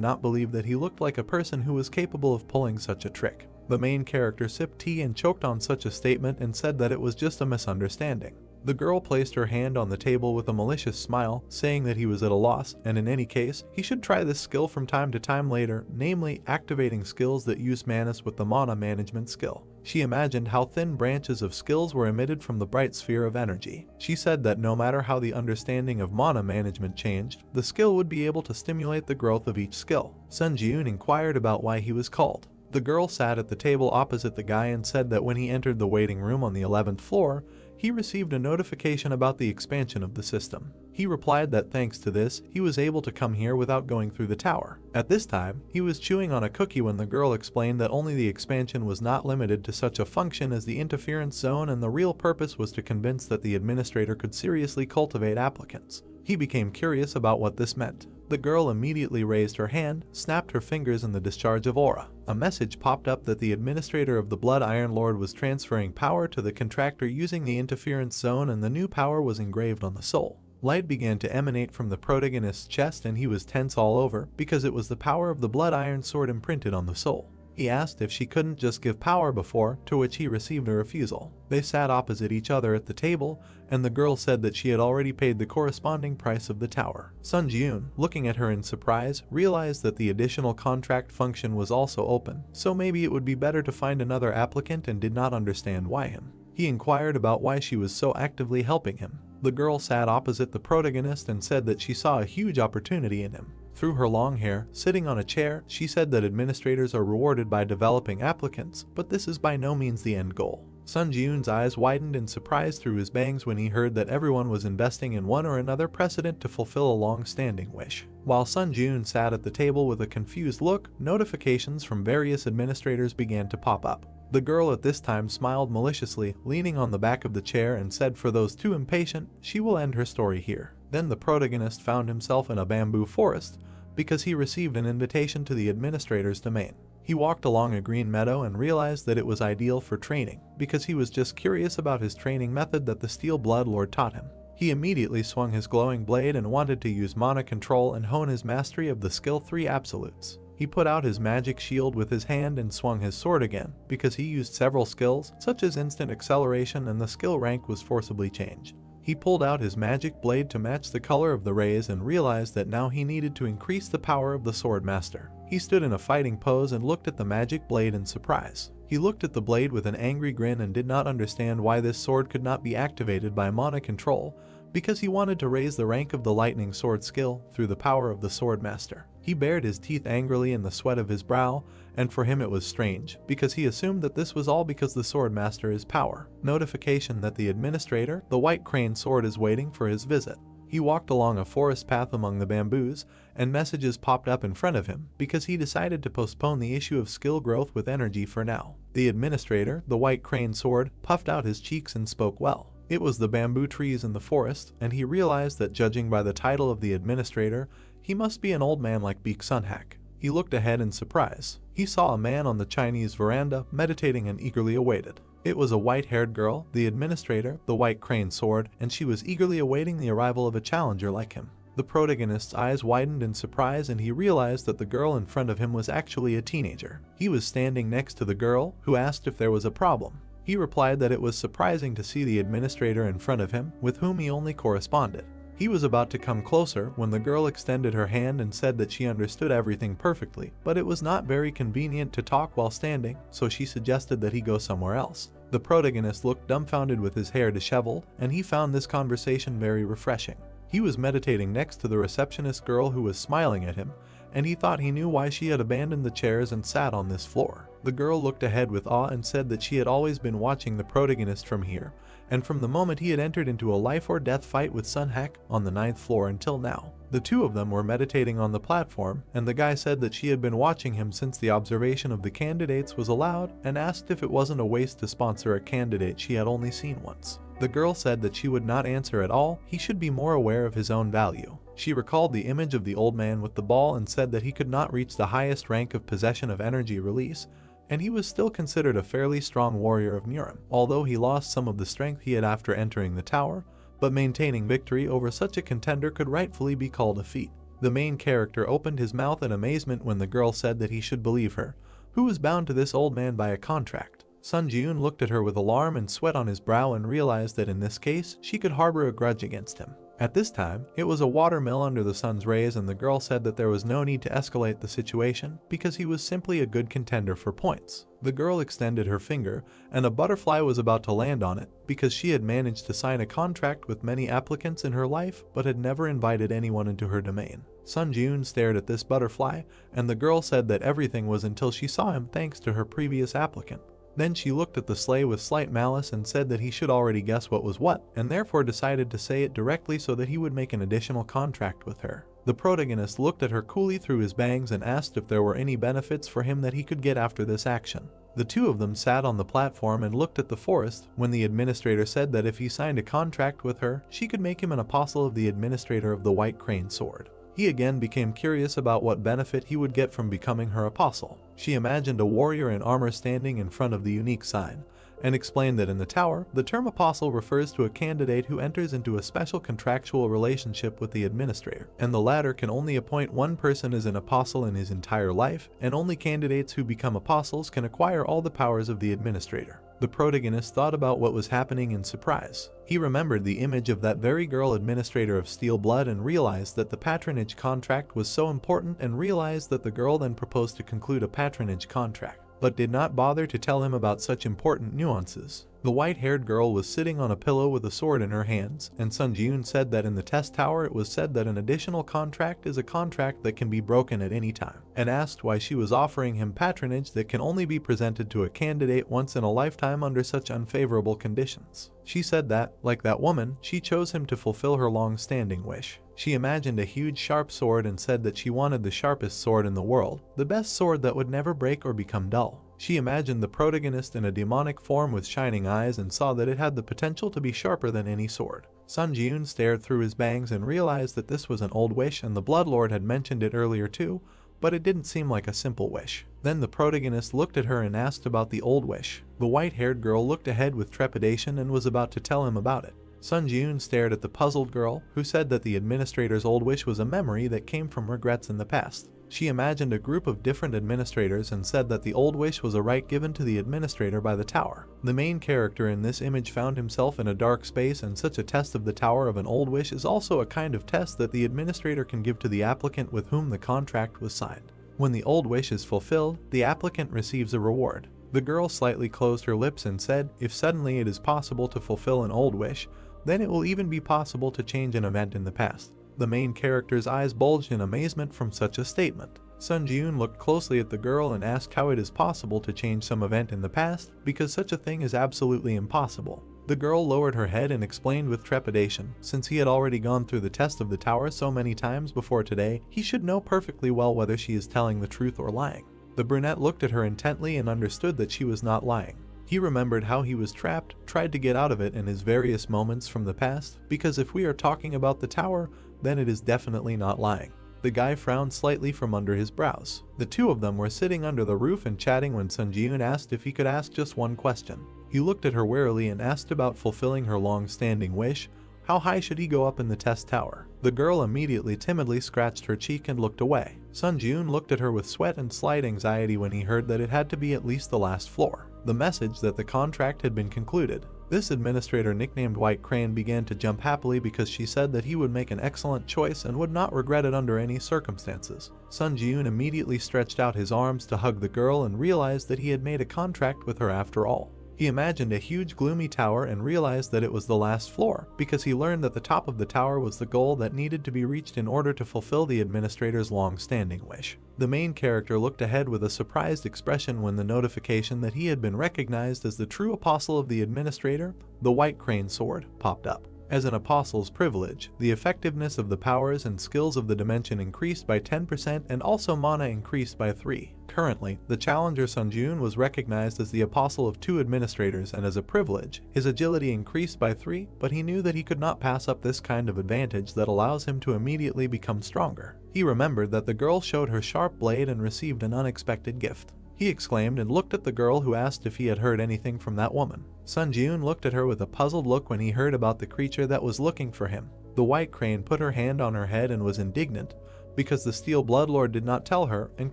not believe that he looked like a person who was capable of pulling such a trick. The main character sipped tea and choked on such a statement and said that it was just a misunderstanding. The girl placed her hand on the table with a malicious smile, saying that he was at a loss, and in any case, he should try this skill from time to time later, namely activating skills that use manas with the mana management skill. She imagined how thin branches of skills were emitted from the bright sphere of energy. She said that no matter how the understanding of mana management changed, the skill would be able to stimulate the growth of each skill. Sun Jun inquired about why he was called. The girl sat at the table opposite the guy and said that when he entered the waiting room on the 11th floor, he received a notification about the expansion of the system. He replied that thanks to this, he was able to come here without going through the tower. At this time, he was chewing on a cookie when the girl explained that only the expansion was not limited to such a function as the interference zone, and the real purpose was to convince that the administrator could seriously cultivate applicants. He became curious about what this meant. The girl immediately raised her hand, snapped her fingers in the discharge of aura. A message popped up that the administrator of the Blood Iron Lord was transferring power to the contractor using the interference zone, and the new power was engraved on the soul. Light began to emanate from the protagonist's chest, and he was tense all over because it was the power of the Blood Iron Sword imprinted on the soul. He asked if she couldn't just give power before, to which he received a refusal. They sat opposite each other at the table, and the girl said that she had already paid the corresponding price of the tower. Sun Jiun, looking at her in surprise, realized that the additional contract function was also open, so maybe it would be better to find another applicant, and did not understand why him. He inquired about why she was so actively helping him. The girl sat opposite the protagonist and said that she saw a huge opportunity in him. Through her long hair, sitting on a chair, she said that administrators are rewarded by developing applicants, but this is by no means the end goal. Sun Jiun's eyes widened in surprise through his bangs when he heard that everyone was investing in one or another precedent to fulfill a long-standing wish. While Sun Jiun sat at the table with a confused look, notifications from various administrators began to pop up. The girl at this time smiled maliciously, leaning on the back of the chair, and said for those too impatient, she will end her story here. Then the protagonist found himself in a bamboo forest because he received an invitation to the administrator's domain. He walked along a green meadow and realized that it was ideal for training because he was just curious about his training method that the Steel Blood Lord taught him. He immediately swung his glowing blade and wanted to use mana control and hone his mastery of the skill 3 absolutes. He put out his magic shield with his hand and swung his sword again, because he used several skills, such as instant acceleration, and the skill rank was forcibly changed. He pulled out his magic blade to match the color of the rays and realized that now he needed to increase the power of the sword master. He stood in a fighting pose and looked at the magic blade in surprise. He looked at the blade with an angry grin and did not understand why this sword could not be activated by mana control, because he wanted to raise the rank of the lightning sword skill through the power of the sword master. He bared his teeth angrily in the sweat of his brow, and for him it was strange, because he assumed that this was all because the sword master is power. Notification that the administrator, the White Crane Sword, is waiting for his visit. He walked along a forest path among the bamboos, and messages popped up in front of him, because he decided to postpone the issue of skill growth with energy for now. The administrator, the White Crane Sword, puffed out his cheeks and spoke well. It was the bamboo trees in the forest, and he realized that judging by the title of the administrator, he must be an old man like Beek Sunhak. He looked ahead in surprise. He saw a man on the Chinese veranda, meditating and eagerly awaited. It was a white-haired girl, the administrator, the White Crane Sword, and she was eagerly awaiting the arrival of a challenger like him. The protagonist's eyes widened in surprise, and he realized that the girl in front of him was actually a teenager. He was standing next to the girl, who asked if there was a problem. He replied that it was surprising to see the administrator in front of him, with whom he only corresponded. He was about to come closer when the girl extended her hand and said that she understood everything perfectly, but it was not very convenient to talk while standing, so she suggested that he go somewhere else. The protagonist looked dumbfounded with his hair disheveled, and he found this conversation very refreshing. He was meditating next to the receptionist girl who was smiling at him, and he thought he knew why she had abandoned the chairs and sat on this floor. The girl looked ahead with awe and said that she had always been watching the protagonist from here, and from the moment he had entered into a life or death fight with Sunhak on the 9th floor until now. The two of them were meditating on the platform, and the guy said that she had been watching him since the observation of the candidates was allowed, and asked if it wasn't a waste to sponsor a candidate she had only seen once. The girl said that she would not answer at all, he should be more aware of his own value. She recalled the image of the old man with the ball and said that he could not reach the highest rank of possession of energy release, and he was still considered a fairly strong warrior of Murim, although he lost some of the strength he had after entering the tower, but maintaining victory over such a contender could rightfully be called a feat. The main character opened his mouth in amazement when the girl said that he should believe her, who was bound to this old man by a contract. Sun Jiun looked at her with alarm and sweat on his brow and realized that in this case, she could harbor a grudge against him. At this time, it was a watermill under the sun's rays, and the girl said that there was no need to escalate the situation because he was simply a good contender for points. The girl extended her finger, and a butterfly was about to land on it because she had managed to sign a contract with many applicants in her life but had never invited anyone into her domain. Sun Jiun stared at this butterfly, and the girl said that everything was until she saw him thanks to her previous applicant. Then she looked at the sleigh with slight malice and said that he should already guess what was what, and therefore decided to say it directly so that he would make an additional contract with her. The protagonist looked at her coolly through his bangs and asked if there were any benefits for him that he could get after this action. The two of them sat on the platform and looked at the forest when the administrator said that if he signed a contract with her, she could make him an apostle of the administrator of the White Crane Sword. He again became curious about what benefit he would get from becoming her apostle. She imagined a warrior in armor standing in front of the unique sign, and explained that in the tower, the term apostle refers to a candidate who enters into a special contractual relationship with the administrator, and the latter can only appoint one person as an apostle in his entire life, and only candidates who become apostles can acquire all the powers of the administrator. The protagonist thought about what was happening in surprise. He remembered the image of that very girl administrator of Steel Blood and realized that the patronage contract was so important, and realized that the girl then proposed to conclude a patronage contract, but did not bother to tell him about such important nuances. The white-haired girl was sitting on a pillow with a sword in her hands, and Sun Ji-yoon said that in the test tower it was said that an additional contract is a contract that can be broken at any time, and asked why she was offering him patronage that can only be presented to a candidate once in a lifetime under such unfavorable conditions. She said that, like that woman, she chose him to fulfill her long-standing wish. She imagined a huge sharp sword and said that she wanted the sharpest sword in the world, the best sword that would never break or become dull. She imagined the protagonist in a demonic form with shining eyes and saw that it had the potential to be sharper than any sword. Sun Ji-yoon stared through his bangs and realized that this was an old wish, and the Bloodlord had mentioned it earlier too, but it didn't seem like a simple wish. Then the protagonist looked at her and asked about the old wish. The white-haired girl looked ahead with trepidation and was about to tell him about it. Sun Ji-yoon stared at the puzzled girl, who said that the administrator's old wish was a memory that came from regrets in the past. She imagined a group of different administrators and said that the old wish was a right given to the administrator by the tower. The main character in this image found himself in a dark space, and such a test of the tower of an old wish is also a kind of test that the administrator can give to the applicant with whom the contract was signed. When the old wish is fulfilled, the applicant receives a reward. The girl slightly closed her lips and said, if suddenly it is possible to fulfill an old wish, then it will even be possible to change an event in the past. The main character's eyes bulged in amazement from such a statement. Sun Ji-yoon looked closely at the girl and asked how it is possible to change some event in the past, because such a thing is absolutely impossible. The girl lowered her head and explained with trepidation, since he had already gone through the test of the tower so many times before today, he should know perfectly well whether she is telling the truth or lying. The brunette looked at her intently and understood that she was not lying. He remembered how he was trapped, tried to get out of it in his various moments from the past, because if we are talking about the tower, then it is definitely not lying. The guy frowned slightly from under his brows. The two of them were sitting under the roof and chatting when Sun Ji-yoon asked if he could ask just one question. He looked at her warily and asked about fulfilling her long-standing wish. How high should he go up in the test tower? The girl immediately timidly scratched her cheek and looked away. Sun Ji-yoon looked at her with sweat and slight anxiety when he heard that it had to be at least the last floor. The message that the contract had been concluded. This administrator, nicknamed White Crane, began to jump happily because she said that he would make an excellent choice and would not regret it under any circumstances. Sun Ji-yoon immediately stretched out his arms to hug the girl and realized that he had made a contract with her after all. He imagined a huge gloomy tower and realized that it was the last floor, because he learned that the top of the tower was the goal that needed to be reached in order to fulfill the administrator's long-standing wish. The main character looked ahead with a surprised expression when the notification that he had been recognized as the true apostle of the administrator, the White Crane Sword, popped up. As an apostle's privilege, the effectiveness of the powers and skills of the dimension increased by 10% and also mana increased by 3. Currently, the challenger Sun Ji-yoon was recognized as the apostle of 2 administrators, and as a privilege, his agility increased by 3, but he knew that he could not pass up this kind of advantage that allows him to immediately become stronger. He remembered that the girl showed her sharp blade and received an unexpected gift. He exclaimed and looked at the girl, who asked if he had heard anything from that woman. Sun Ji-yoon looked at her with a puzzled look when he heard about the creature that was looking for him. The White Crane put her hand on her head and was indignant, because the Steel Bloodlord did not tell her and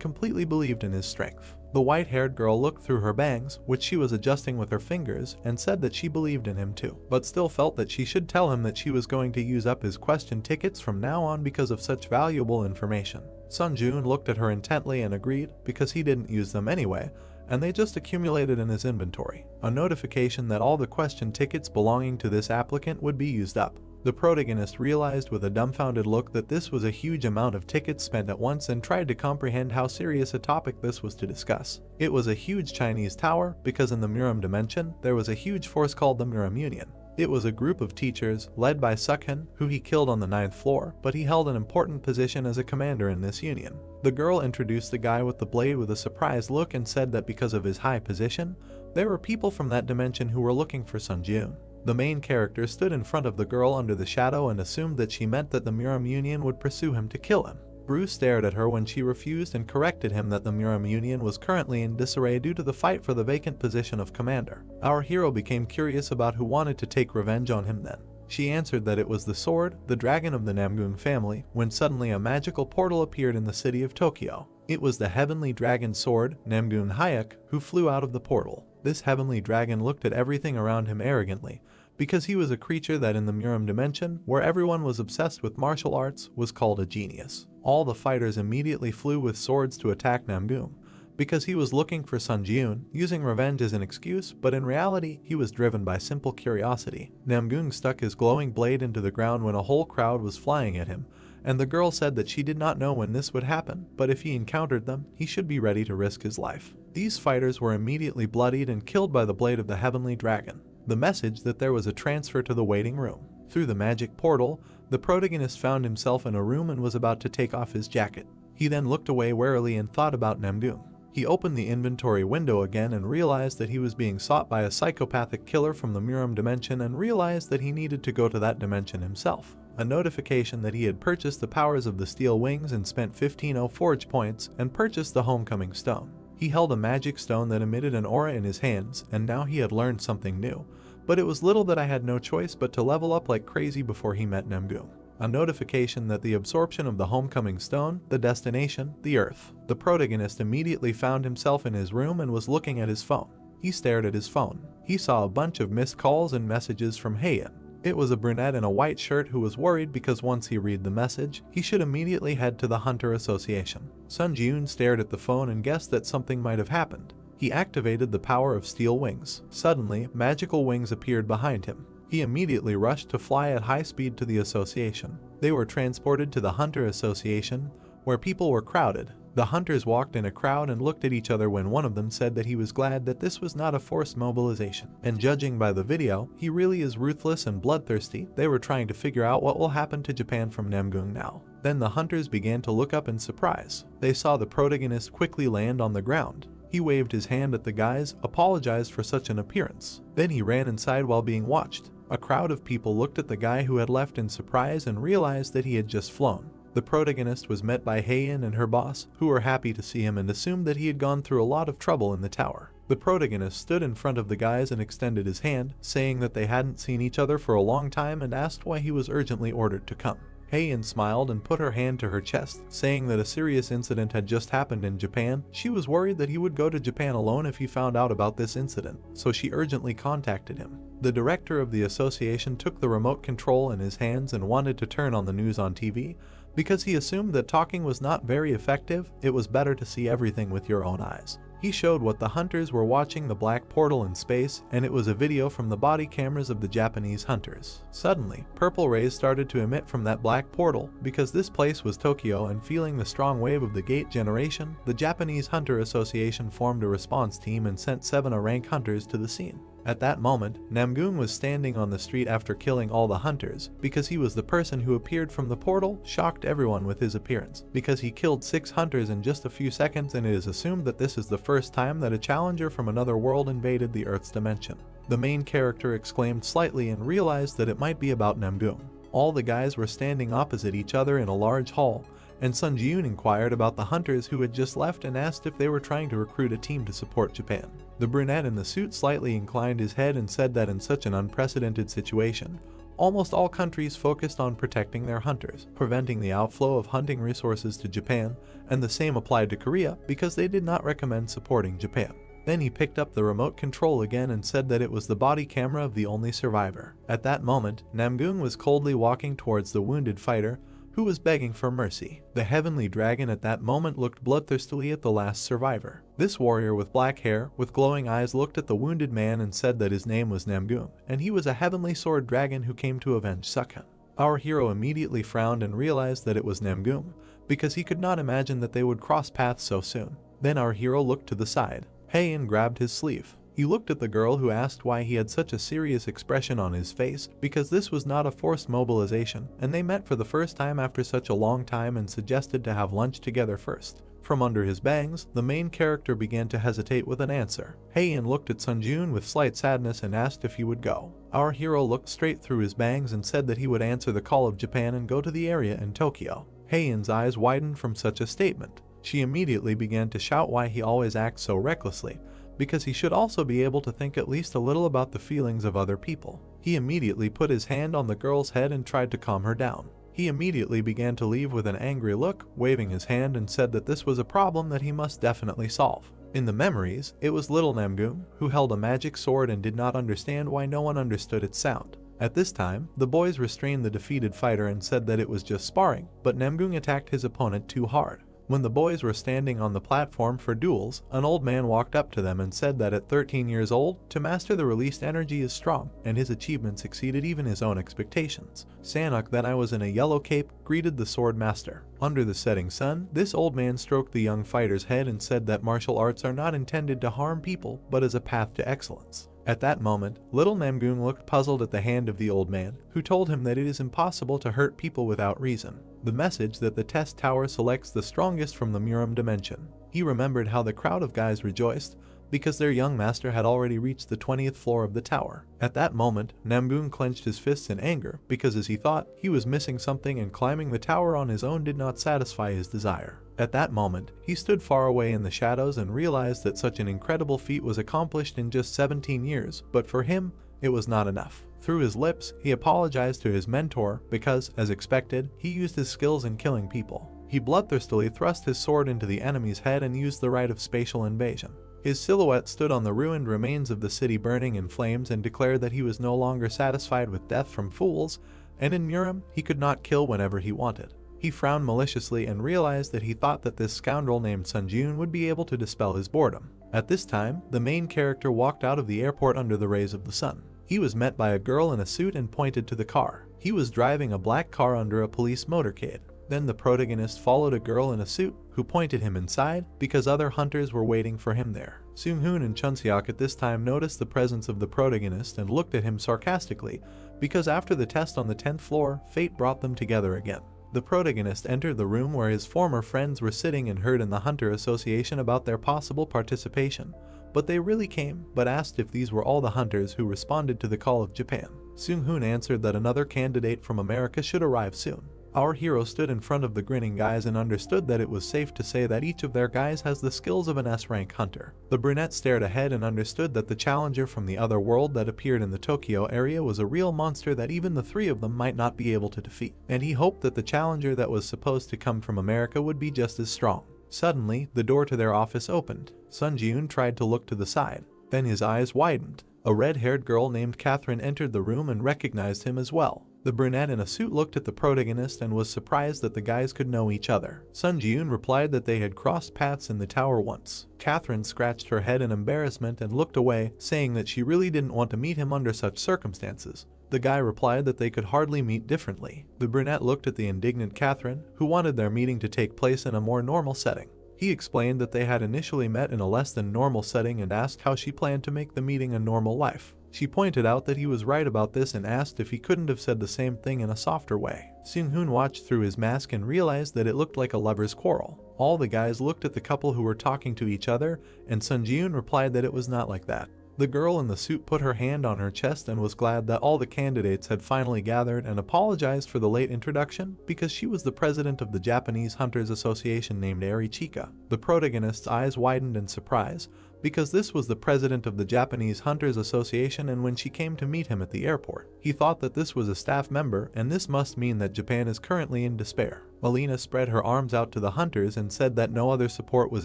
completely believed in his strength. The white-haired girl looked through her bangs, which she was adjusting with her fingers, and said that she believed in him too, but still felt that she should tell him that she was going to use up his question tickets from now on because of such valuable information. Sun Ji-yoon looked at her intently and agreed, because he didn't use them anyway, and they just accumulated in his inventory. A notification that all the question tickets belonging to this applicant would be used up. The protagonist realized with a dumbfounded look that this was a huge amount of tickets spent at once and tried to comprehend how serious a topic this was to discuss. It was a huge Chinese tower because in the Muram dimension there was a huge force called the Muram Union. It was a group of teachers led by Sukhan, who he killed on the 9th floor, but he held an important position as a commander in this union. The girl introduced the guy with the blade with a surprised look and said that because of his high position, there were people from that dimension who were looking for Sun Jun. The main character stood in front of the girl under the shadow and assumed that she meant that the Muram Union would pursue him to kill him. Bruce stared at her when she refused and corrected him that the Muram Union was currently in disarray due to the fight for the vacant position of commander. Our hero became curious about who wanted to take revenge on him then. She answered that it was the sword, the dragon of the Namgun family, when suddenly a magical portal appeared in the city of Tokyo. It was the heavenly dragon sword, Namgun Hayek, who flew out of the portal. This heavenly dragon looked at everything around him arrogantly, because he was a creature that in the Muram dimension, where everyone was obsessed with martial arts, was called a genius. All the fighters immediately flew with swords to attack Namgun, because he was looking for Sun Jun, using revenge as an excuse, but in reality, he was driven by simple curiosity. Namgun stuck his glowing blade into the ground when a whole crowd was flying at him, and the girl said that she did not know when this would happen, but if he encountered them, he should be ready to risk his life. These fighters were immediately bloodied and killed by the blade of the heavenly dragon. The message that there was a transfer to the waiting room. Through the magic portal, the protagonist found himself in a room and was about to take off his jacket. He then looked away warily and thought about Namgun. He opened the inventory window again and realized that he was being sought by a psychopathic killer from the Muram dimension and realized that he needed to go to that dimension himself. A notification that he had purchased the powers of the steel wings and spent 15 forge points and purchased the homecoming stone. He held a magic stone that emitted an aura in his hands, and now he had learned something new. But it was little that I had no choice but to level up like crazy before he met Namgun. A notification that the absorption of the homecoming stone, the destination, the Earth. The protagonist immediately found himself in his room and was looking at his phone. He stared at his phone. He saw a bunch of missed calls and messages from Heian. It was a brunette in a white shirt who was worried because once he read the message, he should immediately head to the Hunter Association. Sun Jun stared at the phone and guessed that something might have happened. He activated the power of steel wings. Suddenly, magical wings appeared behind him. He immediately rushed to fly at high speed to the association. They were transported to the Hunter Association, where people were crowded. The hunters walked in a crowd and looked at each other when one of them said that he was glad that this was not a forced mobilization. And judging by the video, he really is ruthless and bloodthirsty. They were trying to figure out what will happen to Japan from Namgun now. Then the hunters began to look up in surprise. They saw the protagonist quickly land on the ground. He waved his hand at the guys, apologized for such an appearance. Then he ran inside while being watched. A crowd of people looked at the guy who had left in surprise and realized that he had just flown. The protagonist was met by Heian and her boss, who were happy to see him and assumed that he had gone through a lot of trouble in the tower. The protagonist stood in front of the guys and extended his hand, saying that they hadn't seen each other for a long time and asked why he was urgently ordered to come. Heian smiled and put her hand to her chest, saying that a serious incident had just happened in Japan. She was worried that he would go to Japan alone if he found out about this incident, so she urgently contacted him. The director of the association took the remote control in his hands and wanted to turn on the news on TV. Because he assumed that talking was not very effective, it was better to see everything with your own eyes. He showed what the hunters were watching, the black portal in space, and it was a video from the body cameras of the Japanese hunters. Suddenly, purple rays started to emit from that black portal. Because this place was Tokyo, and feeling the strong wave of the gate generation, the Japanese Hunter Association formed a response team and sent 7 rank hunters to the scene. At that moment, Namgun was standing on the street after killing all the hunters. Because he was the person who appeared from the portal, shocked everyone with his appearance. Because he killed 6 hunters in just a few seconds, and it is assumed that this is the first time that a challenger from another world invaded the Earth's dimension. The main character exclaimed slightly and realized that it might be about Namgun. All the guys were standing opposite each other in a large hall, and Sun Jun inquired about the hunters who had just left and asked if they were trying to recruit a team to support Japan. The brunette in the suit slightly inclined his head and said that in such an unprecedented situation, almost all countries focused on protecting their hunters, preventing the outflow of hunting resources to Japan, and the same applied to Korea because they did not recommend supporting Japan. Then he picked up the remote control again and said that it was the body camera of the only survivor. At that moment, Namgun was coldly walking towards the wounded fighter, who was begging for mercy. The heavenly dragon at that moment looked bloodthirstily at the last survivor. This warrior with black hair, with glowing eyes, looked at the wounded man and said that his name was Namgun, and he was a heavenly sword dragon who came to avenge Sukhan. Our hero immediately frowned and realized that it was Namgoong, because he could not imagine that they would cross paths so soon. Then our hero looked to the side. Haein grabbed his sleeve. He looked at the girl, who asked why he had such a serious expression on his face, because this was not a forced mobilization, and they met for the first time after such a long time, and suggested to have lunch together first. From under his bangs, the main character began to hesitate with an answer. Haein looked at Sunjun with slight sadness and asked if he would go. Our hero looked straight through his bangs and said that he would answer the call of Japan and go to the area in Tokyo. Haein's eyes widened from such a statement. She immediately began to shout why he always acts so recklessly, because he should also be able to think at least a little about the feelings of other people. He immediately put his hand on the girl's head and tried to calm her down. He immediately began to leave with an angry look, waving his hand, and said that this was a problem that he must definitely solve. In the memories, it was little Namgoong, who held a magic sword and did not understand why no one understood its sound. At this time, the boys restrained the defeated fighter and said that it was just sparring, but Namgoong attacked his opponent too hard. When the boys were standing on the platform for duels, an old man walked up to them and said that at 13 years old, to master the released energy is strong, and his achievements exceeded even his own expectations. Sanok, that I was in a yellow cape, greeted the sword master. Under the setting sun, this old man stroked the young fighter's head and said that martial arts are not intended to harm people, but as a path to excellence. At that moment, little Namgoong looked puzzled at the hand of the old man, who told him that it is impossible to hurt people without reason. The message that the test tower selects the strongest from the Murim dimension. He remembered how the crowd of guys rejoiced, because their young master had already reached the 20th floor of the tower. At that moment, Namgoong clenched his fists in anger, because as he thought, he was missing something, and climbing the tower on his own did not satisfy his desire. At that moment, he stood far away in the shadows and realized that such an incredible feat was accomplished in just 17 years, but for him, it was not enough. Through his lips, he apologized to his mentor because, as expected, he used his skills in killing people. He bloodthirstily thrust his sword into the enemy's head and used the rite of spatial invasion. His silhouette stood on the ruined remains of the city burning in flames and declared that he was no longer satisfied with death from fools, and in Murim, he could not kill whenever he wanted. He frowned maliciously and realized that he thought that this scoundrel named Sunjun would be able to dispel his boredom. At this time, the main character walked out of the airport under the rays of the sun. He was met by a girl in a suit and pointed to the car. He was driving a black car under a police motorcade. Then the protagonist followed a girl in a suit, who pointed him inside, because other hunters were waiting for him there. Seung-hoon and Chunseok at this time noticed the presence of the protagonist and looked at him sarcastically, because after the test on the 10th floor, fate brought them together again. The protagonist entered the room where his former friends were sitting and heard in the Hunter Association about their possible participation, but they really came, but asked if these were all the hunters who responded to the call of Japan. Seung-hoon answered that another candidate from America should arrive soon. Our hero stood in front of the grinning guys and understood that it was safe to say that each of their guys has the skills of an S-rank hunter. The brunette stared ahead and understood that the challenger from the other world that appeared in the Tokyo area was a real monster that even the three of them might not be able to defeat, and he hoped that the challenger that was supposed to come from America would be just as strong. Suddenly, the door to their office opened. Sun Ji-yoon tried to look to the side. Then his eyes widened. A red-haired girl named Catherine entered the room and recognized him as well. The brunette in a suit looked at the protagonist and was surprised that the guys could know each other. Sun Ji-yoon replied that they had crossed paths in the tower once. Catherine scratched her head in embarrassment and looked away, saying that she really didn't want to meet him under such circumstances. The guy replied that they could hardly meet differently. The brunette looked at the indignant Catherine, who wanted their meeting to take place in a more normal setting. He explained that they had initially met in a less than normal setting and asked how she planned to make the meeting a normal life. She pointed out that he was right about this and asked if he couldn't have said the same thing in a softer way. Seung-hoon watched through his mask and realized that it looked like a lover's quarrel. All the guys looked at the couple who were talking to each other, and Sun Ji-yoon replied that it was not like that. The girl in the suit put her hand on her chest and was glad that all the candidates had finally gathered and apologized for the late introduction because she was the president of the Japanese Hunters Association named Eri Chika. The protagonist's eyes widened in surprise because this was the president of the Japanese Hunters Association, and when she came to meet him at the airport, he thought that this was a staff member and this must mean that Japan is currently in despair. Melina spread her arms out to the hunters and said that no other support was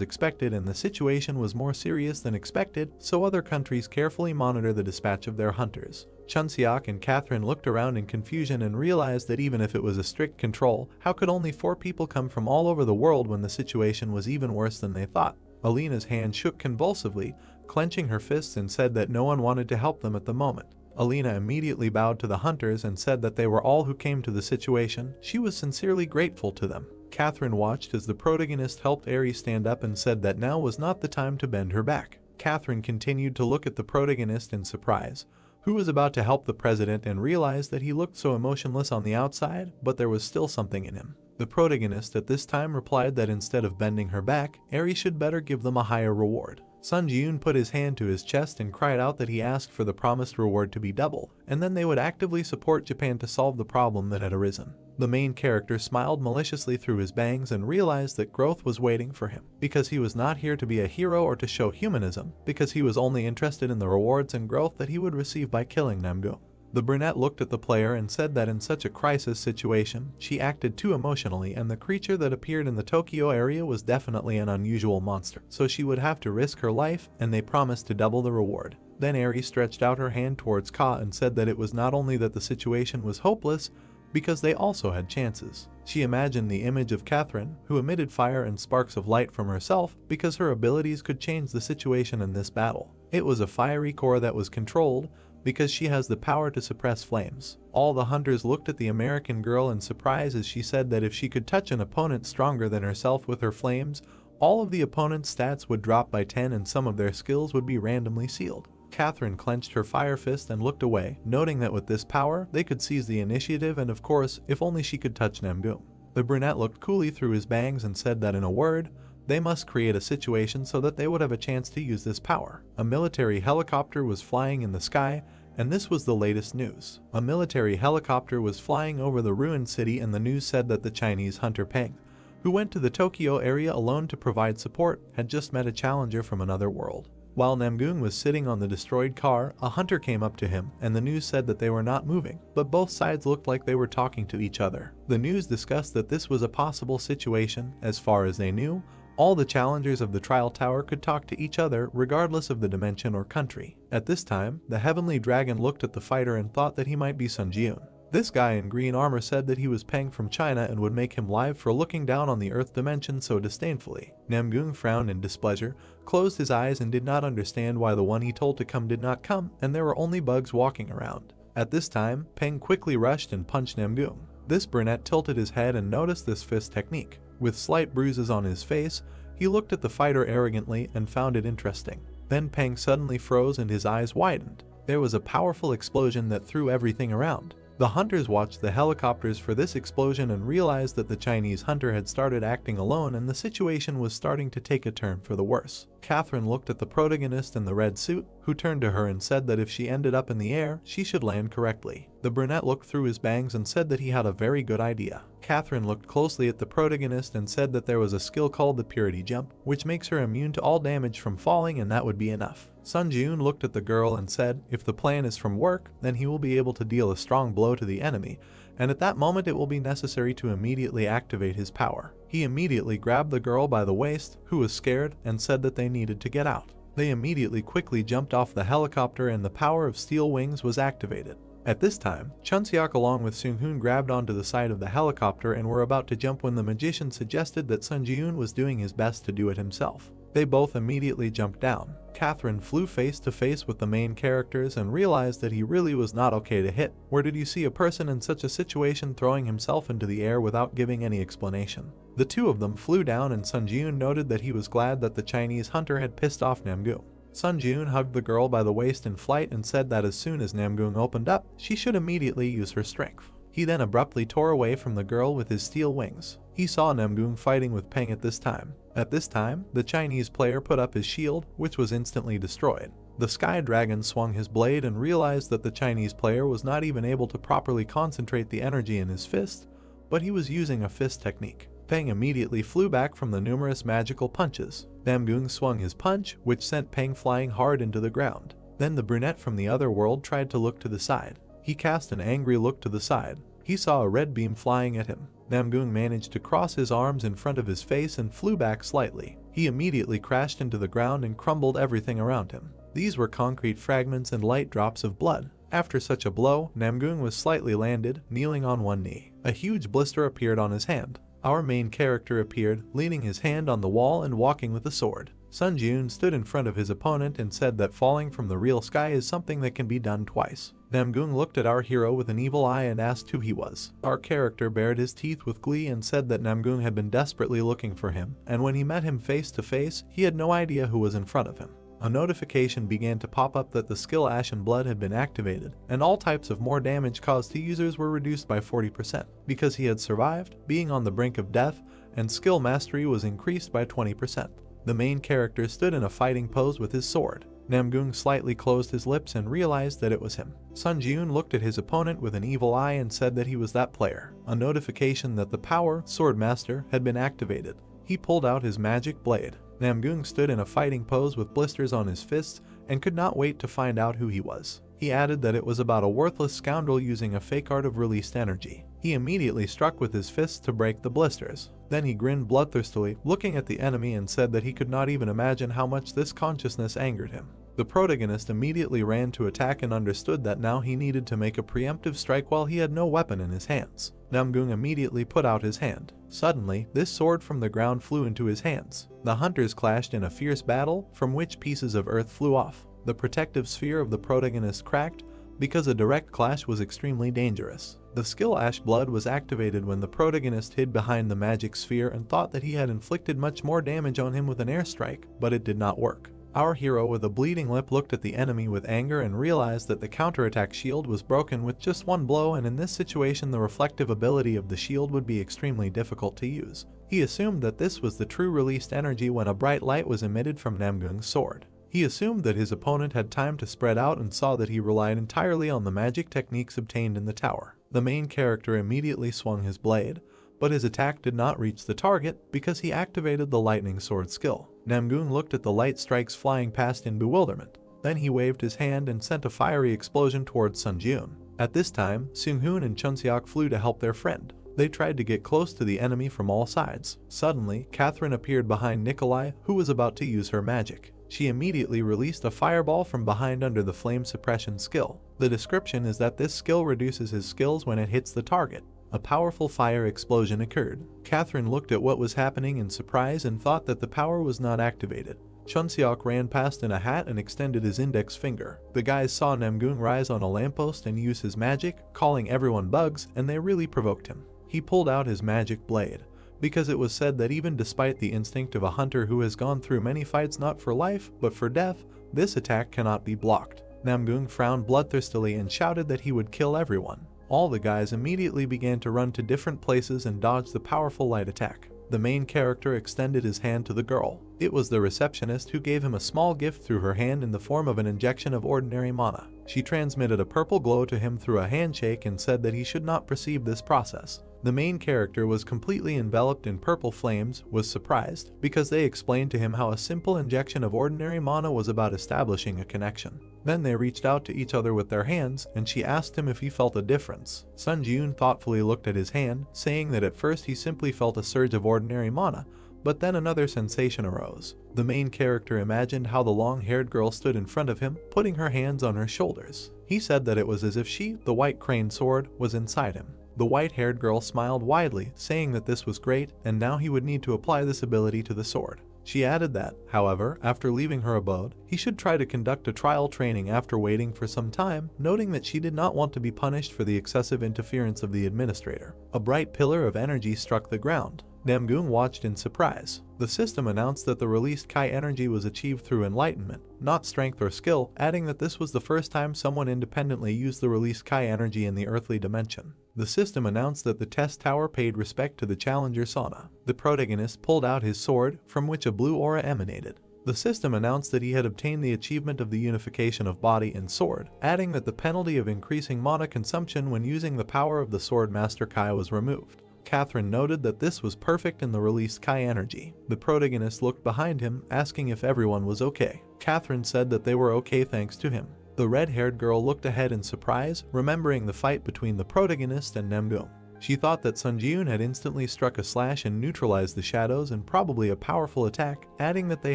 expected and the situation was more serious than expected, so other countries carefully monitor the dispatch of their hunters. Chunseok and Catherine looked around in confusion and realized that even if it was a strict control, how could only 4 people come from all over the world when the situation was even worse than they thought? Alina's hand shook convulsively, clenching her fists, and said that no one wanted to help them at the moment. Alina immediately bowed to the hunters and said that they were all who came to the situation. She was sincerely grateful to them. Catherine watched as the protagonist helped Eri stand up and said that now was not the time to bend her back. Catherine continued to look at the protagonist in surprise, who was about to help the president, and realized that he looked so emotionless on the outside, but there was still something in him. The protagonist at this time replied that instead of bending her back, Eri should better give them a higher reward. Sun Ji-yoon put his hand to his chest and cried out that he asked for the promised reward to be double, and then they would actively support Japan to solve the problem that had arisen. The main character smiled maliciously through his bangs and realized that growth was waiting for him, because he was not here to be a hero or to show humanism, because he was only interested in the rewards and growth that he would receive by killing Namgung. The brunette looked at the player and said that in such a crisis situation, she acted too emotionally, and the creature that appeared in the Tokyo area was definitely an unusual monster, so she would have to risk her life, and they promised to double the reward. Then Eri stretched out her hand towards Ka and said that it was not only that the situation was hopeless, because they also had chances. She imagined the image of Catherine, who emitted fire and sparks of light from herself because her abilities could change the situation in this battle. It was a fiery core that was controlled, because she has the power to suppress flames. All the hunters looked at the American girl in surprise as she said that if she could touch an opponent stronger than herself with her flames, all of the opponent's stats would drop by 10 and some of their skills would be randomly sealed. Catherine clenched her fire fist and looked away, noting that with this power, they could seize the initiative, and of course, if only she could touch Namgung. The brunette looked coolly through his bangs and said that in a word, they must create a situation so that they would have a chance to use this power. A military helicopter was flying in the sky, and this was the latest news. A military helicopter was flying over the ruined city, and the news said that the Chinese hunter Peng, who went to the Tokyo area alone to provide support, had just met a challenger from another world. While Namgung was sitting on the destroyed car, a hunter came up to him, and the news said that they were not moving, but both sides looked like they were talking to each other. The news discussed that this was a possible situation. As far as they knew, all the challengers of the trial tower could talk to each other regardless of the dimension or country. At this time, the heavenly dragon looked at the fighter and thought that he might be Sun Ji-yoon. This guy in green armor said that he was Peng from China and would make him live for looking down on the earth dimension so disdainfully. Namgung frowned in displeasure, closed his eyes, and did not understand why the one he told to come did not come, and there were only bugs walking around. At this time, Peng quickly rushed and punched Namgung. This brunette tilted his head and noticed this fist technique. With slight bruises on his face, he looked at the fighter arrogantly and found it interesting. Then Peng suddenly froze and his eyes widened. There was a powerful explosion that threw everything around. The hunters watched the helicopters for this explosion and realized that the Chinese hunter had started acting alone, and the situation was starting to take a turn for the worse. Catherine looked at the protagonist in the red suit, who turned to her and said that if she ended up in the air, she should land correctly. The brunette looked through his bangs and said that he had a very good idea. Catherine looked closely at the protagonist and said that there was a skill called the Purity Jump, which makes her immune to all damage from falling, and that would be enough. Sun Ji-yoon looked at the girl and said, if the plan is from work, then he will be able to deal a strong blow to the enemy, and at that moment it will be necessary to immediately activate his power. He immediately grabbed the girl by the waist, who was scared, and said that they needed to get out. They immediately quickly jumped off the helicopter and the power of steel wings was activated. At this time, Chunseok along with Seung-hoon grabbed onto the side of the helicopter and were about to jump when the magician suggested that Sun Ji-yoon was doing his best to do it himself. They both immediately jumped down. Catherine flew face to face with the main characters and realized that he really was not okay to hit. Where did you see a person in such a situation throwing himself into the air without giving any explanation? The two of them flew down, and Sun Ji-yoon noted that he was glad that the Chinese hunter had pissed off Namgung. Sun Ji-yoon hugged the girl by the waist in flight and said that as soon as Namgung opened up, she should immediately use her strength. He then abruptly tore away from the girl with his steel wings. He saw Namgung fighting with Peng at this time. At this time, the Chinese player put up his shield, which was instantly destroyed. The Sky Dragon swung his blade and realized that the Chinese player was not even able to properly concentrate the energy in his fist, but he was using a fist technique. Peng immediately flew back from the numerous magical punches. Namgung swung his punch, which sent Peng flying hard into the ground. Then the brunette from the other world tried to look to the side. He cast an angry look to the side. He saw a red beam flying at him. Namgung managed to cross his arms in front of his face and flew back slightly. He immediately crashed into the ground and crumbled everything around him. These were concrete fragments and light drops of blood. After such a blow, Namgung was slightly landed, kneeling on one knee. A huge blister appeared on his hand. Our main character appeared, leaning his hand on the wall and walking with a sword. Sun Jun stood in front of his opponent and said that falling from the real sky is something that can be done twice. Namgung looked at our hero with an evil eye and asked who he was. Our character bared his teeth with glee and said that Namgung had been desperately looking for him, and when he met him face to face, he had no idea who was in front of him. A notification began to pop up that the skill Ashen Blood had been activated, and all types of more damage caused to users were reduced by 40%. Because he had survived, being on the brink of death, and skill mastery was increased by 20%. The main character stood in a fighting pose with his sword. Namgung slightly closed his lips and realized that it was him. Sun Jun looked at his opponent with an evil eye and said that he was that player. A notification that the power, Sword Master, had been activated. He pulled out his magic blade. Namgung stood in a fighting pose with blisters on his fists and could not wait to find out who he was. He added that it was about a worthless scoundrel using a fake art of released energy. He immediately struck with his fists to break the blisters. Then he grinned bloodthirstily, looking at the enemy, and said that he could not even imagine how much this consciousness angered him. The protagonist immediately ran to attack and understood that now he needed to make a preemptive strike while he had no weapon in his hands. Namgung immediately put out his hand. Suddenly, this sword from the ground flew into his hands. The hunters clashed in a fierce battle, from which pieces of earth flew off. The protective sphere of the protagonist cracked, because a direct clash was extremely dangerous. The skill Ash Blood was activated when the protagonist hid behind the magic sphere and thought that he had inflicted much more damage on him with an airstrike, but it did not work. Our hero with a bleeding lip looked at the enemy with anger and realized that the counterattack shield was broken with just one blow, and in this situation the reflective ability of the shield would be extremely difficult to use. He assumed that this was the true released energy when a bright light was emitted from Namgung's sword. He assumed that his opponent had time to spread out and saw that he relied entirely on the magic techniques obtained in the tower. The main character immediately swung his blade, but his attack did not reach the target because he activated the lightning sword skill. Namgung looked at the light strikes flying past in bewilderment. Then he waved his hand and sent a fiery explosion towards Sun Jun. At this time, Seung-hoon and Chunseok flew to help their friend. They tried to get close to the enemy from all sides. Suddenly, Catherine appeared behind Nikolai, who was about to use her magic. She immediately released a fireball from behind under the flame suppression skill. The description is that this skill reduces his skills when it hits the target. A powerful fire explosion occurred. Catherine looked at what was happening in surprise and thought that the power was not activated. Chunseok ran past in a hat and extended his index finger. The guys saw Namgung rise on a lamppost and use his magic, calling everyone bugs, and they really provoked him. He pulled out his magic blade, because it was said that even despite the instinct of a hunter who has gone through many fights not for life, but for death, this attack cannot be blocked. Namgung frowned bloodthirstily and shouted that he would kill everyone. All the guys immediately began to run to different places and dodge the powerful light attack. The main character extended his hand to the girl. It was the receptionist who gave him a small gift through her hand in the form of an injection of ordinary mana. She transmitted a purple glow to him through a handshake and said that he should not perceive this process. The main character was completely enveloped in purple flames, was surprised, because they explained to him how a simple injection of ordinary mana was about establishing a connection. Then they reached out to each other with their hands, and she asked him if he felt a difference. Sun Jun thoughtfully looked at his hand, saying that at first he simply felt a surge of ordinary mana, but then another sensation arose. The main character imagined how the long-haired girl stood in front of him, putting her hands on her shoulders. He said that it was as if she, the white crane sword, was inside him. The white-haired girl smiled widely, saying that this was great, and now he would need to apply this ability to the sword. She added that, however, after leaving her abode, he should try to conduct a trial training after waiting for some time, noting that she did not want to be punished for the excessive interference of the administrator. A bright pillar of energy struck the ground. Namgung watched in surprise. The system announced that the released Kai energy was achieved through enlightenment, not strength or skill, adding that this was the first time someone independently used the released Kai energy in the earthly dimension. The system announced that the test tower paid respect to the challenger Sauna. The protagonist pulled out his sword, from which a blue aura emanated. The system announced that he had obtained the achievement of the unification of body and sword, adding that the penalty of increasing mana consumption when using the power of the Sword Master Kai was removed. Catherine noted that this was perfect in the released Kai energy. The protagonist looked behind him, asking if everyone was okay. Catherine said that they were okay thanks to him. The red-haired girl looked ahead in surprise, remembering the fight between the protagonist and Namgung. She thought that Sun Jun had instantly struck a slash and neutralized the shadows and probably a powerful attack, adding that they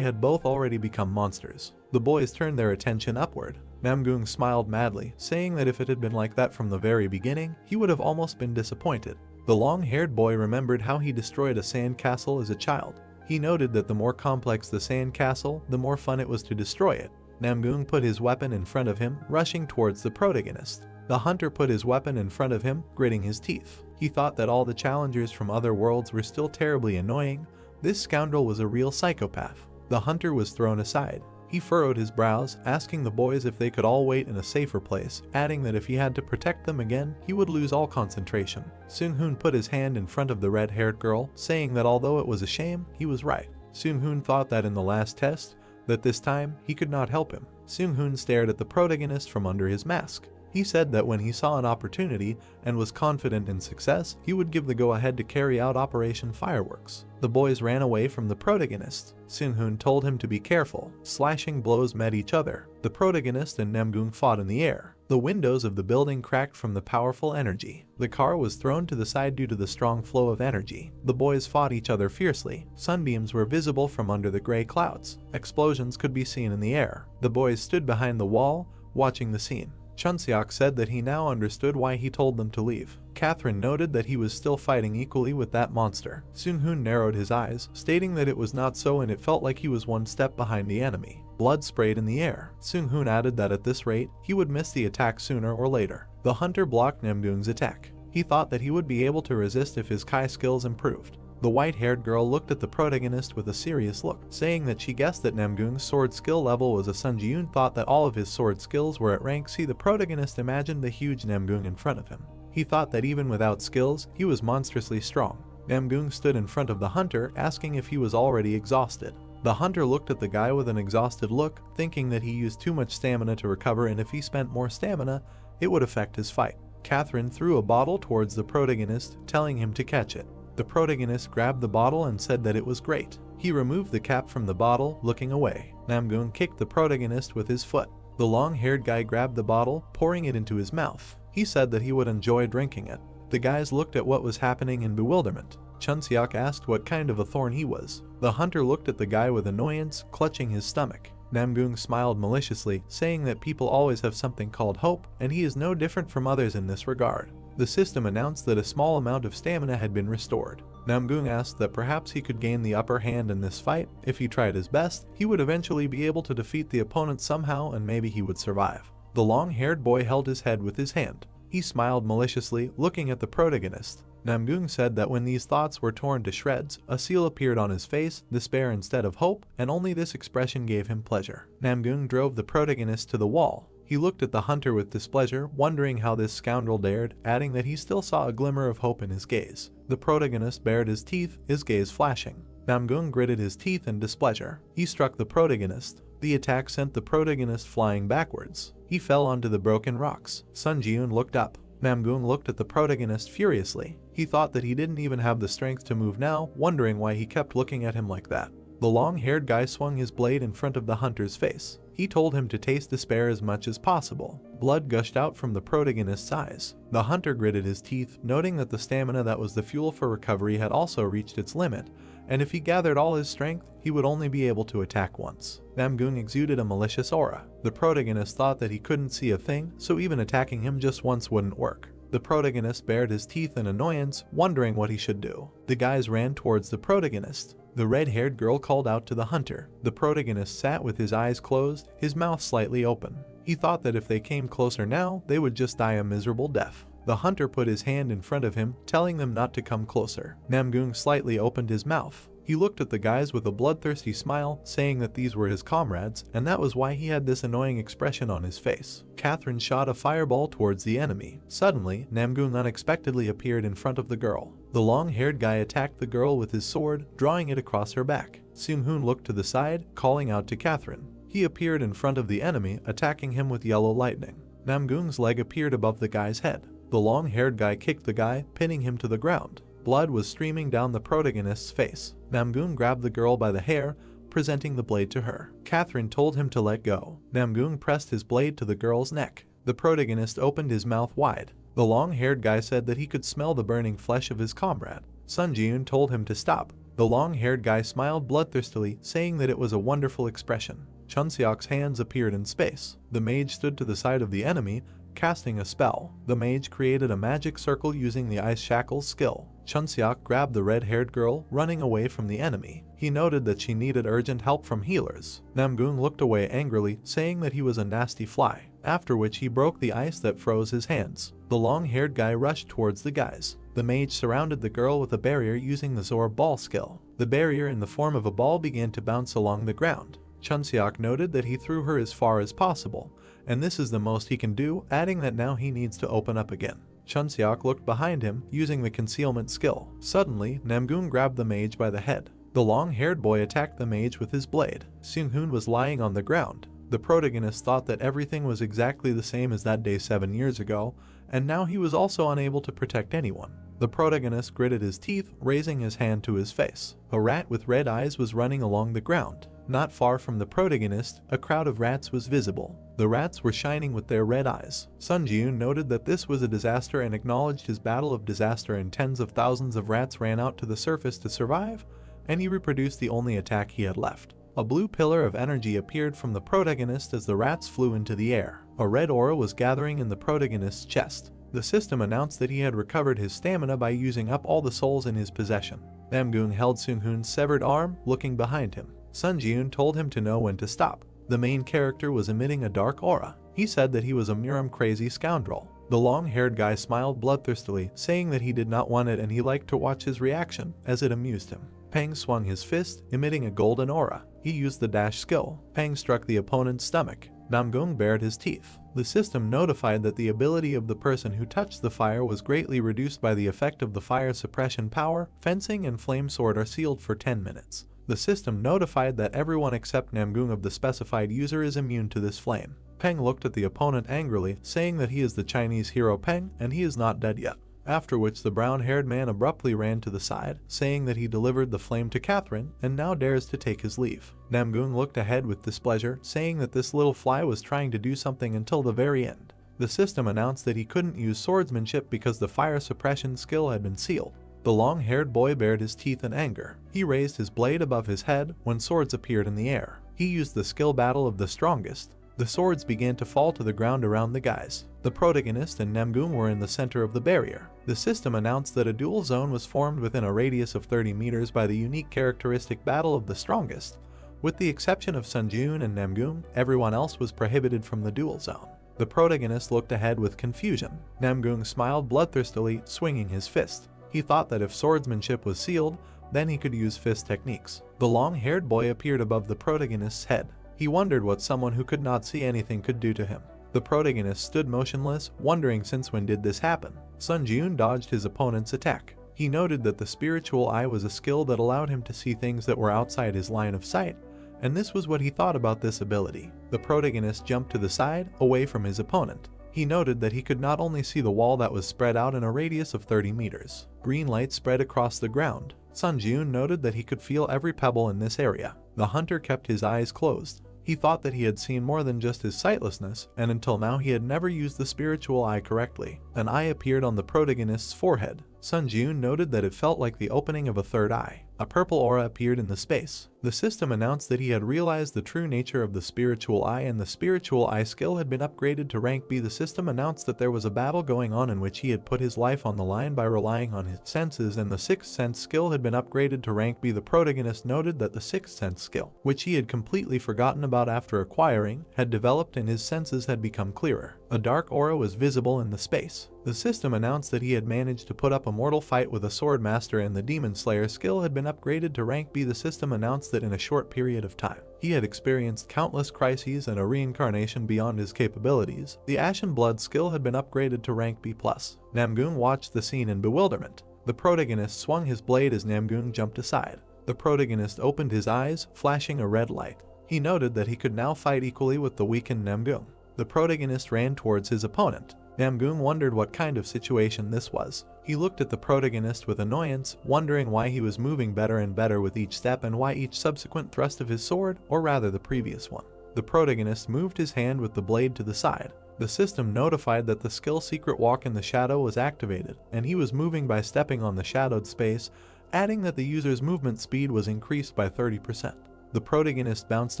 had both already become monsters. The boys turned their attention upward. Namgung smiled madly, saying that if it had been like that from the very beginning, he would have almost been disappointed. The long-haired boy remembered how he destroyed a sand castle as a child. He noted that the more complex the sand castle, the more fun it was to destroy it. Namgung put his weapon in front of him, rushing towards the protagonist. The hunter put his weapon in front of him, gritting his teeth. He thought that all the challengers from other worlds were still terribly annoying. This scoundrel was a real psychopath. The hunter was thrown aside. He furrowed his brows, asking the boys if they could all wait in a safer place, adding that if he had to protect them again, he would lose all concentration. Seung-hoon put his hand in front of the red-haired girl, saying that although it was a shame, he was right. Seung-hoon thought that in the last test, that this time, he could not help him. Seung-hoon stared at the protagonist from under his mask. He said that when he saw an opportunity and was confident in success, he would give the go-ahead to carry out Operation Fireworks. The boys ran away from the protagonist. Seung-hoon told him to be careful. Slashing blows met each other. The protagonist and Namgung fought in the air. The windows of the building cracked from the powerful energy. The car was thrown to the side due to the strong flow of energy. The boys fought each other fiercely. Sunbeams were visible from under the gray clouds. Explosions could be seen in the air. The boys stood behind the wall, watching the scene. Chunseok said that he now understood why he told them to leave. Catherine noted that he was still fighting equally with that monster. Seung-hoon narrowed his eyes, stating that it was not so and it felt like he was one step behind the enemy. Blood sprayed in the air. Seung-hoon added that at this rate, he would miss the attack sooner or later. The hunter blocked Namgung's attack. He thought that he would be able to resist if his Kai skills improved. The white-haired girl looked at the protagonist with a serious look, saying that she guessed that Namgung's sword skill level was a Sun Ji-yoon thought that all of his sword skills were at rank C. The protagonist imagined the huge Namgung in front of him. He thought that even without skills, he was monstrously strong. Namgung stood in front of the hunter, asking if he was already exhausted. The hunter looked at the guy with an exhausted look, thinking that he used too much stamina to recover and if he spent more stamina, it would affect his fight. Catherine threw a bottle towards the protagonist, telling him to catch it. The protagonist grabbed the bottle and said that it was great. He removed the cap from the bottle, looking away. Namgung kicked the protagonist with his foot. The long-haired guy grabbed the bottle, pouring it into his mouth. He said that he would enjoy drinking it. The guys looked at what was happening in bewilderment. Chunseok asked what kind of a thorn he was. The hunter looked at the guy with annoyance, clutching his stomach. Namgung smiled maliciously, saying that people always have something called hope, and he is no different from others in this regard. The system announced that a small amount of stamina had been restored. Namgung asked that perhaps he could gain the upper hand in this fight. If he tried his best, he would eventually be able to defeat the opponent somehow and maybe he would survive. The long-haired boy held his head with his hand. He smiled maliciously, looking at the protagonist. Namgung said that when these thoughts were torn to shreds, a seal appeared on his face, despair instead of hope, and only this expression gave him pleasure. Namgung drove the protagonist to the wall. He looked at the hunter with displeasure, wondering how this scoundrel dared, adding that he still saw a glimmer of hope in his gaze. The protagonist bared his teeth, his gaze flashing. Namgung gritted his teeth in displeasure. He struck the protagonist. The attack sent the protagonist flying backwards. He fell onto the broken rocks. Sun Ji-yoon looked up. Namgung looked at the protagonist furiously. He thought that he didn't even have the strength to move now, wondering why he kept looking at him like that. The long-haired guy swung his blade in front of the hunter's face. He told him to taste despair as much as possible. Blood gushed out from the protagonist's eyes. The hunter gritted his teeth, noting that the stamina that was the fuel for recovery had also reached its limit, and if he gathered all his strength, he would only be able to attack once. Namgung exuded a malicious aura. The protagonist thought that he couldn't see a thing, so even attacking him just once wouldn't work. The protagonist bared his teeth in annoyance, wondering what he should do. The guys ran towards the protagonist. The red-haired girl called out to the hunter. The protagonist sat with his eyes closed, his mouth slightly open. He thought that if they came closer now, they would just die a miserable death. The hunter put his hand in front of him, telling them not to come closer. Namgung slightly opened his mouth. He looked at the guys with a bloodthirsty smile, saying that these were his comrades, and that was why he had this annoying expression on his face. Catherine shot a fireball towards the enemy. Suddenly, Namgung unexpectedly appeared in front of the girl. The long-haired guy attacked the girl with his sword, drawing it across her back. Seung-hoon looked to the side, calling out to Catherine. He appeared in front of the enemy, attacking him with yellow lightning. Namgung's leg appeared above the guy's head. The long-haired guy kicked the guy, pinning him to the ground. Blood was streaming down the protagonist's face. Namgung grabbed the girl by the hair, presenting the blade to her. Catherine told him to let go. Namgung pressed his blade to the girl's neck. The protagonist opened his mouth wide. The long-haired guy said that he could smell the burning flesh of his comrade. Sun Ji-yoon told him to stop. The long-haired guy smiled bloodthirstily, saying that it was a wonderful expression. Chunseok's hands appeared in space. The mage stood to the side of the enemy, casting a spell. The mage created a magic circle using the ice shackles skill. Chunseok grabbed the red-haired girl, running away from the enemy. He noted that she needed urgent help from healers. Namgung looked away angrily, saying that he was a nasty fly, after which he broke the ice that froze his hands. The long-haired guy rushed towards the guys. The mage surrounded the girl with a barrier using the Zorb ball skill. The barrier in the form of a ball began to bounce along the ground. Chunseok noted that he threw her as far as possible, and this is the most he can do, adding that now he needs to open up again. Chunseok looked behind him, using the concealment skill. Suddenly, Namgung grabbed the mage by the head. The long-haired boy attacked the mage with his blade. Seung-hoon was lying on the ground. The protagonist thought that everything was exactly the same as that day 7 years ago, and now he was also unable to protect anyone. The protagonist gritted his teeth, raising his hand to his face. A rat with red eyes was running along the ground. Not far from the protagonist, a crowd of rats was visible. The rats were shining with their red eyes. Sun Ji-yoon noted that this was a disaster and acknowledged his battle of disaster, and tens of thousands of rats ran out to the surface to survive, and he reproduced the only attack he had left. A blue pillar of energy appeared from the protagonist as the rats flew into the air. A red aura was gathering in the protagonist's chest. The system announced that he had recovered his stamina by using up all the souls in his possession. Namgung held Seung-hoon's severed arm, looking behind him. Sun Ji-yoon told him to know when to stop. The main character was emitting a dark aura. He said that he was a Muram crazy scoundrel. The long-haired guy smiled bloodthirstily, saying that he did not want it and he liked to watch his reaction, as it amused him. Pang swung his fist, emitting a golden aura. He used the dash skill. Pang struck the opponent's stomach. Namgung bared his teeth. The system notified that the ability of the person who touched the fire was greatly reduced by the effect of the fire suppression power. Fencing and flame sword are sealed for 10 minutes. The system notified that everyone except Namgung of the specified user is immune to this flame. Peng looked at the opponent angrily, saying that he is the Chinese hero Peng and he is not dead yet. After which the brown-haired man abruptly ran to the side, saying that he delivered the flame to Catherine and now dares to take his leave. Namgung looked ahead with displeasure, saying that this little fly was trying to do something until the very end. The system announced that he couldn't use swordsmanship because the fire suppression skill had been sealed. The long-haired boy bared his teeth in anger. He raised his blade above his head when swords appeared in the air. He used the skill battle of the strongest. The swords began to fall to the ground around the guys. The protagonist and Namgung were in the center of the barrier. The system announced that a dual zone was formed within a radius of 30 meters by the unique characteristic battle of the strongest. With the exception of Sun Ji-yoon and Namgung, everyone else was prohibited from the dual zone. The protagonist looked ahead with confusion. Namgung smiled bloodthirstily, swinging his fist. He thought that if swordsmanship was sealed, then he could use fist techniques. The long-haired boy appeared above the protagonist's head. He wondered what someone who could not see anything could do to him. The protagonist stood motionless, wondering since when did this happen. Sun Ji-yoon dodged his opponent's attack. He noted that the spiritual eye was a skill that allowed him to see things that were outside his line of sight, and this was what he thought about this ability. The protagonist jumped to the side, away from his opponent. He noted that he could not only see the wall that was spread out in a radius of 30 meters. Green light spread across the ground. Sun Ji-yoon noted that he could feel every pebble in this area. The hunter kept his eyes closed. He thought that he had seen more than just his sightlessness, and until now he had never used the spiritual eye correctly. An eye appeared on the protagonist's forehead. Sun Ji-yoon noted that it felt like the opening of a third eye. A purple aura appeared in the space. The system announced that he had realized the true nature of the spiritual eye, and the spiritual eye skill had been upgraded to rank B. The system announced that there was a battle going on in which he had put his life on the line by relying on his senses, and the sixth sense skill had been upgraded to rank B. The protagonist noted that the sixth sense skill, which he had completely forgotten about after acquiring, had developed and his senses had become clearer. A dark aura was visible in the space. The system announced that he had managed to put up a mortal fight with a sword master, and the demon slayer skill had been upgraded to rank B. The system announced that in a short period of time, he had experienced countless crises and a reincarnation beyond his capabilities. The Ashen Blood skill had been upgraded to rank B+. Namgung watched the scene in bewilderment. The protagonist swung his blade as Namgung jumped aside. The protagonist opened his eyes, flashing a red light. He noted that he could now fight equally with the weakened Namgung. The protagonist ran towards his opponent. Namgung wondered what kind of situation this was. He looked at the protagonist with annoyance, wondering why he was moving better and better with each step and why each subsequent thrust of his sword, or rather the previous one. The protagonist moved his hand with the blade to the side. The system notified that the skill Secret Walk in the Shadow was activated, and he was moving by stepping on the shadowed space, adding that the user's movement speed was increased by 30%. The protagonist bounced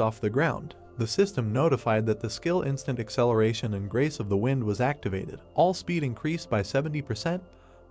off the ground. The system notified that the skill Instant Acceleration and Grace of the Wind was activated. All speed increased by 70%,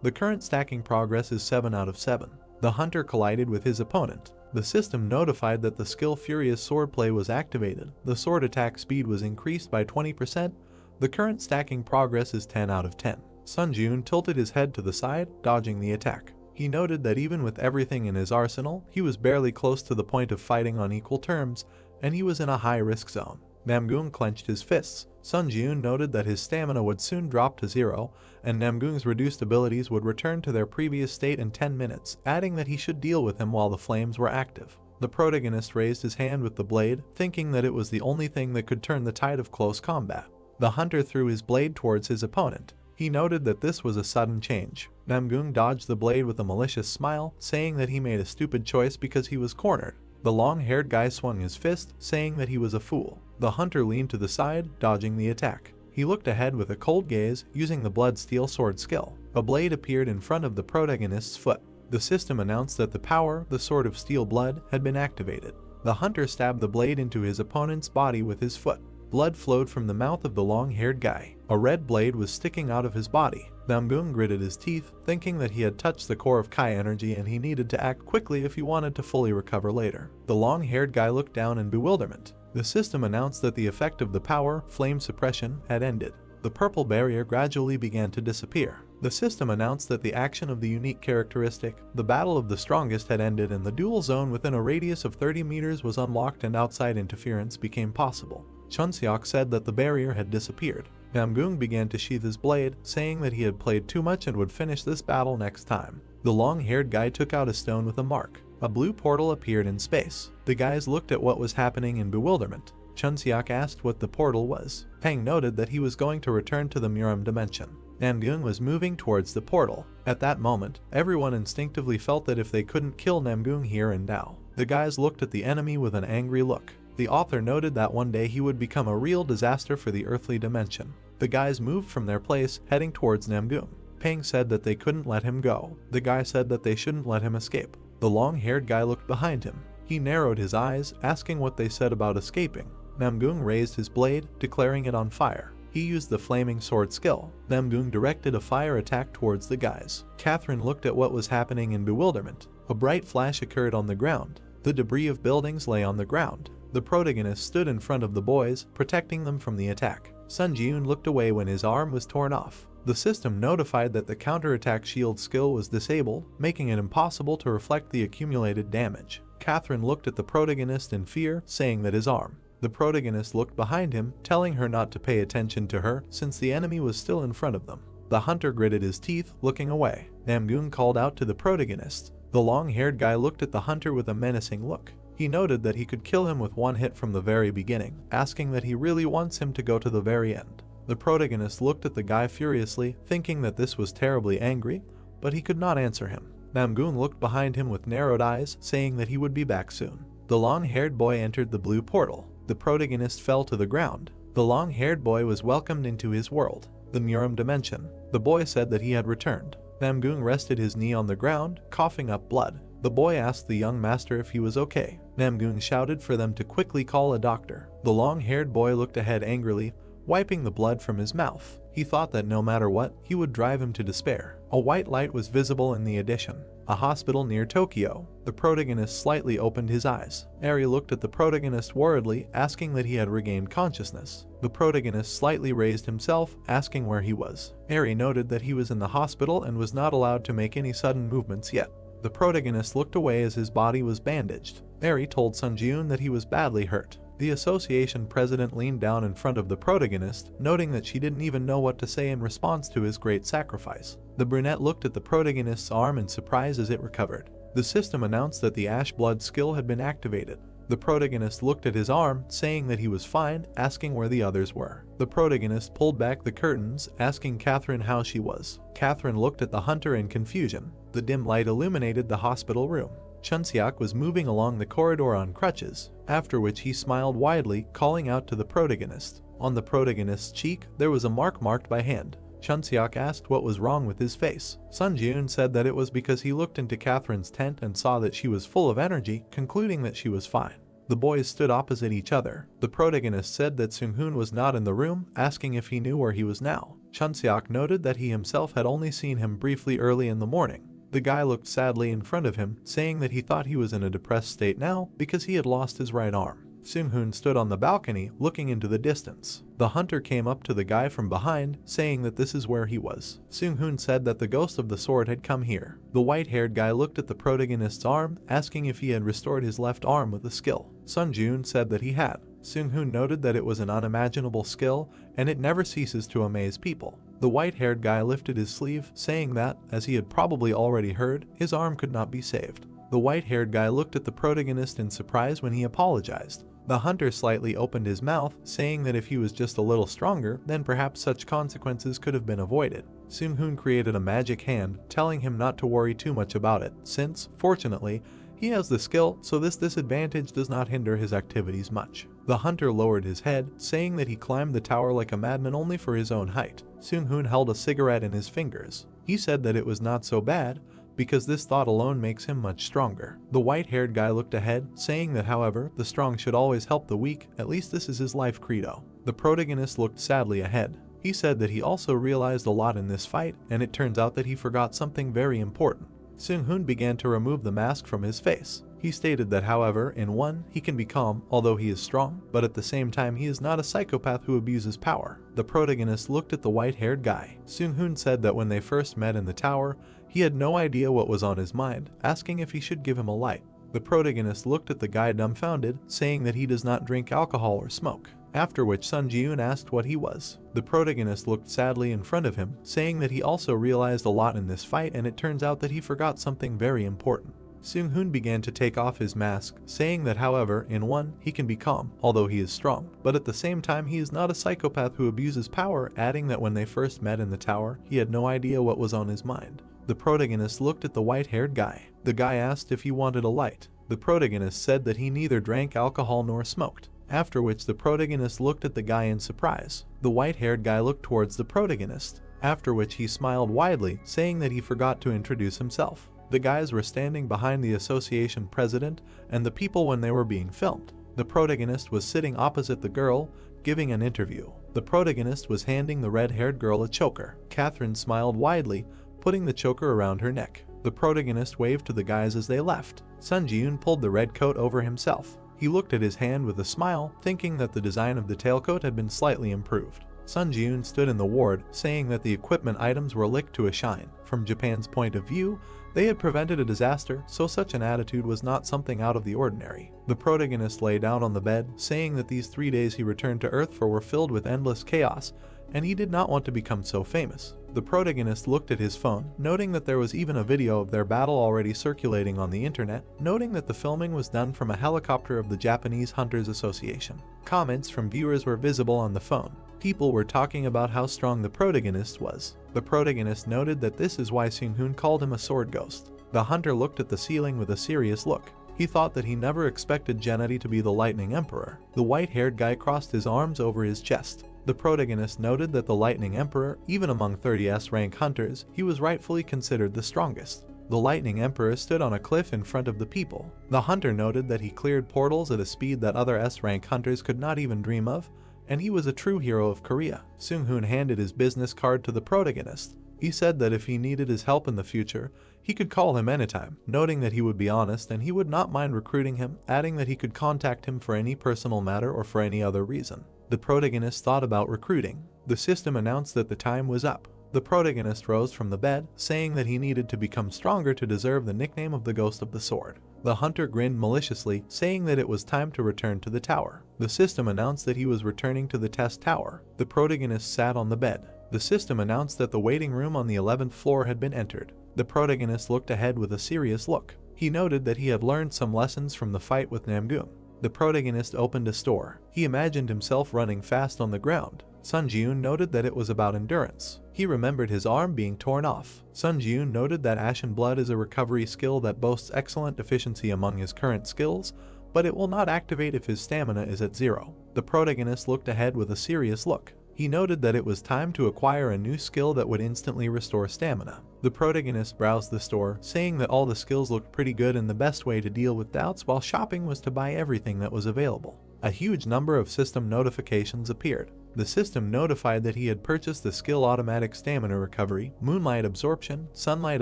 The current stacking progress is 7 out of 7. The hunter collided with his opponent. The system notified that the skill Furious Swordplay was activated. The sword attack speed was increased by 20%. The current stacking progress is 10 out of 10. Sun Jun tilted his head to the side, dodging the attack. He noted that even with everything in his arsenal, he was barely close to the point of fighting on equal terms, and he was in a high-risk zone. Namgung clenched his fists. Sun Jun noted that his stamina would soon drop to 0, and Namgung's reduced abilities would return to their previous state in 10 minutes, adding that he should deal with him while the flames were active. The protagonist raised his hand with the blade, thinking that it was the only thing that could turn the tide of close combat. The hunter threw his blade towards his opponent. He noted that this was a sudden change. Namgung dodged the blade with a malicious smile, saying that he made a stupid choice because he was cornered. The long-haired guy swung his fist, saying that he was a fool. The hunter leaned to the side, dodging the attack. He looked ahead with a cold gaze, using the blood steel sword skill. A blade appeared in front of the protagonist's foot. The system announced that the power, the sword of steel blood, had been activated. The hunter stabbed the blade into his opponent's body with his foot. Blood flowed from the mouth of the long-haired guy. A red blade was sticking out of his body. Namgung gritted his teeth, thinking that he had touched the core of Kai energy and he needed to act quickly if he wanted to fully recover later. The long-haired guy looked down in bewilderment. The system announced that the effect of the power, flame suppression, had ended. The purple barrier gradually began to disappear. The system announced that the action of the unique characteristic, the battle of the strongest, had ended and the dual zone within a radius of 30 meters was unlocked and outside interference became possible. Chunseok said that the barrier had disappeared. Namgung began to sheath his blade, saying that he had played too much and would finish this battle next time. The long-haired guy took out a stone with a mark. A blue portal appeared in space. The guys looked at what was happening in bewilderment. Chunseok asked what the portal was. Pang noted that he was going to return to the Muram dimension. Namgung was moving towards the portal. At that moment, everyone instinctively felt that if they couldn't kill Namgung here and now. The guys looked at the enemy with an angry look. The author noted that one day he would become a real disaster for the earthly dimension. The guys moved from their place, heading towards Namgung. Pang said that they couldn't let him go. The guy said that they shouldn't let him escape. The long-haired guy looked behind him. He narrowed his eyes, asking what they said about escaping. Namgung raised his blade, declaring it on fire. He used the flaming sword skill. Namgung directed a fire attack towards the guys. Catherine looked at what was happening in bewilderment. A bright flash occurred on the ground. The debris of buildings lay on the ground. The protagonist stood in front of the boys, protecting them from the attack. Sun Jun looked away when his arm was torn off. The system notified that the counterattack shield skill was disabled, making it impossible to reflect the accumulated damage. Catherine looked at the protagonist in fear, saying that his arm. The protagonist looked behind him, telling her not to pay attention to her since the enemy was still in front of them. The hunter gritted his teeth, looking away. Namgung called out to the protagonist. The long-haired guy looked at the hunter with a menacing look. He noted that he could kill him with one hit from the very beginning, asking that he really wants him to go to the very end. The protagonist looked at the guy furiously, thinking that this was terribly angry, but he could not answer him. Namgung looked behind him with narrowed eyes, saying that he would be back soon. The long-haired boy entered the blue portal. The protagonist fell to the ground. The long-haired boy was welcomed into his world, the Muram dimension. The boy said that he had returned. Namgung rested his knee on the ground, coughing up blood. The boy asked the young master if he was okay. Namgung shouted for them to quickly call a doctor. The long-haired boy looked ahead angrily, wiping the blood from his mouth. He thought that no matter what, he would drive him to despair. A white light was visible in the addition. A hospital near Tokyo. The protagonist slightly opened his eyes. Eri looked at the protagonist worriedly, asking that he had regained consciousness. The protagonist slightly raised himself, asking where he was. Eri noted that he was in the hospital and was not allowed to make any sudden movements yet. The protagonist looked away as his body was bandaged. Eri told Sun Jun that he was badly hurt. The association president leaned down in front of the protagonist, noting that she didn't even know what to say in response to his great sacrifice. The brunette looked at the protagonist's arm in surprise as it recovered. The system announced that the Ash Blood skill had been activated. The protagonist looked at his arm, saying that he was fine, asking where the others were. The protagonist pulled back the curtains, asking Catherine how she was. Catherine looked at the hunter in confusion. The dim light illuminated the hospital room. Chunseok was moving along the corridor on crutches, after which he smiled widely, calling out to the protagonist. On the protagonist's cheek, there was a mark marked by hand. Chunseok asked what was wrong with his face. Sun Jun said that it was because he looked into Catherine's tent and saw that she was full of energy, concluding that she was fine. The boys stood opposite each other. The protagonist said that Seung-hoon was not in the room, asking if he knew where he was now. Chunseok noted that he himself had only seen him briefly early in the morning. The guy looked sadly in front of him, saying that he thought he was in a depressed state now because he had lost his right arm. Seung-hoon stood on the balcony, looking into the distance. The hunter came up to the guy from behind, saying that this is where he was. Seung-hoon said that the ghost of the sword had come here. The white-haired guy looked at the protagonist's arm, asking if he had restored his left arm with a skill. Sun-joon said that he had. Seung-hoon noted that it was an unimaginable skill, and it never ceases to amaze people. The white-haired guy lifted his sleeve, saying that, as he had probably already heard, his arm could not be saved. The white-haired guy looked at the protagonist in surprise when he apologized. The hunter slightly opened his mouth, saying that if he was just a little stronger, then perhaps such consequences could have been avoided. Seung-hoon created a magic hand, telling him not to worry too much about it, since, fortunately, he has the skill, so this disadvantage does not hinder his activities much. The hunter lowered his head, saying that he climbed the tower like a madman only for his own height. Seung-hoon held a cigarette in his fingers. He said that it was not so bad, because this thought alone makes him much stronger. The white-haired guy looked ahead, saying that however, the strong should always help the weak, at least this is his life credo. The protagonist looked sadly ahead. He said that he also realized a lot in this fight, and it turns out that he forgot something very important. Seung-hoon began to remove the mask from his face. He stated that however, in one, he can be calm, although he is strong, but at the same time he is not a psychopath who abuses power. The protagonist looked at the white-haired guy. Seung-hoon said that when they first met in the tower, he had no idea what was on his mind, asking if he should give him a light. The protagonist looked at the guy dumbfounded, saying that he does not drink alcohol or smoke. After which Sun Ji-eun asked what he was. The protagonist looked sadly in front of him, saying that he also realized a lot in this fight, and it turns out that he forgot something very important. Seung-hoon began to take off his mask, saying that however, in one, he can be calm, although he is strong, but at the same time he is not a psychopath who abuses power, adding that when they first met in the tower, he had no idea what was on his mind. The protagonist looked at the white-haired guy. The guy asked if he wanted a light. The protagonist said that he neither drank alcohol nor smoked. After which the protagonist looked at the guy in surprise. The white-haired guy looked towards the protagonist, after which he smiled widely, saying that he forgot to introduce himself. The guys were standing behind the association president and the people when they were being filmed. The protagonist was sitting opposite the girl, giving an interview. The protagonist was handing the red-haired girl a choker. Catherine smiled widely, putting the choker around her neck. The protagonist waved to the guys as they left. Sun Ji-eun pulled the red coat over himself. He looked at his hand with a smile, thinking that the design of the tailcoat had been slightly improved. Sun Ji-eun stood in the ward, saying that the equipment items were licked to a shine. From Japan's point of view, they had prevented a disaster, so such an attitude was not something out of the ordinary. The protagonist lay down on the bed, saying that these 3 days he returned to Earth for were filled with endless chaos, and he did not want to become so famous. The protagonist looked at his phone, noting that there was even a video of their battle already circulating on the internet, noting that the filming was done from a helicopter of the Japanese Hunters Association. Comments from viewers were visible on the phone. People were talking about how strong the protagonist was. The protagonist noted that this is why Seung-hoon called him a sword ghost. The hunter looked at the ceiling with a serious look. He thought that he never expected Gennady to be the Lightning Emperor. The white-haired guy crossed his arms over his chest. The protagonist noted that the Lightning Emperor, even among 30s rank hunters, he was rightfully considered the strongest. The Lightning Emperor stood on a cliff in front of the people. The hunter noted that he cleared portals at a speed that other S-rank hunters could not even dream of, and he was a true hero of Korea. Seung-hoon handed his business card to the protagonist. He said that if he needed his help in the future, he could call him anytime, noting that he would be honest and he would not mind recruiting him, adding that he could contact him for any personal matter or for any other reason. The protagonist thought about recruiting. The system announced that the time was up. The protagonist rose from the bed, saying that he needed to become stronger to deserve the nickname of the Ghost of the Sword. The hunter grinned maliciously, saying that it was time to return to the tower. The system announced that he was returning to the test tower. The protagonist sat on the bed. The system announced that the waiting room on the 11th floor had been entered. The protagonist looked ahead with a serious look. He noted that he had learned some lessons from the fight with Namgoong. The protagonist opened a store. He imagined himself running fast on the ground. Sun Ji-eun noted that it was about endurance. He remembered his arm being torn off. Sun Ji-eun noted that Ashen Blood is a recovery skill that boasts excellent efficiency among his current skills, but it will not activate if his stamina is at 0. The protagonist looked ahead with a serious look. He noted that it was time to acquire a new skill that would instantly restore stamina. The protagonist browsed the store, saying that all the skills looked pretty good and the best way to deal with doubts while shopping was to buy everything that was available. A huge number of system notifications appeared. The system notified that he had purchased the skill automatic stamina recovery, moonlight absorption, sunlight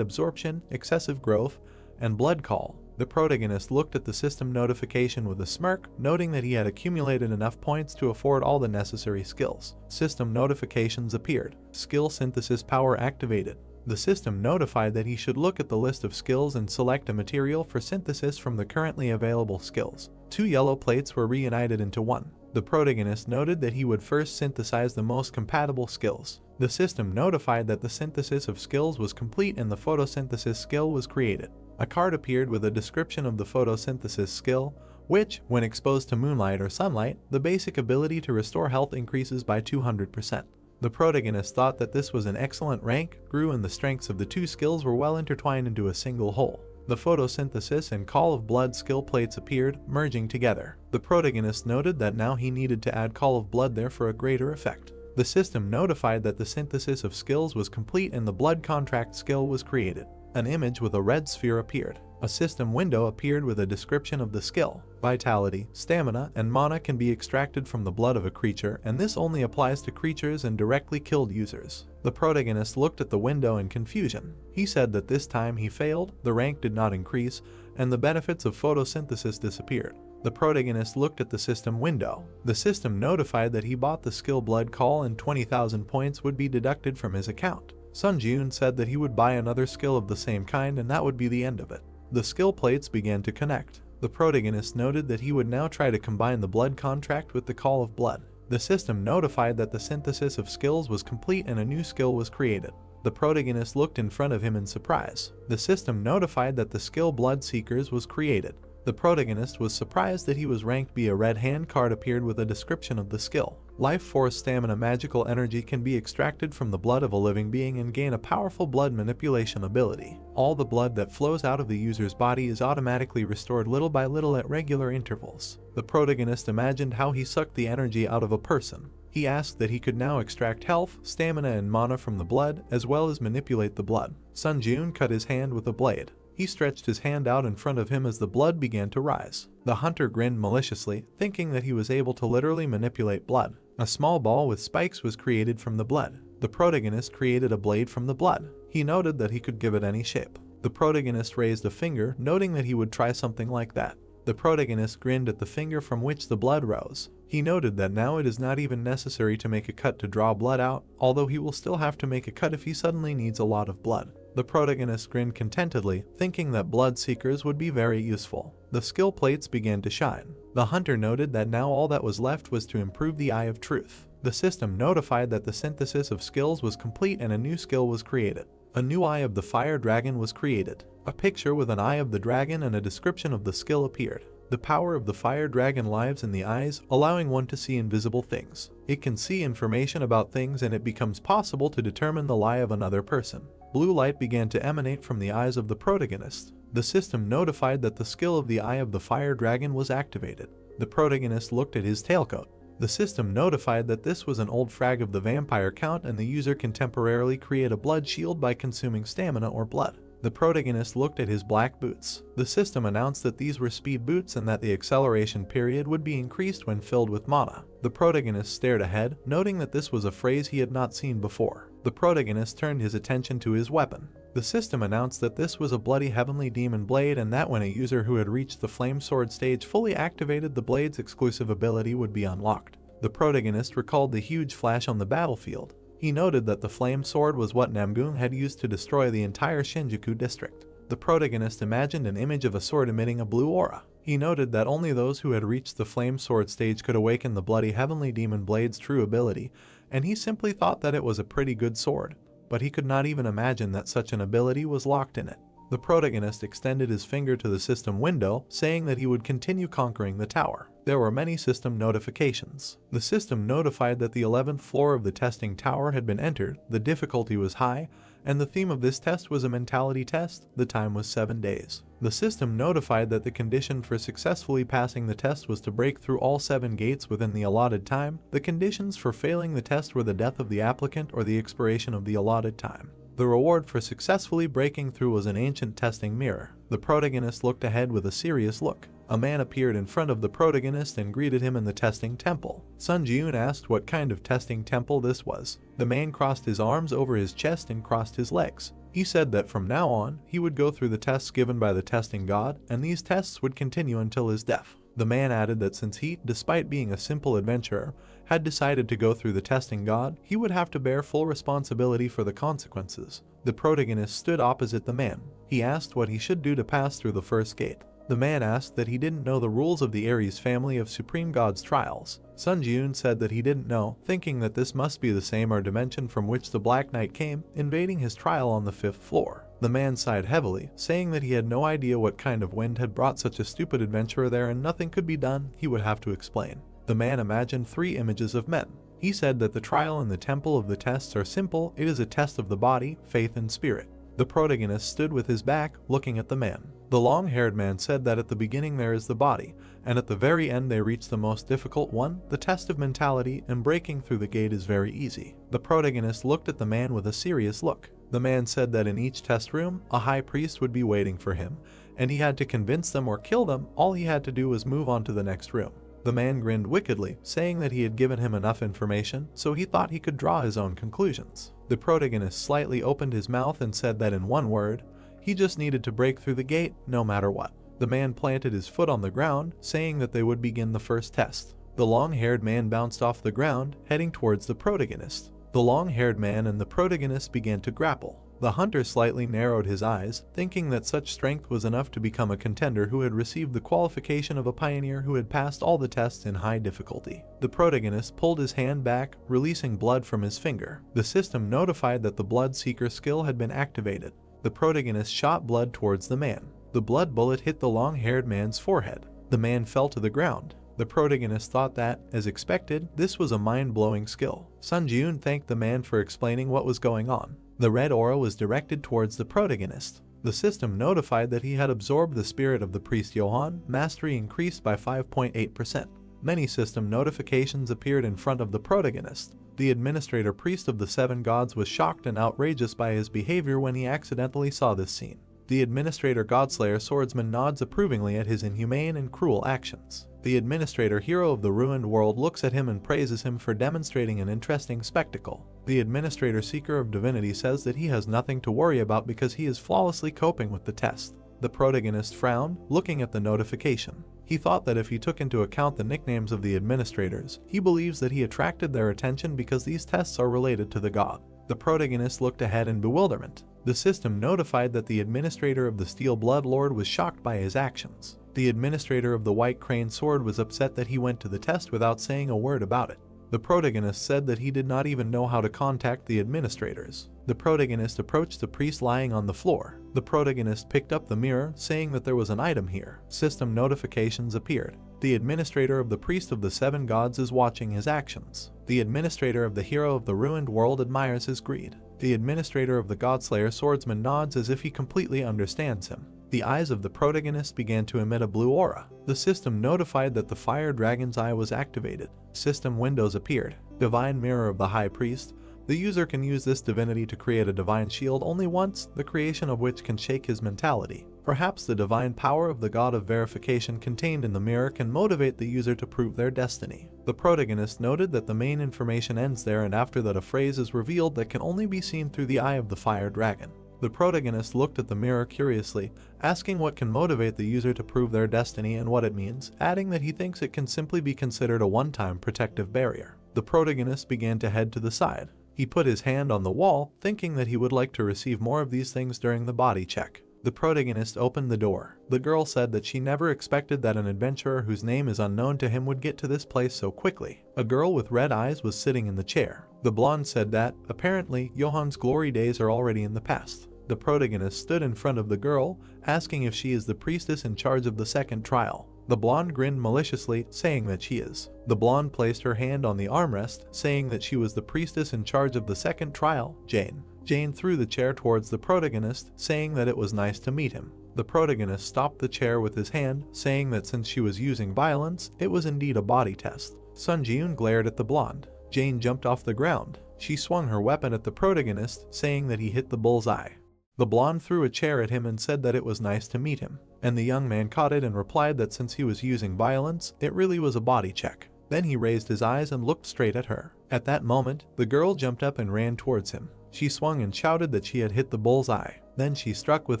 absorption, excessive growth, and blood call. The protagonist looked at the system notification with a smirk, noting that he had accumulated enough points to afford all the necessary skills. System notifications appeared. Skill synthesis power activated. The system notified that he should look at the list of skills and select a material for synthesis from the currently available skills. 2 yellow plates were reunited into one. The protagonist noted that he would first synthesize the most compatible skills. The system notified that the synthesis of skills was complete and the photosynthesis skill was created. A card appeared with a description of the photosynthesis skill, which, when exposed to moonlight or sunlight, the basic ability to restore health increases by 200%. The protagonist thought that this was an excellent rank, grew, and the strengths of the 2 skills were well intertwined into a single whole. The photosynthesis and call of blood skill plates appeared, merging together. The protagonist noted that now he needed to add call of blood there for a greater effect. The system notified that the synthesis of skills was complete and the blood contract skill was created. An image with a red sphere appeared. A system window appeared with a description of the skill. Vitality, stamina, and mana can be extracted from the blood of a creature, and this only applies to creatures and directly killed users. The protagonist looked at the window in confusion. He said that this time he failed, the rank did not increase, and the benefits of photosynthesis disappeared. The protagonist looked at the system window. The system notified that he bought the skill blood call and 20,000 points would be deducted from his account. Sunjun said that he would buy another skill of the same kind and that would be the end of it. The skill plates began to connect. The protagonist noted that he would now try to combine the blood contract with the call of blood. The system notified that the synthesis of skills was complete and a new skill was created. The protagonist looked in front of him in surprise. The system notified that the skill Blood Seekers was created. The protagonist was surprised that he was ranked B. A red hand card appeared with a description of the skill. Life Force Stamina magical energy can be extracted from the blood of a living being and gain a powerful blood manipulation ability. All the blood that flows out of the user's body is automatically restored little by little at regular intervals. The protagonist imagined how he sucked the energy out of a person. He asked that he could now extract health, stamina, and mana from the blood, as well as manipulate the blood. Sunjun cut his hand with a blade. He stretched his hand out in front of him as the blood began to rise. The hunter grinned maliciously, thinking that he was able to literally manipulate blood. A small ball with spikes was created from the blood. The protagonist created a blade from the blood. He noted that he could give it any shape. The protagonist raised a finger, noting that he would try something like that. The protagonist grinned at the finger from which the blood rose. He noted that now it is not even necessary to make a cut to draw blood out, although he will still have to make a cut if he suddenly needs a lot of blood. The protagonist grinned contentedly, thinking that blood seekers would be very useful. The skill plates began to shine. The hunter noted that now all that was left was to improve the Eye of Truth. The system notified that the synthesis of skills was complete and a new skill was created. A new Eye of the Fire Dragon was created. A picture with an eye of the dragon and a description of the skill appeared. The power of the fire dragon lives in the eyes, allowing one to see invisible things. It can see information about things and it becomes possible to determine the lie of another person. Blue light began to emanate from the eyes of the protagonist. The system notified that the skill of the Eye of the Fire Dragon was activated. The protagonist looked at his tailcoat. The system notified that this was an old frag of the vampire count and the user can temporarily create a blood shield by consuming stamina or blood. The protagonist looked at his black boots. The system announced that these were speed boots and that the acceleration period would be increased when filled with mana. The protagonist stared ahead, noting that this was a phrase he had not seen before. The protagonist turned his attention to his weapon. The system announced that this was a bloody heavenly demon blade and that when a user who had reached the flame sword stage fully activated, the blade's exclusive ability would be unlocked. The protagonist recalled the huge flash on the battlefield. He noted that the flame sword was what Namgun had used to destroy the entire Shinjuku district. The protagonist imagined an image of a sword emitting a blue aura. He noted that only those who had reached the flame sword stage could awaken the bloody heavenly demon blade's true ability, and he simply thought that it was a pretty good sword, but he could not even imagine that such an ability was locked in it. The protagonist extended his finger to the system window, saying that he would continue conquering the tower. There were many system notifications. The system notified that the 11th floor of the testing tower had been entered, the difficulty was high, and the theme of this test was a mentality test. The time was 7 days. The system notified that the condition for successfully passing the test was to break through all 7 gates within the allotted time. The conditions for failing the test were the death of the applicant or the expiration of the allotted time. The reward for successfully breaking through was an ancient testing mirror. The protagonist looked ahead with a serious look. A man appeared in front of the protagonist and greeted him in the testing temple. Sun Ji-yoon asked what kind of testing temple this was. The man crossed his arms over his chest and crossed his legs. He said that from now on, he would go through the tests given by the testing god, and these tests would continue until his death. The man added that since he, despite being a simple adventurer, had decided to go through the testing god, he would have to bear full responsibility for the consequences. The protagonist stood opposite the man. He asked what he should do to pass through the first gate. The man asked that he didn't know the rules of the Aries family of Supreme God's trials. Sun Ji-yoon said that he didn't know, thinking that this must be the same or dimension from which the Black Knight came, invading his trial on the 5th floor. The man sighed heavily, saying that he had no idea what kind of wind had brought such a stupid adventurer there and nothing could be done, he would have to explain. The man imagined 3 images of men. He said that the trial and the temple of the tests are simple, it is a test of the body, faith and spirit. The protagonist stood with his back, looking at the man. The long-haired man said that at the beginning there is the body, and at the very end they reach the most difficult one, the test of mentality, and breaking through the gate is very easy. The protagonist looked at the man with a serious look. The man said that in each test room, a high priest would be waiting for him, and he had to convince them or kill them. All he had to do was move on to the next room. The man grinned wickedly, saying that he had given him enough information, so he thought he could draw his own conclusions. The protagonist slightly opened his mouth and said that in one word, he just needed to break through the gate, no matter what. The man planted his foot on the ground, saying that they would begin the first test. The long-haired man bounced off the ground, heading towards the protagonist. The long-haired man and the protagonist began to grapple. The hunter slightly narrowed his eyes, thinking that such strength was enough to become a contender who had received the qualification of a pioneer who had passed all the tests in high difficulty. The protagonist pulled his hand back, releasing blood from his finger. The system notified that the blood seeker skill had been activated. The protagonist shot blood towards the man. The blood bullet hit the long-haired man's forehead. The man fell to the ground. The protagonist thought that, as expected, this was a mind-blowing skill. Sun Ji-yoon thanked the man for explaining what was going on. The red aura was directed towards the protagonist. The system notified that he had absorbed the spirit of the priest Johan, mastery increased by 5.8%. Many system notifications appeared in front of the protagonist. The administrator priest of the 7 gods was shocked and outrageous by his behavior when he accidentally saw this scene. The administrator godslayer swordsman nods approvingly at his inhumane and cruel actions. The administrator hero of the ruined world looks at him and praises him for demonstrating an interesting spectacle. The administrator seeker of divinity says that he has nothing to worry about because he is flawlessly coping with the test. The protagonist frowned, looking at the notification. He thought that if he took into account the nicknames of the administrators, he believes that he attracted their attention because these tests are related to the god. The protagonist looked ahead in bewilderment. The system notified that the administrator of the Steel Blood Lord was shocked by his actions. The administrator of the White Crane Sword was upset that he went to the test without saying a word about it. The protagonist said that he did not even know how to contact the administrators. The protagonist approached the priest lying on the floor. The protagonist picked up the mirror, saying that there was an item here. System notifications appeared. The administrator of the priest of the 7 gods is watching his actions. The administrator of the hero of the ruined world admires his greed. The administrator of the godslayer swordsman nods as if he completely understands him. The eyes of the protagonist began to emit a blue aura. The system notified that the fire dragon's eye was activated. System windows appeared. Divine mirror of the high priest. The user can use this divinity to create a divine shield only once, the creation of which can shake his mentality. Perhaps the divine power of the god of verification contained in the mirror can motivate the user to prove their destiny. The protagonist noted that the main information ends there, and after that a phrase is revealed that can only be seen through the eye of the fire dragon. The protagonist looked at the mirror curiously, asking what can motivate the user to prove their destiny and what it means, adding that he thinks it can simply be considered a one-time protective barrier. The protagonist began to head to the side. He put his hand on the wall, thinking that he would like to receive more of these things during the body check. The protagonist opened the door. The girl said that she never expected that an adventurer whose name is unknown to him would get to this place so quickly. A girl with red eyes was sitting in the chair. The blonde said that, apparently, Johan's glory days are already in the past. The protagonist stood in front of the girl, asking if she is the priestess in charge of the second trial. The blonde grinned maliciously, saying that she is. The blonde placed her hand on the armrest, saying that she was the priestess in charge of the second trial, Jane. Jane threw the chair towards the protagonist, saying that it was nice to meet him. The protagonist stopped the chair with his hand, saying that since she was using violence, it was indeed a body test. Sun Ji-yoon glared at the blonde. Jane jumped off the ground. She swung her weapon at the protagonist, saying that he hit the bullseye. The blonde threw a chair at him and said that it was nice to meet him. and the young man caught it and replied that since he was using violence, it really was a body check. Then he raised his eyes and looked straight at her. At that moment, the girl jumped up and ran towards him. She swung and shouted that she had hit the bull's eye. Then she struck with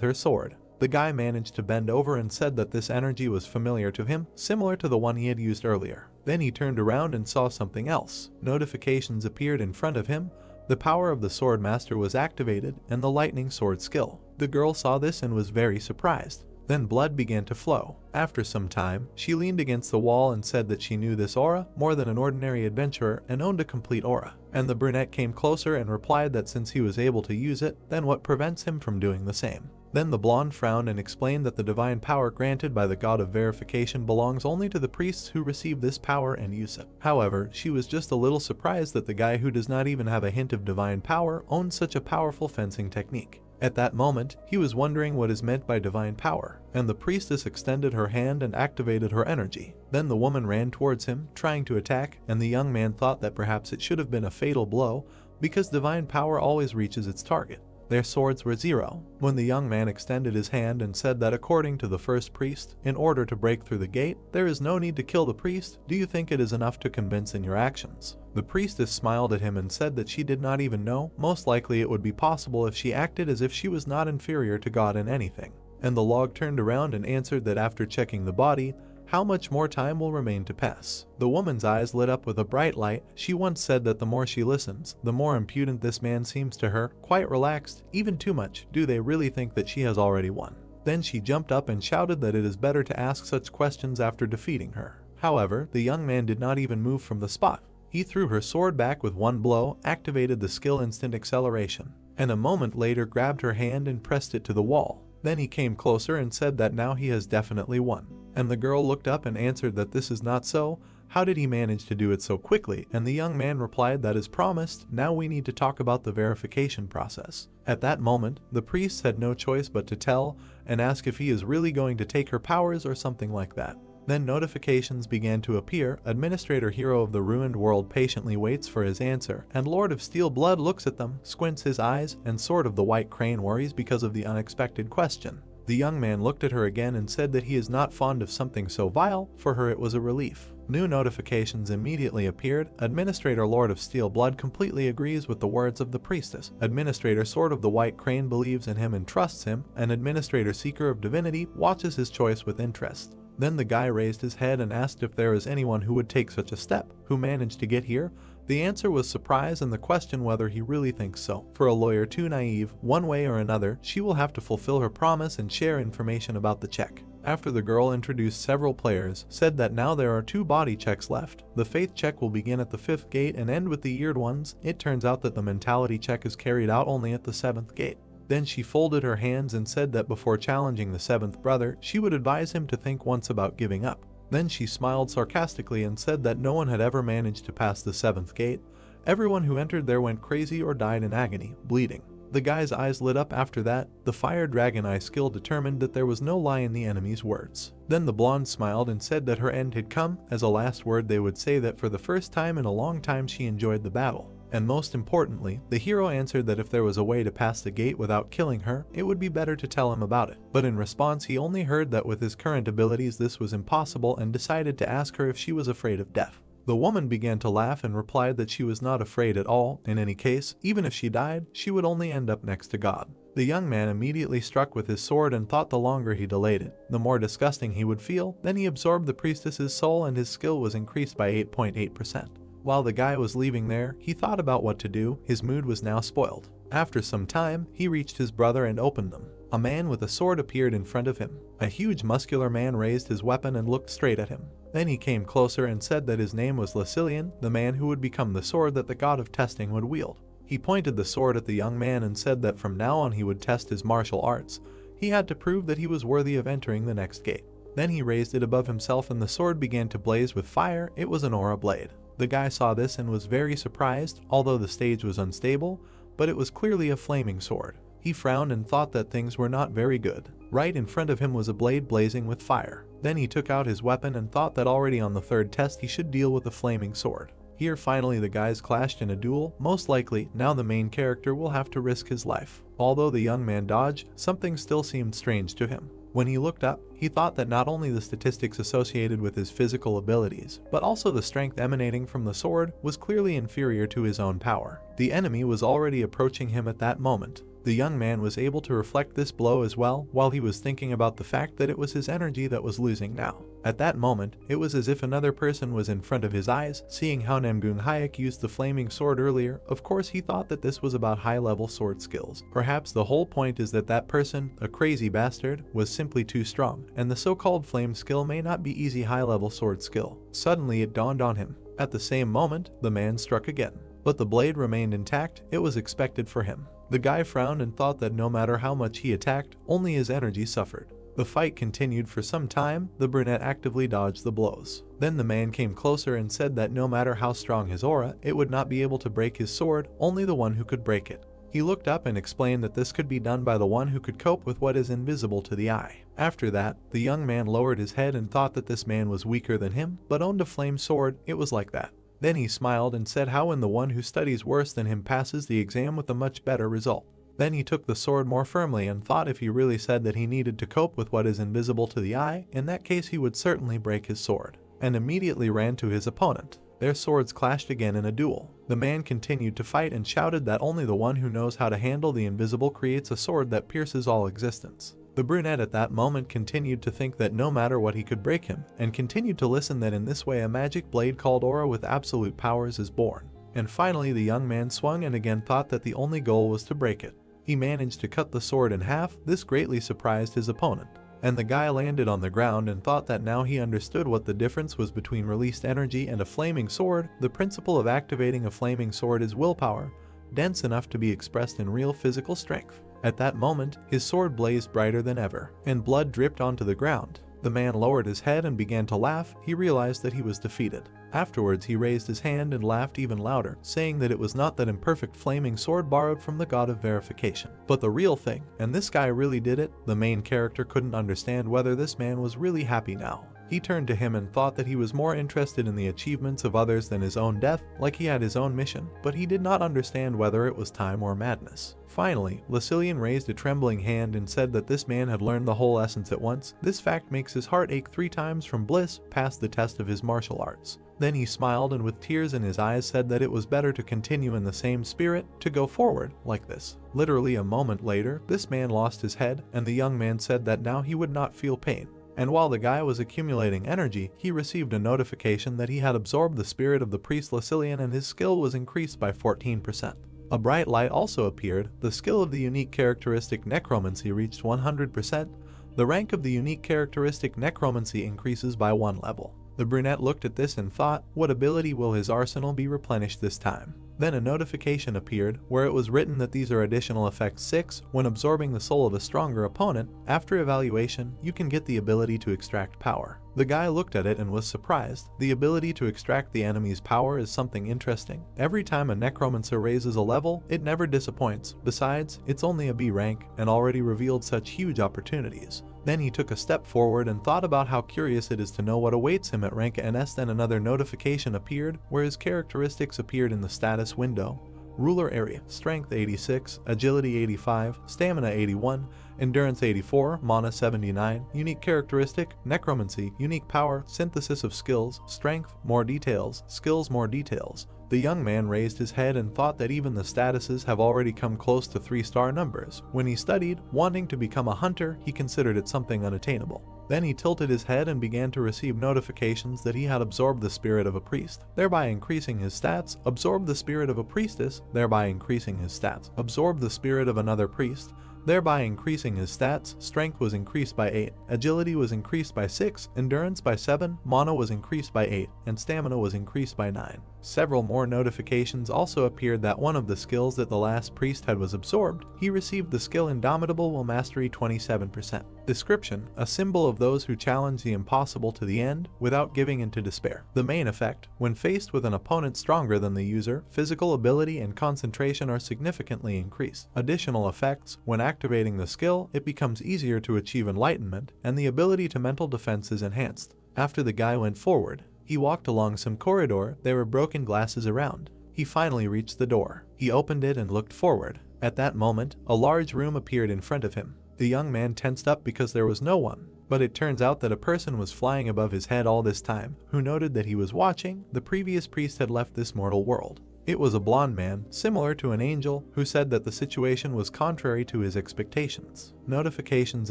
her sword. The guy managed to bend over and said that this energy was familiar to him, similar to the one he had used earlier. Then he turned around and saw something else. Notifications appeared in front of him. The power of the sword master was activated and the lightning sword skill. The girl saw this and was very surprised. Then blood began to flow. After some time, she leaned against the wall and said that she knew this aura more than an ordinary adventurer and owned a complete aura. And the brunette came closer and replied that since he was able to use it, then what prevents him from doing the same? Then the blonde frowned and explained that the divine power granted by the god of verification belongs only to the priests who receive this power and use it. However, she was just a little surprised that the guy who does not even have a hint of divine power owns such a powerful fencing technique. At that moment, he was wondering what is meant by divine power, and the priestess extended her hand and activated her energy. Then the woman ran towards him, trying to attack, and the young man thought that perhaps it should have been a fatal blow, because divine power always reaches its target. Their swords were 0. When the young man extended his hand and said that according to the first priest, in order to break through the gate, there is no need to kill the priest, do you think it is enough to convince in your actions? The priestess smiled at him and said that she did not even know, most likely it would be possible if she acted as if she was not inferior to God in anything. And the log turned around and answered that after checking the body, how much more time will remain to pass? The woman's eyes lit up with a bright light. She once said that the more she listens, the more impudent this man seems to her, quite relaxed, even too much. Do they really think that she has already won? Then she jumped up and shouted that it is better to ask such questions after defeating her. However, the young man did not even move from the spot. He threw her sword back with one blow, activated the skill instant acceleration, and a moment later grabbed her hand and pressed it to the wall. Then he came closer and said that now he has definitely won. And the girl looked up and answered that this is not so. How did he manage to do it so quickly? And the young man replied that as promised, now we need to talk about the verification process. At that moment, the priest had no choice but to tell and ask if he is really going to take her powers or something like that. Then notifications began to appear. Administrator Hero of the Ruined World patiently waits for his answer, and Lord of Steel Blood looks at them, squints his eyes, and Sword of the White Crane worries because of the unexpected question. The young man looked at her again and said that he is not fond of something so vile. For her it was a relief. New notifications immediately appeared. Administrator Lord of Steel Blood completely agrees with the words of the priestess. Administrator Sword of the White Crane believes in him and trusts him, and Administrator Seeker of Divinity watches his choice with interest. Then the guy raised his head and asked if there is anyone who would take such a step, who managed to get here. The answer was surprise and the question whether he really thinks so. For a lawyer too naive, one way or another, she will have to fulfill her promise and share information about the check. After the girl introduced several players, said that now there are 2 body checks left. The faith check will begin at the 5th gate and end with the eared ones. It turns out that the mentality check is carried out only at the 7th gate. Then she folded her hands and said that before challenging the 7th brother, she would advise him to think once about giving up. Then she smiled sarcastically and said that no one had ever managed to pass the 7th gate. Everyone who entered there went crazy or died in agony, bleeding. The guy's eyes lit up after that. The Fire Dragon Eye skill determined that there was no lie in the enemy's words. Then the blonde smiled and said that her end had come. As a last word they would say that for the first time in a long time she enjoyed the battle. And most importantly, the hero answered that if there was a way to pass the gate without killing her, it would be better to tell him about it. But in response he only heard that with his current abilities this was impossible and decided to ask her if she was afraid of death. The woman began to laugh and replied that she was not afraid at all. In any case, even if she died, she would only end up next to God. The young man immediately struck with his sword and thought the longer he delayed it, the more disgusting he would feel. Then he absorbed the priestess's soul and his skill was increased by 8.8%. While the guy was leaving there, he thought about what to do. His mood was now spoiled. After some time, he reached his brother and opened them. A man with a sword appeared in front of him. A huge muscular man raised his weapon and looked straight at him. Then he came closer and said that his name was Lucilian, the man who would become the sword that the god of testing would wield. He pointed the sword at the young man and said that from now on he would test his martial arts. He had to prove that he was worthy of entering the next gate. Then he raised it above himself and the sword began to blaze with fire. It was an aura blade. The guy saw this and was very surprised, although the stage was unstable, but it was clearly a flaming sword. He frowned and thought that things were not very good. Right in front of him was a blade blazing with fire. Then he took out his weapon and thought that already on the 3rd test he should deal with the flaming sword. Here finally the guys clashed in a duel. Most likely, now the main character will have to risk his life. Although the young man dodged, something still seemed strange to him. When he looked up, he thought that not only the statistics associated with his physical abilities, but also the strength emanating from the sword was clearly inferior to his own power. The enemy was already approaching him at that moment. The young man was able to reflect this blow as well while he was thinking about the fact that it was his energy that was losing now. At that moment, it was as if another person was in front of his eyes. Seeing how Namgung Hayek used the flaming sword earlier, of course he thought that this was about high-level sword skills. Perhaps the whole point is that that person, a crazy bastard, was simply too strong, and the so-called flame skill may not be easy high-level sword skill. Suddenly it dawned on him. At the same moment, the man struck again. But the blade remained intact. It was expected for him. The guy frowned and thought that no matter how much he attacked, only his energy suffered. The fight continued for some time. The brunette actively dodged the blows. Then the man came closer and said that no matter how strong his aura, it would not be able to break his sword, only the one who could break it. He looked up and explained that this could be done by the one who could cope with what is invisible to the eye. After that, the young man lowered his head and thought that this man was weaker than him, but owned a flame sword. It was like that. Then he smiled and said how when the one who studies worse than him passes the exam with a much better result. Then he took the sword more firmly and thought if he really said that he needed to cope with what is invisible to the eye, in that case he would certainly break his sword, and immediately ran to his opponent. Their swords clashed again in a duel. The man continued to fight and shouted that only the one who knows how to handle the invisible creates a sword that pierces all existence. The brunette at that moment continued to think that no matter what he could break him, and continued to listen that in this way a magic blade called aura with absolute powers is born. And finally the young man swung and again thought that the only goal was to break it. He managed to cut the sword in half. This greatly surprised his opponent. And the guy landed on the ground and thought that now he understood what the difference was between released energy and a flaming sword. The principle of activating a flaming sword is willpower, dense enough to be expressed in real physical strength. At that moment, his sword blazed brighter than ever, and blood dripped onto the ground. The man lowered his head and began to laugh. He realized that he was defeated. Afterwards he raised his hand and laughed even louder, saying that it was not that imperfect flaming sword borrowed from the god of verification, but the real thing, and this guy really did it. The main character couldn't understand whether this man was really happy now. He turned to him and thought that he was more interested in the achievements of others than his own death, like he had his own mission, but he did not understand whether it was time or madness. Finally, Lucilian raised a trembling hand and said that this man had learned the whole essence at once. This fact makes his heart ache 3 times from bliss, passed the test of his martial arts. Then he smiled and with tears in his eyes said that it was better to continue in the same spirit, to go forward, like this. Literally a moment later, this man lost his head, and the young man said that now he would not feel pain. And while the guy was accumulating energy, he received a notification that he had absorbed the spirit of the priest Lucilian and his skill was increased by 14%. A bright light also appeared. The skill of the unique characteristic necromancy reached 100%. The rank of the unique characteristic necromancy increases by 1 level. The brunette looked at this and thought, what ability will his arsenal be replenished this time? Then a notification appeared where it was written that these are additional effects 6. When absorbing the soul of a stronger opponent, after evaluation, you can get the ability to extract power. The guy looked at it and was surprised. The ability to extract the enemy's power is something interesting. Every time a necromancer raises a level, it never disappoints. Besides, it's only a B rank and already revealed such huge opportunities. Then he took a step forward and thought about how curious it is to know what awaits him at rank NS. Then another notification appeared where his characteristics appeared in the status window. Ruler area, strength 86, agility 85, stamina 81, endurance 84, mana 79, unique characteristic, necromancy, unique power, synthesis of skills, strength, more details, skills, more details. The young man raised his head and thought that even the statuses have already come close to 3-star numbers. When he studied, wanting to become a hunter, he considered it something unattainable. Then he tilted his head and began to receive notifications that he had absorbed the spirit of a priest, thereby increasing his stats, absorbed the spirit of a priestess, thereby increasing his stats, absorbed the spirit of another priest, thereby increasing his stats. Strength was increased by 8, agility was increased by 6, endurance by 7, mana was increased by 8, and stamina was increased by 9. Several more notifications also appeared that one of the skills that the last priest had was absorbed. He received the skill Indomitable Will Mastery 27%. Description: a symbol of those who challenge the impossible to the end without giving in to despair. The main effect: when faced with an opponent stronger than the user, physical ability and concentration are significantly increased. Additional effects: when activating the skill, it becomes easier to achieve enlightenment, and the ability to mental defense is enhanced. After the guy went forward, he walked along some corridor. There were broken glasses around. He finally reached the door. He opened it and looked forward. At that moment, a large room appeared in front of him. The young man tensed up because there was no one, but it turns out that a person was flying above his head all this time, who noted that he was watching. The previous priest had left this mortal world. It was a blonde man, similar to an angel, who said that the situation was contrary to his expectations. Notifications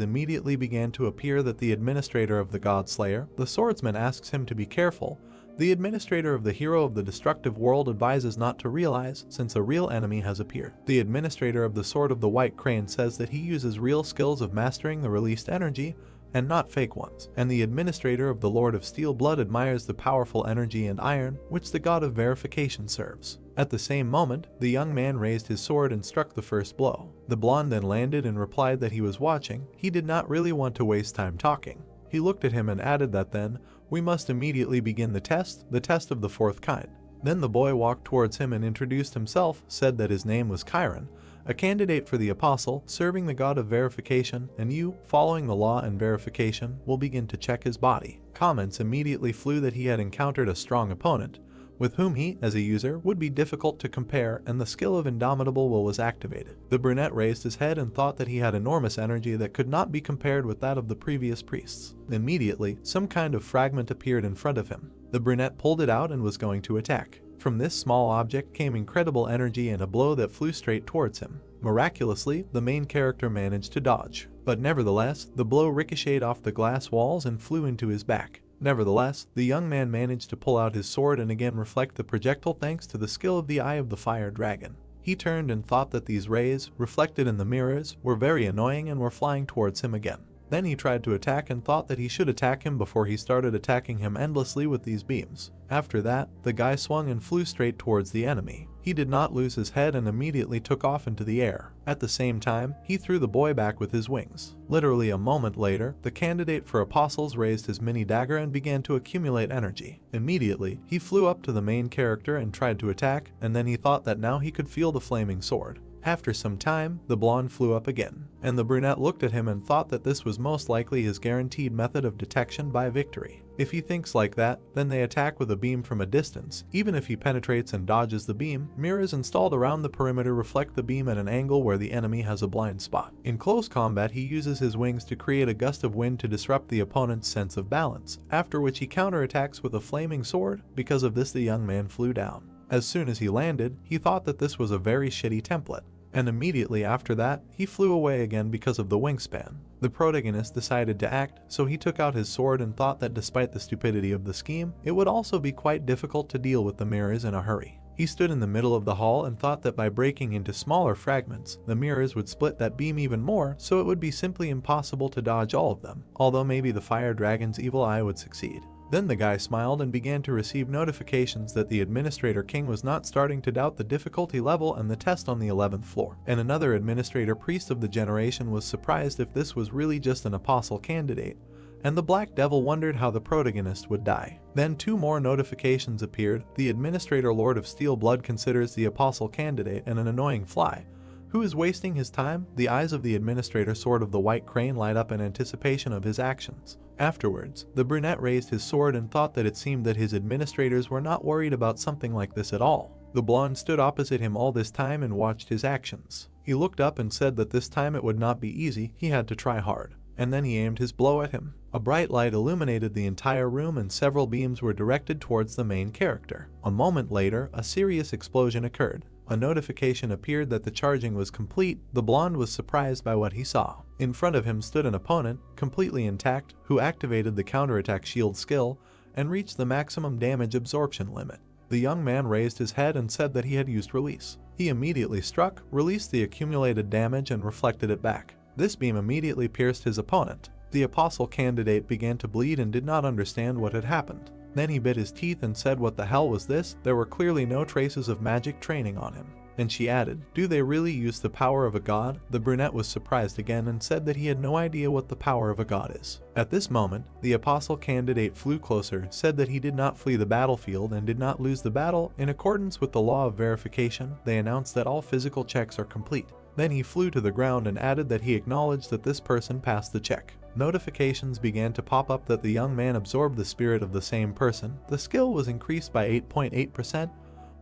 immediately began to appear that the administrator of the God Slayer, the swordsman, asks him to be careful. The administrator of the hero of the destructive world advises not to realize, since a real enemy has appeared. The administrator of the Sword of the White Crane says that he uses real skills of mastering the released energy, and not fake ones. And the administrator of the Lord of Steel Blood admires the powerful energy and iron, which the god of verification serves. At the same moment, the young man raised his sword and struck the first blow. The blonde then landed and replied that he was watching. He did not really want to waste time talking. He looked at him and added that then, we must immediately begin the test of the fourth kind. Then the boy walked towards him and introduced himself, said that his name was Chiron, a candidate for the apostle, serving the god of verification, and you, following the law and verification, will begin to check his body. Comments immediately flew that he had encountered a strong opponent, with whom he, as a user, would be difficult to compare, and the skill of Indomitable Will was activated. The brunette raised his head and thought that he had enormous energy that could not be compared with that of the previous priests. Immediately, some kind of fragment appeared in front of him. The brunette pulled it out and was going to attack. From this small object came incredible energy and a blow that flew straight towards him. Miraculously, the main character managed to dodge, but nevertheless, the blow ricocheted off the glass walls and flew into his back. Nevertheless, the young man managed to pull out his sword and again reflect the projectile thanks to the skill of the Eye of the Fire Dragon. He turned and thought that these rays, reflected in the mirrors, were very annoying and were flying towards him again. Then he tried to attack and thought that he should attack him before he started attacking him endlessly with these beams. After that, the guy swung and flew straight towards the enemy. He did not lose his head and immediately took off into the air. At the same time, he threw the boy back with his wings. Literally a moment later, the candidate for apostles raised his mini dagger and began to accumulate energy. Immediately, he flew up to the main character and tried to attack, and then he thought that now he could feel the flaming sword. After some time, the blonde flew up again, and the brunette looked at him and thought that this was most likely his guaranteed method of detection by victory. If he thinks like that, then they attack with a beam from a distance. Even if he penetrates and dodges the beam, mirrors installed around the perimeter reflect the beam at an angle where the enemy has a blind spot. In close combat, he uses his wings to create a gust of wind to disrupt the opponent's sense of balance, after which he counterattacks with a flaming sword. Because of this, the young man flew down. As soon as he landed, he thought that this was a very shitty template, and immediately after that, he flew away again because of the wingspan. The protagonist decided to act, so he took out his sword and thought that despite the stupidity of the scheme, it would also be quite difficult to deal with the mirrors in a hurry. He stood in the middle of the hall and thought that by breaking into smaller fragments, the mirrors would split that beam even more, so it would be simply impossible to dodge all of them, although maybe the fire dragon's evil eye would succeed. Then the guy smiled and began to receive notifications that the administrator king was not starting to doubt the difficulty level and the test on the 11th floor. And another administrator priest of the generation was surprised if this was really just an apostle candidate, and the Black Devil wondered how the protagonist would die. Then 2 more notifications appeared. The administrator Lord of Steel Blood considers the apostle candidate an annoying fly, who is wasting his time. The eyes of the administrator Sword of the White Crane light up in anticipation of his actions. Afterwards, the brunette raised his sword and thought that it seemed that his administrators were not worried about something like this at all. The blonde stood opposite him all this time and watched his actions. He looked up and said that this time it would not be easy, he had to try hard. And then he aimed his blow at him. A bright light illuminated the entire room and several beams were directed towards the main character. A moment later, a serious explosion occurred. A notification appeared that the charging was complete. The blonde was surprised by what he saw. In front of him stood an opponent, completely intact, who activated the counterattack shield skill and reached the maximum damage absorption limit. The young man raised his head and said that he had used release. He immediately struck, released the accumulated damage and reflected it back. This beam immediately pierced his opponent. The apostle candidate began to bleed and did not understand what had happened. Then he bit his teeth and said, "What the hell was this?" There were clearly no traces of magic training on him. And she added, "Do they really use the power of a god?" The brunette was surprised again and said that he had no idea what the power of a god is. At this moment, the apostle candidate flew closer, said that he did not flee the battlefield and did not lose the battle. In accordance with the law of verification, they announced that all physical checks are complete. Then he flew to the ground and added that he acknowledged that this person passed the check. Notifications began to pop up that the young man absorbed the spirit of the same person. The skill was increased by 8.8%,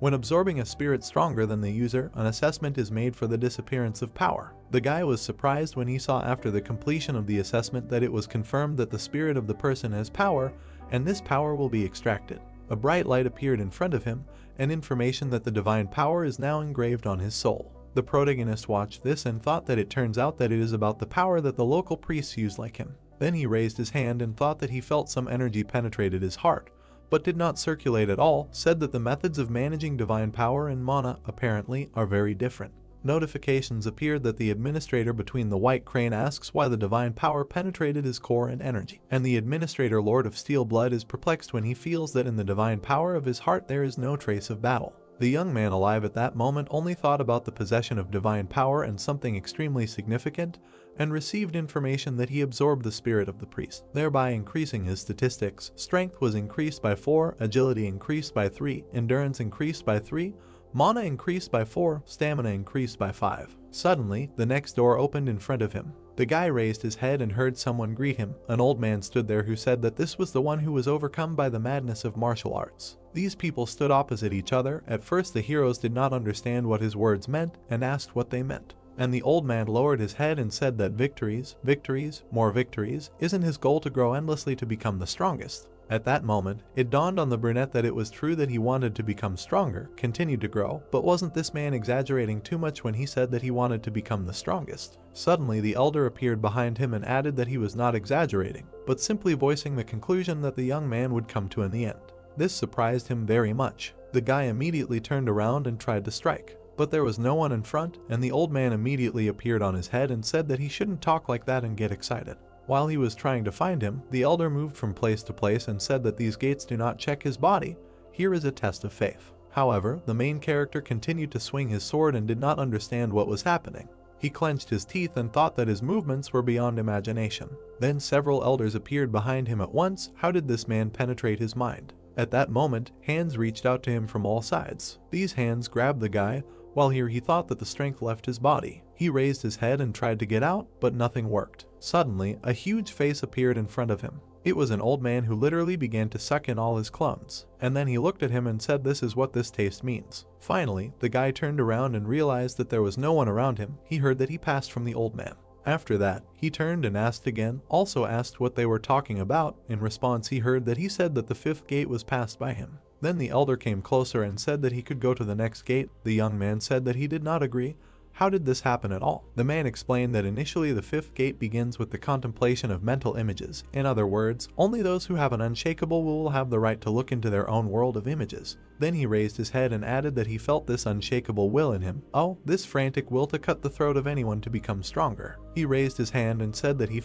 When absorbing a spirit stronger than the user, an assessment is made for the disappearance of power. The guy was surprised when he saw after the completion of the assessment that it was confirmed that the spirit of the person has power, and this power will be extracted. A bright light appeared in front of him, and information that the divine power is now engraved on his soul. The protagonist watched this and thought that it turns out that it is about the power that the local priests use like him. Then he raised his hand and thought that he felt some energy penetrated his heart, but did not circulate at all, said that the methods of managing divine power in Mana apparently are very different. Notifications appeared that the administrator between the white crane asks why the divine power penetrated his core and energy, and the administrator Lord of Steel Blood is perplexed when he feels that in the divine power of his heart there is no trace of battle. The young man alive at that moment only thought about the possession of divine power and something extremely significant, and received information that he absorbed the spirit of the priest, thereby increasing his statistics. Strength was increased by 4, agility increased by 3, endurance increased by 3, mana increased by 4, stamina increased by 5. Suddenly, the next door opened in front of him. The guy raised his head and heard someone greet him. An old man stood there who said that this was the one who was overcome by the madness of martial arts. These people stood opposite each other. At first the heroes did not understand what his words meant and asked what they meant. And the old man lowered his head and said that victories, victories, more victories, isn't his goal to grow endlessly to become the strongest. At that moment, it dawned on the brunette that it was true that he wanted to become stronger, continued to grow, but wasn't this man exaggerating too much when he said that he wanted to become the strongest? Suddenly the elder appeared behind him and added that he was not exaggerating, but simply voicing the conclusion that the young man would come to in the end. This surprised him very much. The guy immediately turned around and tried to strike, but there was no one in front, and the old man immediately appeared on his head and said that he shouldn't talk like that and get excited. While he was trying to find him, the elder moved from place to place and said that these gates do not check his body. Here is a test of faith. However, the main character continued to swing his sword and did not understand what was happening. He clenched his teeth and thought that his movements were beyond imagination. Then several elders appeared behind him at once. How did this man penetrate his mind? At that moment, hands reached out to him from all sides. These hands grabbed the guy, while here he thought that the strength left his body. He raised his head and tried to get out, but nothing worked. Suddenly, a huge face appeared in front of him. It was an old man who literally began to suck in all his clones, and then he looked at him and said this is what this taste means. Finally, the guy turned around and realized that there was no one around him. He heard that he passed from the old man. After that, he turned and asked again, also asked what they were talking about. In response, he heard that he said that the 5th gate was passed by him. Then the elder came closer and said that he could go to the next gate. The young man said that he did not agree. How did this happen at all? The man explained that initially the 5th gate begins with the contemplation of mental images. In other words, only those who have an unshakable will have the right to look into their own world of images. Then he raised his head and added that he felt this unshakable will in him. Oh, this frantic will to cut the throat of anyone to become stronger. He raised his hand and said that he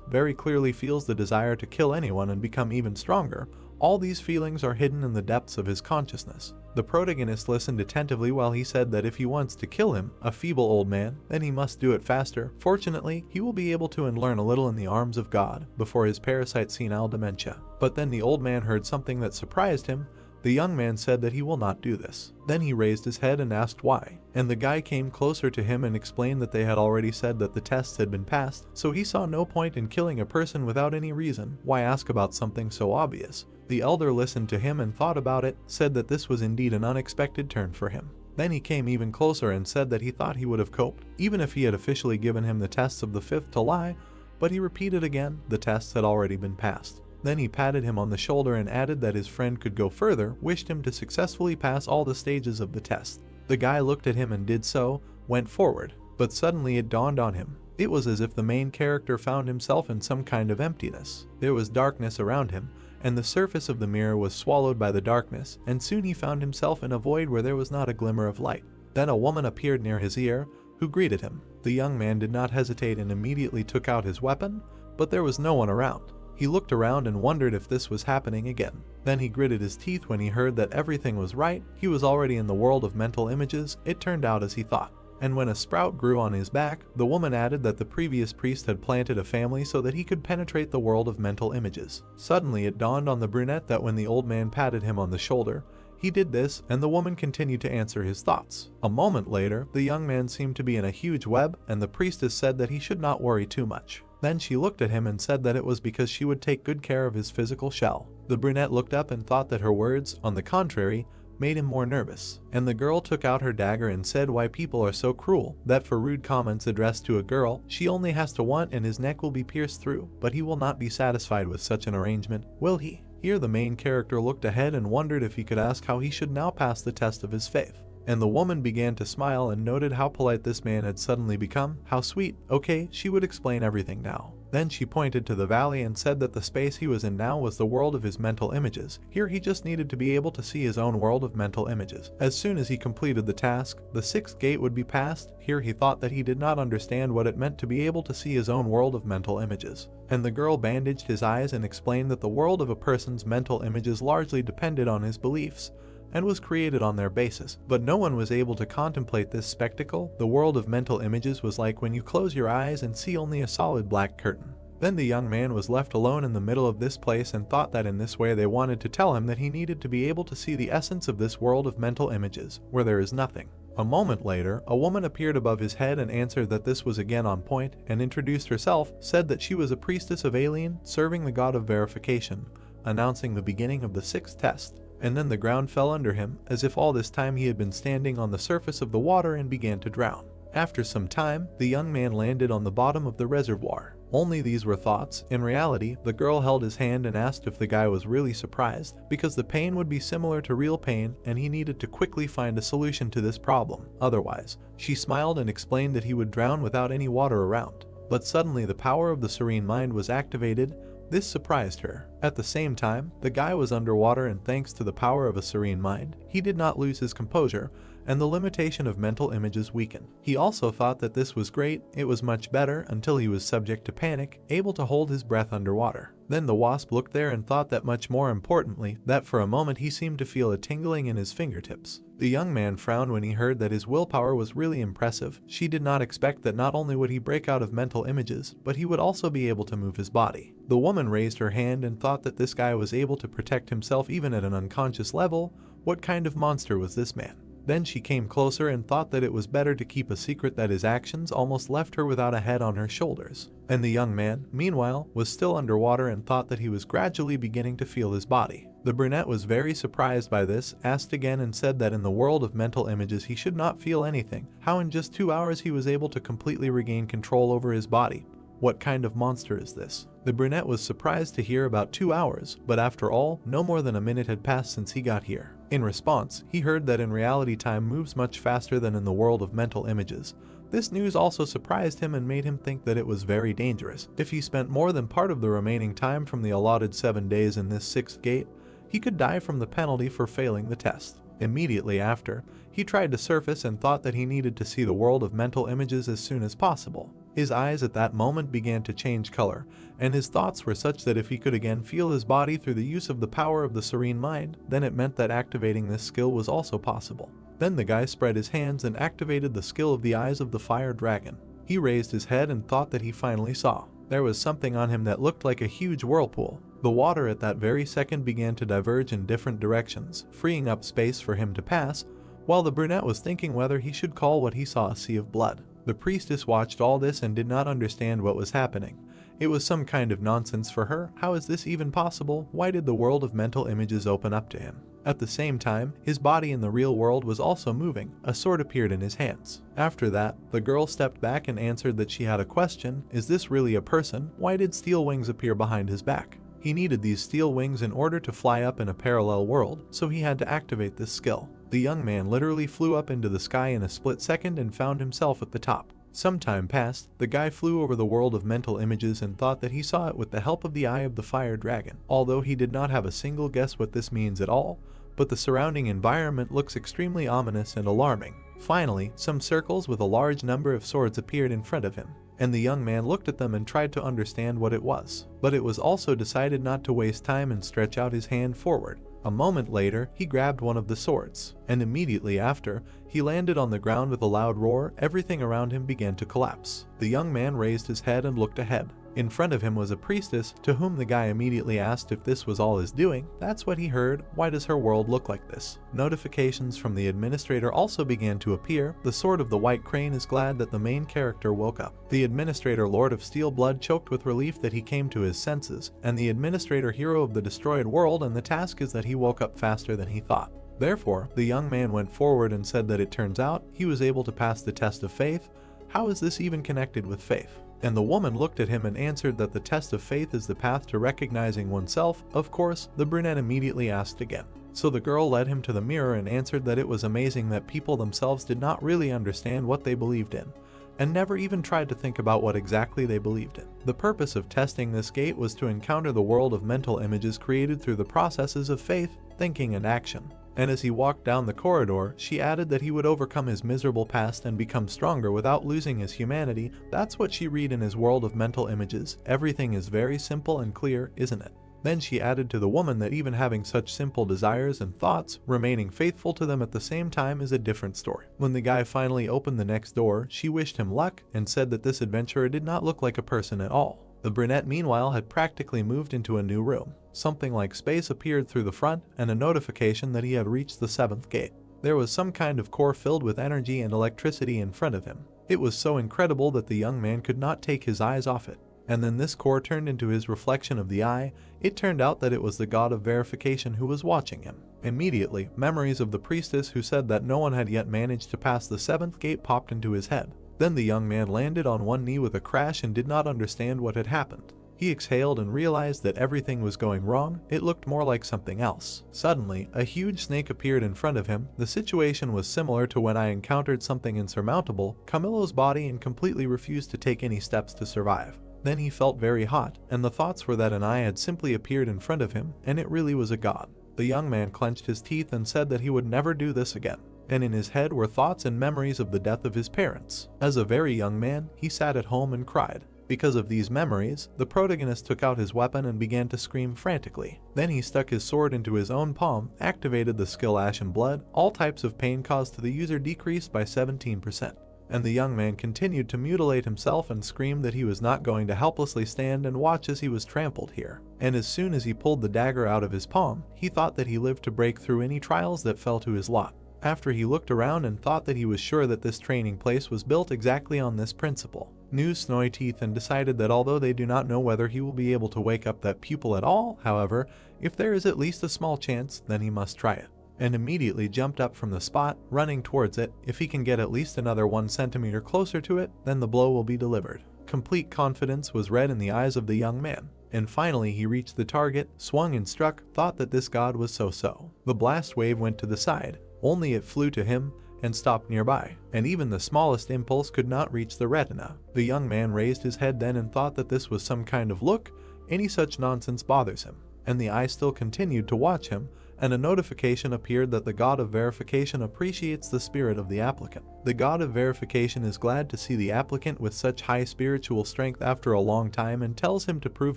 very clearly feels the desire to kill anyone and become even stronger. All these feelings are hidden in the depths of his consciousness. The protagonist listened attentively while he said that if he wants to kill him, a feeble old man, then he must do it faster. Fortunately, he will be able to learn a little in the arms of God before his parasite senile dementia. But then the old man heard something that surprised him. The young man said that he will not do this. Then he raised his head and asked why, and the guy came closer to him and explained that they had already said that the tests had been passed, so he saw no point in killing a person without any reason. Why ask about something so obvious? The elder listened to him and thought about it, said that this was indeed an unexpected turn for him. Then he came even closer and said that he thought he would have coped, even if he had officially given him the tests of the 5th to lie, but he repeated again, the tests had already been passed. Then he patted him on the shoulder and added that his friend could go further, wished him to successfully pass all the stages of the test. The guy looked at him and did so, went forward, but suddenly it dawned on him. It was as if the main character found himself in some kind of emptiness. There was darkness around him, and the surface of the mirror was swallowed by the darkness, and soon he found himself in a void where there was not a glimmer of light. Then a woman appeared near his ear, who greeted him. The young man did not hesitate and immediately took out his weapon, but there was no one around. He looked around and wondered if this was happening again. Then he gritted his teeth when he heard that everything was right. He was already in the world of mental images. It turned out as he thought. And when a sprout grew on his back, the woman added that the previous priest had planted a family so that he could penetrate the world of mental images. Suddenly it dawned on the brunette that when the old man patted him on the shoulder, he did this, and the woman continued to answer his thoughts. A moment later, the young man seemed to be in a huge web, and the priestess said that he should not worry too much. Then she looked at him and said that it was because she would take good care of his physical shell. The brunette looked up and thought that her words, on the contrary, made him more nervous, and the girl took out her dagger and said why people are so cruel, that for rude comments addressed to a girl, she only has to want and his neck will be pierced through, but he will not be satisfied with such an arrangement, will he? Here the main character looked ahead and wondered if he could ask how he should now pass the test of his faith. And the woman began to smile and noted how polite this man had suddenly become. How sweet. Okay, she would explain everything now. Then she pointed to the valley and said that the space he was in now was the world of his mental images. Here he just needed to be able to see his own world of mental images. As soon as he completed the task, the 6th gate would be passed. Here he thought that he did not understand what it meant to be able to see his own world of mental images. And the girl bandaged his eyes and explained that the world of a person's mental images largely depended on his beliefs, and was created on their basis. But no one was able to contemplate this spectacle. The world of mental images was like when you close your eyes and see only a solid black curtain. Then the young man was left alone in the middle of this place and thought that in this way they wanted to tell him that he needed to be able to see the essence of this world of mental images, where there is nothing. A moment later, a woman appeared above his head and answered that this was again on point, and introduced herself, said that she was a priestess of Alien, serving the god of verification, announcing the beginning of the 6th test. And then the ground fell under him, as if all this time he had been standing on the surface of the water, and began to drown. After some time, the young man landed on the bottom of the reservoir. Only these were thoughts. In reality, the girl held his hand and asked if the guy was really surprised, because the pain would be similar to real pain and he needed to quickly find a solution to this problem. Otherwise, she smiled and explained that he would drown without any water around. But suddenly the power of the serene mind was activated. This surprised her. At the same time, the guy was underwater, and thanks to the power of a serene mind, he did not lose his composure, and the limitation of mental images weakened. He also thought that this was great. It was much better until he was subject to panic, able to hold his breath underwater. Then the wasp looked there and thought that much more importantly, that for a moment he seemed to feel a tingling in his fingertips. The young man frowned when he heard that his willpower was really impressive. She did not expect that not only would he break out of mental images, but he would also be able to move his body. The woman raised her hand and thought that this guy was able to protect himself even at an unconscious level. What kind of monster was this man? Then she came closer and thought that it was better to keep a secret, that his actions almost left her without a head on her shoulders. And the young man, meanwhile, was still underwater and thought that he was gradually beginning to feel his body. The brunette was very surprised by this, asked again and said that in the world of mental images he should not feel anything. How in just 2 hours he was able to completely regain control over his body. What kind of monster is this? The brunette was surprised to hear about 2 hours, but after all, no more than a minute had passed since he got here. In response, he heard that in reality time moves much faster than in the world of mental images. This news also surprised him and made him think that it was very dangerous. If he spent more than part of the remaining time from the allotted 7 days in this 6th gate, he could die from the penalty for failing the test. Immediately after, he tried to surface and thought that he needed to see the world of mental images as soon as possible. His eyes at that moment began to change color, and his thoughts were such that if he could again feel his body through the use of the power of the serene mind, then it meant that activating this skill was also possible. Then the guy spread his hands and activated the skill of the eyes of the fire dragon. He raised his head and thought that he finally saw. There was something on him that looked like a huge whirlpool. The water at that very second began to diverge in different directions, freeing up space for him to pass, while the brunette was thinking whether he should call what he saw a sea of blood. The priestess watched all this and did not understand what was happening. It was some kind of nonsense for her. How is this even possible? Why did the world of mental images open up to him? At the same time, his body in the real world was also moving. A sword appeared in his hands. After that, the girl stepped back and answered that she had a question. Is this really a person? Why did steel wings appear behind his back? He needed these steel wings in order to fly up in a parallel world, so he had to activate this skill. The young man literally flew up into the sky in a split second and found himself at the top. Some time passed, the guy flew over the world of mental images and thought that he saw it with the help of the eye of the fire dragon. Although he did not have a single guess what this means at all, but the surrounding environment looks extremely ominous and alarming. Finally, some circles with a large number of swords appeared in front of him, and the young man looked at them and tried to understand what it was. But it was also decided not to waste time and stretch out his hand forward. A moment later, he grabbed one of the swords, and immediately after, he landed on the ground with a loud roar. Everything around him began to collapse. The young man raised his head and looked ahead. In front of him was a priestess, to whom the guy immediately asked if this was all his doing. That's what he heard. Why does her world look like this? Notifications from the administrator also began to appear. The sword of the white crane is glad that the main character woke up. The administrator Lord of Steel Blood choked with relief that he came to his senses, and the administrator hero of the destroyed world, and the task is that he woke up faster than he thought. Therefore, the young man went forward and said that it turns out he was able to pass the test of faith. How is this even connected with faith? And the woman looked at him and answered that the test of faith is the path to recognizing oneself. Of course, the brunette immediately asked again. So the girl led him to the mirror and answered that it was amazing that people themselves did not really understand what they believed in, and never even tried to think about what exactly they believed in. The purpose of testing this gate was to encounter the world of mental images created through the processes of faith, thinking, and action. And as he walked down the corridor, she added that he would overcome his miserable past and become stronger without losing his humanity. That's what she read in his world of mental images. Everything is very simple and clear, isn't it? Then she added to the woman that even having such simple desires and thoughts, remaining faithful to them at the same time is a different story. When the guy finally opened the next door, she wished him luck and said that this adventurer did not look like a person at all. The brunette meanwhile had practically moved into a new room. Something like space appeared through the front and a notification that he had reached the 7th gate. There was some kind of core filled with energy and electricity in front of him. It was so incredible that the young man could not take his eyes off it. And then this core turned into his reflection of the eye. It turned out that it was the god of verification who was watching him. Immediately, memories of the priestess who said that no one had yet managed to pass the 7th gate popped into his head. Then the young man landed on one knee with a crash and did not understand what had happened. He exhaled and realized that everything was going wrong. It looked more like something else. Suddenly, a huge snake appeared in front of him. The situation was similar to when I encountered something insurmountable. Camillo's body and completely refused to take any steps to survive. Then he felt very hot, and the thoughts were that an eye had simply appeared in front of him, and it really was a god. The young man clenched his teeth and said that he would never do this again. And in his head were thoughts and memories of the death of his parents. As a very young man, he sat at home and cried. Because of these memories, the protagonist took out his weapon and began to scream frantically. Then he stuck his sword into his own palm, activated the skill Ashen Blood. All types of pain caused to the user decreased by 17%. And the young man continued to mutilate himself and screamed that he was not going to helplessly stand and watch as he was trampled here. And as soon as he pulled the dagger out of his palm, he thought that he lived to break through any trials that fell to his lot. After he looked around and thought that he was sure that this training place was built exactly on this principle. New snowy teeth and decided that although they do not know whether he will be able to wake up that pupil at all, however, if there is at least a small chance, then he must try it. And immediately jumped up from the spot, running towards it. If he can get at least another 1 centimeter closer to it, then the blow will be delivered. Complete confidence was read in the eyes of the young man. And finally he reached the target, swung and struck, thought that this god was so-so. The blast wave went to the side, only it flew to him and stopped nearby, and even the smallest impulse could not reach the retina. The young man raised his head then and thought that this was some kind of look. Any such nonsense bothers him. And the eye still continued to watch him, and a notification appeared that the god of verification appreciates the spirit of the applicant. The god of verification is glad to see the applicant with such high spiritual strength after a long time and tells him to prove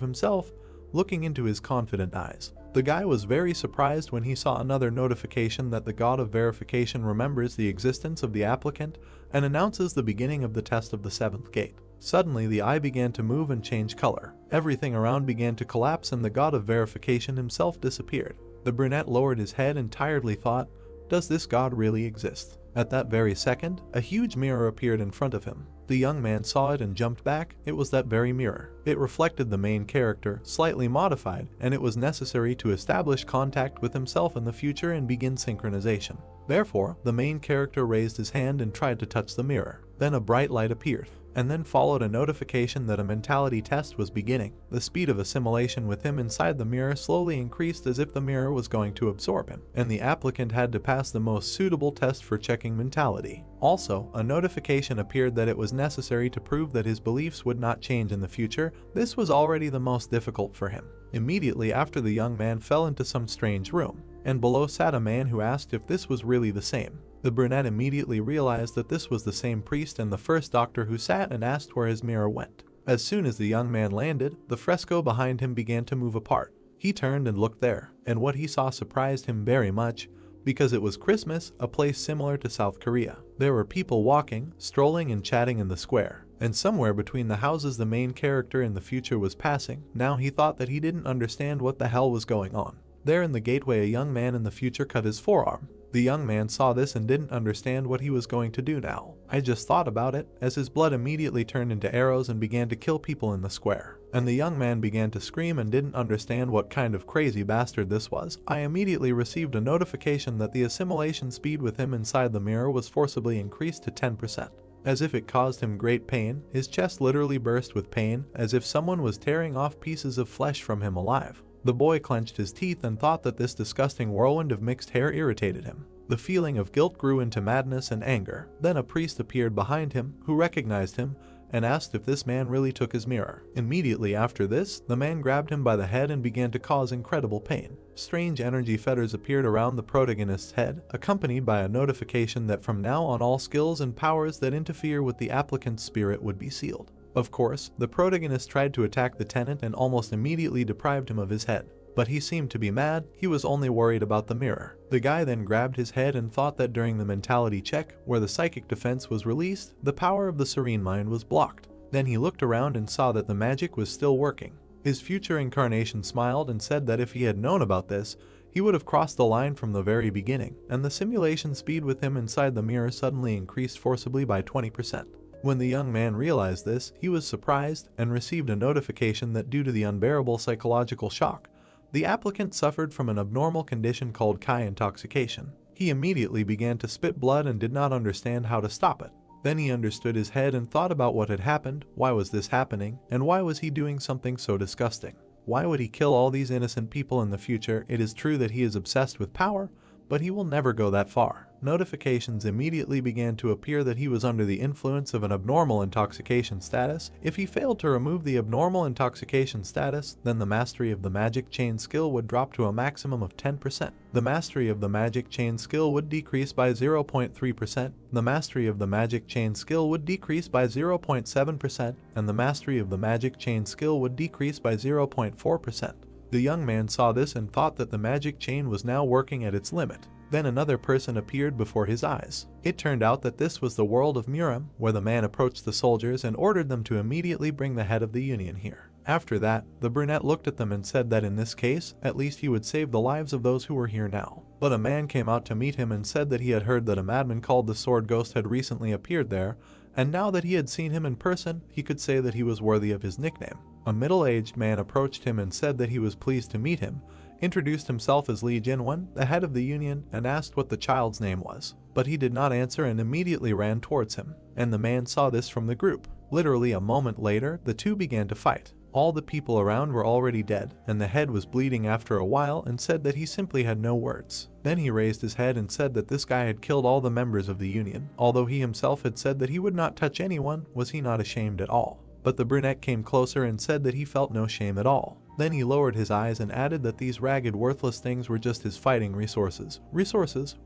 himself, looking into his confident eyes. The guy was very surprised when he saw another notification that the god of verification remembers the existence of the applicant and announces the beginning of the test of the 7th gate. Suddenly the eye began to move and change color. Everything around began to collapse and the god of verification himself disappeared. The brunette lowered his head and tiredly thought, does this god really exist? At that very second, a huge mirror appeared in front of him. The young man saw it and jumped back. It was that very mirror. It reflected the main character, slightly modified, and it was necessary to establish contact with himself in the future and begin synchronization. Therefore, the main character raised his hand and tried to touch the mirror. Then a bright light appeared, and then followed a notification that a mentality test was beginning. The speed of assimilation with him inside the mirror slowly increased as if the mirror was going to absorb him, and the applicant had to pass the most suitable test for checking mentality. Also, a notification appeared that it was necessary to prove that his beliefs would not change in the future. This was already the most difficult for him. Immediately after, the young man fell into some strange room, and below sat a man who asked if this was really the same. The brunette immediately realized that this was the same priest and the first doctor who sat and asked where his mirror went. As soon as the young man landed, the fresco behind him began to move apart. He turned and looked there, and what he saw surprised him very much, because it was Christmas, a place similar to South Korea. There were people walking, strolling and chatting in the square, and somewhere between the houses the main character in the future was passing. Now he thought that he didn't understand what the hell was going on. There in the gateway a young man in the future cut his forearm, The young man saw this and didn't understand what he was going to do now. I just thought about it, as his blood immediately turned into arrows and began to kill people in the square. And the young man began to scream and didn't understand what kind of crazy bastard this was. I immediately received a notification that the assimilation speed with him inside the mirror was forcibly increased to 10%. As if it caused him great pain, his chest literally burst with pain, as if someone was tearing off pieces of flesh from him alive. The boy clenched his teeth and thought that this disgusting whirlwind of mixed hair irritated him. The feeling of guilt grew into madness and anger. Then a priest appeared behind him, who recognized him, and asked if this man really took his mirror. Immediately after this, the man grabbed him by the head and began to cause incredible pain. Strange energy fetters appeared around the protagonist's head, accompanied by a notification that from now on all skills and powers that interfere with the applicant's spirit would be sealed. Of course, the protagonist tried to attack the tenant and almost immediately deprived him of his head. But he seemed to be mad, he was only worried about the mirror. The guy then grabbed his head and thought that during the mentality check, where the psychic defense was released, the power of the serene mind was blocked. Then he looked around and saw that the magic was still working. His future incarnation smiled and said that if he had known about this, he would have crossed the line from the very beginning, and the simulation speed with him inside the mirror suddenly increased forcibly by 20%. When the young man realized this, he was surprised and received a notification that due to the unbearable psychological shock, the applicant suffered from an abnormal condition called Kai intoxication. He immediately began to spit blood and did not understand how to stop it. Then he understood his head and thought about what had happened, why was this happening, and why was he doing something so disgusting? Why would he kill all these innocent people in the future? It is true that he is obsessed with power, but he will never go that far. Notifications immediately began to appear that he was under the influence of an abnormal intoxication status. If he failed to remove the abnormal intoxication status, then the mastery of the magic chain skill would drop to a maximum of 10%. The mastery of the magic chain skill would decrease by 0.3%, the mastery of the magic chain skill would decrease by 0.7%, and the mastery of the magic chain skill would decrease by 0.4%. The young man saw this and thought that the magic chain was now working at its limit. Then another person appeared before his eyes. It turned out that this was the world of Muram, where the man approached the soldiers and ordered them to immediately bring the head of the Union here. After that, the brunette looked at them and said that in this case, at least he would save the lives of those who were here now. But a man came out to meet him and said that he had heard that a madman called the Sword Ghost had recently appeared there, and now that he had seen him in person, he could say that he was worthy of his nickname. A middle-aged man approached him and said that he was pleased to meet him, introduced himself as Li Jinwen, the head of the Union, and asked what the child's name was. But he did not answer and immediately ran towards him, and the man saw this from the group. Literally a moment later, the two began to fight. All the people around were already dead, and the head was bleeding after a while and said that he simply had no words. Then he raised his head and said that this guy had killed all the members of the Union. Although he himself had said that he would not touch anyone, was he not ashamed at all? But the brunette came closer and said that he felt no shame at all. Then he lowered his eyes and added that these ragged, worthless things were just his fighting resources. Resources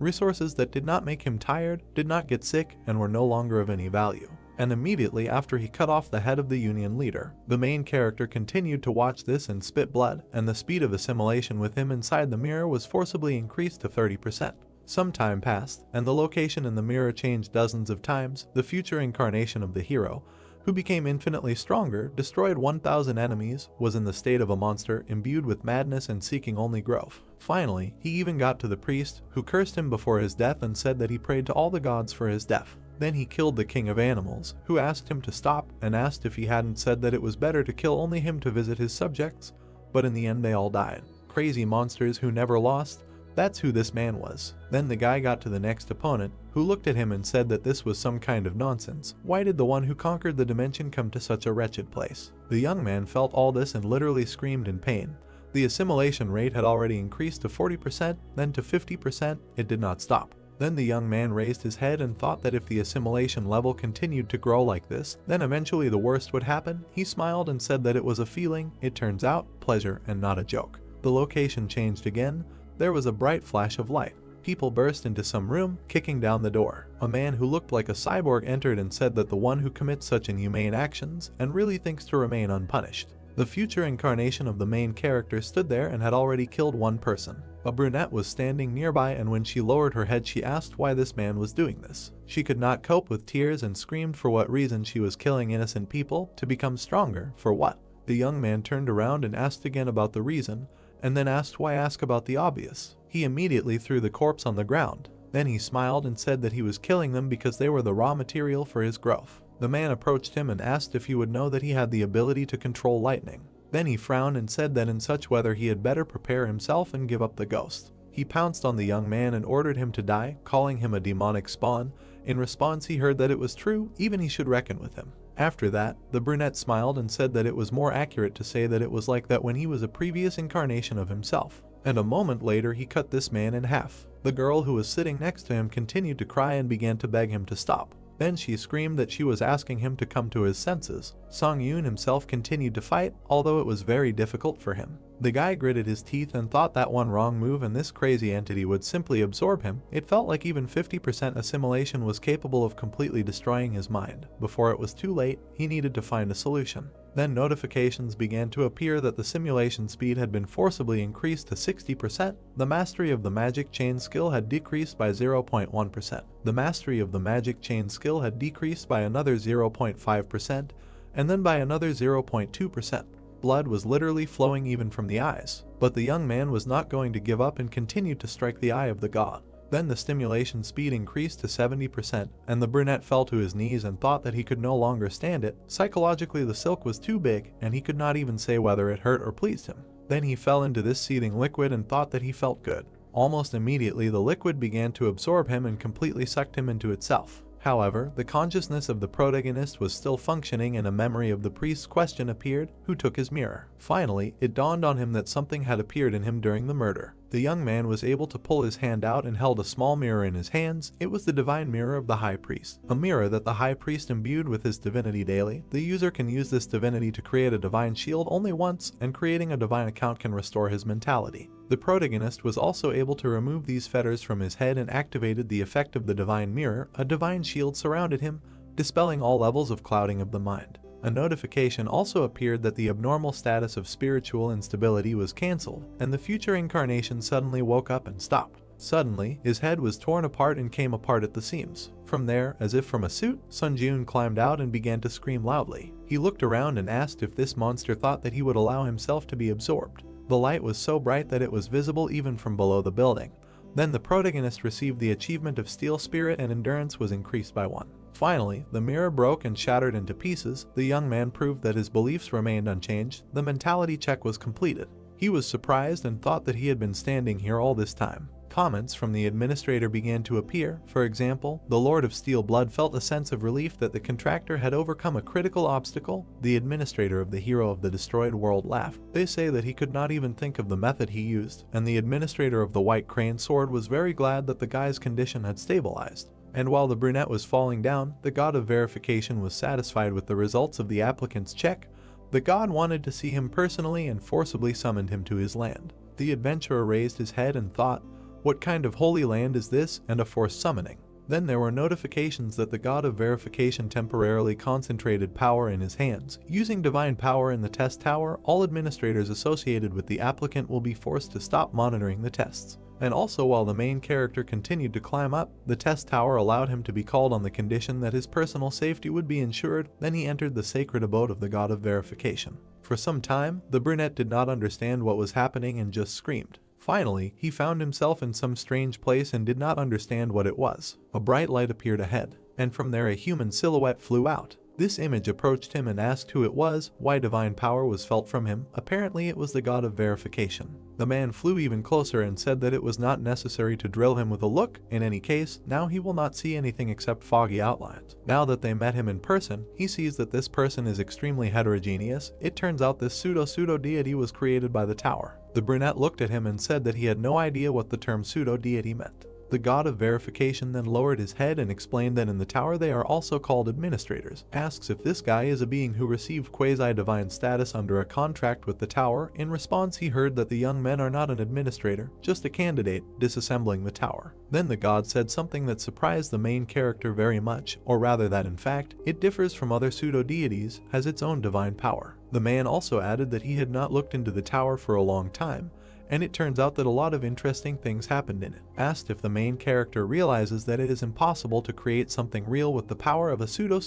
that did not make him tired, did not get sick, and were no longer of any value. And immediately after he cut off the head of the Union leader, the main character continued to watch this and spit blood, and the speed of assimilation with him inside the mirror was forcibly increased to 30%. Some time passed, and the location in the mirror changed dozens of times. The future incarnation of the hero, who became infinitely stronger, destroyed 1,000 enemies, was in the state of a monster, imbued with madness and seeking only growth. Finally, he even got to the priest, who cursed him before his death and said that he prayed to all the gods for his death. Then he killed the king of animals, who asked him to stop and asked if he hadn't said that it was better to kill only him to visit his subjects, but in the end they all died. Crazy monsters who never lost. That's who this man was. Then the guy got to the next opponent, who looked at him and said that this was some kind of nonsense. Why did the one who conquered the dimension come to such a wretched place? The young man felt all this and literally screamed in pain. The assimilation rate had already increased to 40%, then to 50%, it did not stop. Then the young man raised his head and thought that if the assimilation level continued to grow like this, then eventually the worst would happen. He smiled and said that it was a feeling, it turns out, pleasure and not a joke. The location changed again. There was a bright flash of light. People burst into some room, kicking down the door. A man who looked like a cyborg entered and said that the one who commits such inhumane actions and really thinks to remain unpunished. The future incarnation of the main character stood there and had already killed one person. A brunette was standing nearby, and when she lowered her head she asked why this man was doing this. She could not cope with tears and screamed for what reason she was killing innocent people, to become stronger, for what? The young man turned around and asked again about the reason, and then asked why ask about the obvious. He immediately threw the corpse on the ground. Then he smiled and said that he was killing them because they were the raw material for his growth. The man approached him and asked if he would know that he had the ability to control lightning. Then he frowned and said that in such weather he had better prepare himself and give up the ghost. He pounced on the young man and ordered him to die, calling him a demonic spawn. In response, he heard that it was true, even he should reckon with him. After that, the brunette smiled and said that it was more accurate to say that it was like that when he was a previous incarnation of himself. And a moment later he cut this man in half. The girl who was sitting next to him continued to cry and began to beg him to stop. Then she screamed that she was asking him to come to his senses. Song-yoon himself continued to fight, although it was very difficult for him. The guy gritted his teeth and thought that one wrong move and this crazy entity would simply absorb him. It felt like even 50% assimilation was capable of completely destroying his mind. Before it was too late, he needed to find a solution. Then notifications began to appear that the simulation speed had been forcibly increased to 60%. The mastery of the magic chain skill had decreased by 0.1%. The mastery of the magic chain skill had decreased by another 0.5%, and then by another 0.2%. Blood was literally flowing even from the eyes. But the young man was not going to give up and continued to strike the eye of the god. Then the stimulation speed increased to 70%, and the brunette fell to his knees and thought that he could no longer stand it. Psychologically, the silk was too big, and he could not even say whether it hurt or pleased him. Then he fell into this seething liquid and thought that he felt good. Almost immediately, the liquid began to absorb him and completely sucked him into itself. However, the consciousness of the protagonist was still functioning and a memory of the priest's question appeared, who took his mirror. Finally, it dawned on him that something had appeared in him during the murder. The young man was able to pull his hand out and held a small mirror in his hands. It was the divine mirror of the high priest, a mirror that the high priest imbued with his divinity daily. The user can use this divinity to create a divine shield only once, and creating a divine account can restore his mentality. The protagonist was also able to remove these fetters from his head and activated the effect of the divine mirror. A divine shield surrounded him, dispelling all levels of clouding of the mind. A notification also appeared that the abnormal status of spiritual instability was cancelled, and the future incarnation suddenly woke up and stopped. Suddenly, his head was torn apart and came apart at the seams. From there, as if from a suit, Sunjun climbed out and began to scream loudly. He looked around and asked if this monster thought that he would allow himself to be absorbed. The light was so bright that it was visible even from below the building. Then the protagonist received the achievement of Steel Spirit and endurance was increased by 1. Finally, the mirror broke and shattered into pieces. The young man proved that his beliefs remained unchanged. The mentality check was completed. He was surprised and thought that he had been standing here all this time. Comments from the administrator began to appear. For example, the Lord of Steel Blood felt a sense of relief that the contractor had overcome a critical obstacle. The administrator of the hero of the destroyed world laughed. They say that he could not even think of the method he used, and the administrator of the White Crane Sword was very glad that the guy's condition had stabilized. And while the brunette was falling down, the god of verification was satisfied with the results of the applicant's check. The god wanted to see him personally and forcibly summoned him to his land. The adventurer raised his head and thought, "What kind of holy land is this?" and a forced summoning. Then there were notifications that the god of verification temporarily concentrated power in his hands. Using divine power in the test tower, all administrators associated with the applicant will be forced to stop monitoring the tests. And also, while the main character continued to climb up, the test tower allowed him to be called on the condition that his personal safety would be ensured. Then he entered the sacred abode of the god of verification. For some time, the brunette did not understand what was happening and just screamed. Finally, he found himself in some strange place and did not understand what it was. A bright light appeared ahead, and from there a human silhouette flew out. This image approached him and asked who it was, why divine power was felt from him. Apparently it was the god of verification. The man flew even closer and said that it was not necessary to drill him with a look. In any case, now he will not see anything except foggy outlines. Now that they met him in person, he sees that this person is extremely heterogeneous. It turns out this pseudo deity was created by the tower. The brunette looked at him and said that he had no idea what the term pseudo deity meant. The god of verification then lowered his head and explained that in the tower they are also called administrators. Asks if this guy is a being who received quasi-divine status under a contract with the tower. In response, he heard that the young men are not an administrator, just a candidate disassembling the tower. Then the god said something that surprised the main character very much, or rather that in fact, it differs from other pseudo-deities, has its own divine power. The man also added that he had not looked into the tower for a long time, and it turns out that a lot of interesting things happened in it. Asked if the main character realizes that it is impossible to create something real with the power of a pseudo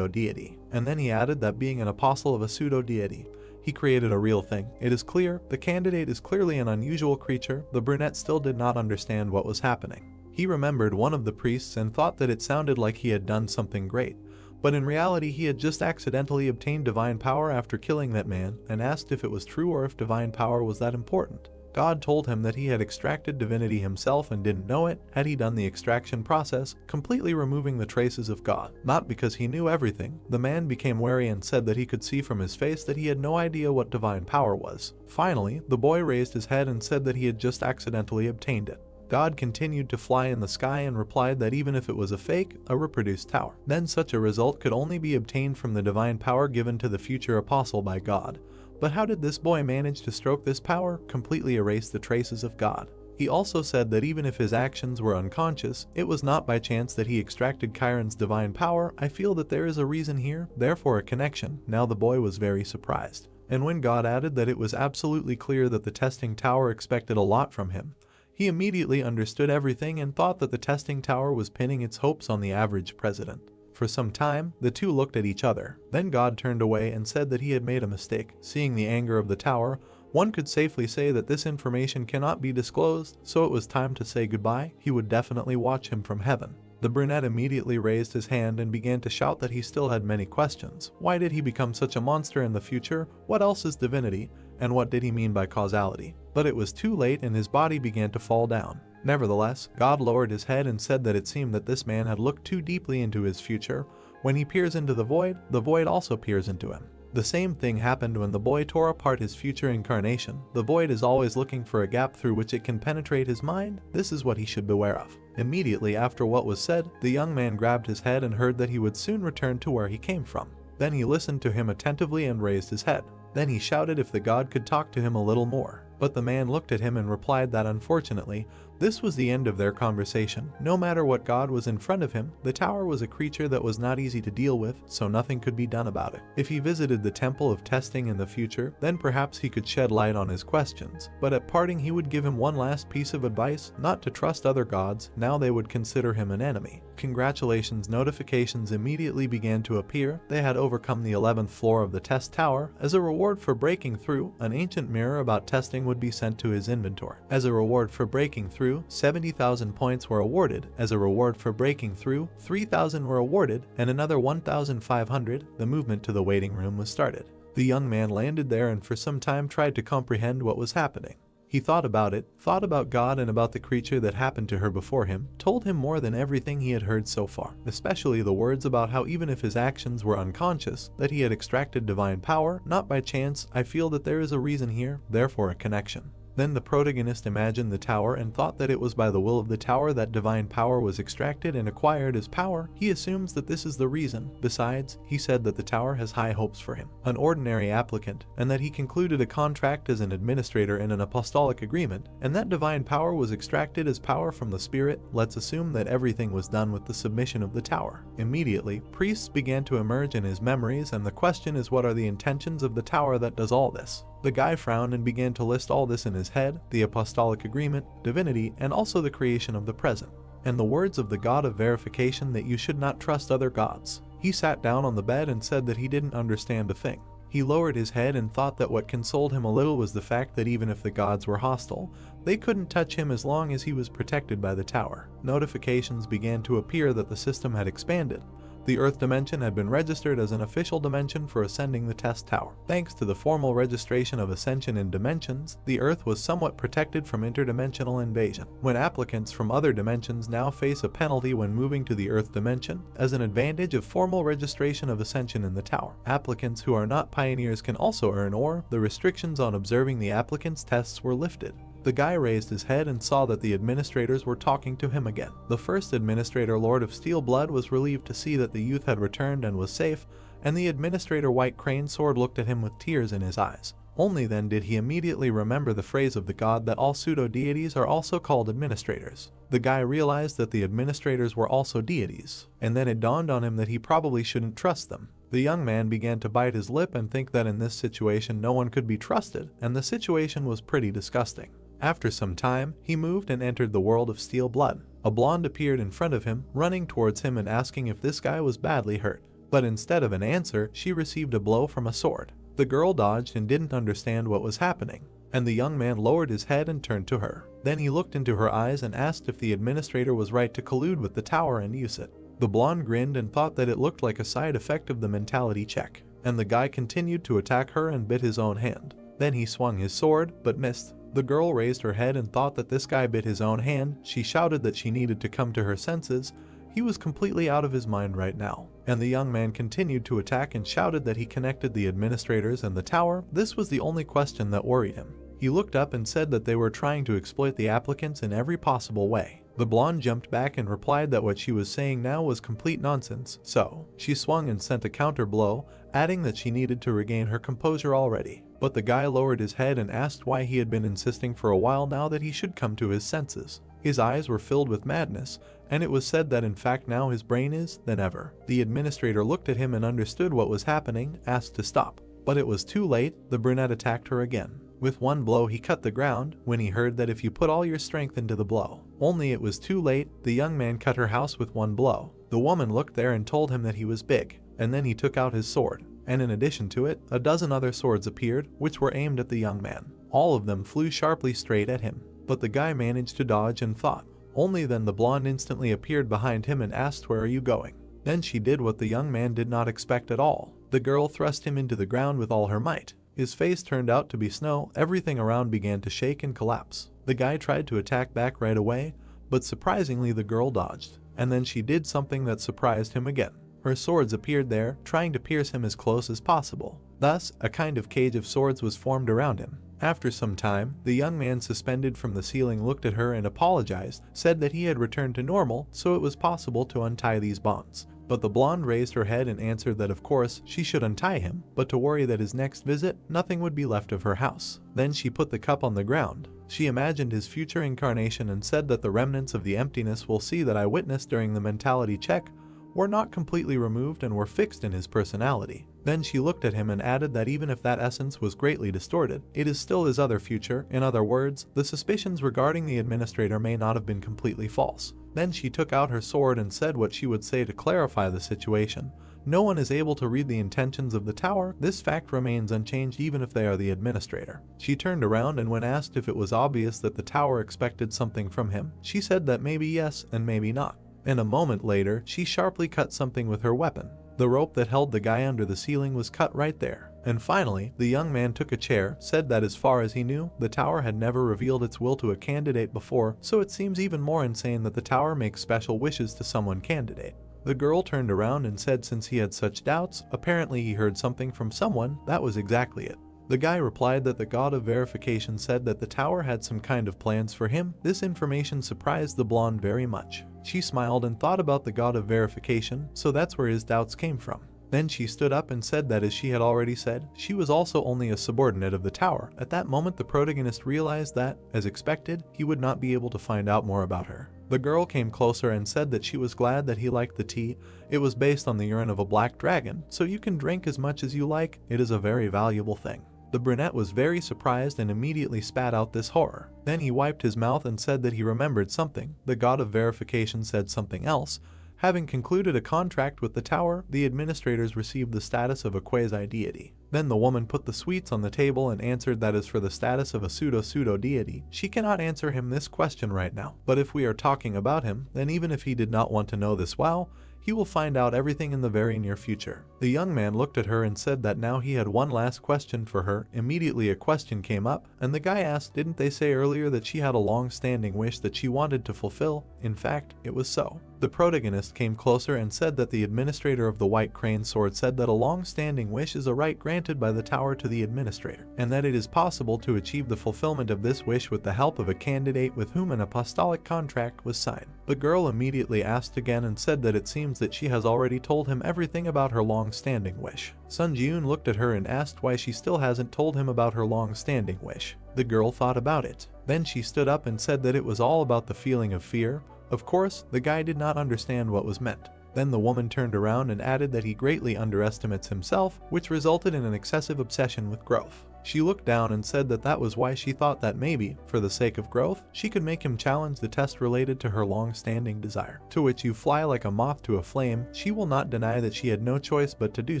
deity. And then he added that being an apostle of a pseudo deity, He created a real thing. It is clear, the candidate is clearly an unusual creature. The brunette still did not understand what was happening. He remembered one of the priests and thought that it sounded like he had done something great. But in reality he had just accidentally obtained divine power after killing that man, and asked if it was true or if divine power was that important. God told him that he had extracted divinity himself and didn't know it had he done the extraction process, completely removing the traces of God. Not because he knew everything, the man became wary and said that he could see from his face that he had no idea what divine power was. Finally, the boy raised his head and said that he had just accidentally obtained it. God continued to fly in the sky and replied that even if it was a fake, a reproduced tower, then such a result could only be obtained from the divine power given to the future apostle by God. But how did this boy manage to stroke this power, completely erase the traces of God? He also said that even if his actions were unconscious, it was not by chance that he extracted Chiron's divine power. I feel that there is a reason here, therefore a connection. Now the boy was very surprised. And when God added that it was absolutely clear that the testing tower expected a lot from him, he immediately understood everything and thought that the testing tower was pinning its hopes on the average president. For some time, the two looked at each other. Then God turned away and said that he had made a mistake. Seeing the anger of the tower, one could safely say that this information cannot be disclosed, so it was time to say goodbye. He would definitely watch him from heaven. The brunette immediately raised his hand and began to shout that he still had many questions. Why did he become such a monster in the future? What else is divinity? And what did he mean by causality? But it was too late and his body began to fall down. Nevertheless, God lowered his head and said that it seemed that this man had looked too deeply into his future. When he peers into the void also peers into him. The same thing happened when the boy tore apart his future incarnation. The void is always looking for a gap through which it can penetrate his mind. This is what he should beware of. Immediately after what was said, the young man grabbed his head and heard that he would soon return to where he came from. Then he listened to him attentively and raised his head. Then he shouted if the god could talk to him a little more. But the man looked at him and replied that unfortunately, this was the end of their conversation. No matter what god was in front of him, the tower was a creature that was not easy to deal with, so nothing could be done about it. If he visited the temple of testing in the future, then perhaps he could shed light on his questions. But at parting he would give him one last piece of advice, not to trust other gods, now they would consider him an enemy. Congratulations notifications immediately began to appear. They had overcome the 11th floor of the test tower. As a reward for breaking through, an ancient mirror about testing would be sent to his inventory. As a reward for breaking through, 70,000 points were awarded. As a reward for breaking through, 3,000 were awarded, and another 1,500. The movement to the waiting room was started. The young man landed there and for some time tried to comprehend what was happening. He thought about it, thought about God and about the creature that happened to her before him, told him more than everything he had heard so far, especially the words about how even if his actions were unconscious, that he had extracted divine power, not by chance. I feel that there is a reason here, therefore a connection. Then the protagonist imagined the tower and thought that it was by the will of the tower that divine power was extracted and acquired as power. He assumes that this is the reason. Besides, he said that the tower has high hopes for him, an ordinary applicant, and that he concluded a contract as an administrator in an apostolic agreement, and that divine power was extracted as power from the spirit. Let's assume that everything was done with the submission of the tower. Immediately, priests began to emerge in his memories, and the question is, what are the intentions of the tower that does all this? The guy frowned and began to list all this in his head: the apostolic agreement, divinity, and also the creation of the present, and the words of the god of verification that you should not trust other gods. He sat down on the bed and said that he didn't understand a thing. He lowered his head and thought that what consoled him a little was the fact that even if the gods were hostile, they couldn't touch him as long as he was protected by the tower. Notifications began to appear that the system had expanded. The Earth dimension had been registered as an official dimension for ascending the test tower. Thanks to the formal registration of ascension in dimensions, the Earth was somewhat protected from interdimensional invasion. When applicants from other dimensions now face a penalty when moving to the Earth dimension, as an advantage of formal registration of ascension in the tower, applicants who are not pioneers can also earn ore. The restrictions on observing the applicants' tests were lifted. The guy raised his head and saw that the administrators were talking to him again. The first administrator, Lord of Steel Blood, was relieved to see that the youth had returned and was safe, and the administrator, White Crane Sword, looked at him with tears in his eyes. Only then did he immediately remember the phrase of the god that all pseudo-deities are also called administrators. The guy realized that the administrators were also deities, and then it dawned on him that he probably shouldn't trust them. The young man began to bite his lip and think that in this situation no one could be trusted, and the situation was pretty disgusting. After some time, he moved and entered the world of Steel Blood. A blonde appeared in front of him, running towards him and asking if this guy was badly hurt. But instead of an answer, she received a blow from a sword. The girl dodged and didn't understand what was happening, and the young man lowered his head and turned to her. Then he looked into her eyes and asked if the administrator was right to collude with the tower and use it. The blonde grinned and thought that it looked like a side effect of the mentality check, and the guy continued to attack her and bit his own hand. Then he swung his sword, but missed. The girl raised her head and thought that this guy bit his own hand. She shouted that she needed to come to her senses. He was completely out of his mind right now. And the young man continued to attack and shouted that he connected the administrators and the tower. This was the only question that worried him. He looked up and said that they were trying to exploit the applicants in every possible way. The blonde jumped back and replied that what she was saying now was complete nonsense, so she swung and sent a counter blow, adding that she needed to regain her composure already. But the guy lowered his head and asked why he had been insisting for a while now that he should come to his senses. His eyes were filled with madness, and it was said that in fact now his brain is than ever. The administrator looked at him and understood what was happening, asked to stop. But it was too late. The brunette attacked her again. With one blow he cut the ground, when he heard that if you put all your strength into the blow. Only it was too late. The young man cut her house with one blow. The woman looked there and told him that he was big, and then he took out his sword. And in addition to it, a dozen other swords appeared, which were aimed at the young man. All of them flew sharply straight at him. But the guy managed to dodge and fought. Only then the blonde instantly appeared behind him and asked, "Where are you going?" Then she did what the young man did not expect at all. The girl thrust him into the ground with all her might. His face turned out to be snow. Everything around began to shake and collapse. The guy tried to attack back right away, but surprisingly the girl dodged. And then she did something that surprised him again. Her swords appeared there, trying to pierce him as close as possible. Thus, a kind of cage of swords was formed around him. After some time, the young man suspended from the ceiling looked at her and apologized, said that he had returned to normal, so it was possible to untie these bonds. But the blonde raised her head and answered that of course she should untie him, but to worry that his next visit, nothing would be left of her house. Then she put the cup on the ground. She imagined his future incarnation and said that the remnants of the emptiness will see that I witnessed during the mentality check were not completely removed and were fixed in his personality. Then she looked at him and added that even if that essence was greatly distorted, it is still his other future. In other words, the suspicions regarding the administrator may not have been completely false. Then she took out her sword and said what she would say to clarify the situation. No one is able to read the intentions of the tower. This fact remains unchanged even if they are the administrator. She turned around and when asked if it was obvious that the tower expected something from him, she said that maybe yes and maybe not. And a moment later, she sharply cut something with her weapon. The rope that held the guy under the ceiling was cut right there. And finally, the young man took a chair, said that as far as he knew, the tower had never revealed its will to a candidate before, so it seems even more insane that the tower makes special wishes to someone candidate. The girl turned around and said since he had such doubts, apparently he heard something from someone, that was exactly it. The guy replied that the god of verification said that the tower had some kind of plans for him. This information surprised the blonde very much. She smiled and thought about the god of verification, so that's where his doubts came from. Then she stood up and said that as she had already said, she was also only a subordinate of the tower. At that moment the protagonist realized that, as expected, he would not be able to find out more about her. The girl came closer and said that she was glad that he liked the tea. It was based on the urine of a black dragon, so you can drink as much as you like. It is a very valuable thing. The brunette was very surprised and immediately spat out this horror. Then he wiped his mouth and said that he remembered something. The god of verification said something else. Having concluded a contract with the tower, the administrators received the status of a quasi-deity. Then the woman put the sweets on the table and answered that as for the status of a pseudo-deity, she cannot answer him this question right now. But if we are talking about him, then even if he did not want to know this wow, he will find out everything in the very near future. The young man looked at her and said that now he had one last question for her. Immediately a question came up, and the guy asked, didn't they say earlier that she had a long-standing wish that she wanted to fulfill? In fact, it was so. The protagonist came closer and said that the administrator of the White Crane Sword said that a long-standing wish is a right granted by the tower to the administrator, and that it is possible to achieve the fulfillment of this wish with the help of a candidate with whom an apostolic contract was signed. The girl immediately asked again and said that it seems that she has already told him everything about her long-standing wish. Sun Ji-eun looked at her and asked why she still hasn't told him about her long-standing wish. The girl thought about it. Then she stood up and said that it was all about the feeling of fear. Of course, the guy did not understand what was meant. Then the woman turned around and added that he greatly underestimates himself, which resulted in an excessive obsession with growth. She looked down and said that that was why she thought that maybe, for the sake of growth, she could make him challenge the test related to her long-standing desire. To which you fly like a moth to a flame, she will not deny that she had no choice but to do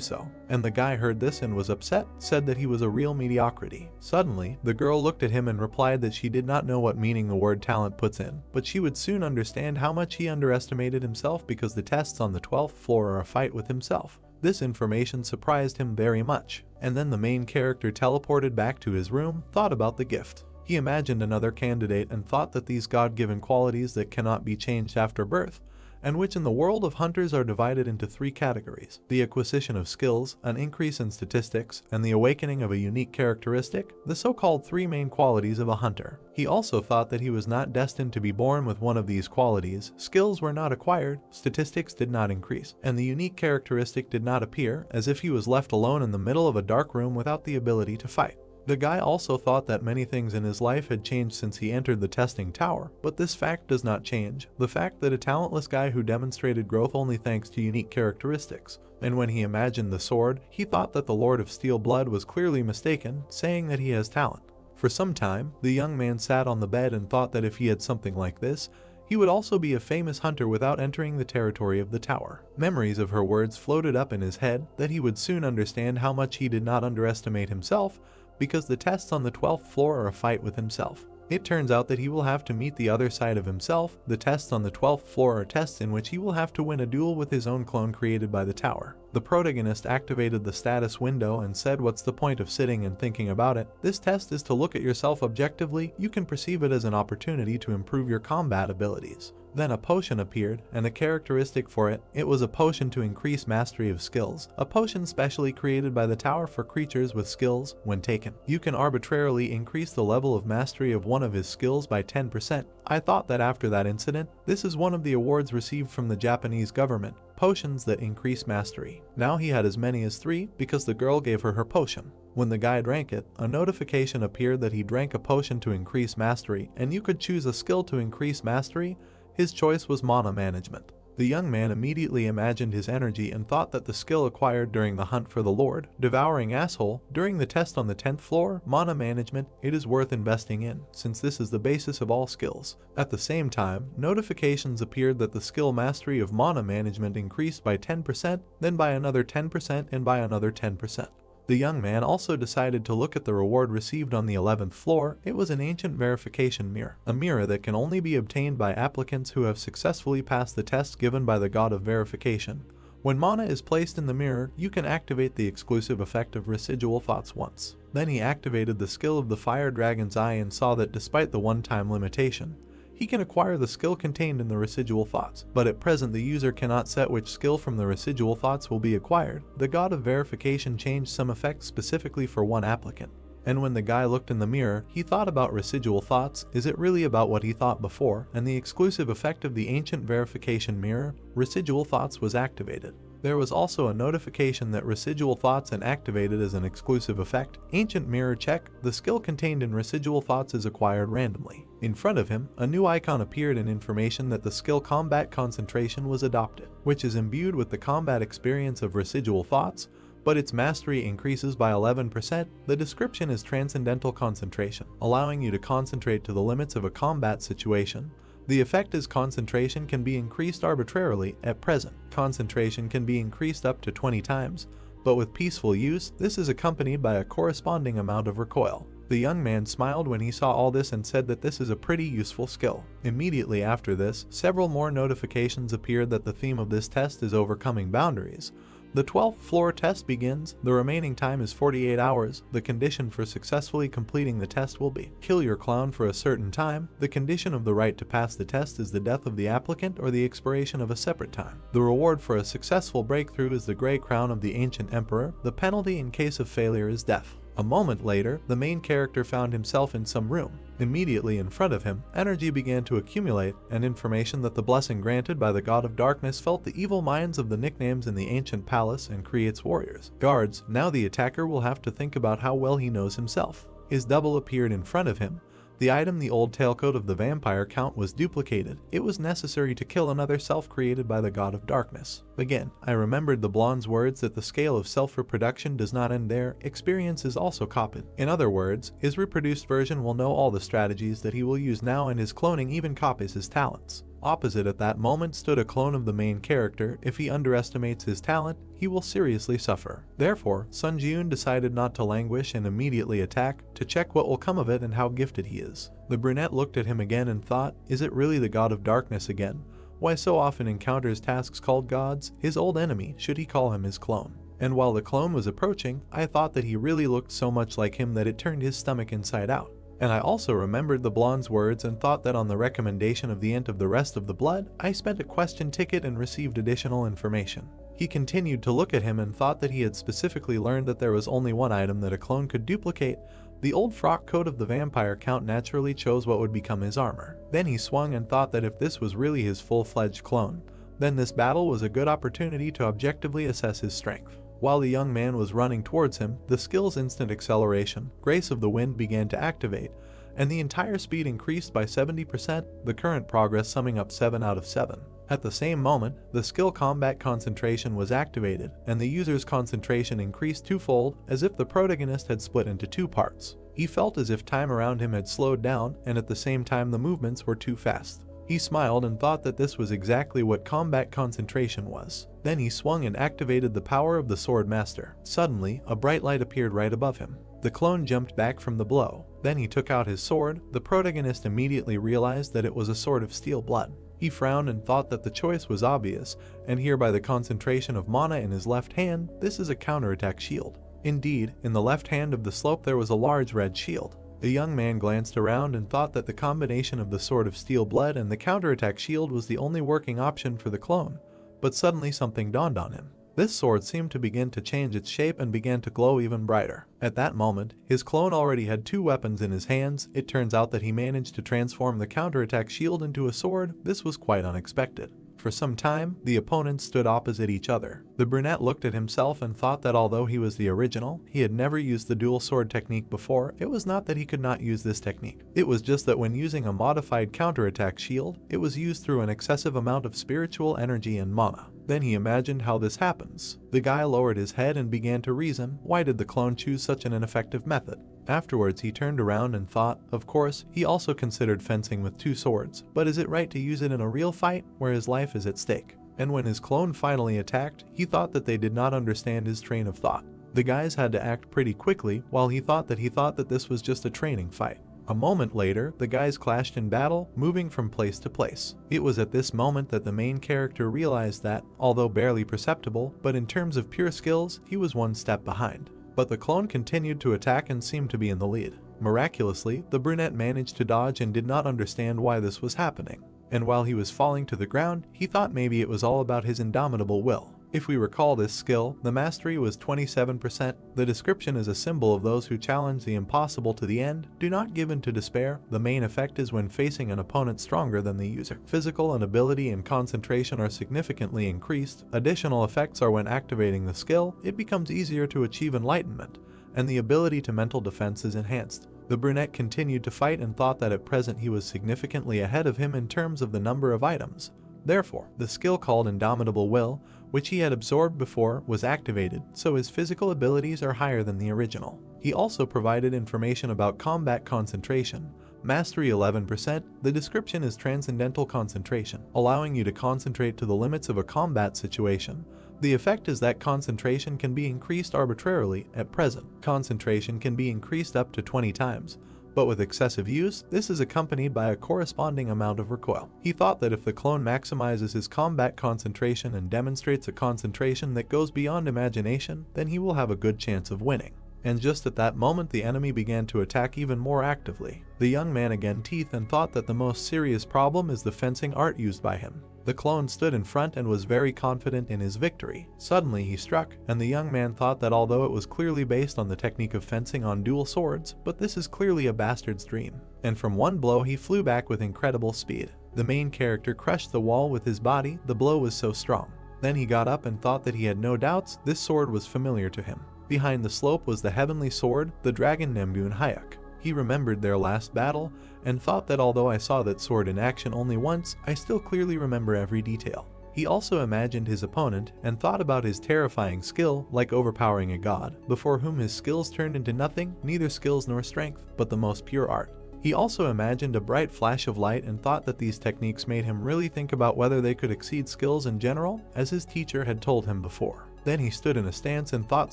so. And the guy heard this and was upset, said that he was a real mediocrity. Suddenly, the girl looked at him and replied that she did not know what meaning the word talent puts in, but she would soon understand how much he underestimated himself because the tests on the 12th floor are a fight with himself. This information surprised him very much, and then the main character teleported back to his room, thought about the gift. He imagined another candidate and thought that these God-given qualities that cannot be changed after birth, and which in the world of hunters are divided into 3 categories: the acquisition of skills, an increase in statistics, and the awakening of a unique characteristic, the so-called 3 main qualities of a hunter. He also thought that he was not destined to be born with one of these qualities. Skills were not acquired, statistics did not increase, and the unique characteristic did not appear, as if he was left alone in the middle of a dark room without the ability to fight. The guy also thought that many things in his life had changed since he entered the testing tower, but this fact does not change the fact that a talentless guy who demonstrated growth only thanks to unique characteristics. And when he imagined the sword, he thought that the Lord of Steel Blood was clearly mistaken, saying that he has talent. For some time, the young man sat on the bed and thought that if he had something like this, he would also be a famous hunter without entering the territory of the tower. Memories of her words floated up in his head that he would soon understand how much he did not underestimate himself, because the tests on the 12th floor are a fight with himself. It turns out that he will have to meet the other side of himself. The tests on the 12th floor are tests in which he will have to win a duel with his own clone created by the tower. The protagonist activated the status window and said, "What's the point of sitting and thinking about it? This test is to look at yourself objectively. You can perceive it as an opportunity to improve your combat abilities." Then a potion appeared, and a characteristic for it. It was a potion to increase mastery of skills, a potion specially created by the tower for creatures with skills. When taken, you can arbitrarily increase the level of mastery of one of his skills by 10%. I thought that after that incident, this is one of the awards received from the Japanese government, potions that increase mastery. Now he had as many as 3 because the girl gave her potion. When the guy drank it, a notification appeared that he drank a potion to increase mastery, and you could choose a skill to increase mastery. His choice was mana management. The young man immediately imagined his energy and thought that the skill acquired during the hunt for the Lord, devouring asshole, during the test on the 10th floor, mana management, it is worth investing in, since this is the basis of all skills. At the same time, notifications appeared that the skill mastery of mana management increased by 10%, then by another 10%, and by another 10%. The young man also decided to look at the reward received on the 11th floor. It was an ancient verification mirror, a mirror that can only be obtained by applicants who have successfully passed the test given by the god of verification. When mana is placed in the mirror, you can activate the exclusive effect of residual thoughts once. Then he activated the skill of the fire dragon's eye and saw that despite the one-time limitation, he can acquire the skill contained in the residual thoughts, but at present the user cannot set which skill from the residual thoughts will be acquired. The god of verification changed some effects specifically for one applicant. And when the guy looked in the mirror, he thought about residual thoughts. Is it really about what he thought before? And the exclusive effect of the ancient verification mirror, residual thoughts, was activated. There was also a notification that residual thoughts and activated as an exclusive effect. Ancient mirror check, the skill contained in residual thoughts is acquired randomly. In front of him, a new icon appeared and information that the skill combat concentration was adopted, which is imbued with the combat experience of residual thoughts, but its mastery increases by 11%. The description is transcendental concentration, allowing you to concentrate to the limits of a combat situation. The effect is concentration can be increased arbitrarily. At present, concentration can be increased up to 20 times, but with peaceful use, this is accompanied by a corresponding amount of recoil. The young man smiled when he saw all this and said that this is a pretty useful skill. Immediately after this, several more notifications appeared that the theme of this test is overcoming boundaries. The 12th floor test begins. The remaining time is 48 hours. The condition for successfully completing the test will be kill your clown for a certain time. The condition of the right to pass the test is the death of the applicant or the expiration of a separate time. The reward for a successful breakthrough is the gray crown of the ancient emperor. The penalty in case of failure is death. A moment later, the main character found himself in some room. Immediately in front of him, energy began to accumulate, and information that the blessing granted by the god of darkness felt the evil minds of the nicknames in the ancient palace and creates warriors. Guards, now the attacker will have to think about how well he knows himself. His double appeared in front of him. The item the old tailcoat of the vampire count was duplicated. It was necessary to kill another self created by the god of darkness. Again, I remembered the blonde's words that the scale of self-reproduction does not end there, experience is also copied. In other words, his reproduced version will know all the strategies that he will use now, and his cloning even copies his talents. Opposite at that moment stood a clone of the main character. If he underestimates his talent, he will seriously suffer. Therefore, Sun Ji-eun decided not to languish and immediately attack, to check what will come of it and how gifted he is. The brunette looked at him again and thought, is it really the god of darkness again? Why so often encounters tasks called gods? His old enemy, should he call him his clone? And while the clone was approaching, I thought that he really looked so much like him that it turned his stomach inside out. And I also remembered the blonde's words and thought that on the recommendation of the ant of the rest of the blood, I spent a question ticket and received additional information. He continued to look at him and thought that he had specifically learned that there was only one item that a clone could duplicate. The old frock coat of the vampire count naturally chose what would become his armor. Then he swung and thought that if this was really his full-fledged clone, then this battle was a good opportunity to objectively assess his strength. While the young man was running towards him, the skill's instant acceleration, Grace of the Wind, began to activate, and the entire speed increased by 70%, the current progress summing up 7 out of 7. At the same moment, the skill Combat Concentration was activated, and the user's concentration increased twofold, as if the protagonist had split into two parts. He felt as if time around him had slowed down, and at the same time the movements were too fast. He smiled and thought that this was exactly what Combat Concentration was. Then he swung and activated the power of the Sword Master. Suddenly, a bright light appeared right above him. The clone jumped back from the blow. Then he took out his sword. The protagonist immediately realized that it was a sword of steel blood. He frowned and thought that the choice was obvious, and here by the concentration of mana in his left hand, this is a counterattack shield. Indeed, in the left hand of the slope there was a large red shield. The young man glanced around and thought that the combination of the sword of steel blood and the counterattack shield was the only working option for the clone. But suddenly something dawned on him. This sword seemed to begin to change its shape and began to glow even brighter. At that moment, his clone already had two weapons in his hands. It turns out that he managed to transform the counterattack shield into a sword. This was quite unexpected. For some time, the opponents stood opposite each other. The brunette looked at himself and thought that although he was the original, he had never used the dual sword technique before. It was not that he could not use this technique. It was just that when using a modified counterattack shield, it was used through an excessive amount of spiritual energy and mana. Then he imagined how this happens. The guy lowered his head and began to reason, why did the clone choose such an ineffective method? Afterwards he turned around and thought, of course, he also considered fencing with two swords, but is it right to use it in a real fight where his life is at stake? And when his clone finally attacked, he thought that they did not understand his train of thought. The guys had to act pretty quickly, while he thought that this was just a training fight. A moment later, the guys clashed in battle, moving from place to place. It was at this moment that the main character realized that, although barely perceptible, but in terms of pure skills, he was one step behind. But the clone continued to attack and seemed to be in the lead. Miraculously, the brunette managed to dodge and did not understand why this was happening. And while he was falling to the ground, he thought maybe it was all about his indomitable will. If we recall this skill, the mastery was 27%. The description is a symbol of those who challenge the impossible to the end. Do not give in to despair. The main effect is when facing an opponent stronger than the user. Physical and ability and concentration are significantly increased. Additional effects are when activating the skill, it becomes easier to achieve enlightenment, and the ability to mental defense is enhanced. The brunette continued to fight and thought that at present he was significantly ahead of him in terms of the number of items. Therefore, the skill called Indomitable Will, which he had absorbed before, was activated, so his physical abilities are higher than the original. He also provided information about Combat Concentration. Mastery 11%, the description is Transcendental Concentration, allowing you to concentrate to the limits of a combat situation. The effect is that concentration can be increased arbitrarily. At present, concentration can be increased up to 20 times. But with excessive use, this is accompanied by a corresponding amount of recoil. He thought that if the clone maximizes his combat concentration and demonstrates a concentration that goes beyond imagination, then he will have a good chance of winning. And just at that moment the enemy began to attack even more actively. The young man again teethed and thought that the most serious problem is the fencing art used by him. The clone stood in front and was very confident in his victory. Suddenly he struck, and the young man thought that although it was clearly based on the technique of fencing on dual swords, but this is clearly a bastard's dream. And from one blow he flew back with incredible speed. The main character crushed the wall with his body, the blow was so strong. Then he got up and thought that he had no doubts, this sword was familiar to him. Behind the slope was the heavenly sword, the dragon Nemgun Hayek. He remembered their last battle and thought that although I saw that sword in action only once, I still clearly remember every detail. He also imagined his opponent and thought about his terrifying skill, like overpowering a god, before whom his skills turned into nothing, neither skills nor strength, but the most pure art. He also imagined a bright flash of light and thought that these techniques made him really think about whether they could exceed skills in general, as his teacher had told him before. Then he stood in a stance and thought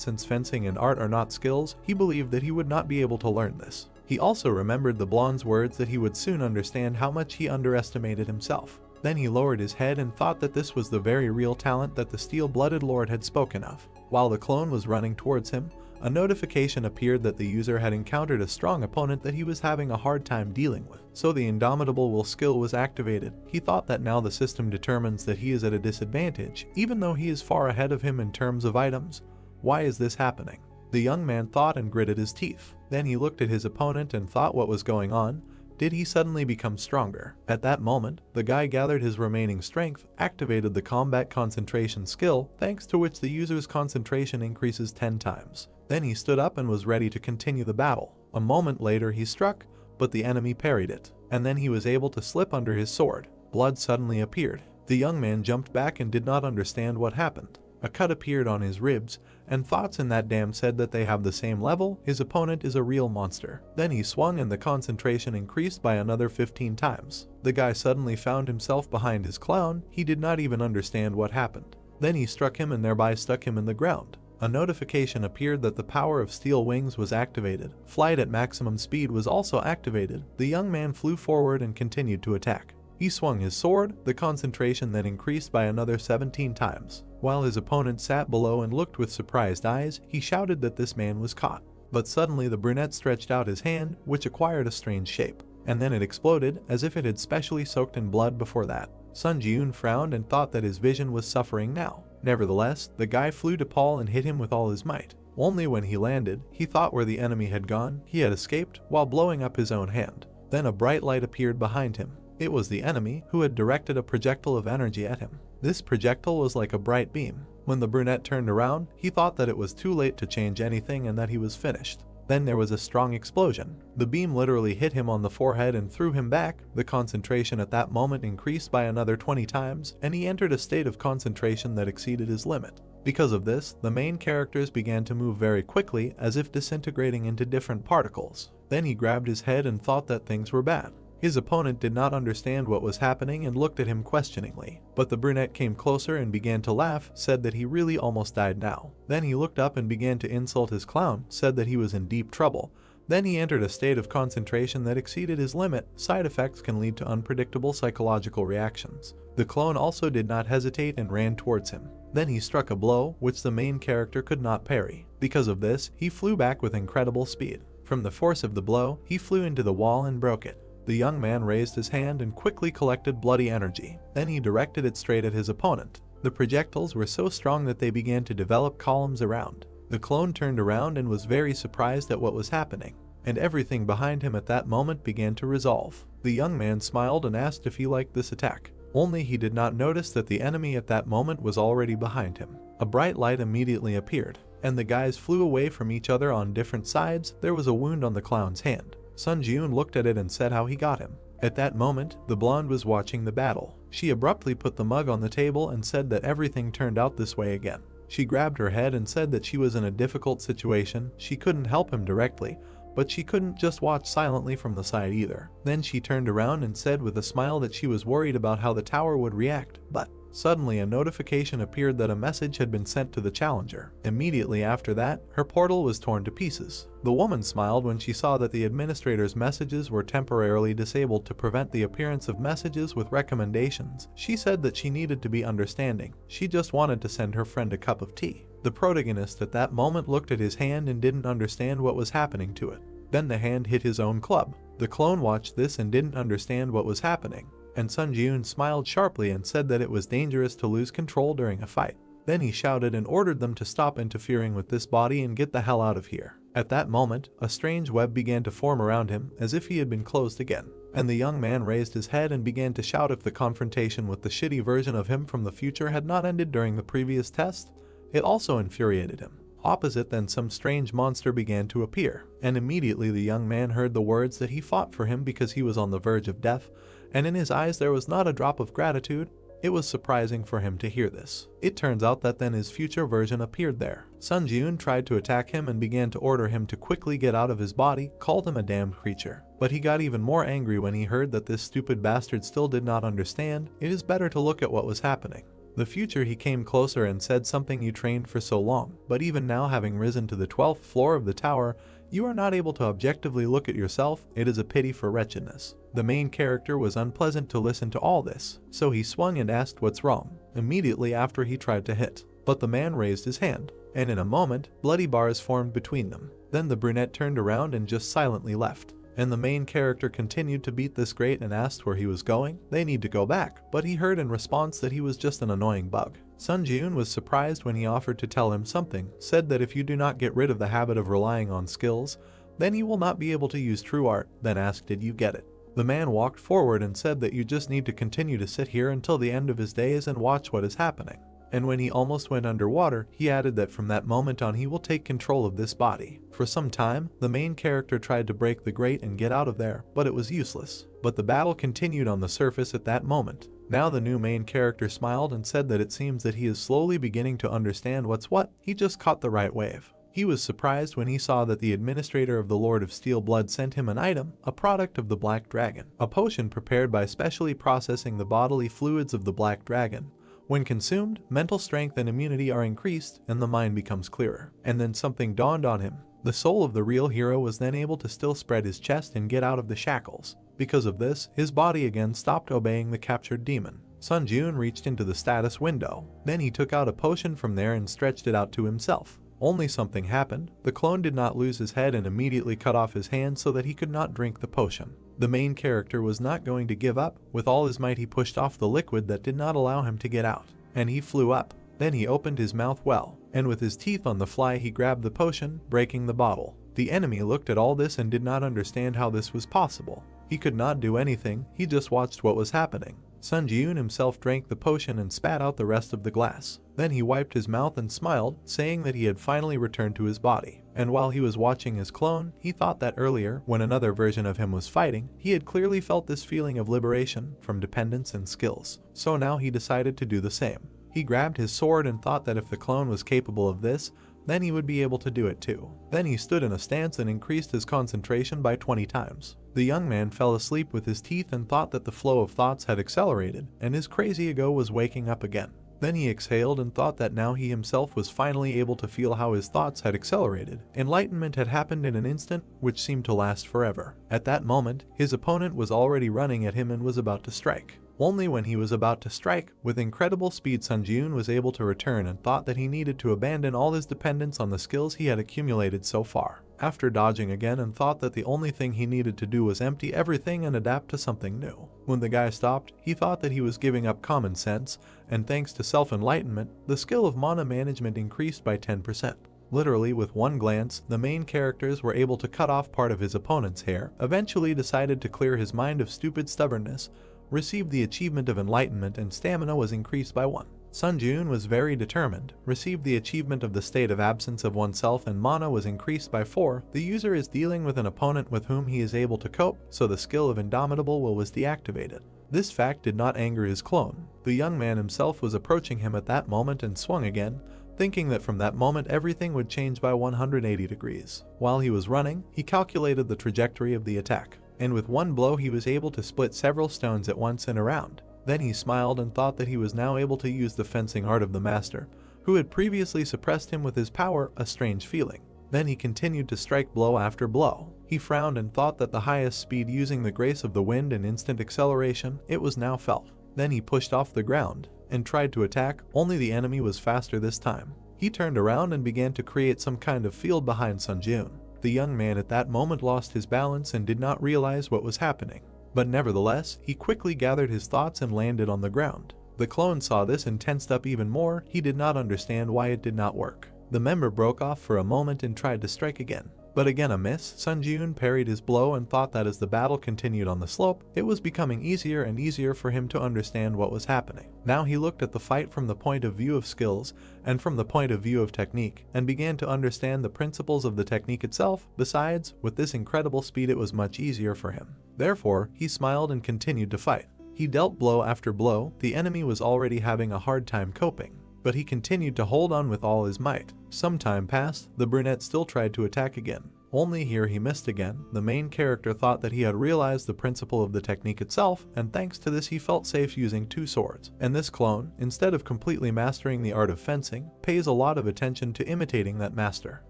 since fencing and art are not skills, he believed that he would not be able to learn this. He also remembered the blonde's words that he would soon understand how much he underestimated himself. Then he lowered his head and thought that this was the very real talent that the steel-blooded lord had spoken of. While the clone was running towards him, a notification appeared that the user had encountered a strong opponent that he was having a hard time dealing with. So the indomitable will skill was activated. He thought that now the system determines that he is at a disadvantage, even though he is far ahead of him in terms of items. Why is this happening? The young man thought and gritted his teeth. Then he looked at his opponent and thought what was going on. Did he suddenly become stronger? At that moment, the guy gathered his remaining strength, activated the combat concentration skill, thanks to which the user's concentration increases 10 times. Then he stood up and was ready to continue the battle. A moment later he struck, but the enemy parried it, and then he was able to slip under his sword. Blood suddenly appeared. The young man jumped back and did not understand what happened. A cut appeared on his ribs, and thoughts in that dam said that they have the same level. His opponent is a real monster. Then he swung and the concentration increased by another 15 times. The guy suddenly found himself behind his clown. He did not even understand what happened. Then he struck him and thereby stuck him in the ground. A notification appeared that the power of steel wings was activated. Flight at maximum speed was also activated. The young man flew forward and continued to attack. He swung his sword, the concentration then increased by another 17 times. While his opponent sat below and looked with surprised eyes, he shouted that this man was caught. But suddenly the brunette stretched out his hand, which acquired a strange shape. And then it exploded, as if it had specially soaked in blood before that. Sun Ji-eun frowned and thought that his vision was suffering now. Nevertheless, the guy flew to Paul and hit him with all his might. Only when he landed, he thought where the enemy had gone, he had escaped, while blowing up his own hand. Then a bright light appeared behind him. It was the enemy, who had directed a projectile of energy at him. This projectile was like a bright beam. When the brunette turned around, he thought that it was too late to change anything and that he was finished. Then there was a strong explosion. The beam literally hit him on the forehead and threw him back. The concentration at that moment increased by another 20 times, and he entered a state of concentration that exceeded his limit. Because of this, the main characters began to move very quickly, as if disintegrating into different particles. Then he grabbed his head and thought that things were bad. His opponent did not understand what was happening and looked at him questioningly, but the brunette came closer and began to laugh, said that he really almost died now. Then he looked up and began to insult his clown, said that he was in deep trouble. Then he entered a state of concentration that exceeded his limit. Side effects can lead to unpredictable psychological reactions. The clone also did not hesitate and ran towards him. Then he struck a blow, which the main character could not parry. Because of this, he flew back with incredible speed. From the force of the blow, he flew into the wall and broke it. The young man raised his hand and quickly collected bloody energy. Then he directed it straight at his opponent. The projectiles were so strong that they began to develop columns around. The clone turned around and was very surprised at what was happening, and everything behind him at that moment began to resolve. The young man smiled and asked if he liked this attack. Only he did not notice that the enemy at that moment was already behind him. A bright light immediately appeared, and the guys flew away from each other on different sides. There was a wound on the clown's hand. Sun Ji-eun looked at it and said how he got him. At that moment, the blonde was watching the battle. She abruptly put the mug on the table and said that everything turned out this way again. She grabbed her head and said that she was in a difficult situation. She couldn't help him directly, but she couldn't just watch silently from the side either. Then she turned around and said with a smile that she was worried about how the tower would react, but suddenly a notification appeared that a message had been sent to the challenger. Immediately after that, her portal was torn to pieces. The woman smiled when she saw that the administrator's messages were temporarily disabled to prevent the appearance of messages with recommendations. She said that she needed to be understanding. She just wanted to send her friend a cup of tea. The protagonist at that moment looked at his hand and didn't understand what was happening to it. Then the hand hit his own club. The clone watched this and didn't understand what was happening, and Sun Ji-eun smiled sharply and said that it was dangerous to lose control during a fight. Then he shouted and ordered them to stop interfering with this body and get the hell out of here. At that moment, a strange web began to form around him, as if he had been closed again. And the young man raised his head and began to shout if the confrontation with the shitty version of him from the future had not ended during the previous test. It also infuriated him. Opposite then some strange monster began to appear, and immediately the young man heard the words that he fought for him because he was on the verge of death, and in his eyes there was not a drop of gratitude. It was surprising for him to hear this. It turns out that then his future version appeared there. Sun Jiun tried to attack him and began to order him to quickly get out of his body, called him a damned creature. But he got even more angry when he heard that this stupid bastard still did not understand. It is better to look at what was happening. The future he came closer and said, something you trained for so long, but even now having risen to the 12th floor of the tower, you are not able to objectively look at yourself. It is a pity for wretchedness. The main character was unpleasant to listen to all this, so he swung and asked what's wrong, immediately after he tried to hit. But the man raised his hand, and in a moment, bloody bars formed between them. Then the brunette turned around and just silently left. And the main character continued to beat this great and asked where he was going. They need to go back, but he heard in response that he was just an annoying bug. Sun Jiun was surprised when he offered to tell him something, said that if you do not get rid of the habit of relying on skills, then you will not be able to use true art, then asked did you get it. The man walked forward and said that you just need to continue to sit here until the end of his days and watch what is happening. And when he almost went underwater, he added that from that moment on he will take control of this body. For some time, the main character tried to break the grate and get out of there, but it was useless. But the battle continued on the surface at that moment. Now the new main character smiled and said that it seems that he is slowly beginning to understand what's what. He just caught the right wave. He was surprised when he saw that the administrator of the Lord of Steel Blood sent him an item, a product of the Black Dragon, a potion prepared by specially processing the bodily fluids of the Black Dragon. When consumed, mental strength and immunity are increased and the mind becomes clearer. And then something dawned on him. The soul of the real hero was then able to still spread his chest and get out of the shackles. Because of this, his body again stopped obeying the captured demon. Sun Jiun reached into the status window. Then he took out a potion from there and stretched it out to himself. Only something happened. The clone did not lose his head and immediately cut off his hand so that he could not drink the potion. The main character was not going to give up. With all his might he pushed off the liquid that did not allow him to get out, and he flew up. Then he opened his mouth well, and with his teeth on the fly he grabbed the potion, breaking the bottle. The enemy looked at all this and did not understand how this was possible. He could not do anything, he just watched what was happening. Sun Jiun himself drank the potion and spat out the rest of the glass. Then he wiped his mouth and smiled, saying that he had finally returned to his body. And while he was watching his clone, he thought that earlier, when another version of him was fighting, he had clearly felt this feeling of liberation from dependence and skills. So now he decided to do the same. He grabbed his sword and thought that if the clone was capable of this, then he would be able to do it too. Then he stood in a stance and increased his concentration by 20 times. The young man fell asleep with his teeth and thought that the flow of thoughts had accelerated, and his crazy ego was waking up again. Then he exhaled and thought that now he himself was finally able to feel how his thoughts had accelerated. Enlightenment had happened in an instant, which seemed to last forever. At that moment, his opponent was already running at him and was about to strike. Only when he was about to strike, with incredible speed, Sun Jiun was able to return and thought that he needed to abandon all his dependence on the skills he had accumulated so far. After dodging again and thought that the only thing he needed to do was empty everything and adapt to something new. When the guy stopped, he thought that he was giving up common sense, and thanks to self-enlightenment, the skill of mana management increased by 10%. Literally, with one glance, the main characters were able to cut off part of his opponent's hair, eventually decided to clear his mind of stupid stubbornness, received the achievement of enlightenment, and stamina was increased by 1. Sun Jiun was very determined, received the achievement of the state of absence of oneself, and mana was increased by 4. The user is dealing with an opponent with whom he is able to cope, so the skill of Indomitable Will was deactivated. This fact did not anger his clone. The young man himself was approaching him at that moment and swung again, thinking that from that moment everything would change by 180 degrees. While he was running, he calculated the trajectory of the attack, and with one blow he was able to split several stones at once in a round. Then he smiled and thought that he was now able to use the fencing art of the master, who had previously suppressed him with his power, a strange feeling. Then he continued to strike blow after blow. He frowned and thought that the highest speed using the grace of the wind and instant acceleration, it was now felt. Then he pushed off the ground and tried to attack, only the enemy was faster this time. He turned around and began to create some kind of field behind Sun Jiun. The young man at that moment lost his balance and did not realize what was happening. But nevertheless, he quickly gathered his thoughts and landed on the ground. The clone saw this and tensed up even more. He did not understand why it did not work. The member broke off for a moment and tried to strike again. But again a miss. Sun Ji-yoon parried his blow and thought that as the battle continued on the slope, it was becoming easier and easier for him to understand what was happening. Now he looked at the fight from the point of view of skills and from the point of view of technique, and began to understand the principles of the technique itself. Besides, with this incredible speed it was much easier for him. Therefore, he smiled and continued to fight. He dealt blow after blow. The enemy was already having a hard time coping, but he continued to hold on with all his might. Some time passed, the brunette still tried to attack again. Only here he missed again. The main character thought that he had realized the principle of the technique itself, and thanks to this he felt safe using two swords. And this clone, instead of completely mastering the art of fencing, pays a lot of attention to imitating that master.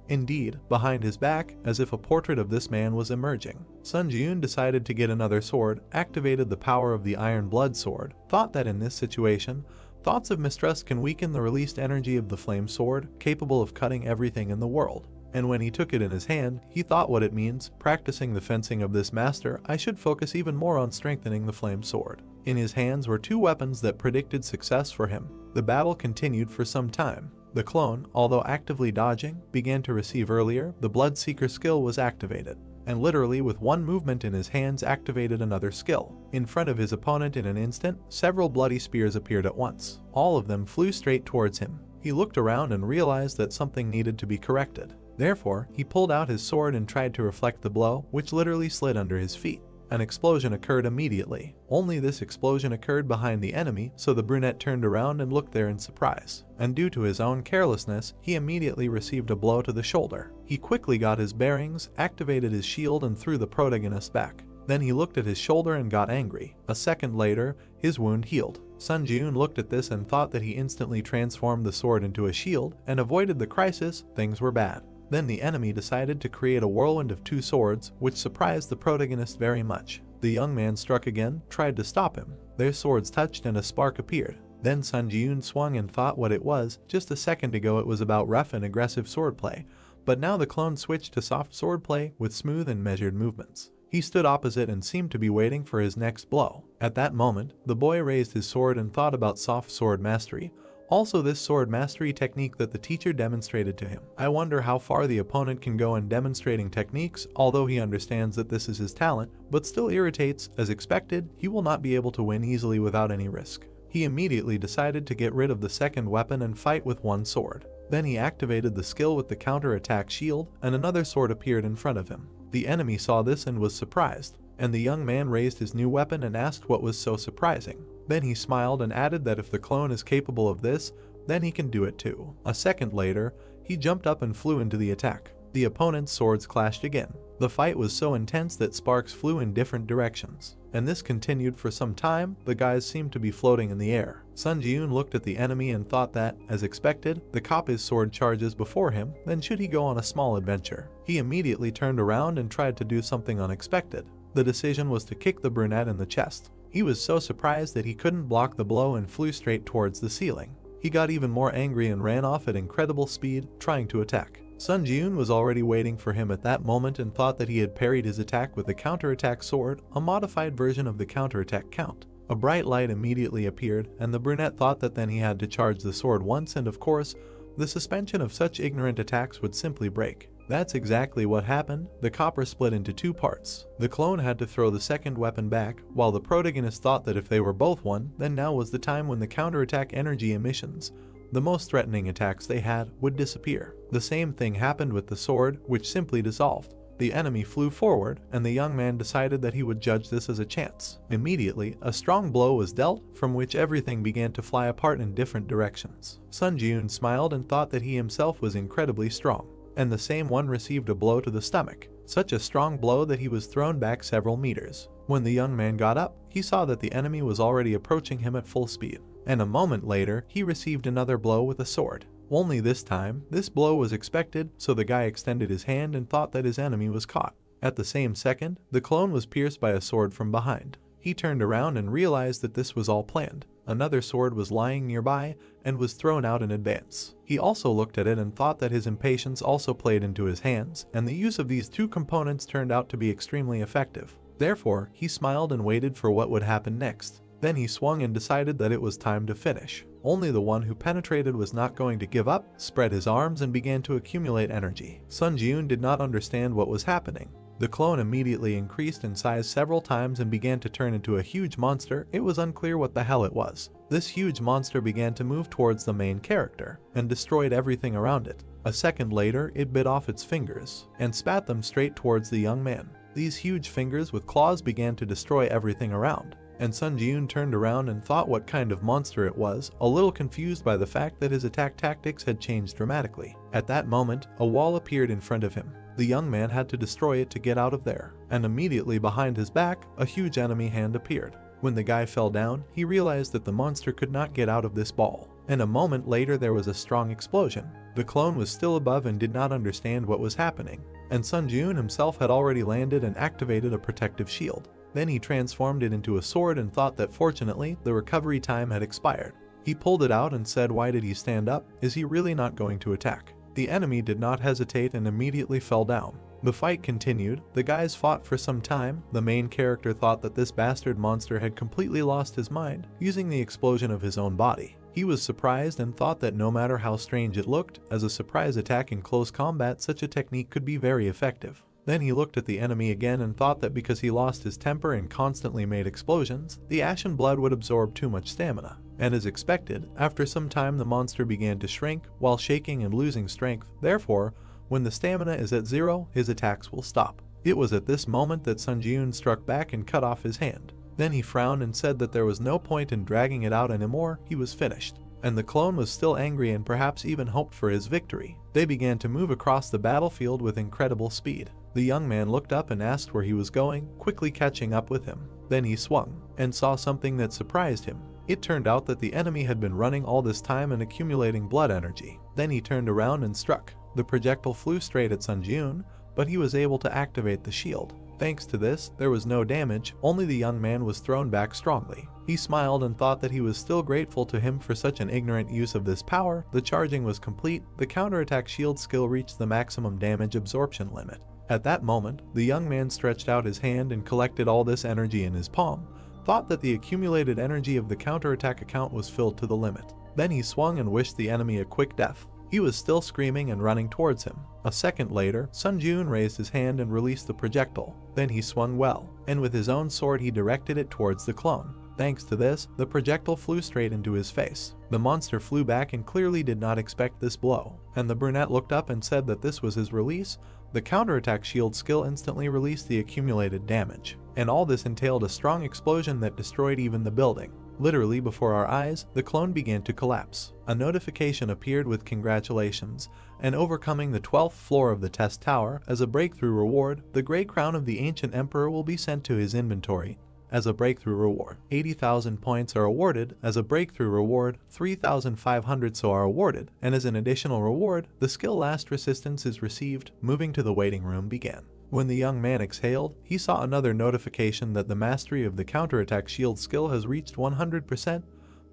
Indeed, behind his back, as if a portrait of this man was emerging, Sun Ji-yoon decided to get another sword, activated the power of the Iron Blood sword, thought that in this situation, thoughts of mistrust can weaken the released energy of the flame sword, capable of cutting everything in the world. And when he took it in his hand, he thought what it means. Practicing the fencing of this master, I should focus even more on strengthening the flame sword. In his hands were two weapons that predicted success for him. The battle continued for some time. The clone, although actively dodging, began to receive earlier. The Bloodseeker skill was activated, and literally with one movement in his hands activated another skill. In front of his opponent in an instant, several bloody spears appeared at once. All of them flew straight towards him. He looked around and realized that something needed to be corrected. Therefore, he pulled out his sword and tried to reflect the blow, which literally slid under his feet. An explosion occurred immediately. Only this explosion occurred behind the enemy, so the brunette turned around and looked there in surprise. And due to his own carelessness, he immediately received a blow to the shoulder. He quickly got his bearings, activated his shield and threw the protagonist back. Then he looked at his shoulder and got angry. A second later, his wound healed. Sun Ji-yoon looked at this and thought that he instantly transformed the sword into a shield and avoided the crisis. Things were bad. Then the enemy decided to create a whirlwind of two swords, which surprised the protagonist very much. The young man struck again, tried to stop him. Their swords touched and a spark appeared. Then Sun Ji-yoon swung and thought what it was. Just a second ago it was about rough and aggressive swordplay, but now the clone switched to soft swordplay with smooth and measured movements. He stood opposite and seemed to be waiting for his next blow. At that moment, the boy raised his sword and thought about soft sword mastery. Also this sword mastery technique that the teacher demonstrated to him. I wonder how far the opponent can go in demonstrating techniques, although he understands that this is his talent, but still irritates. As expected, he will not be able to win easily without any risk. He immediately decided to get rid of the second weapon and fight with one sword. Then he activated the skill with the counter-attack shield, and another sword appeared in front of him. The enemy saw this and was surprised, and the young man raised his new weapon and asked what was so surprising. Then he smiled and added that if the clone is capable of this, then he can do it too. A second later, he jumped up and flew into the attack. The opponent's swords clashed again. The fight was so intense that sparks flew in different directions, and this continued for some time. The guys seemed to be floating in the air. Sun Ji-yoon looked at the enemy and thought that, as expected, the cop's sword charges before him, then should he go on a small adventure? He immediately turned around and tried to do something unexpected. The decision was to kick the brunette in the chest. He was so surprised that he couldn't block the blow and flew straight towards the ceiling. He got even more angry and ran off at incredible speed, trying to attack. Sun Ji-yoon was already waiting for him at that moment and thought that he had parried his attack with the counterattack sword, a modified version of the counterattack count. A bright light immediately appeared, and the brunette thought that then he had to charge the sword once, and of course, the suspension of such ignorant attacks would simply break. That's exactly what happened. The copper split into two parts. The clone had to throw the second weapon back, while the protagonist thought that if they were both one, then now was the time when the counterattack energy emissions, the most threatening attacks they had, would disappear. The same thing happened with the sword, which simply dissolved. The enemy flew forward, and the young man decided that he would judge this as a chance. Immediately, a strong blow was dealt, from which everything began to fly apart in different directions. Sun Ji-yoon smiled and thought that he himself was incredibly strong, and the same one received a blow to the stomach, such a strong blow that he was thrown back several meters. When the young man got up, he saw that the enemy was already approaching him at full speed, and a moment later, he received another blow with a sword. Only this time, this blow was expected, so the guy extended his hand and thought that his enemy was caught. At the same second, the clone was pierced by a sword from behind. He turned around and realized that this was all planned. Another sword was lying nearby and was thrown out in advance. He also looked at it and thought that his impatience also played into his hands, and the use of these two components turned out to be extremely effective. Therefore, he smiled and waited for what would happen next. Then he swung and decided that it was time to finish. Only the one who penetrated was not going to give up, spread his arms and began to accumulate energy. Sun Jiun did not understand what was happening. The clone immediately increased in size several times and began to turn into a huge monster. It was unclear what the hell it was. This huge monster began to move towards the main character and destroyed everything around it. A second later, it bit off its fingers and spat them straight towards the young man. These huge fingers with claws began to destroy everything around, and Sun Jiun turned around and thought what kind of monster it was, a little confused by the fact that his attack tactics had changed dramatically. At that moment, a wall appeared in front of him. The young man had to destroy it to get out of there, and immediately behind his back, a huge enemy hand appeared. When the guy fell down, he realized that the monster could not get out of this ball, and a moment later there was a strong explosion. The clone was still above and did not understand what was happening, and Sun Jiun himself had already landed and activated a protective shield. Then he transformed it into a sword and thought that fortunately the recovery time had expired. He pulled it out and said, "Why did he stand up? Is he really not going to attack?" The enemy did not hesitate and immediately fell down. The fight continued. The guys fought for some time. The main character thought that this bastard monster had completely lost his mind, using the explosion of his own body. He was surprised and thought that no matter how strange it looked, as a surprise attack in close combat, such a technique could be very effective. Then he looked at the enemy again and thought that because he lost his temper and constantly made explosions, the ashen blood would absorb too much stamina. And as expected, after some time the monster began to shrink while shaking and losing strength. Therefore, when the stamina is at 0, his attacks will stop. It was at this moment that Sun Jiun struck back and cut off his hand. Then he frowned and said that there was no point in dragging it out anymore, he was finished. And the clone was still angry and perhaps even hoped for his victory. They began to move across the battlefield with incredible speed. The young man looked up and asked where he was going, quickly catching up with him. Then he swung and saw something that surprised him. It turned out that the enemy had been running all this time and accumulating blood energy. Then he turned around and struck. The projectile flew straight at Sun Jiun, but he was able to activate the shield. Thanks to this, there was no damage, only the young man was thrown back strongly. He smiled and thought that he was still grateful to him for such an ignorant use of this power. The charging was complete. The counterattack shield skill reached the maximum damage absorption limit. At that moment, the young man stretched out his hand and collected all this energy in his palm, thought that the accumulated energy of the counterattack account was filled to the limit. Then he swung and wished the enemy a quick death. He was still screaming and running towards him. A second later, Sun Jiun raised his hand and released the projectile. Then he swung well, and with his own sword he directed it towards the clone. Thanks to this, the projectile flew straight into his face. The monster flew back and clearly did not expect this blow, and the brunette looked up and said that this was his release. The counterattack shield skill instantly released the accumulated damage, and all this entailed a strong explosion that destroyed even the building. Literally before our eyes, the clone began to collapse. A notification appeared with congratulations, and overcoming the 12th floor of the test tower. As a breakthrough reward, the gray crown of the ancient emperor will be sent to his inventory. As a breakthrough reward, 80,000 points are awarded. As a breakthrough reward, 3,500 so are awarded, and as an additional reward, the skill last resistance is received. Moving to the waiting room began. When the young man exhaled, he saw another notification that the mastery of the counterattack shield skill has reached 100%.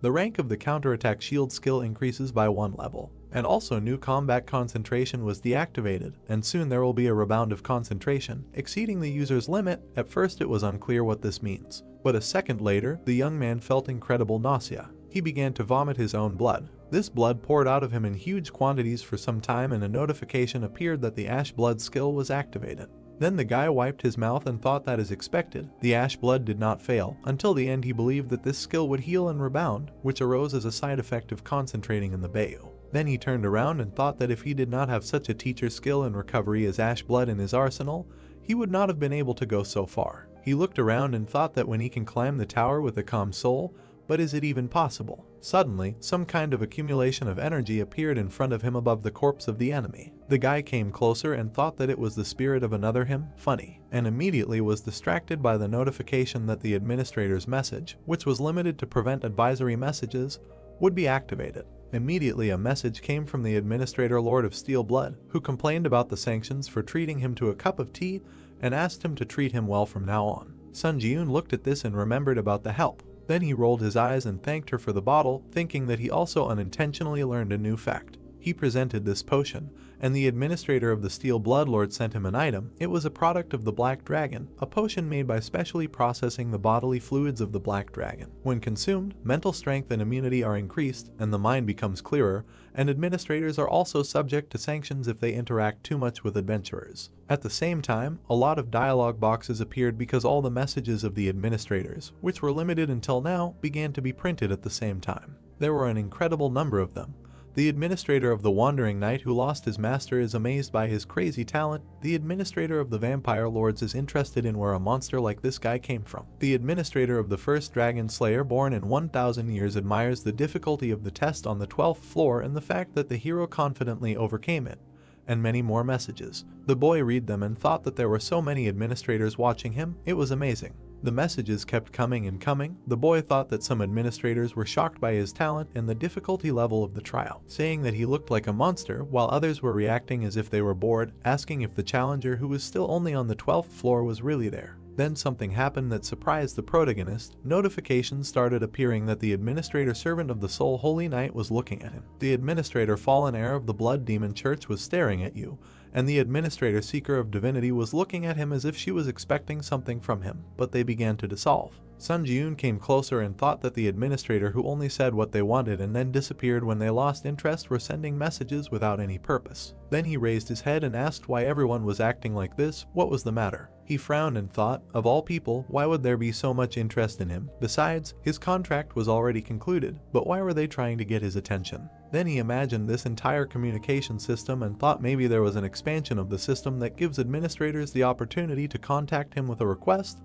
The rank of the counterattack shield skill increases by 1 level. And also new combat concentration was deactivated, and soon there will be a rebound of concentration, exceeding the user's limit. At first it was unclear what this means, but a second later, the young man felt incredible nausea. He began to vomit his own blood. This blood poured out of him in huge quantities for some time, and a notification appeared that the ash blood skill was activated. Then the guy wiped his mouth and thought that as expected, the ash blood did not fail. Until the end he believed that this skill would heal and rebound, which arose as a side effect of concentrating in the Bayou. Then he turned around and thought that if he did not have such a teacher skill in recovery as ash blood in his arsenal, he would not have been able to go so far. He looked around and thought that when he can climb the tower with a calm soul, but is it even possible? Suddenly, some kind of accumulation of energy appeared in front of him above the corpse of the enemy. The guy came closer and thought that it was the spirit of another him, funny, and immediately was distracted by the notification that the administrator's message, which was limited to prevent advisory messages, would be activated. Immediately a message came from the administrator Lord of Steel Blood, who complained about the sanctions for treating him to a cup of tea and asked him to treat him well from now on. Sun Jiun looked at this and remembered about the help. Then he rolled his eyes and thanked her for the bottle, thinking that he also unintentionally learned a new fact. He presented this potion, and the administrator of the Steel Bloodlord sent him an item. It was a product of the Black Dragon, a potion made by specially processing the bodily fluids of the Black Dragon. When consumed, mental strength and immunity are increased, and the mind becomes clearer, and administrators are also subject to sanctions if they interact too much with adventurers. At the same time, a lot of dialogue boxes appeared because all the messages of the administrators, which were limited until now, began to be printed at the same time. There were an incredible number of them. The administrator of the Wandering Knight who lost his master is amazed by his crazy talent. The administrator of the Vampire Lords is interested in where a monster like this guy came from. The administrator of the first Dragon Slayer born in 1,000 years admires the difficulty of the test on the 12th floor and the fact that the hero confidently overcame it. And many more messages. The boy read them and thought that there were so many administrators watching him. It was amazing. The messages kept coming and coming. The boy thought that some administrators were shocked by his talent and the difficulty level of the trial, saying that he looked like a monster, while others were reacting as if they were bored, asking if the challenger who was still only on the 12th floor was really there. Then something happened that surprised the protagonist. Notifications started appearing that the administrator servant of the Soul Holy Knight was looking at him. The administrator fallen heir of the Blood Demon Church was staring at you, and the administrator seeker of divinity was looking at him as if she was expecting something from him, but they began to dissolve. Sun Jiun came closer and thought that the administrator who only said what they wanted and then disappeared when they lost interest were sending messages without any purpose. Then he raised his head and asked why everyone was acting like this. What was the matter? He frowned and thought, of all people, why would there be so much interest in him? Besides, his contract was already concluded, but why were they trying to get his attention? Then he imagined this entire communication system and thought maybe there was an expansion of the system that gives administrators the opportunity to contact him with a request.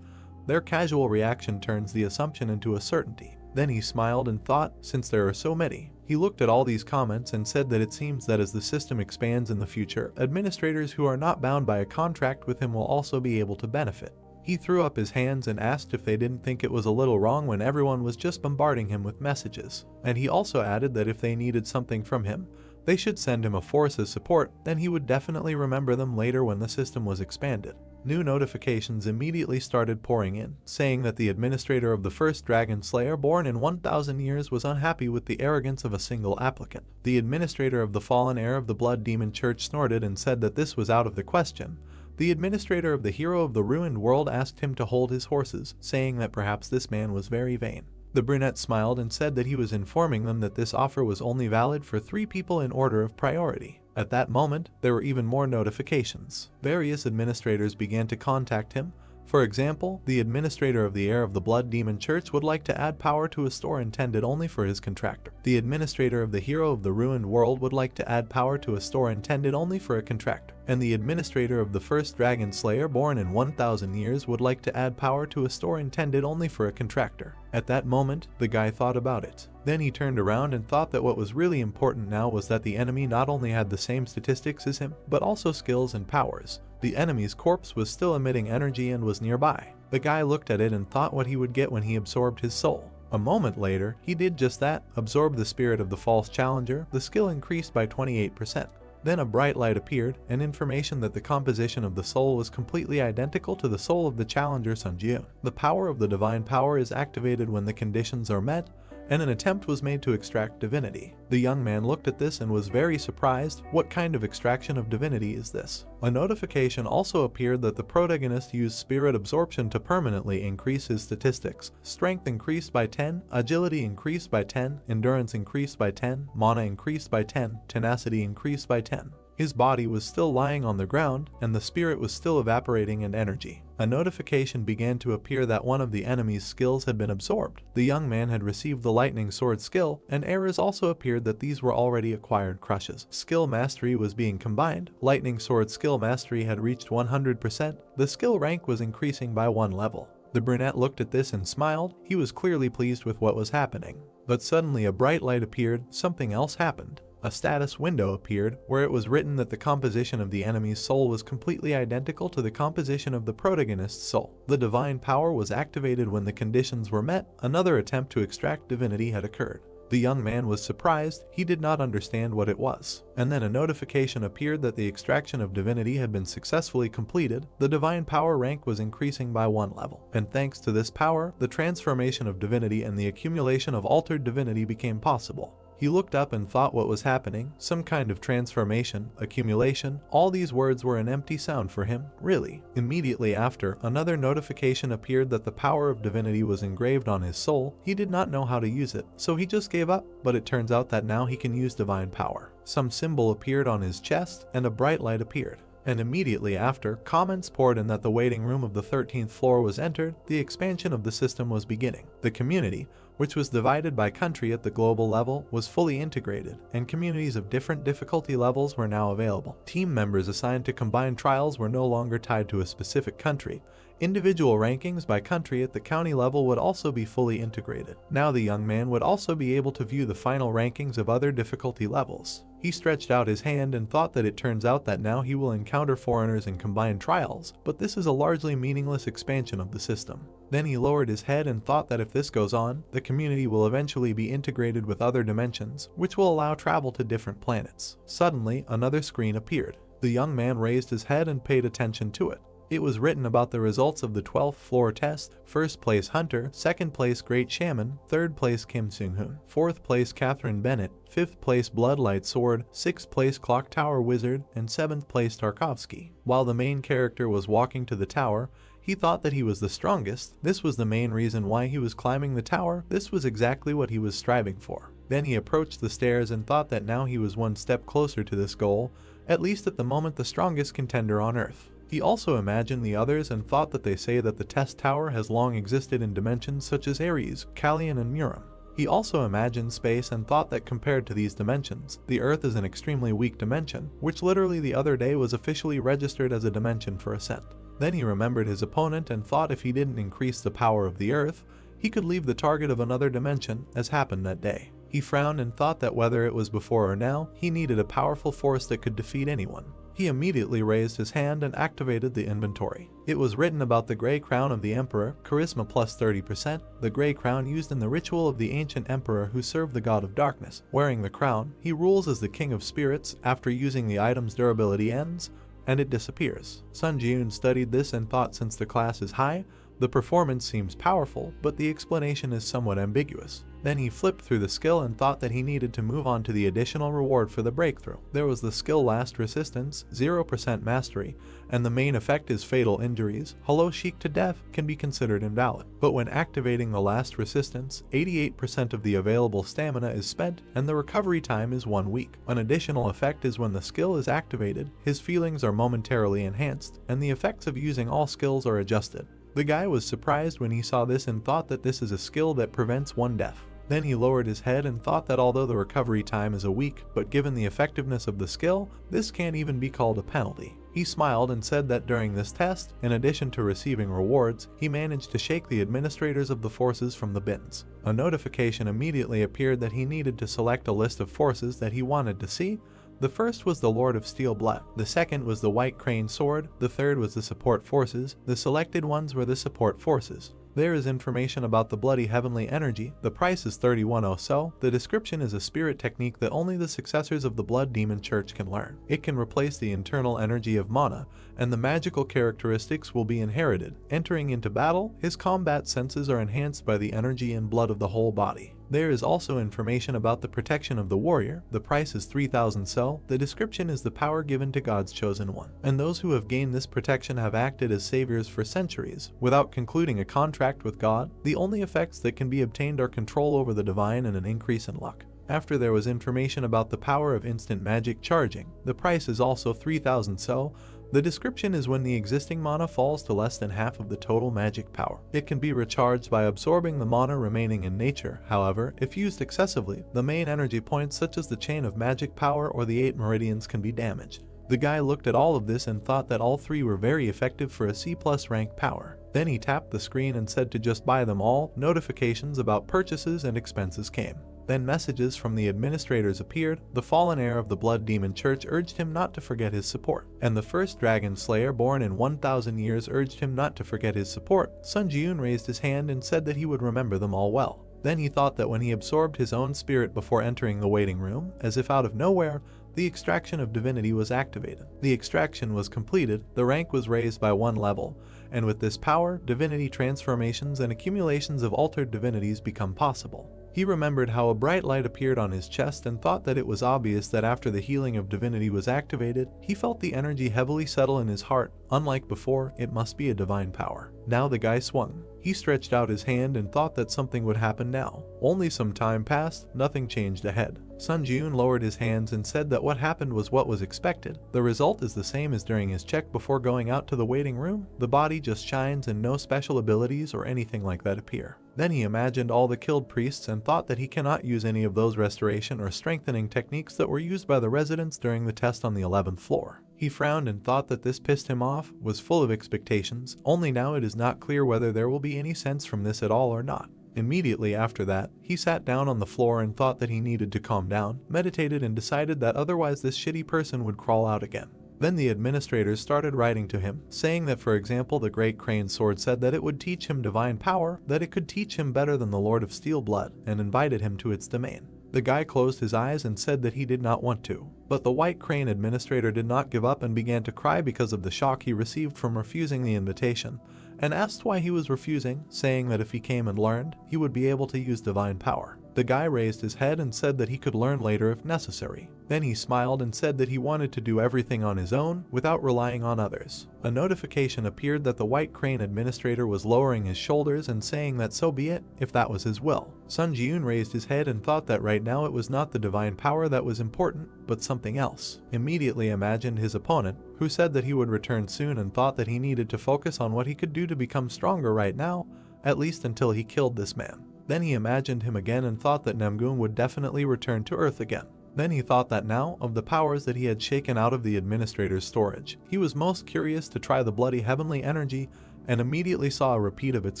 Their casual reaction turns the assumption into a certainty. Then he smiled and thought, since there are so many. He looked at all these comments and said that it seems that as the system expands in the future, administrators who are not bound by a contract with him will also be able to benefit. He threw up his hands and asked if they didn't think it was a little wrong when everyone was just bombarding him with messages. And he also added that if they needed something from him, they should send him a force as support, then he would definitely remember them later when the system was expanded. New notifications immediately started pouring in, saying that the administrator of the first Dragon Slayer born in 1,000 years was unhappy with the arrogance of a single applicant. The administrator of the fallen heir of the Blood Demon Church snorted and said that this was out of the question. The administrator of the hero of the ruined world asked him to hold his horses, saying that perhaps this man was very vain. The brunette smiled and said that he was informing them that this offer was only valid for 3 people in order of priority. At that moment, there were even more notifications. Various administrators began to contact him. For example, the administrator of the heir of the Blood Demon Church would like to add power to a store intended only for his contractor. The administrator of the hero of the ruined world would like to add power to a store intended only for a contractor. And the administrator of the first Dragon Slayer born in 1,000 years would like to add power to a store intended only for a contractor. At that moment, the guy thought about it. Then he turned around and thought that what was really important now was that the enemy not only had the same statistics as him, but also skills and powers. The enemy's corpse was still emitting energy and was nearby. The guy looked at it and thought what he would get when he absorbed his soul. A moment later, he did just that, absorbed the spirit of the false challenger. The skill increased by 28%. Then a bright light appeared, and information that the composition of the soul was completely identical to the soul of the challenger Sun Jiun. The power of the divine power is activated when the conditions are met, and an attempt was made to extract divinity. The young man looked at this and was very surprised. What kind of extraction of divinity is this? A notification also appeared that the protagonist used spirit absorption to permanently increase his statistics. Strength increased by 10, agility increased by 10, endurance increased by 10, mana increased by 10, tenacity increased by 10. His body was still lying on the ground, and the spirit was still evaporating in energy. A notification began to appear that one of the enemy's skills had been absorbed. The young man had received the lightning sword skill, and errors also appeared that these were already acquired crushes. Skill mastery was being combined. Lightning sword skill mastery had reached 100%. The skill rank was increasing by 1 level. The brunette looked at this and smiled. He was clearly pleased with what was happening. But suddenly a bright light appeared. Something else happened. A status window appeared where it was written that the composition of the enemy's soul was completely identical to the composition of the protagonist's soul. The divine power was activated when the conditions were met. Another attempt to extract divinity had occurred. The young man was surprised. He did not understand what it was. And then a notification appeared that the extraction of divinity had been successfully completed. The divine power rank was increasing by 1 level. And thanks to this power, the transformation of divinity and the accumulation of altered divinity became possible. He looked up and thought what was happening, some kind of transformation, accumulation, all these words were an empty sound for him, really. Immediately after, another notification appeared that the power of divinity was engraved on his soul. He did not know how to use it, so he just gave up, but it turns out that now he can use divine power. Some symbol appeared on his chest, and a bright light appeared. And immediately after, comments poured in that the waiting room of the 13th floor was entered, the expansion of the system was beginning. The community, which was divided by country at the global level, was fully integrated, and communities of different difficulty levels were now available. Team members assigned to combined trials were no longer tied to a specific country. Individual rankings by country at the county level would also be fully integrated. Now the young man would also be able to view the final rankings of other difficulty levels. He stretched out his hand and thought that it turns out that now he will encounter foreigners in combined trials, but this is a largely meaningless expansion of the system. Then he lowered his head and thought that if this goes on, the community will eventually be integrated with other dimensions, which will allow travel to different planets. Suddenly, another screen appeared. The young man raised his head and paid attention to it. It was written about the results of the 12th floor test: first place Hunter, second place Great Shaman, third place Kim Seung-hoon, fourth place Catherine Bennett, fifth place Bloodlight Sword, sixth place Clock Tower Wizard, and seventh place Tarkovsky. While the main character was walking to the tower, he thought that he was the strongest. This was the main reason why he was climbing the tower. This was exactly what he was striving for. Then he approached the stairs and thought that now he was one step closer to this goal, at least at the moment the strongest contender on Earth. He also imagined the others and thought that they say that the test tower has long existed in dimensions such as Ares, Callian, and Murim. He also imagined space and thought that compared to these dimensions, the Earth is an extremely weak dimension, which literally the other day was officially registered as a dimension for ascent. Then he remembered his opponent and thought if he didn't increase the power of the Earth, he could leave the target of another dimension, as happened that day. He frowned and thought that whether it was before or now, he needed a powerful force that could defeat anyone. He immediately raised his hand and activated the inventory. It was written about the Grey Crown of the Emperor, charisma plus 30%, the Grey Crown used in the ritual of the ancient emperor who served the god of darkness. Wearing the crown, he rules as the king of spirits. After using the item's durability ends, and it disappears. Sun Ji-yoon studied this and thought since the class is high, the performance seems powerful, but the explanation is somewhat ambiguous. Then he flipped through the skill and thought that he needed to move on to the additional reward for the breakthrough. There was the skill Last Resistance, 0% Mastery, and the main effect is Fatal Injuries. Hello Sheik to Death can be considered invalid. But when activating the Last Resistance, 88% of the available stamina is spent, and the recovery time is 1 week. An additional effect is when the skill is activated, his feelings are momentarily enhanced, and the effects of using all skills are adjusted. The guy was surprised when he saw this and thought that this is a skill that prevents one death. Then he lowered his head and thought that although the recovery time is a week, but given the effectiveness of the skill, this can't even be called a penalty. He smiled and said that during this test, in addition to receiving rewards, he managed to shake the administrators of the forces from the bins. A notification immediately appeared that he needed to select a list of forces that he wanted to see. The first was the Lord of Steel Blood, the second was the White Crane Sword, the third was the Support Forces, the selected ones were the Support Forces. There is information about the Bloody Heavenly Energy, the price is 31 so, the description is a spirit technique that only the successors of the Blood Demon Church can learn. It can replace the internal energy of mana, and the magical characteristics will be inherited. Entering into battle, his combat senses are enhanced by the energy and blood of the whole body. There is also information about the protection of the warrior, the price is 3000 so, the description is the power given to God's chosen one. And those who have gained this protection have acted as saviors for centuries, without concluding a contract with God. The only effects that can be obtained are control over the divine and an increase in luck. After there was information about the power of instant magic charging, the price is also 3000 so, the description is when the existing mana falls to less than half of the total magic power. It can be recharged by absorbing the mana remaining in nature. However, if used excessively, the main energy points such as the chain of magic power or the 8 meridians can be damaged. The guy looked at all of this and thought that all 3 were very effective for a C+ rank power. Then he tapped the screen and said to just buy them all. Notifications about purchases and expenses came. Then messages from the administrators appeared. The fallen heir of the Blood Demon Church urged him not to forget his support, and the first dragon slayer born in 1000 years urged him not to forget his support. Sun Ji-yoon raised his hand and said that he would remember them all well. Then he thought that when he absorbed his own spirit before entering the waiting room, as if out of nowhere, the extraction of divinity was activated. The extraction was completed, the rank was raised by 1 level, and with this power, divinity transformations and accumulations of altered divinities become possible. He remembered how a bright light appeared on his chest and thought that it was obvious that after the healing of divinity was activated, he felt the energy heavily settle in his heart. Unlike before, it must be a divine power. Now the guy swung. He stretched out his hand and thought that something would happen now. Only some time passed, nothing changed ahead. Sun Jiun lowered his hands and said that what happened was what was expected. The result is the same as during his check before going out to the waiting room. The body just shines and no special abilities or anything like that appear. Then he imagined all the killed priests and thought that he cannot use any of those restoration or strengthening techniques that were used by the residents during the test on the 11th floor. He frowned and thought that this pissed him off, was full of expectations, only now it is not clear whether there will be any sense from this at all or not. Immediately after that, he sat down on the floor and thought that he needed to calm down, meditated and decided that otherwise this shitty person would crawl out again. Then the administrators started writing to him, saying that for example the Great Crane Sword said that it would teach him divine power, that it could teach him better than the Lord of Steel Blood, and invited him to its domain. The guy closed his eyes and said that he did not want to. But the White Crane administrator did not give up and began to cry because of the shock he received from refusing the invitation, and asked why he was refusing, saying that if he came and learned, he would be able to use divine power. The guy raised his head and said that he could learn later if necessary. Then he smiled and said that he wanted to do everything on his own without relying on others. A notification appeared that the White Crane administrator was lowering his shoulders and saying that so be it, if that was his will. Sun Jiun raised his head and thought that right now it was not the divine power that was important, but something else. Immediately imagined his opponent, who said that he would return soon and thought that he needed to focus on what he could do to become stronger right now, at least until he killed this man. Then he imagined him again and thought that Namgoon would definitely return to Earth again. Then he thought that now, of the powers that he had shaken out of the administrator's storage, he was most curious to try the bloody heavenly energy and immediately saw a repeat of its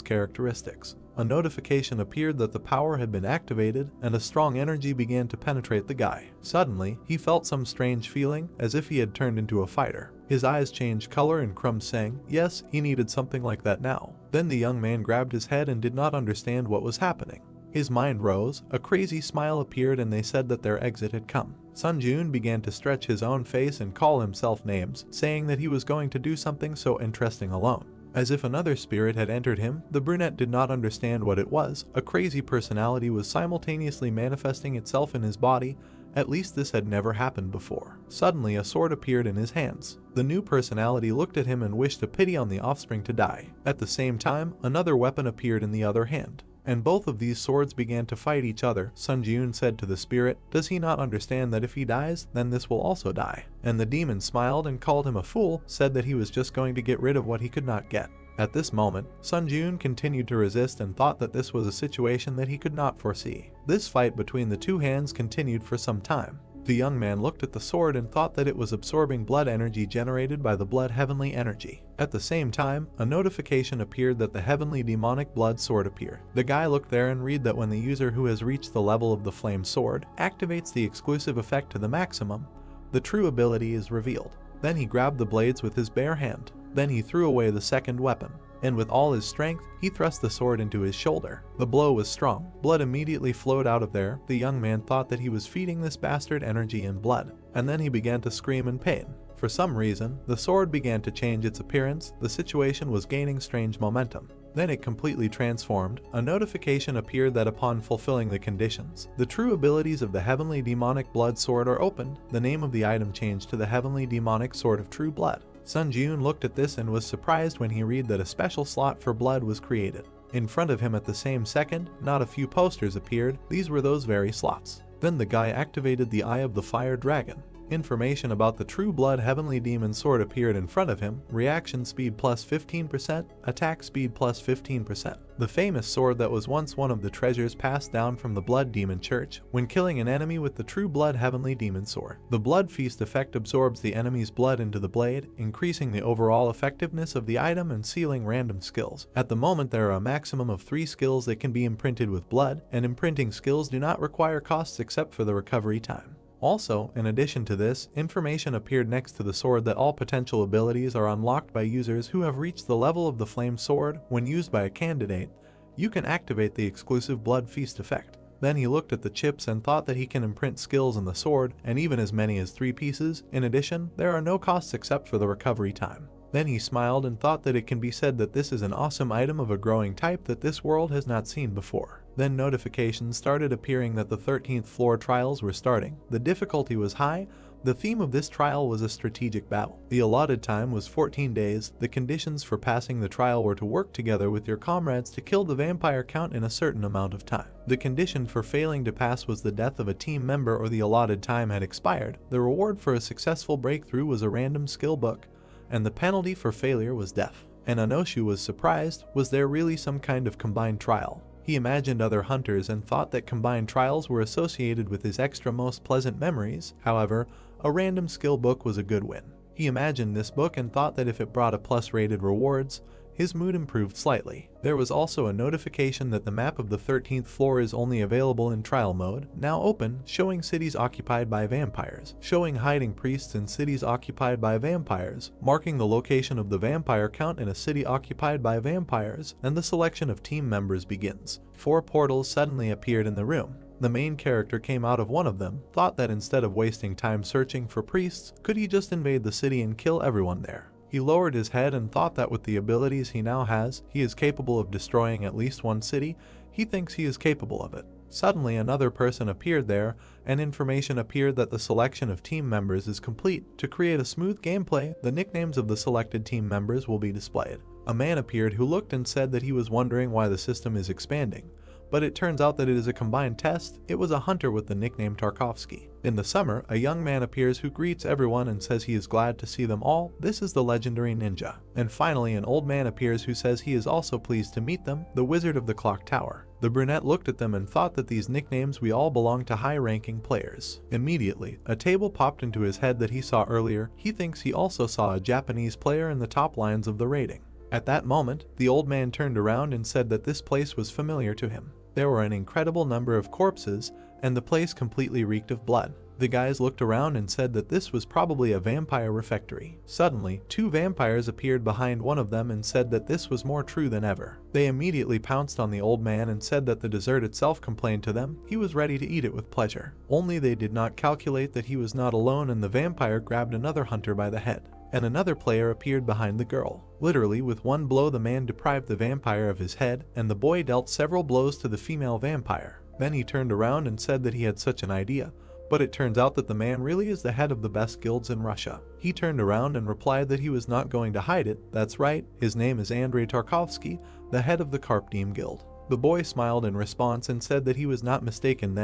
characteristics. A notification appeared that the power had been activated and a strong energy began to penetrate the guy. Suddenly, he felt some strange feeling as if he had turned into a fighter. His eyes changed color and Crumb sang, yes, he needed something like that now. Then the young man grabbed his head and did not understand what was happening. His mind rose, a crazy smile appeared and they said that their exit had come. Sun Jiun began to stretch his own face and call himself names, saying that he was going to do something so interesting alone. As if another spirit had entered him, the brunette did not understand what it was. A crazy personality was simultaneously manifesting itself in his body. At least this had never happened before. Suddenly a sword appeared in his hands. The new personality looked at him and wished a pity on the offspring to die. At the same time, another weapon appeared in the other hand, and both of these swords began to fight each other. Sun Jiun said to the spirit, does he not understand that if he dies, then this will also die? And the demon smiled and called him a fool, said that he was just going to get rid of what he could not get. At this moment, Sun Jiun continued to resist and thought that this was a situation that he could not foresee. This fight between the two hands continued for some time. The young man looked at the sword and thought that it was absorbing blood energy generated by the blood heavenly energy. At the same time, a notification appeared that the heavenly demonic blood sword appeared. The guy looked there and read that when the user who has reached the level of the flame sword activates the exclusive effect to the maximum, the true ability is revealed. Then he grabbed the blades with his bare hand. Then he threw away the second weapon, and with all his strength, he thrust the sword into his shoulder. The blow was strong. Blood immediately flowed out of there. The young man thought that he was feeding this bastard energy and blood, and then he began to scream in pain. For some reason, the sword began to change its appearance. The situation was gaining strange momentum. Then it completely transformed. A notification appeared that upon fulfilling the conditions, the true abilities of the Heavenly Demonic Blood Sword are opened. The name of the item changed to the Heavenly Demonic Sword of True Blood. Sun Jiun looked at this and was surprised when he read that a special slot for blood was created. In front of him at the same second, not a few posters appeared. These were those very slots. Then the guy activated the Eye of the Fire Dragon. Information about the True Blood Heavenly Demon Sword appeared in front of him. Reaction speed plus 15%, attack speed plus 15%. The famous sword that was once one of the treasures passed down from the Blood Demon Church when killing an enemy with the True Blood Heavenly Demon Sword. The Blood Feast effect absorbs the enemy's blood into the blade, increasing the overall effectiveness of the item and sealing random skills. At the moment there are a maximum of 3 skills that can be imprinted with blood, and imprinting skills do not require costs except for the recovery time. Also, in addition to this, information appeared next to the sword that all potential abilities are unlocked by users who have reached the level of the flame sword. When used by a candidate, you can activate the exclusive Blood Feast effect. Then he looked at the chips and thought that he can imprint skills in the sword, and even as many as 3 pieces. In addition, there are no costs except for the recovery time. Then he smiled and thought that it can be said that this is an awesome item of a growing type that this world has not seen before. Then notifications started appearing that the 13th floor trials were starting. The difficulty was high. The theme of this trial was a strategic battle. The allotted time was 14 days. The conditions for passing the trial were to work together with your comrades to kill the vampire count in a certain amount of time. The condition for failing to pass was the death of a team member or the allotted time had expired. The reward for a successful breakthrough was a random skill book, and the penalty for failure was death. And Anoshu was surprised. Was there really some kind of combined trial? He imagined other hunters and thought that combined trials were associated with his extra most pleasant memories. However, a random skill book was a good win. He imagined this book and thought that if it brought a plus-rated rewards, his mood improved slightly. There was also a notification that the map of the 13th floor is only available in trial mode, now open, showing cities occupied by vampires, showing hiding priests in cities occupied by vampires, marking the location of the vampire count in a city occupied by vampires, and the selection of team members begins. 4 portals suddenly appeared in the room. The main character came out of one of them, thought that instead of wasting time searching for priests, could he just invade the city and kill everyone there? He lowered his head and thought that with the abilities he now has, he is capable of destroying at least one city. He thinks he is capable of it. Suddenly another person appeared there, and information appeared that the selection of team members is complete. To create a smooth gameplay, the nicknames of the selected team members will be displayed. A man appeared who looked and said that he was wondering why the system is expanding. But it turns out that it is a combined test. It was a hunter with the nickname Tarkovsky. In the summer, a young man appears who greets everyone and says he is glad to see them all. This is the legendary ninja. And finally, an old man appears who says he is also pleased to meet them, the wizard of the clock tower. The brunette looked at them and thought that these nicknames we all belong to high-ranking players. Immediately, a table popped into his head that he saw earlier. He thinks he also saw a Japanese player in the top lines of the rating. At that moment, the old man turned around and said that this place was familiar to him. There were an incredible number of corpses, and the place completely reeked of blood. The guys looked around and said that this was probably a vampire refectory. Suddenly, 2 vampires appeared behind one of them and said that this was more true than ever. They immediately pounced on the old man and said that the dessert itself complained to them. He was ready to eat it with pleasure. Only they did not calculate that he was not alone, and the vampire grabbed another hunter by the head. And another player appeared behind the girl. Literally, with one blow the man deprived the vampire of his head, and the boy dealt several blows to the female vampire. Then he turned around and said that he had such an idea, but it turns out that the man really is the head of the best guilds in Russia. He turned around and replied that he was not going to hide it. That's right, his name is Andrei Tarkovsky, the head of the Karpdim Guild. The boy smiled in response and said that he was not mistaken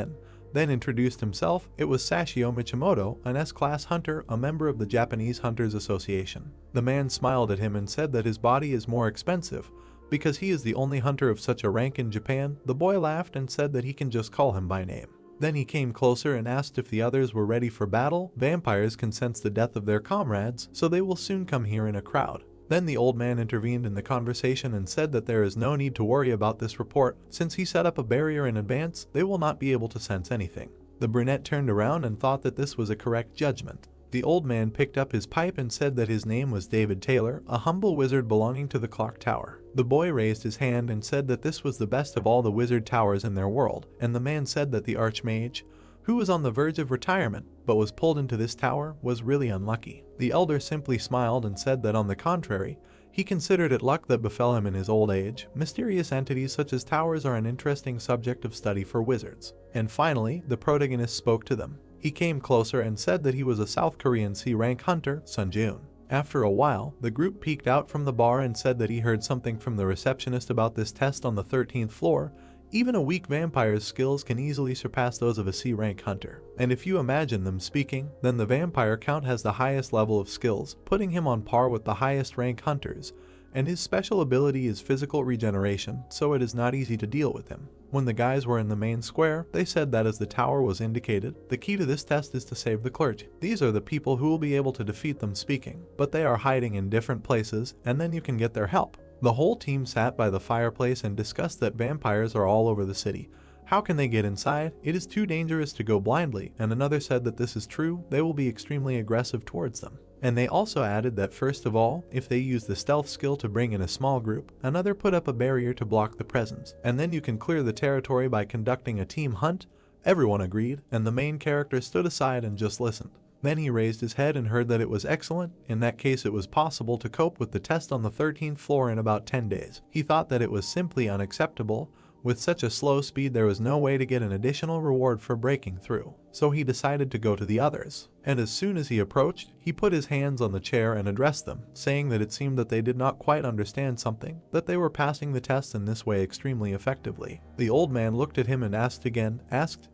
then introduced himself. It was Sashio Michimoto, an S-class hunter, a member of the Japanese Hunters Association. The man smiled at him and said that his body is more expensive because he is the only hunter of such a rank in Japan. The boy laughed and said that he can just call him by name. Then he came closer and asked if the others were ready for battle. Vampires can sense the death of their comrades, so they will soon come here in a crowd. Then the old man intervened in the conversation and said that there is no need to worry about this report. Since he set up a barrier in advance, they will not be able to sense anything. The brunette turned around and thought that this was a correct judgment. The old man picked up his pipe and said that his name was David Taylor, a humble wizard belonging to the clock tower. The boy raised his hand and said that this was the best of all the wizard towers in their world, and the man said that the archmage, who was on the verge of retirement but was pulled into this tower, was really unlucky. The elder simply smiled and said that on the contrary, he considered it luck that befell him in his old age. Mysterious entities such as towers are an interesting subject of study for wizards. And finally, the protagonist spoke to them. He came closer and said that he was a South Korean C-rank hunter, Sunjun. After a while, the group peeked out from the bar and said that he heard something from the receptionist about this test on the 13th floor. Even a weak vampire's skills can easily surpass those of a C-rank hunter. And if you imagine them speaking, then the vampire count has the highest level of skills, putting him on par with the highest rank hunters, and his special ability is physical regeneration, so it is not easy to deal with him. When the guys were in the main square, they said that as the tower was indicated, the key to this test is to save the clergy. These are the people who will be able to defeat them speaking, but they are hiding in different places, and then you can get their help. The whole team sat by the fireplace and discussed that vampires are all over the city. How can they get inside? It is too dangerous to go blindly, and another said that this is true, they will be extremely aggressive towards them. And they also added that first of all, if they use the stealth skill to bring in a small group, another put up a barrier to block the presence, and then you can clear the territory by conducting a team hunt. Everyone agreed, and the main character stood aside and just listened. Then he raised his head and heard that it was excellent. In that case, it was possible to cope with the test on the 13th floor in about 10 days. He thought that it was simply unacceptable. With such a slow speed, there was no way to get an additional reward for breaking through, so he decided to go to the others. And as soon as he approached, he put his hands on the chair and addressed them, saying that it seemed that they did not quite understand something, that they were passing the test in this way extremely effectively. The old man looked at him and asked,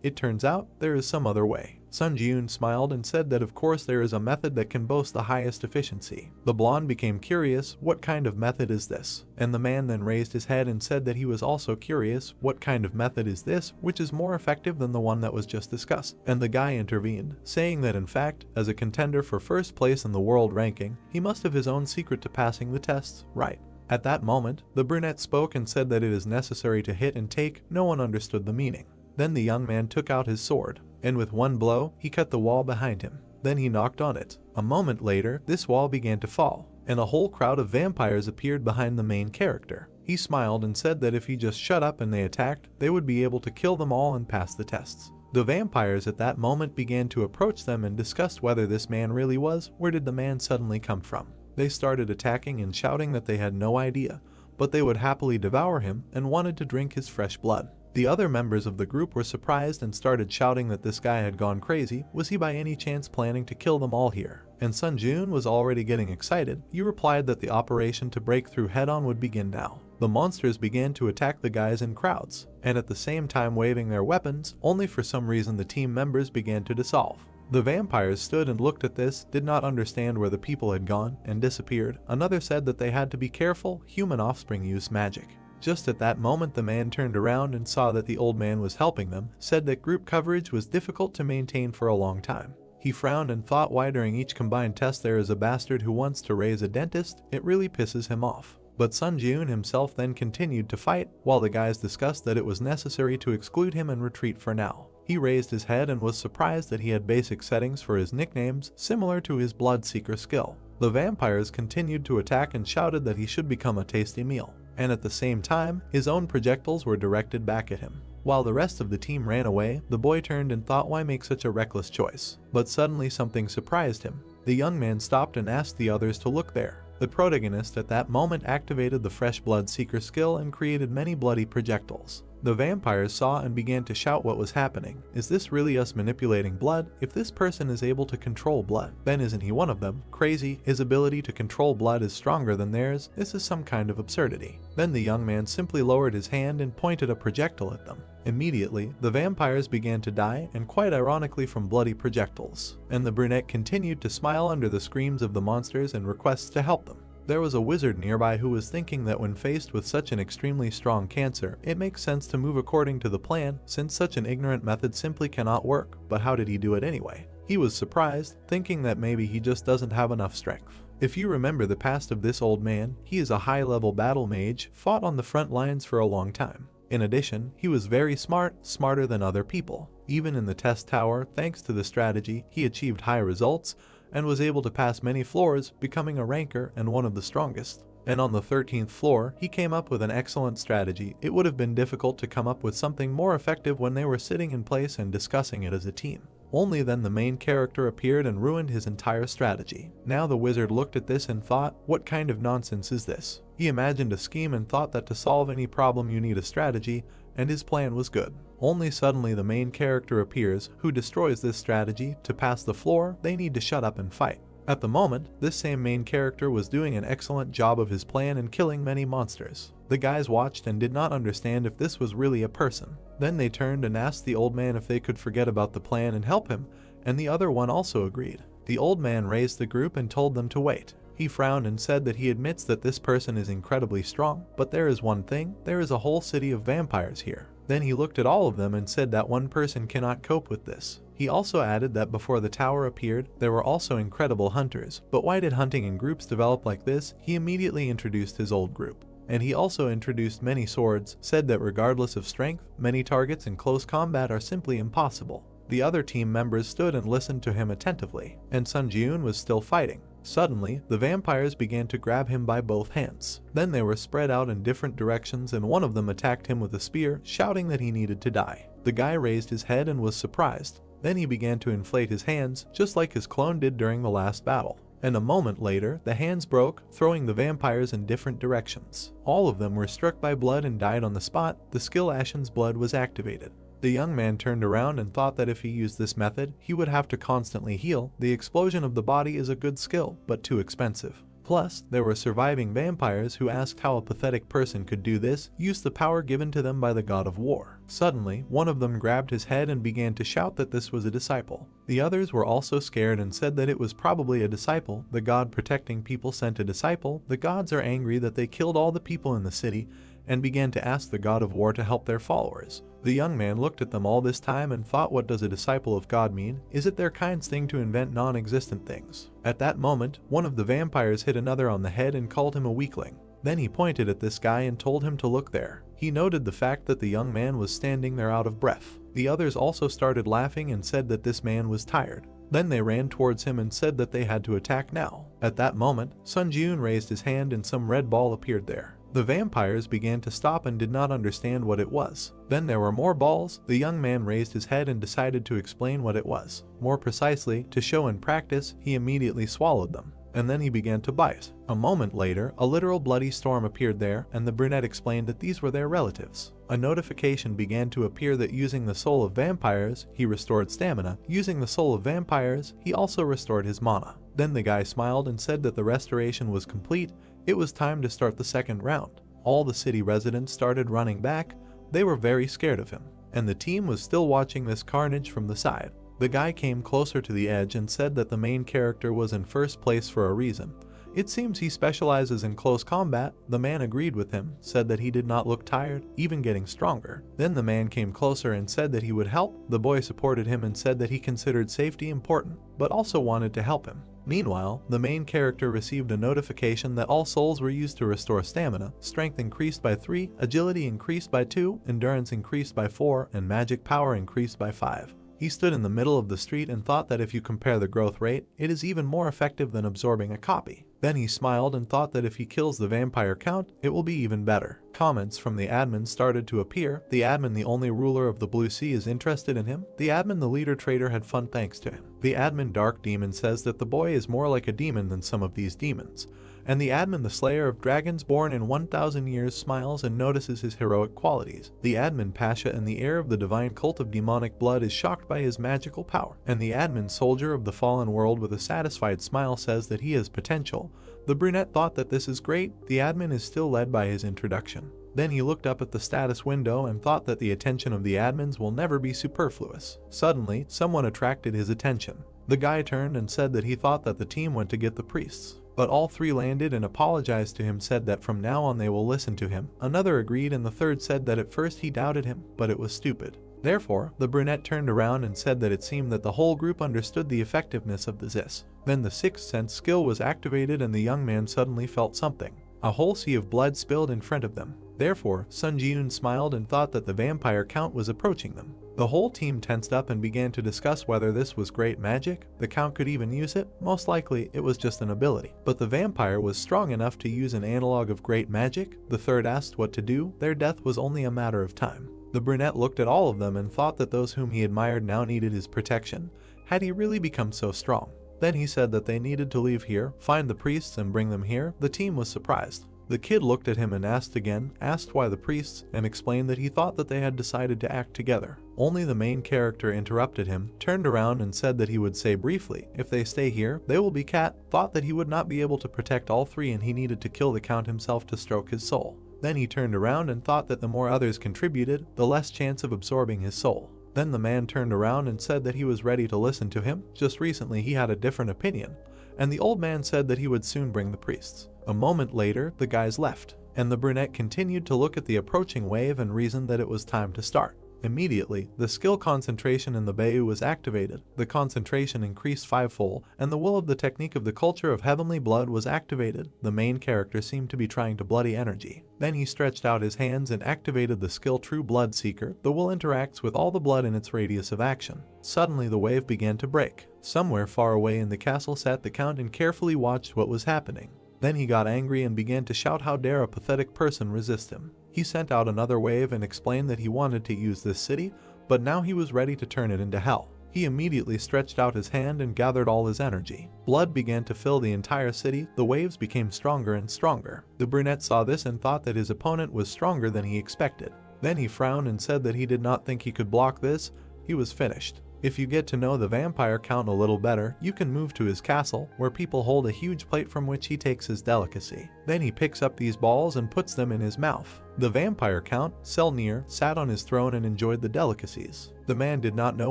"It turns out there is some other way." Sun Ji-yoon smiled and said that of course there is a method that can boast the highest efficiency. The blonde became curious, "What kind of method is this?" And the man then raised his head and said that he was also curious, "What kind of method is this which is more effective than the one that was just discussed?" And the guy intervened, saying that in fact, as a contender for first place in the world ranking, he must have his own secret to passing the tests, right? At that moment, the brunette spoke and said that it is necessary to hit and take. No one understood the meaning. Then the young man took out his sword, and with one blow, he cut the wall behind him. Then he knocked on it. A moment later, this wall began to fall, and a whole crowd of vampires appeared behind the main character. He smiled and said that if he just shut up and they attacked, they would be able to kill them all and pass the tests. The vampires at that moment began to approach them and discussed whether this man really was. Where did the man suddenly come from? They started attacking and shouting that they had no idea, but they would happily devour him and wanted to drink his fresh blood. The other members of the group were surprised and started shouting that this guy had gone crazy. Was he by any chance planning to kill them all here? And Sun Ji-yoon was already getting excited. He replied that the operation to break through head-on would begin now. The monsters began to attack the guys in crowds, and at the same time waving their weapons, only for some reason the team members began to dissolve. The vampires stood and looked at this, did not understand where the people had gone, and disappeared. Another said that they had to be careful, human offspring use magic. Just at that moment the man turned around and saw that the old man was helping them, said that group coverage was difficult to maintain for a long time. He frowned and thought, why during each combined test there is a bastard who wants to raise a dentist? It really pisses him off. But Sun Ji-yoon himself then continued to fight, while the guys discussed that it was necessary to exclude him and retreat for now. He raised his head and was surprised that he had basic settings for his nicknames, similar to his Bloodseeker skill. The vampires continued to attack and shouted that he should become a tasty meal. And at the same time, his own projectiles were directed back at him. While the rest of the team ran away, the boy turned and thought, why make such a reckless choice? But suddenly something surprised him. The young man stopped and asked the others to look there. The protagonist at that moment activated the fresh Bloodseeker skill and created many bloody projectiles. The vampires saw and began to shout what was happening. Is this really us manipulating blood? If this person is able to control blood, then isn't he one of them? Crazy, his ability to control blood is stronger than theirs. This is some kind of absurdity. Then the young man simply lowered his hand and pointed a projectile at them. Immediately, the vampires began to die, and quite ironically from bloody projectiles. And the brunette continued to smile under the screams of the monsters and requests to help them. There was a wizard nearby who was thinking that when faced with such an extremely strong cancer, it makes sense to move according to the plan, since such an ignorant method simply cannot work. But how did he do it anyway? He was surprised, thinking that maybe he just doesn't have enough strength. If you remember the past of this old man, he is a high-level battle mage, fought on the front lines for a long time. In addition, he was very smart, smarter than other people. Even in the test tower, thanks to the strategy, he achieved high results, and was able to pass many floors, becoming a ranker and one of the strongest. And on the 13th floor, he came up with an excellent strategy. It would have been difficult to come up with something more effective when they were sitting in place and discussing it as a team. Only then the main character appeared and ruined his entire strategy. Now the wizard looked at this and thought, what kind of nonsense is this? He imagined a scheme and thought that to solve any problem you need a strategy, and his plan was good. Only suddenly the main character appears, who destroys this strategy. To pass the floor, they need to shut up and fight. At the moment, this same main character was doing an excellent job of his plan and killing many monsters. The guys watched and did not understand if this was really a person. Then they turned and asked the old man if they could forget about the plan and help him, and the other one also agreed. The old man raised the group and told them to wait. He frowned and said that he admits that this person is incredibly strong, but there is one thing, there is a whole city of vampires here. Then he looked at all of them and said that one person cannot cope with this. He also added that before the tower appeared, there were also incredible hunters. But why did hunting in groups develop like this? He immediately introduced his old group. And he also introduced many swords, said that regardless of strength, many targets in close combat are simply impossible. The other team members stood and listened to him attentively, and Sun Ji-yoon was still fighting. Suddenly, the vampires began to grab him by both hands. Then they were spread out in different directions and one of them attacked him with a spear, shouting that he needed to die. The guy raised his head and was surprised. Then he began to inflate his hands, just like his clone did during the last battle. and a moment later, the hands broke, throwing the vampires in different directions. All of them were struck by blood and died on the spot. The skill Ashen's blood was activated. The young man turned around and thought that if he used this method, he would have to constantly heal. The explosion of the body is a good skill, but too expensive. Plus, there were surviving vampires who asked how a pathetic person could do this, use the power given to them by the god of war. Suddenly, one of them grabbed his head and began to shout that this was a disciple. The others were also scared and said that it was probably a disciple. The god protecting people sent a disciple. The gods are angry that they killed all the people in the city and began to ask the god of war to help their followers. The young man looked at them all this time and thought, what does a disciple of God mean? Is it their kind's thing to invent non-existent things? At that moment, one of the vampires hit another on the head and called him a weakling. Then he pointed at this guy and told him to look there. He noted the fact that the young man was standing there out of breath. The others also started laughing and said that this man was tired. Then they ran towards him and said that they had to attack now. At that moment, Sun Jiun raised his hand and some red ball appeared there. The vampires began to stop and did not understand what it was. Then there were more balls. The young man raised his head and decided to explain what it was. More precisely, to show in practice, he immediately swallowed them. And then he began to bite. A moment later, a literal bloody storm appeared there, and the brunette explained that these were their relatives. A notification began to appear that using the soul of vampires, he restored stamina. Using the soul of vampires, he also restored his mana. Then the guy smiled and said that the restoration was complete. It was time to start the second round. All the city residents started running back. They were very scared of him, and the team was still watching this carnage from the side. The guy came closer to the edge and said that the main character was in first place for a reason. It seems he specializes in close combat. The man agreed with him, said that he did not look tired, even getting stronger. Then the man came closer and said that he would help. The boy supported him and said that he considered safety important, but also wanted to help him. Meanwhile, the main character received a notification that all souls were used to restore stamina, strength increased by 3, agility increased by 2, endurance increased by 4, and magic power increased by 5. He stood in the middle of the street and thought that if you compare the growth rate, it is even more effective than absorbing a copy. Then he smiled and thought that if he kills the vampire count, it will be even better. Comments from the admin started to appear. The admin, the only ruler of the Blue Sea, is interested in him. The admin, the leader trader, had fun thanks to him. The admin, Dark Demon, says that the boy is more like a demon than some of these demons. And the admin, the slayer of dragons born in 1,000 years, smiles and notices his heroic qualities. The admin, Pasha, and the heir of the divine cult of demonic blood, is shocked by his magical power. And the admin, soldier of the fallen world, with a satisfied smile, says that he has potential. The brunette thought that this is great. The admin is still led by his introduction. Then he looked up at the status window and thought that the attention of the admins will never be superfluous. Suddenly, someone attracted his attention. The guy turned and said that he thought that the team went to get the priests. But all three landed and apologized to him, said that from now on they will listen to him. Another agreed, and the third said that at first he doubted him, but it was stupid. Therefore, the brunette turned around and said that it seemed that the whole group understood the effectiveness of the Zis. Then the sixth sense skill was activated and the young man suddenly felt something. A whole sea of blood spilled in front of them. Therefore, Sun Jiun smiled and thought that the vampire count was approaching them. The whole team tensed up and began to discuss whether this was great magic. The count could even use it. Most likely, it was just an ability. But the vampire was strong enough to use an analog of great magic. The third asked what to do. Their death was only a matter of time. The brunette looked at all of them and thought that those whom he admired now needed his protection. Had he really become so strong? Then he said that they needed to leave here, find the priests and bring them here. The team was surprised. The kid looked at him and asked again, asked why the priests, and explained that he thought that they had decided to act together. Only the main character interrupted him, turned around and said that he would say briefly, if they stay here, they will be cat, thought that he would not be able to protect all three and he needed to kill the count himself to stroke his soul. Then he turned around and thought that the more others contributed, the less chance of absorbing his soul. Then the man turned around and said that he was ready to listen to him. Just recently he had a different opinion. And the old man said that he would soon bring the priests. A moment later, the guys left, and the brunette continued to look at the approaching wave and reasoned that it was time to start. Immediately, the skill concentration in the Bayu was activated. The concentration increased fivefold, and the will of the technique of the culture of heavenly blood was activated. The main character seemed to be trying to bloody energy. Then he stretched out his hands and activated the skill True Blood Seeker. The will interacts with all the blood in its radius of action. Suddenly the wave began to break. Somewhere far away in the castle sat the count and carefully watched what was happening. Then he got angry and began to shout, how dare a pathetic person resist him. He sent out another wave and explained that he wanted to use this city, but now he was ready to turn it into hell. He immediately stretched out his hand and gathered all his energy. Blood began to fill the entire city, the waves became stronger and stronger. The brunette saw this and thought that his opponent was stronger than he expected. Then he frowned and said that he did not think he could block this. He was finished. If you get to know the vampire count a little better, you can move to his castle, where people hold a huge plate from which he takes his delicacy. Then he picks up these balls and puts them in his mouth. The vampire count, Selnir, sat on his throne and enjoyed the delicacies. The man did not know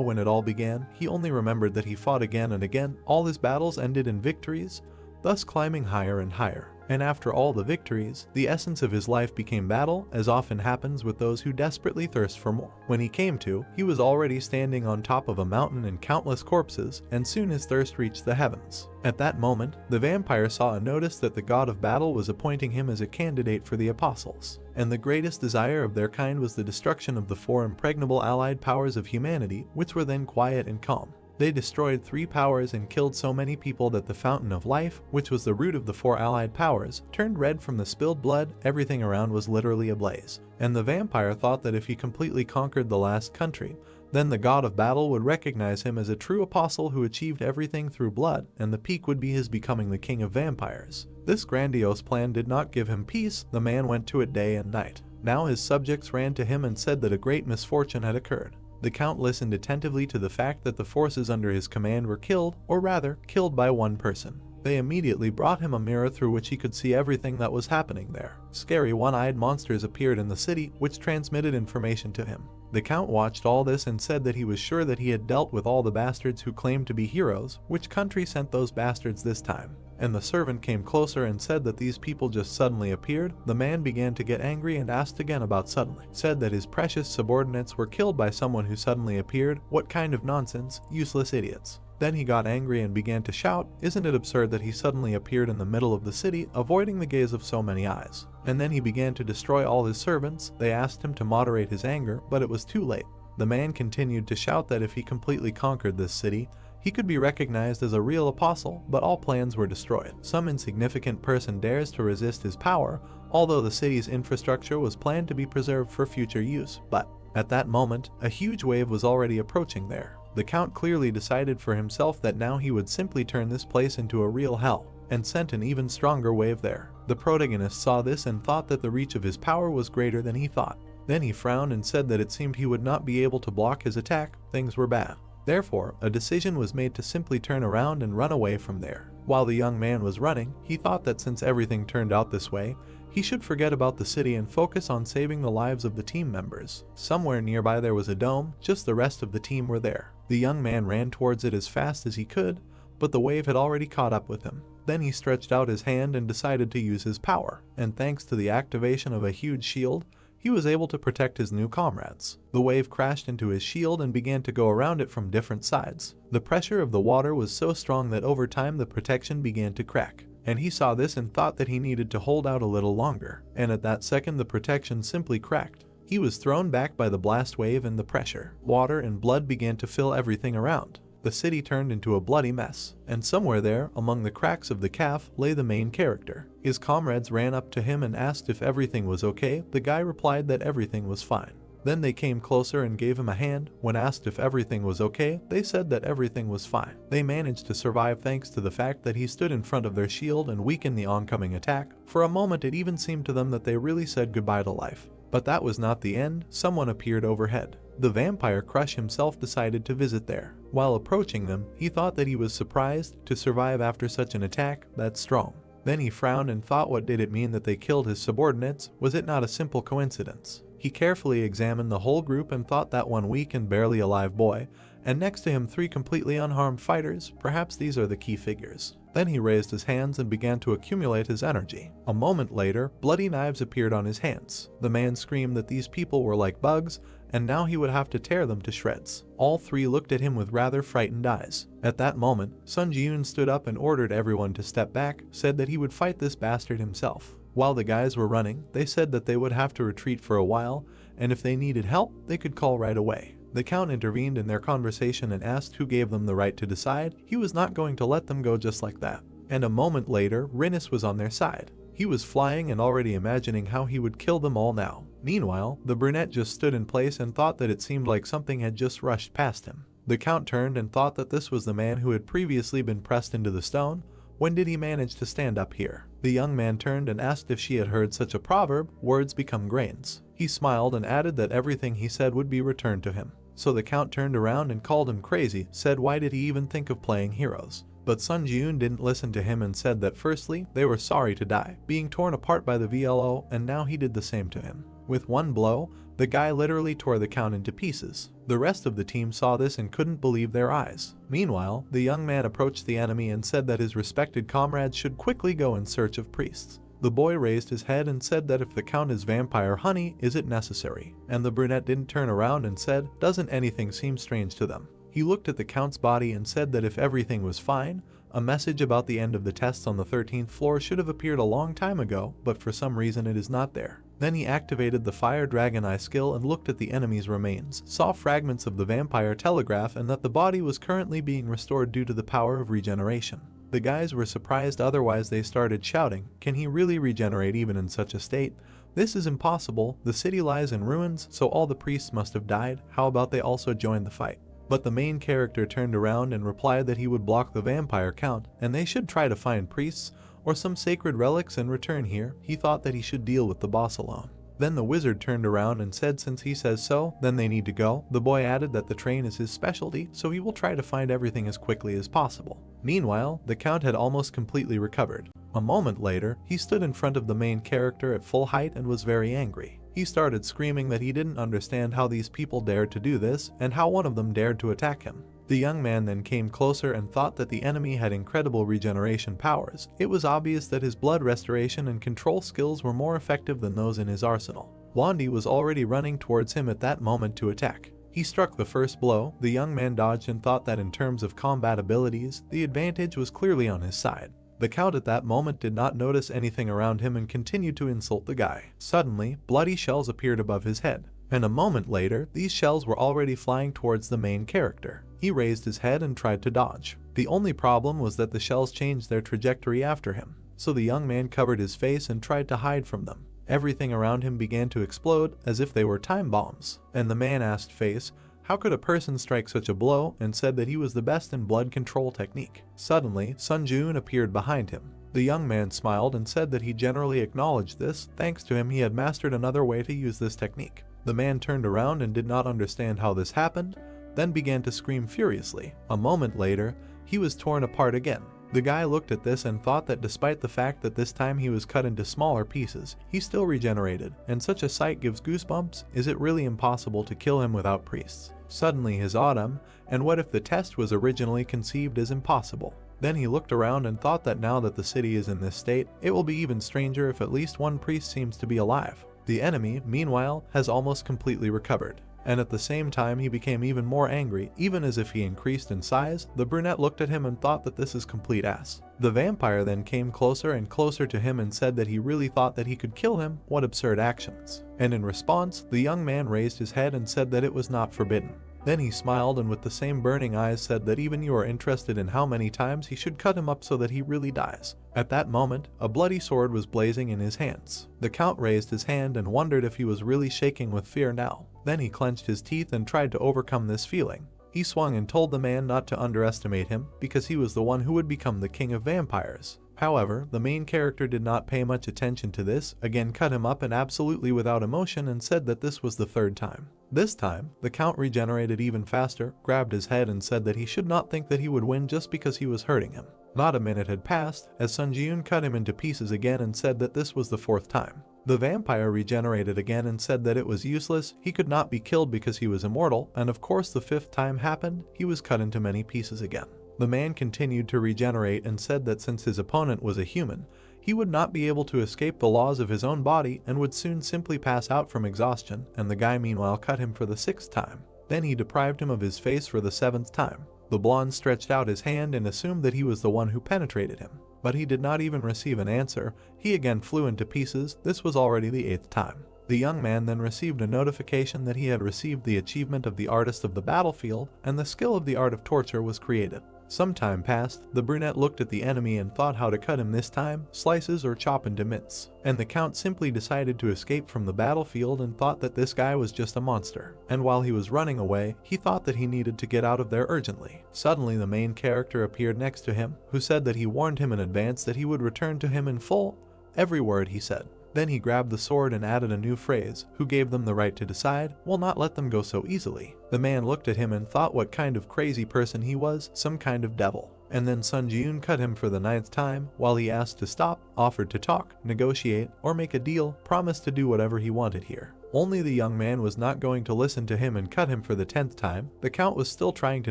when it all began. He only remembered that he fought again and again. All his battles ended in victories, thus climbing higher and higher. And after all the victories, the essence of his life became battle, as often happens with those who desperately thirst for more. When he came to, he was already standing on top of a mountain and countless corpses, and soon his thirst reached the heavens. At that moment, the vampire saw and noticed that the god of battle was appointing him as a candidate for the apostles. And the greatest desire of their kind was the destruction of the 4 impregnable allied powers of humanity, which were then quiet and calm. They destroyed 3 powers and killed so many people that the fountain of life, which was the root of the 4 allied powers, turned red from the spilled blood. Everything around was literally ablaze. And the vampire thought that if he completely conquered the last country, then the god of battle would recognize him as a true apostle who achieved everything through blood, and the peak would be his becoming the king of vampires. This grandiose plan did not give him peace. The man went to it day and night. Now his subjects ran to him and said that a great misfortune had occurred. The count listened attentively to the fact that the forces under his command were killed, or rather, killed by one person. They immediately brought him a mirror through which he could see everything that was happening there. Scary one-eyed monsters appeared in the city, which transmitted information to him. The count watched all this and said that he was sure that he had dealt with all the bastards who claimed to be heroes. Which country sent those bastards this time? And the servant came closer and said that these people just suddenly appeared. The man began to get angry and asked again about suddenly. Said that his precious subordinates were killed by someone who suddenly appeared. What kind of nonsense, useless idiots. Then he got angry and began to shout, isn't it absurd that he suddenly appeared in the middle of the city, avoiding the gaze of so many eyes? And then he began to destroy all his servants. They asked him to moderate his anger, but it was too late. The man continued to shout that if he completely conquered this city, he could be recognized as a real apostle, but all plans were destroyed. Some insignificant person dares to resist his power, although the city's infrastructure was planned to be preserved for future use. But at that moment, a huge wave was already approaching there. The count clearly decided for himself that now he would simply turn this place into a real hell, and sent an even stronger wave there. The protagonist saw this and thought that the reach of his power was greater than he thought. Then he frowned and said that it seemed he would not be able to block his attack. Things were bad. Therefore, a decision was made to simply turn around and run away from there. While the young man was running, he thought that since everything turned out this way, he should forget about the city and focus on saving the lives of the team members. Somewhere nearby there was a dome, just the rest of the team were there. The young man ran towards it as fast as he could, but the wave had already caught up with him. Then he stretched out his hand and decided to use his power, and thanks to the activation of a huge shield, he was able to protect his new comrades. The wave crashed into his shield and began to go around it from different sides. The pressure of the water was so strong that over time the protection began to crack. And he saw this and thought that he needed to hold out a little longer. And at that second the protection simply cracked. He was thrown back by the blast wave and the pressure. Water and blood began to fill everything around. The city turned into a bloody mess, and somewhere there, among the cracks of the calf, lay the main character. His comrades ran up to him and asked if everything was okay. The guy replied that everything was fine. Then they came closer and gave him a hand. When asked if everything was okay, they said that everything was fine. They managed to survive thanks to the fact that he stood in front of their shield and weakened the oncoming attack. For a moment it even seemed to them that they really said goodbye to life. But that was not the end. Someone appeared overhead. The vampire Crush himself decided to visit there. While approaching them, he thought that he was surprised to survive after such an attack that strong. Then he frowned and thought, what did it mean that they killed his subordinates? Was it not a simple coincidence? He carefully examined the whole group and thought that one weak and barely alive boy, and next to him 3 completely unharmed fighters. Perhaps these are the key figures. Then he raised his hands and began to accumulate his energy. A moment later, bloody knives appeared on his hands. The man screamed that these people were like bugs, and now he would have to tear them to shreds. All 3 looked at him with rather frightened eyes. At that moment, Sun Ji-yoon stood up and ordered everyone to step back, said that he would fight this bastard himself. While the guys were running, they said that they would have to retreat for a while, and if they needed help, they could call right away. The count intervened in their conversation and asked who gave them the right to decide. He was not going to let them go just like that. And a moment later, Rinus was on their side. He was flying and already imagining how he would kill them all now. Meanwhile, the brunette just stood in place and thought that it seemed like something had just rushed past him. The Count turned and thought that this was the man who had previously been pressed into the stone. When did he manage to stand up here? The young man turned and asked if she had heard such a proverb, words become grains. He smiled and added that everything he said would be returned to him. So the Count turned around and called him crazy, said why did he even think of playing heroes? But Sun Ji-eun didn't listen to him and said that firstly, they were sorry to die, being torn apart by the VLO, and now he did the same to him. With one blow, the guy literally tore the Count into pieces. The rest of the team saw this and couldn't believe their eyes. Meanwhile, the young man approached the enemy and said that his respected comrades should quickly go in search of priests. The boy raised his head and said that if the Count is vampire honey, is it necessary? And the brunette didn't turn around and said, doesn't anything seem strange to them? He looked at the Count's body and said that if everything was fine, a message about the end of the tests on the 13th floor should have appeared a long time ago, but for some reason it is not there. Then he activated the Fire Dragon Eye skill and looked at the enemy's remains, saw fragments of the vampire telegraph and that the body was currently being restored due to the power of regeneration. The guys were surprised, otherwise they started shouting, can he really regenerate even in such a state? This is impossible, the city lies in ruins, so all the priests must have died, how about they also joined the fight? But the main character turned around and replied that he would block the vampire Count, and they should try to find priests or some sacred relics and return here. He thought that he should deal with the boss alone. Then the wizard turned around and said since he says so, then they need to go. The boy added that the train is his specialty, so he will try to find everything as quickly as possible. Meanwhile, the Count had almost completely recovered. A moment later, he stood in front of the main character at full height and was very angry. He started screaming that he didn't understand how these people dared to do this and how one of them dared to attack him. The young man then came closer and thought that the enemy had incredible regeneration powers. It was obvious that his blood restoration and control skills were more effective than those in his arsenal. Wandy was already running towards him at that moment to attack. He struck the first blow, the young man dodged and thought that in terms of combat abilities, the advantage was clearly on his side. The Count at that moment did not notice anything around him and continued to insult the guy. Suddenly, bloody shells appeared above his head, and a moment later, these shells were already flying towards the main character. He raised his head and tried to dodge. The only problem was that the shells changed their trajectory after him, so the young man covered his face and tried to hide from them. Everything around him began to explode as if they were time bombs, and the man asked Face, how could a person strike such a blow, and said that he was the best in blood control technique. Suddenly, Sun Ji-eun appeared behind him. The young man smiled and said that he generally acknowledged this, thanks to him he had mastered another way to use this technique. The man turned around and did not understand how this happened, then began to scream furiously. A moment later, he was torn apart again. The guy looked at this and thought that despite the fact that this time he was cut into smaller pieces, he still regenerated, and such a sight gives goosebumps. Is it really impossible to kill him without priests? Suddenly his autumn, and what if the test was originally conceived as impossible? Then he looked around and thought that now that the city is in this state, it will be even stranger if at least one priest seems to be alive. The enemy, meanwhile, has almost completely recovered. And at the same time he became even more angry, even as if he increased in size. The brunette looked at him and thought that this is complete ass. The vampire then came closer and closer to him and said that he really thought that he could kill him. What absurd actions. And in response, the young man raised his head and said that it was not forbidden. Then he smiled and with the same burning eyes said that even you are interested in how many times he should cut him up so that he really dies. At that moment, a bloody sword was blazing in his hands. The Count raised his hand and wondered if he was really shaking with fear now. Then he clenched his teeth and tried to overcome this feeling. He swung and told the man not to underestimate him, because he was the one who would become the king of vampires. However, the main character did not pay much attention to this, again cut him up and absolutely without emotion and said that this was the third time. This time, the Count regenerated even faster, grabbed his head and said that he should not think that he would win just because he was hurting him. Not a minute had passed, as Sun Ji-eun cut him into pieces again and said that this was the fourth time. The vampire regenerated again and said that it was useless, he could not be killed because he was immortal, and of course the fifth time happened, he was cut into many pieces again. The man continued to regenerate and said that since his opponent was a human, he would not be able to escape the laws of his own body and would soon simply pass out from exhaustion, and the guy meanwhile cut him for the sixth time. Then he deprived him of his face for the seventh time. The blonde stretched out his hand and assumed that he was the one who penetrated him. But he did not even receive an answer. He again flew into pieces. This was already the eighth time. The young man then received a notification that he had received the achievement of the artist of the battlefield, and the skill of the art of torture was created. Some time passed, the brunette looked at the enemy and thought how to cut him this time, slices or chop into mince. And the Count simply decided to escape from the battlefield and thought that this guy was just a monster. And while he was running away, he thought that he needed to get out of there urgently. Suddenly the main character appeared next to him, who said that he warned him in advance that he would return to him in full, every word he said. Then he grabbed the sword and added a new phrase, who gave them the right to decide, will not let them go so easily. The man looked at him and thought what kind of crazy person he was, some kind of devil. And then Sun Ji-yoon cut him for the 9th time, while he asked to stop, offered to talk, negotiate, or make a deal, promised to do whatever he wanted here. Only the young man was not going to listen to him and cut him for the 10th time. The Count was still trying to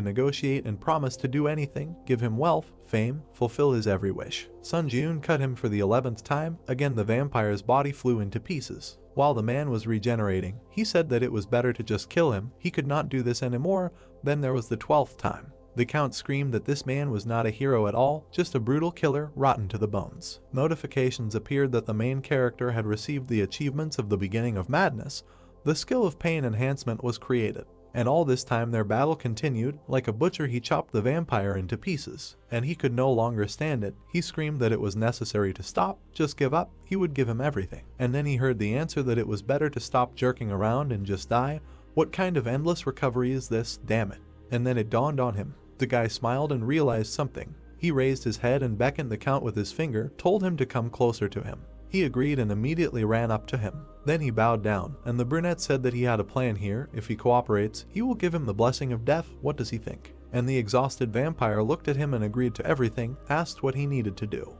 negotiate and promised to do anything, give him wealth, fame, fulfill his every wish. Sun Ji-yoon cut him for the 11th time. Again the vampire's body flew into pieces. While the man was regenerating, he said that it was better to just kill him, he could not do this anymore. Then there was the 12th time. The Count screamed that this man was not a hero at all, just a brutal killer, rotten to the bones. Notifications appeared that the main character had received the achievements of the beginning of madness. The skill of pain enhancement was created. And all this time their battle continued. Like a butcher he chopped the vampire into pieces. And he could no longer stand it. He screamed that it was necessary to stop, just give up, he would give him everything. And then he heard the answer that it was better to stop jerking around and just die. What kind of endless recovery is this, damn it? And then it dawned on him. The guy smiled and realized something. He raised his head and beckoned the Count with his finger, told him to come closer to him. He agreed and immediately ran up to him. Then he bowed down, and the brunette said that he had a plan here. If he cooperates, he will give him the blessing of death. What does he think? And the exhausted vampire looked at him and agreed to everything, asked what he needed to do.